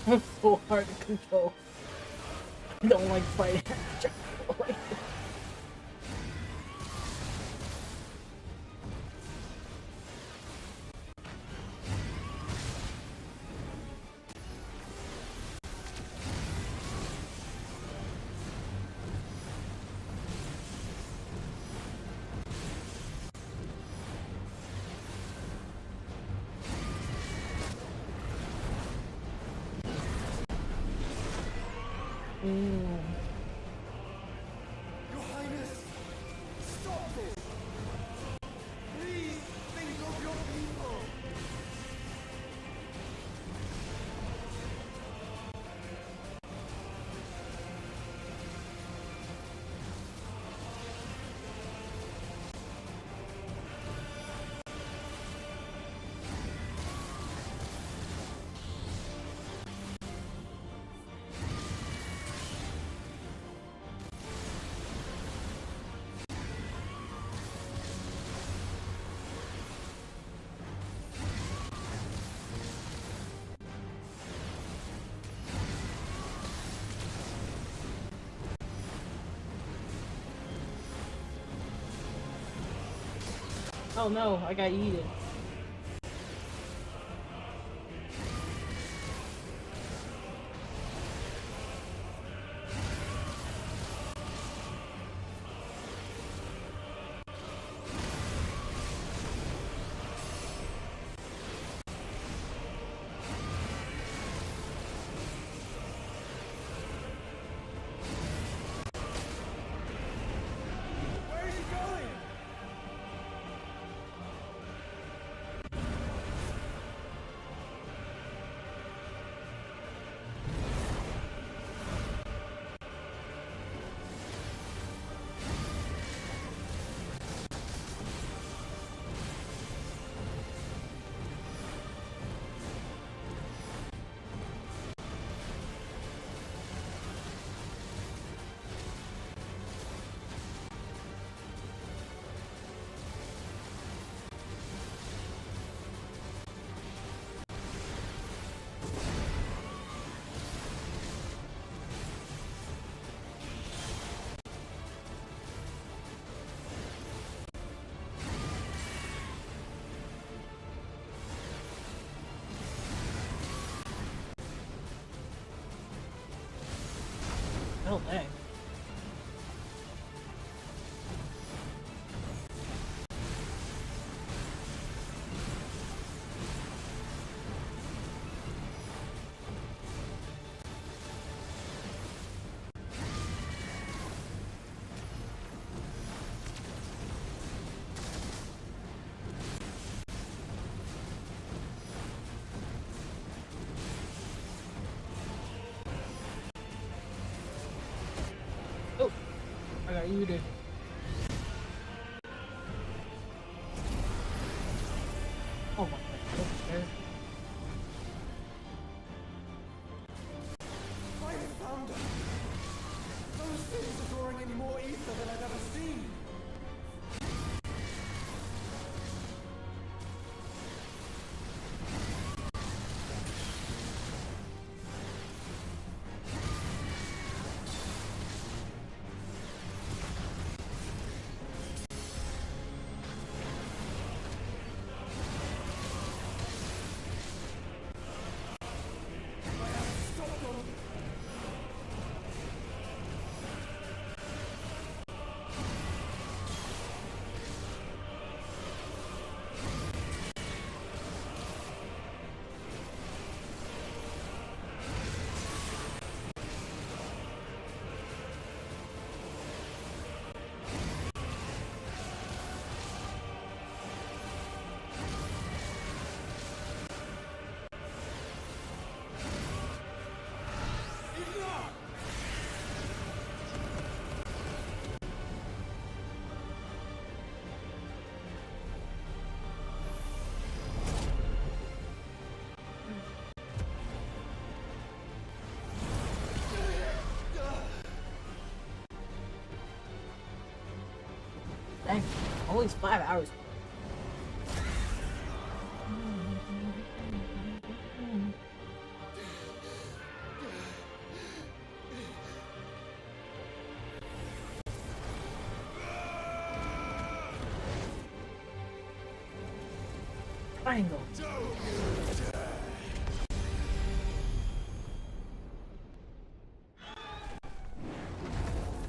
It's so hard to control. I don't like fighting. Your Highness, stop this. Please think of your people. Oh no, I got eaten. Oh, dang. Oh, I got muted. Oh my god, okay. I found her! Those things are drawing in more ether than I've ever seen! Dang, only 5 hours. Triangle.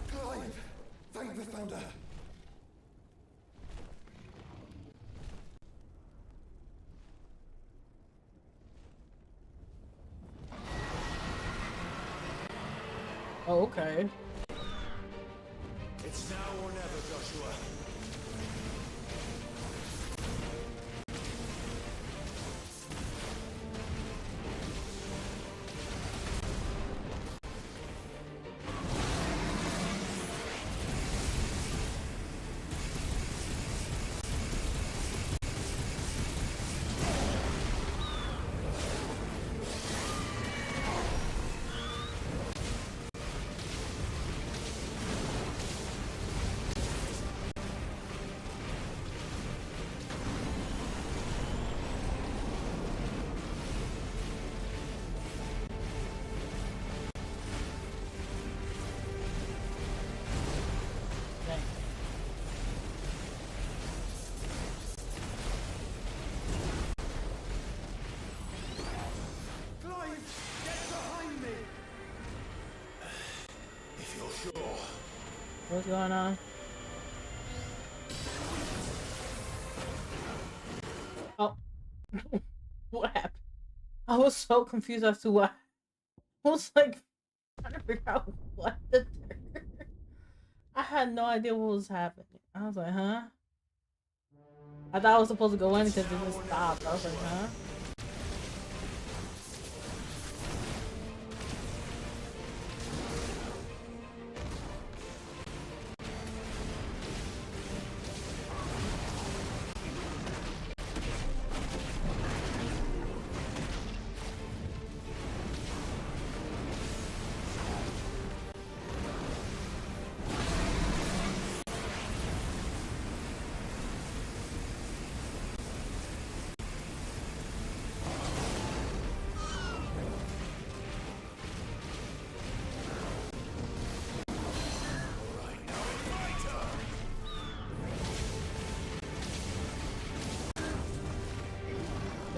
Clive! Thank the founder! Oh, okay. It's now or never, Joshua. What's going on? Oh. What happened? I was so confused as to what. I was like trying to figure out what the. I had no idea what was happening. I was like, huh? I thought I was supposed to go in because it just stopped. I was like, huh?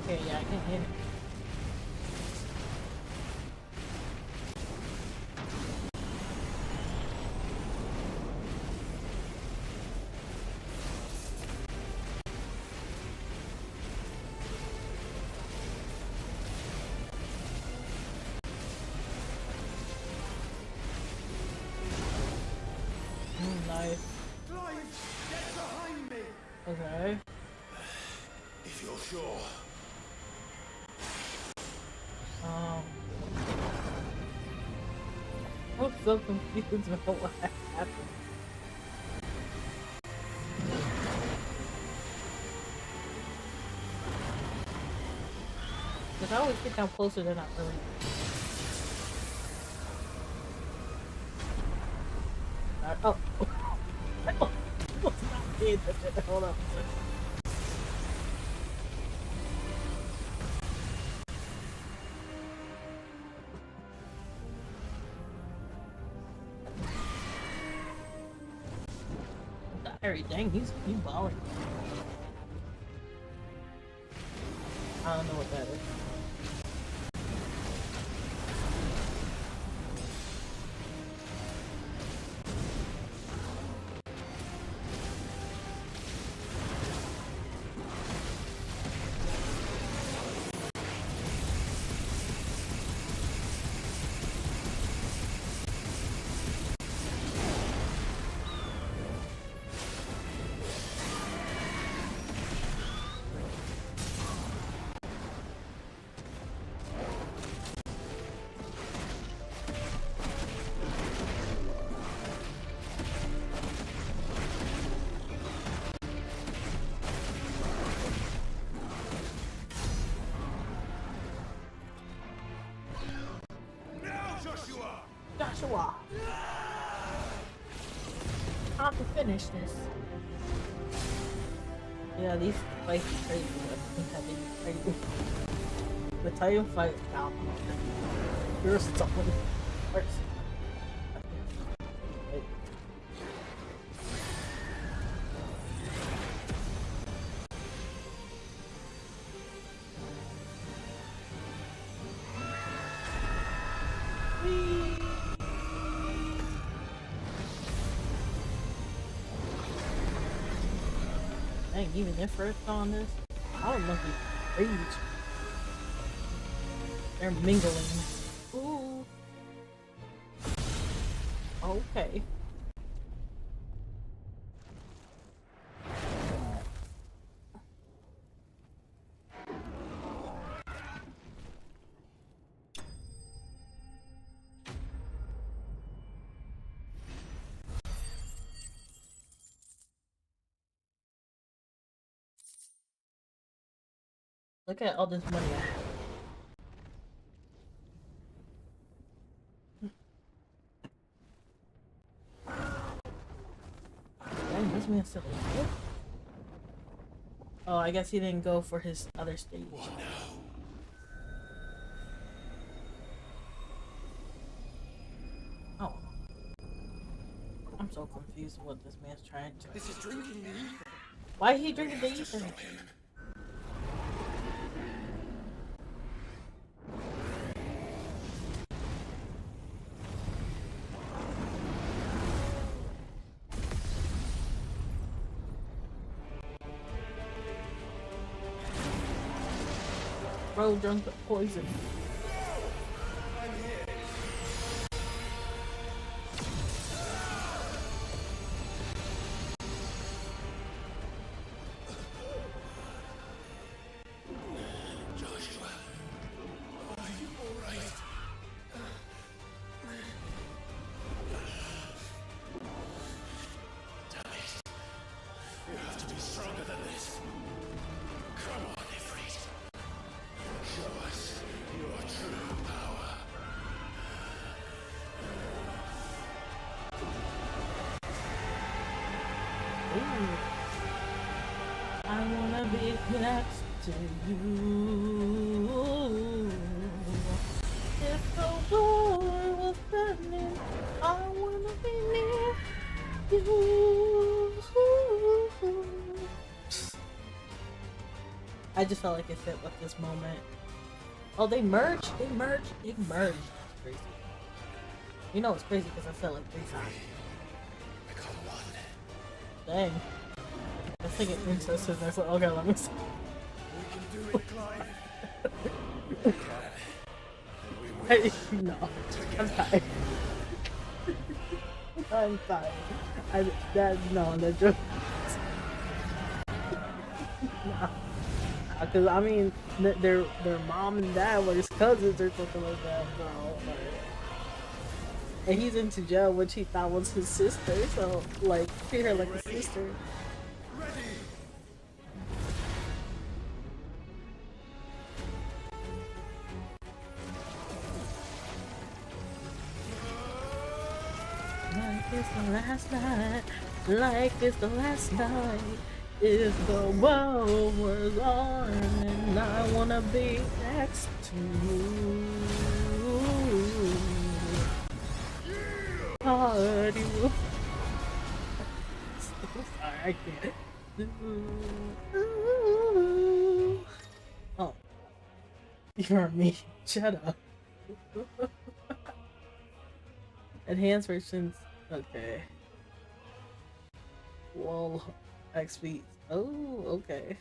Okay, yeah, I can hit it. Nice. Get behind me! Okay. If you're sure. I was so confused about what happened. Because I always think I'm closer than I really am. Oh. Hold up. Dang, he's balling. I don't know what that is. Joshua! Time to finish this. Yeah, these fights are crazy. I think that they crazy. The Titan fight now. You're someone first. Dang, even their first on this, I don't know if it's rage. They're mingling. Ooh. Okay. Look at all this money I have. Dang, this man's still alive? Oh, I guess he didn't go for his other stage. What now? Oh. I'm so confused what this man's trying to. This is drinking the ether. Why is he drinking the ether? bro drunk the poison. I wanna be next to you. If the world was burning, I wanna be near you. I just felt like it fit with this moment. Oh, they merged. They merged. That's crazy. You know it's crazy because I said like 3 times. Dang. I think it incest is next one. Okay, let me see. Hey, no. I'm tired. I'm tired. That joke. No. Because, I mean, their mom and dad were his cousins or something like that. No. And he's into jail, which he thought was his sister. So, like, treat her like a sister. Like it's the last night, like it's the last night. If the world was on and I wanna be next to you. Party. Sorry, I can't. Oh. You heard me. Shut up. Enhanced versions. Okay. Wall XP. Oh, okay.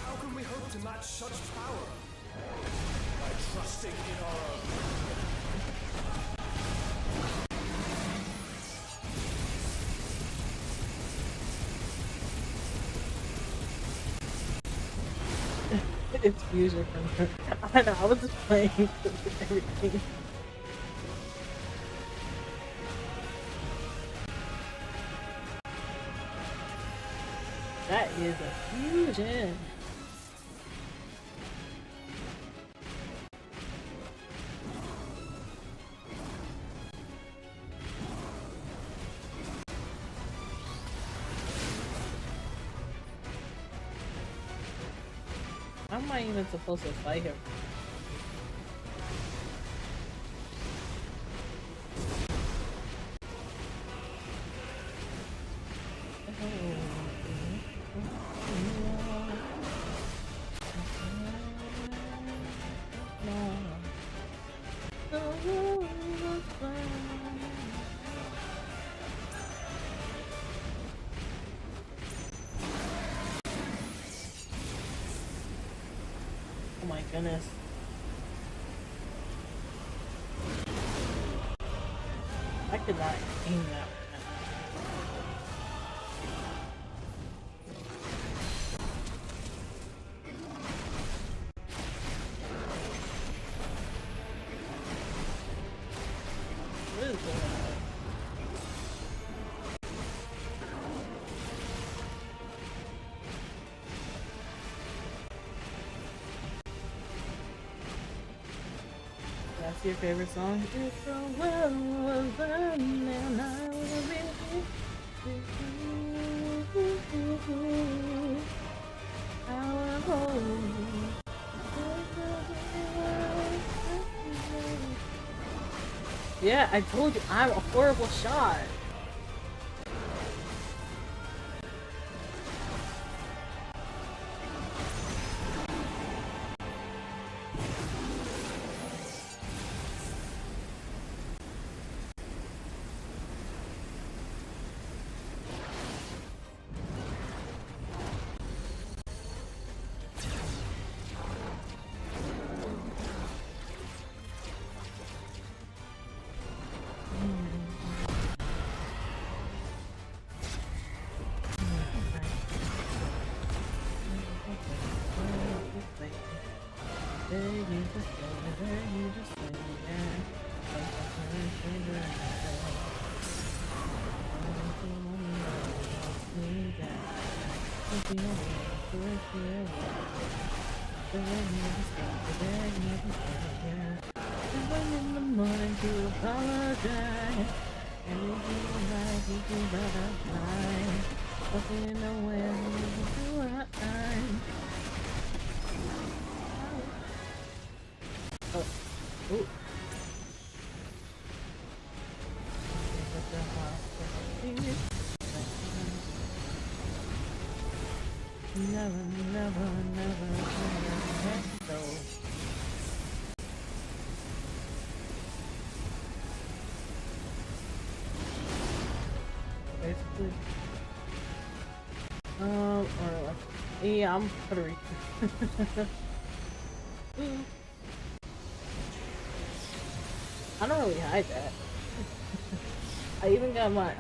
How can we hope to match such power? By trusting in our own. It's fusion from her. I know, I was just playing with everything. That is a fusion. How am I even supposed to fight him? Oh my goodness. I could not aim that. What is going on? That's your favorite song? If the world was burning and I would be yeah, I told you, I'm a horrible shot. In the morning to apologize. Everything right, you can butterfly. Walking nowhere, you right. Oh, ooh. Never let go. Basically. Or like, yeah, I'm Puerto Rican. I don't really hide that. I even got my,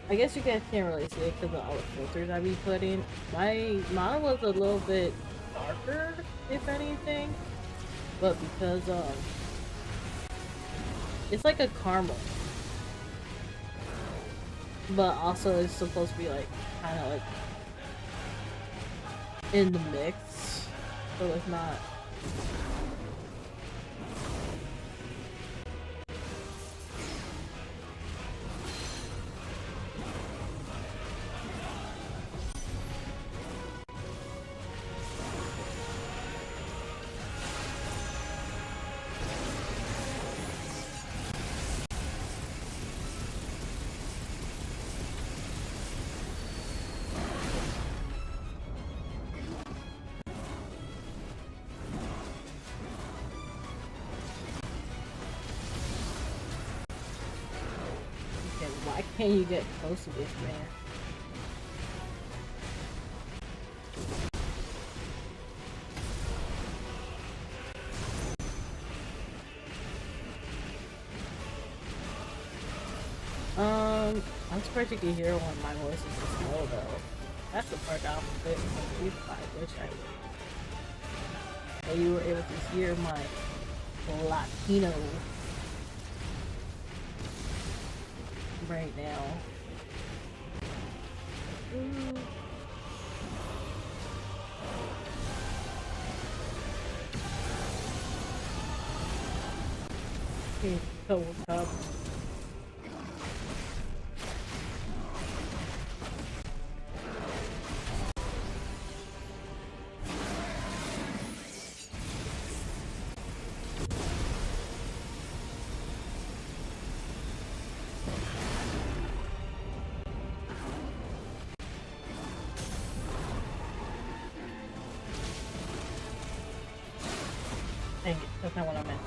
I guess you guys can't really see it because of all the filters I be putting. Mine was a little bit darker, if anything. But because, it's like a caramel. But also it's supposed to be like, kind of like, in the mix. So it's not... Why can't you get close to this man? I'm surprised you can hear when my voice is so slow though. That's the part I'm a bit confused by. I wish I would. That you were able to hear my Latino right now. Ooh. Okay, so up. Dang it, that's not what I meant.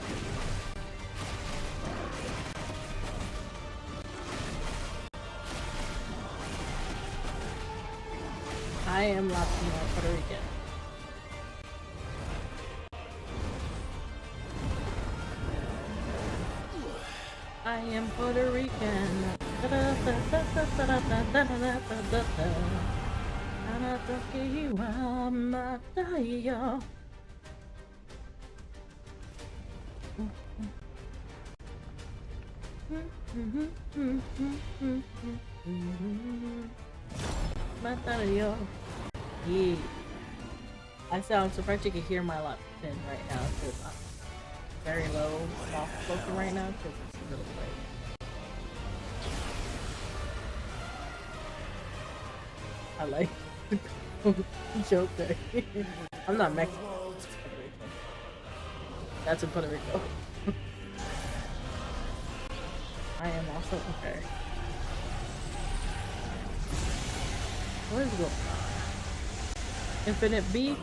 I am Latino Puerto Rican. I am Puerto Rican. Yeah. I sound surprised you can hear my Latin right now because I'm very low, soft spoken right now because it's really late. I like the joke there. I'm not Mexican. That's in Puerto Rico. I am also okay. What is going on? Infinite B.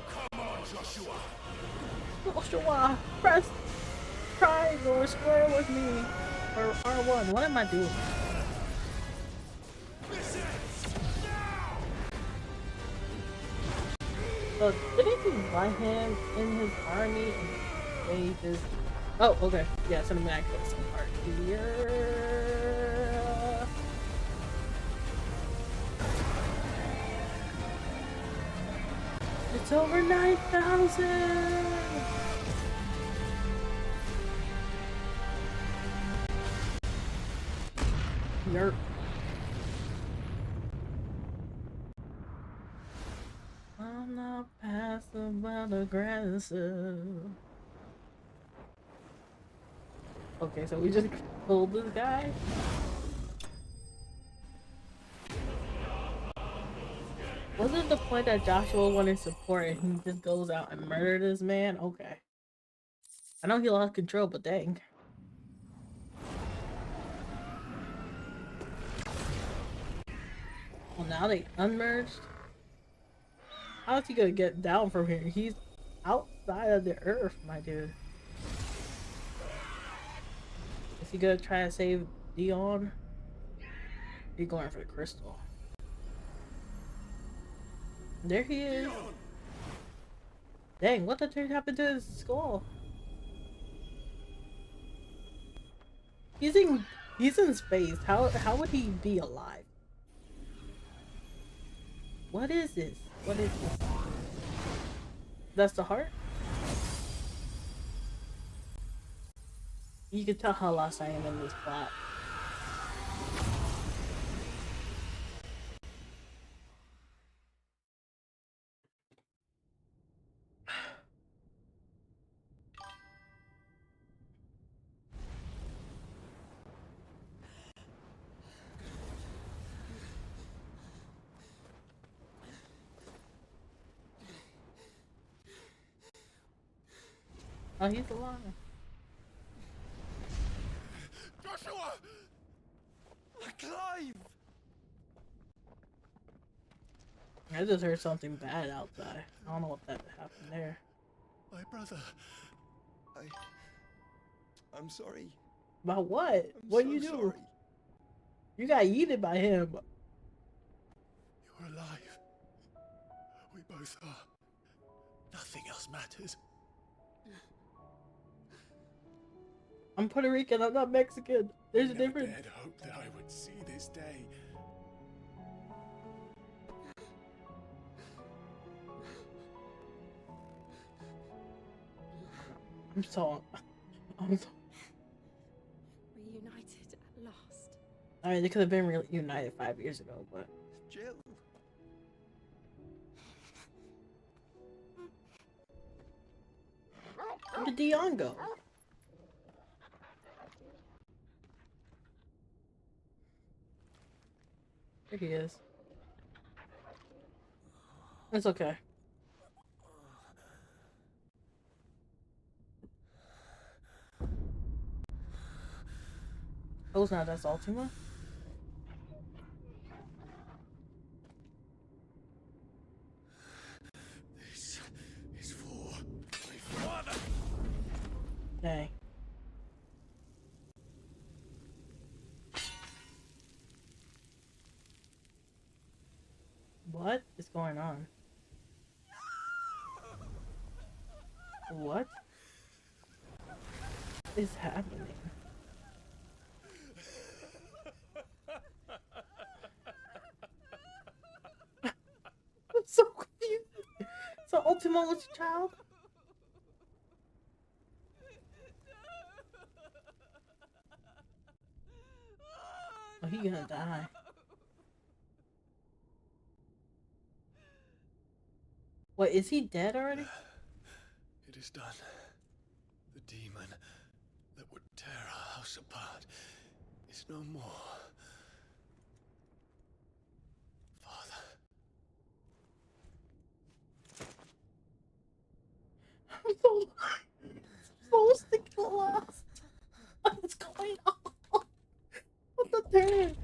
Come on, Joshua. Joshua, press triangle or square with me. Or R1. What am I doing? So, didn't you buy him in his army and they just... Oh, okay. Yeah, cinematic some part here. It's over 9,000! Yerp. I'm not passive but aggressive. Okay, so we just killed this guy? Wasn't the point that Joshua wanted support and he just goes out and murders this man? Okay. I know he lost control, but dang. Well, now they unmerged? How's he gonna get down from here? He's outside of the earth, my dude. Is he gonna try to save Dion? He's going for the crystal. There he is. Dang, what the turn happened to his skull? He's in space. How would he be alive? What is this? What is this? That's the heart? You can tell how lost I am in this plot. Oh, he's alive. Joshua! Clive! I just heard something bad outside. I don't know what that happened there. My brother. I'm sorry. About what? What so you do? sorry. You got yeeted by him. You're alive. We both are. Nothing else matters. I'm Puerto Rican, I'm not Mexican. There's a difference. I dared hope that I would see this day. I'm so Reunited at last. I mean, they could have been reunited 5 years ago, but Jill. where did Dion go? There he is. It's okay. Oh, it's not that's Ultima? This is for my father. Dang. What is going on? What is happening? I'm so confused. So Ultima was a child? Oh, he gonna die. Wait, is he dead already? It is done. The demon that would tear our house apart is no more. Father. I'm so stinking lost. What's going on? What the turn?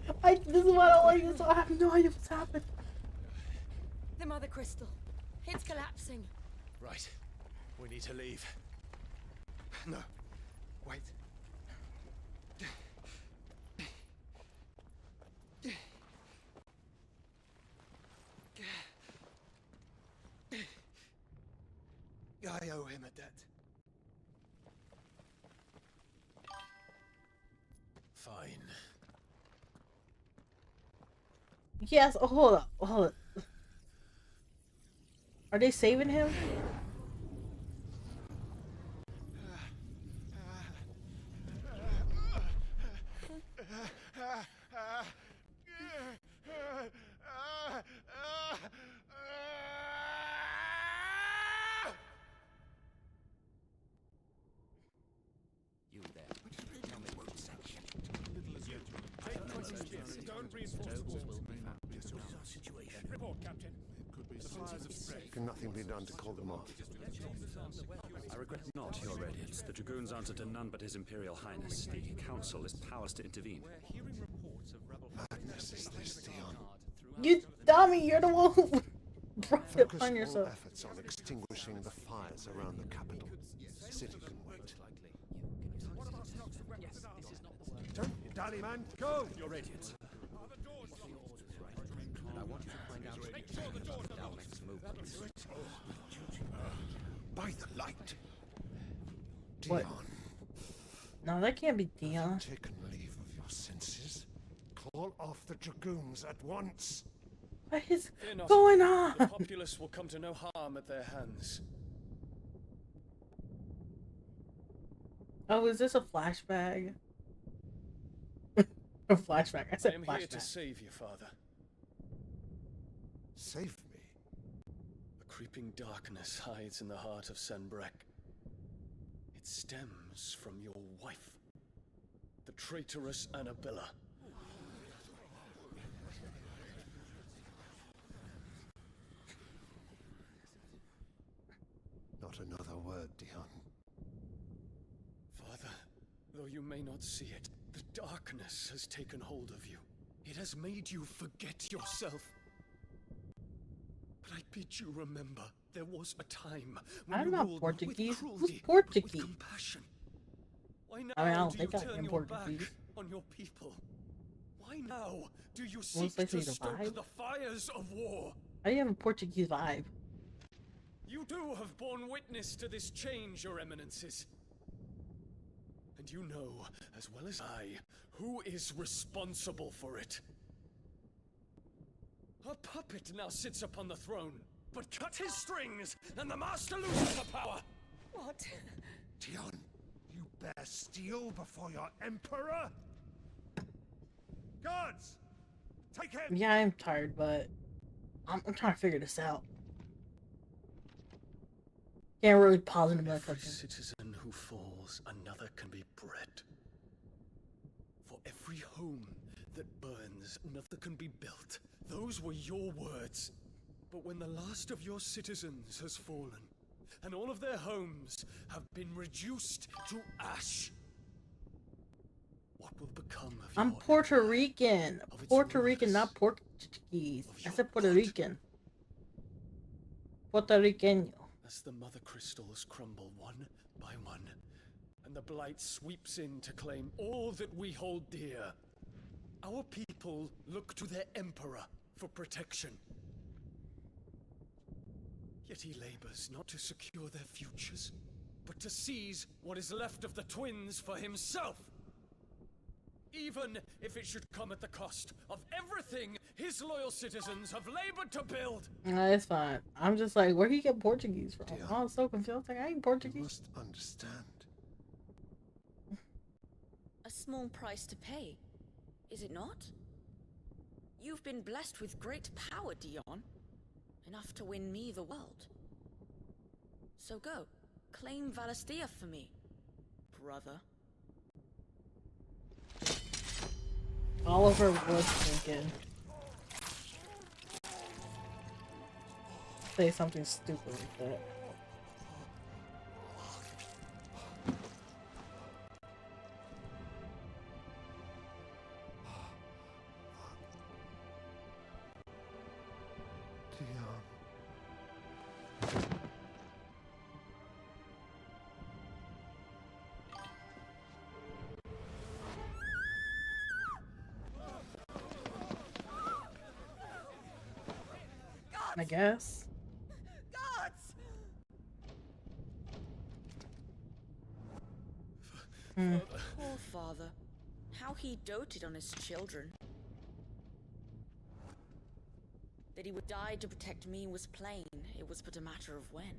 This is why I don't like this. I have no idea what's happened. The mother crystal. It's collapsing. Right. We need to leave. No. Wait. I owe him a debt. Fine. Yes. Oh, hold up. Hold up. Are they saving him? You there. Tell me what section. Don't reinforce our situation. Report, Captain. Can nothing be done to call them off? I regret not, your Reddits. The Dragoons answer to none but His Imperial Highness. The Council is powerless to intervene. Madness is this, Dion. You dummy, you're the one who brought it Focus on all yourself. efforts on extinguishing the fires around the capital. The city can wait. Don't dally, man. Go! Your Radiance. And I want you to find out our next movements. By the light. What? Dion, No, that can't be Dion. taken leave of your senses. Call off the Dragoons at once. What is Fear not. going on? The populace will come to no harm at their hands. Oh, is this a flashback? A flashback. I I said am here to flashback. save you, Father. Save me. A creeping darkness hides in the heart of Senbrek. It stems from your wife, the traitorous Annabella. Not another word, Dion. Father, though you may not see it, the darkness has taken hold of you. It has made you forget yourself. But I bid you remember, there was a time when I'm you not ruled Portuguese. with cruelty, Who's Portuguese? with compassion. Why now I mean, I don't do think you I turn am your Portuguese. back on your people? Why now do you Most seek likely to the stoke vibe. the fires of war? I have a Portuguese vibe. You too have borne witness to this change, your eminences. And you know, as well as I, who is responsible for it. A puppet now sits upon the throne, but cut his strings, and the master loses the power! What? Dion, you bear steel before your emperor? Guards! Take him! Yeah, I'm tired, but I'm trying to figure this out. Can't really pause into my Every question. citizen who falls, another can be bred. For every home that burns, another can be built. Those were your words. But when the last of your citizens has fallen, and all of their homes have been reduced to ash, what will become of I'm your Puerto Rican. Puerto Rican, not Portuguese. I said Puerto Rican. Puerto Rican. as the mother crystals crumble one by one, and the blight sweeps in to claim all that we hold dear? Our people look to their emperor for protection. Yet he labors not to secure their futures, but to seize what is left of the twins for himself. Even if it should come at the cost of everything his loyal citizens have labored to build. No, it's fine. I'm just like, where he get Portuguese from? Oh, I'm so confused. Like, I ain't Portuguese. You must understand. A small price to pay, is it not? You've been blessed with great power, Dion. Enough to win me the world. So go, claim Valisthea for me, brother. Oliver was thinking. Say something stupid like that. I guess. Gods! Poor father. How he doted on his children. That he would die to protect me was plain. It It was but a matter of when.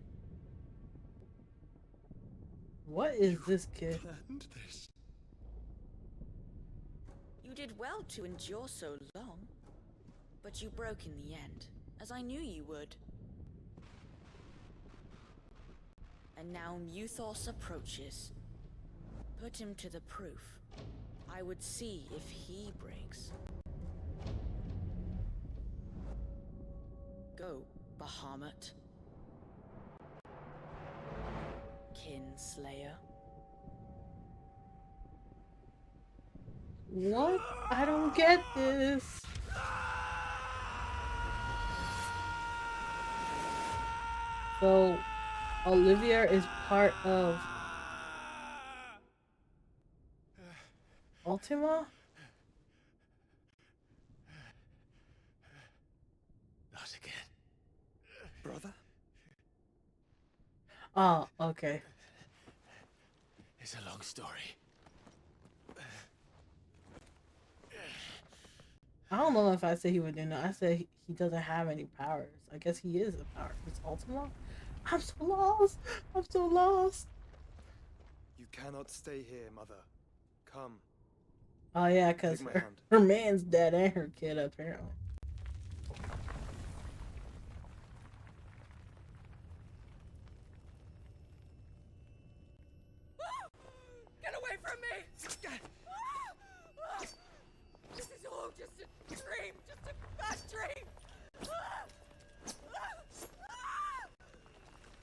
What is this kid? Planned this. You did well to endure so long, but you broke in the end, as I knew you would. And now Muthos approaches. Put him to the proof. I would see if he breaks. Go, Bahamut. Kinslayer. What? I don't get this. So, Olivia is part of Ultima? Not again. Brother? Oh, okay. It's a long story. I don't know if I said he would do that. I said he doesn't have any powers. I guess he is a power. It's Ultima? I'm so lost. I'm so lost. You cannot stay here, Mother. Come. Oh yeah, because her man's dead and her kid apparently. Get away from me! This is all just a dream, just a bad dream!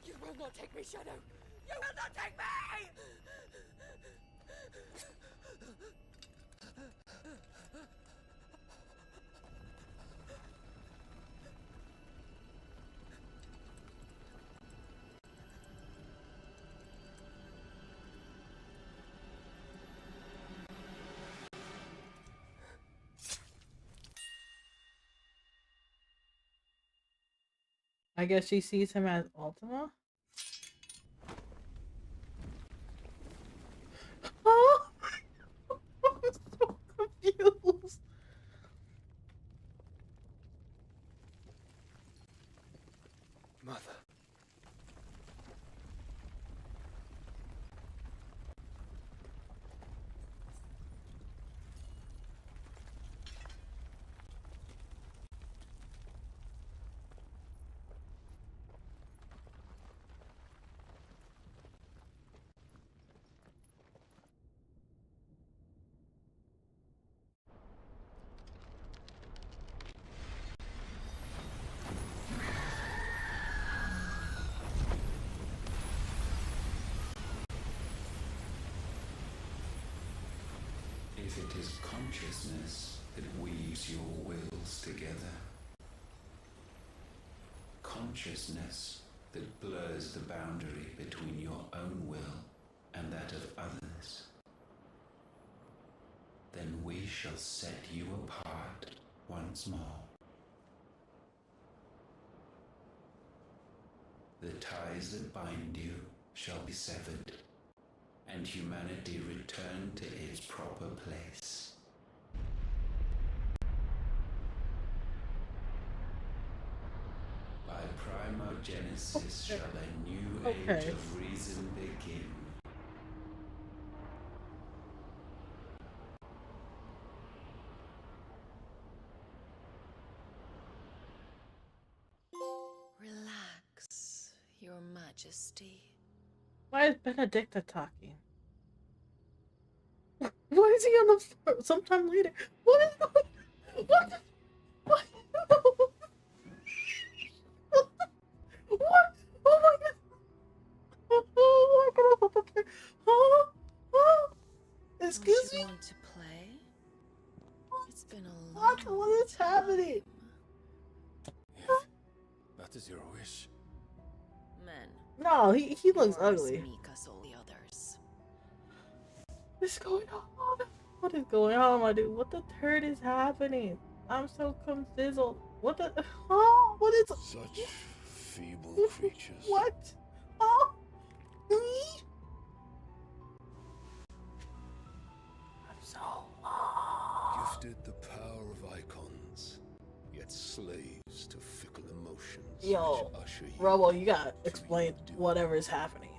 You will not take me, Shadow! You will not take me! I guess she sees him as Ultima? Oh! I'm so confused. Mother. If it is consciousness that weaves your wills together, consciousness that blurs the boundary between your own will and that of others, then we shall set you apart once more. The ties that bind you shall be severed, and humanity return to its proper place. By primogenesis shall a new age of reason begin. Relax, Your Majesty. Why is Benedicta talking? Why is he on the floor sometime later? What is going? What? What? What? Oh my god! Oh my god! Oh. Excuse me? You want to play? It's been a long What? What is happening? That is your wish. Men. No, he looks ugly. Meek us all the others. What's going on? What is going on, my dude? What the turd is happening? I'm so confizzled. What the? Oh, what is? Such feeble creatures. What? Oh, me? I'm so lost. Gifted the power of icons, yet yet slaves to fickle emotions. Yo, which usher you Robo, you gotta explain whatever is happening.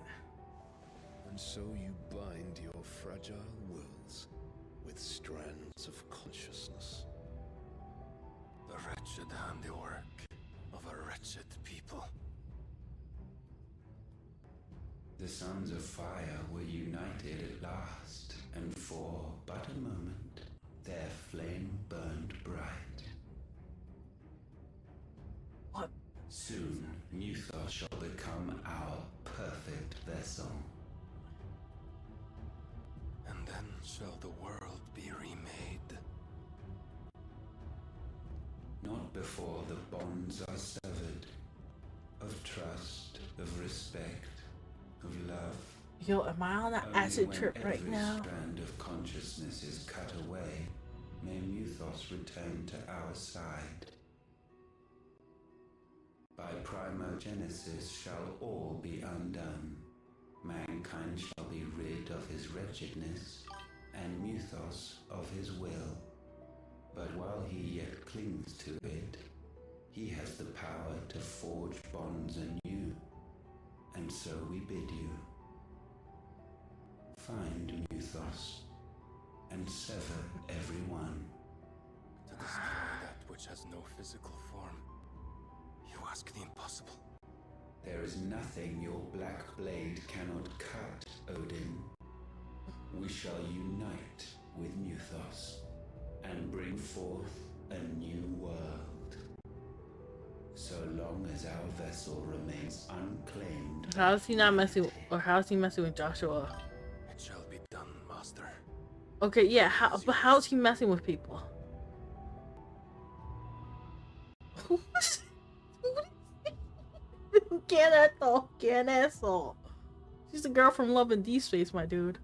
And so you bind your fragile wills with strands of consciousness. The wretched handiwork of a wretched people. The sons of fire were united at last, and for but a moment their flame burned bright. What? Soon Muthos shall become our perfect vessel. And then shall the world be remade. Not before the bonds are severed, of trust, of respect, of love. Yo, am I on an Only acid when trip right every now? strand of consciousness is cut away, may Muthos return to our side. By primogenesis shall all be undone. Mankind shall be rid of his wretchedness, and Muthos of his will. But while he yet clings to it, he has the power to forge bonds anew. And so we bid you, find Muthos, and sever everyone. To destroy that which has no physical form, you ask the impossible. There is nothing your black blade cannot cut, Odin. We shall unite with Muthos, and bring forth a new world. So long as our vessel remains unclaimed. How is he not messing, or how is he messing with Joshua? It shall be done, master. Okay, yeah, but how is he messing with people? ¿Quién es eso? She's the girl from Love and Deep Space, my dude.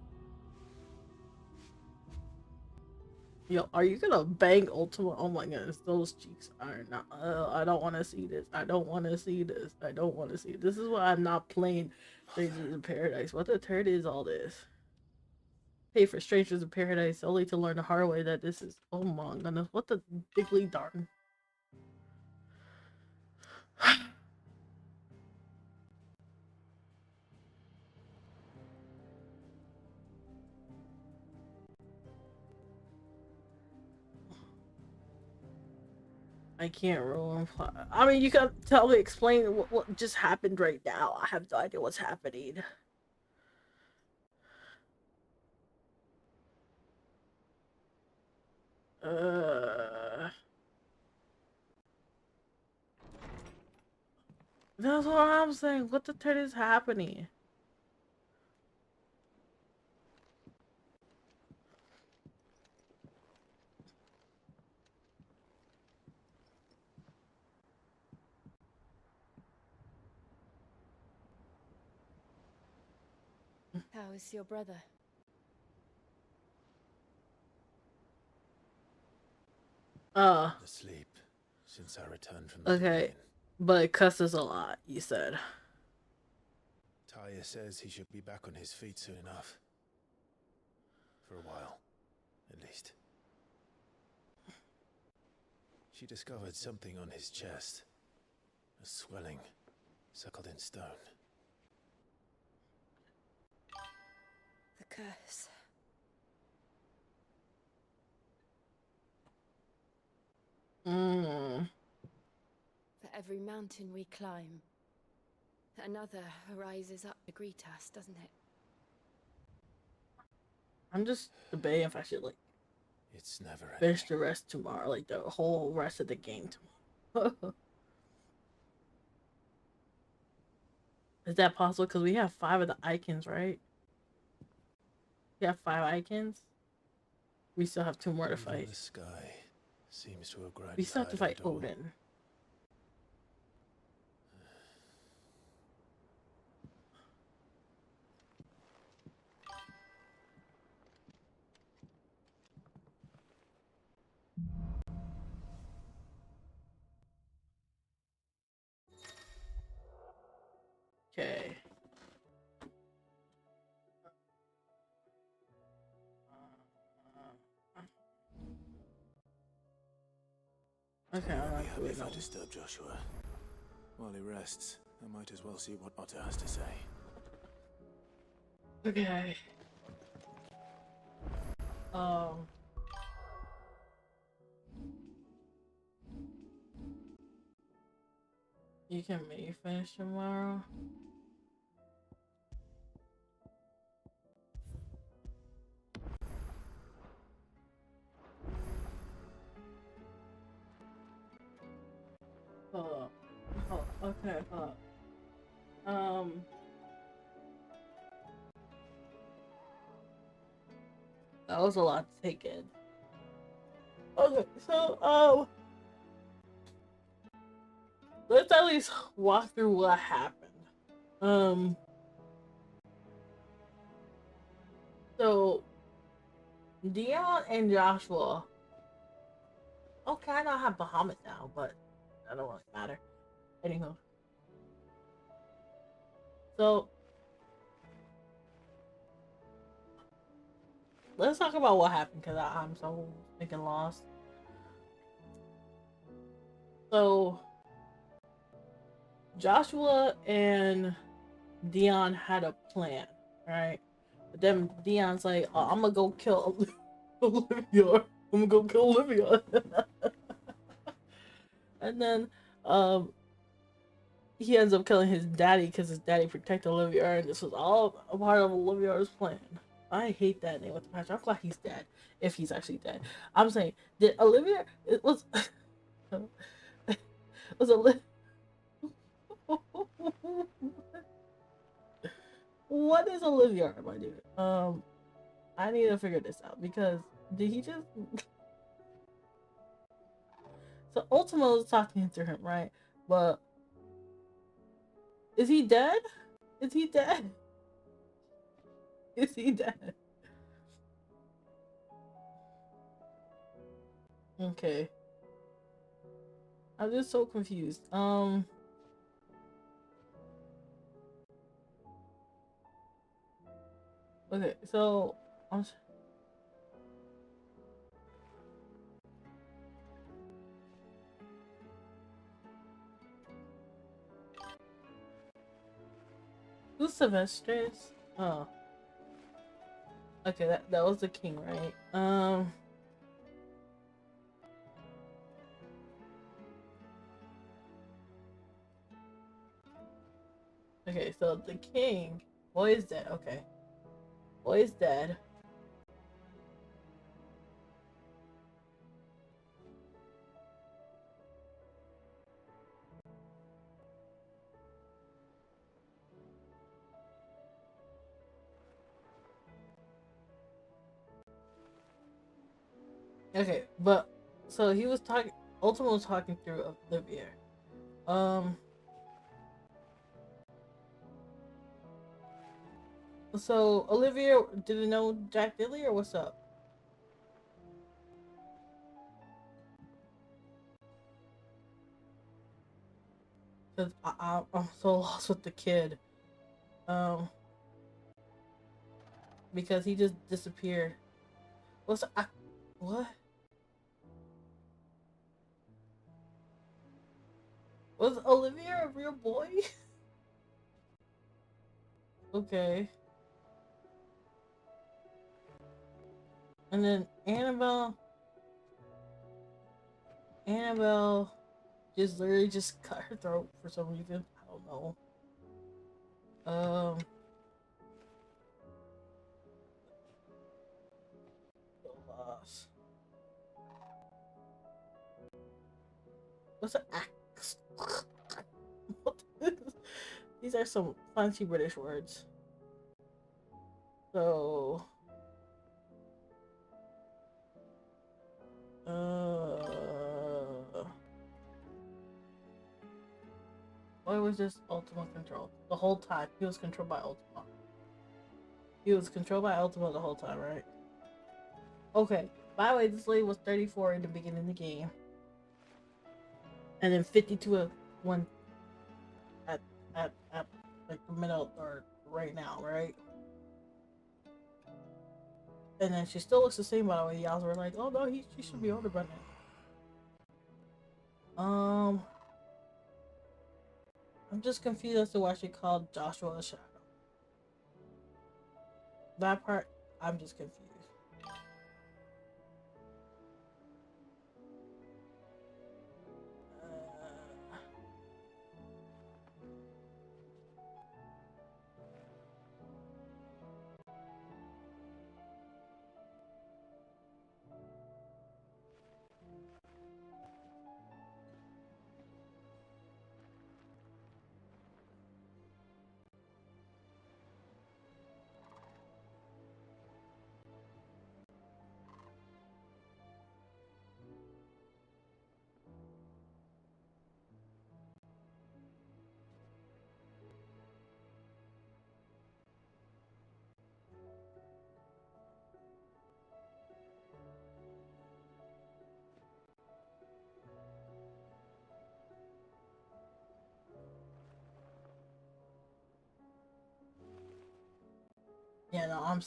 Yo, are you gonna bang Ultima? Oh my goodness, those cheeks are not. I don't want to see this. I don't want to see this. I don't want to see this. This is why I'm not playing Strangers in Paradise. What the turd is all this? Pay for Strangers in Paradise only to learn the hard way that this is. Oh my goodness, what the diggly darn. I can't ruin. I mean, you can tell me, explain what just happened right now. I have no idea what's happening. That's what I'm saying. What the turd is happening? How is your brother? Asleep since I returned from the Okay, domain. but it cusses a lot, you said. Taya says he should be back on his feet soon enough. For a while, at least. She discovered something on his chest. A swelling, suckled in stone. The curse. For every mountain we climb, another rises up to greet us, doesn't it? I'm just debating if I should like It's never finish the rest tomorrow, like the whole rest of the game tomorrow. Is that possible? Because we have 5 of the icons, right? We have 5 icons. We still have 2 more to fight. The sky seems to have grown. We still have to fight Odin. Okay. Okay, alright. If I disturb Joshua while he rests, I might as well see what Otter has to say. Okay. You can maybe finish tomorrow. Hold up. Okay, hold up. That was a lot to take in. Okay, so, let's at least walk through what happened. So, Dion and Joshua. Okay, I know I have Bahamut now, but that don't really matter. Anywho. So, let's talk about what happened, because I'm so freaking lost. So, Joshua and Dion had a plan, right? But then Dion's like, oh, I'm gonna go kill Olivia. I'm gonna go kill Olivia. And then, he ends up killing his daddy because his daddy protected Olivia, and this was all a part of Olivia's plan. I hate that name with the passion. I'm glad he's dead, if he's actually dead. I'm saying, did Olivia? It was Olivia. What is Olivia, my dude? I need to figure this out because did he just? So Ultimo was talking to him, right? But is he dead? Is he dead? Is he dead? Okay. I'm just so confused. Okay, so who's Sylvester's? Oh. Okay, that was the king, right? Okay, so the king, boy is dead. Okay, boy is dead. Okay, but so he was talking. Ultimo was talking through Olivia. So Olivia didn't know Jack Dilly, or what's up? Cause I'm so lost with the kid. Because he just disappeared. What? Was Olivia a real boy? Okay. And then Annabelle just literally just cut her throat for some reason. I don't know. So lost. What's an axe? These are some fancy British words. So why was this Ultima control? The whole time he was controlled by Ultima. He was controlled by Ultima the whole time, right? Okay. By the way, this lady was 34 in the beginning of the game. And then 52 when at like the middle or right now, right? And then she still looks the same, by the way. Y'all were like, oh no, she should be older by now. I'm just confused as to why she called Joshua a shadow. That part, I'm just confused. Yeah, no, I'm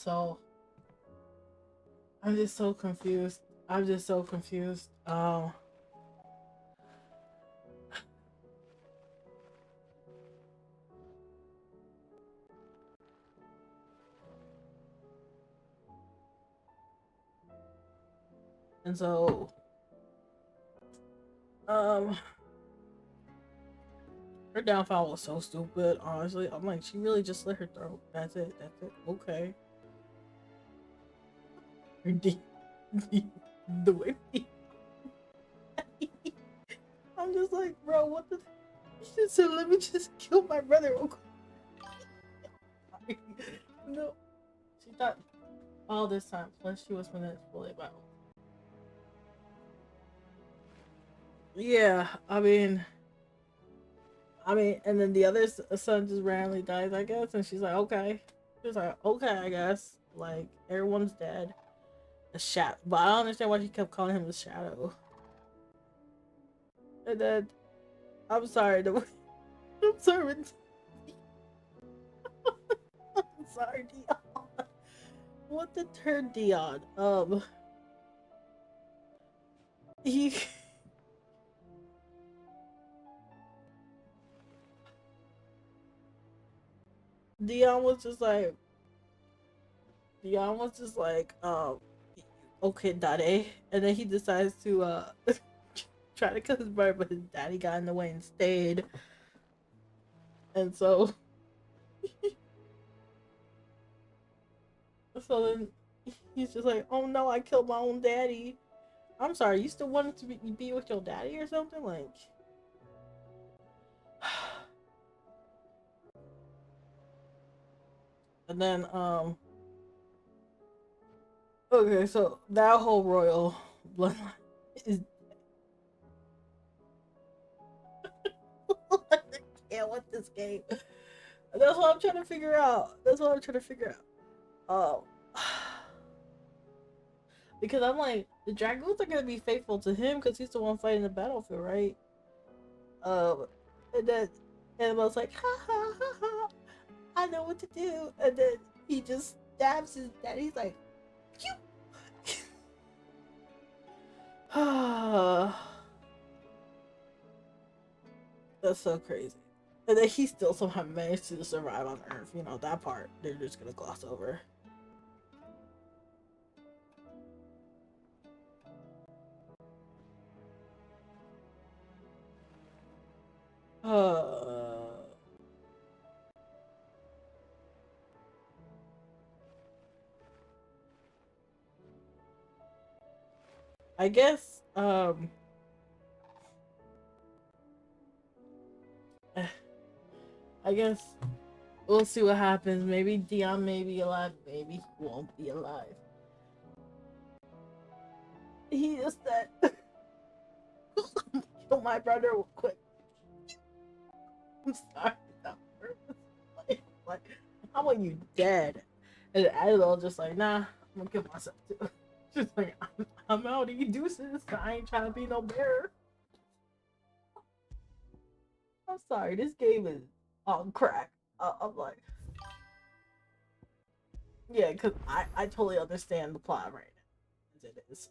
just so confused. I'm just so confused. And so, her downfall was so stupid, honestly. I'm like, she really just slit her throat. That's it. That's it. Okay. The way I'm just like, bro, what the? She said, let me just kill my brother real quick. No. She thought all this time, plus she was manipulated by. Yeah, I mean, and then the other son just randomly dies, I guess, and she's like, okay. She's like, okay, I guess. Like, everyone's dead. The shadow. But I don't understand why she kept calling him the shadow. And then, I'm sorry. I'm sorry. I'm sorry, Dion. What the turn, Dion? He. Dion was just like, okay, daddy. And then he decides to, try to kill his brother, but his daddy got in the way and stayed. And so, then he's just like, oh no, I killed my own daddy. I'm sorry, you still wanted to be with your daddy or something? Like, and then, okay, so that whole royal bloodline is. I can't with this game. That's what I'm trying to figure out. Because I'm like, the Dragoons are gonna be faithful to him because he's the one fighting the battlefield, right? And then Annabelle's like, ha ha ha ha, I know what to do. And then he just stabs his dad. He's like, phew. That's so crazy. And then he still somehow managed to survive on Earth. You know, that part they're just gonna gloss over. I guess, I guess we'll see what happens. Maybe Dion may be alive, maybe he won't be alive. He just said, kill my brother real quick. I'm sorry, that purpose. Like, I want you dead. And Adele just like, nah, I'm gonna kill myself too. Just like, I'm out of you deuces. I ain't trying to be no bearer. I'm sorry, this game is on crack. I'm like, yeah, because I totally understand the plot right now, as it is.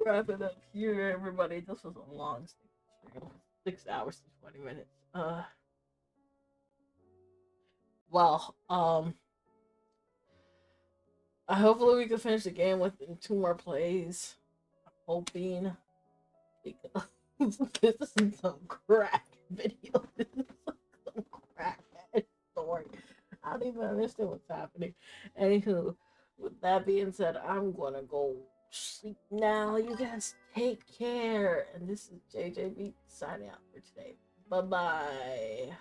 Wrap it up here, everybody. This was a long stream. 6 hours and 20 minutes. Well, hopefully we can finish the game within 2 more plays. I'm hoping, because this is some crack video. This is some crack story. I don't even understand what's happening. Anywho, with that being said, I'm gonna go sleep now. You guys take care. And this is JJBEATS signing out for today. Bye-bye.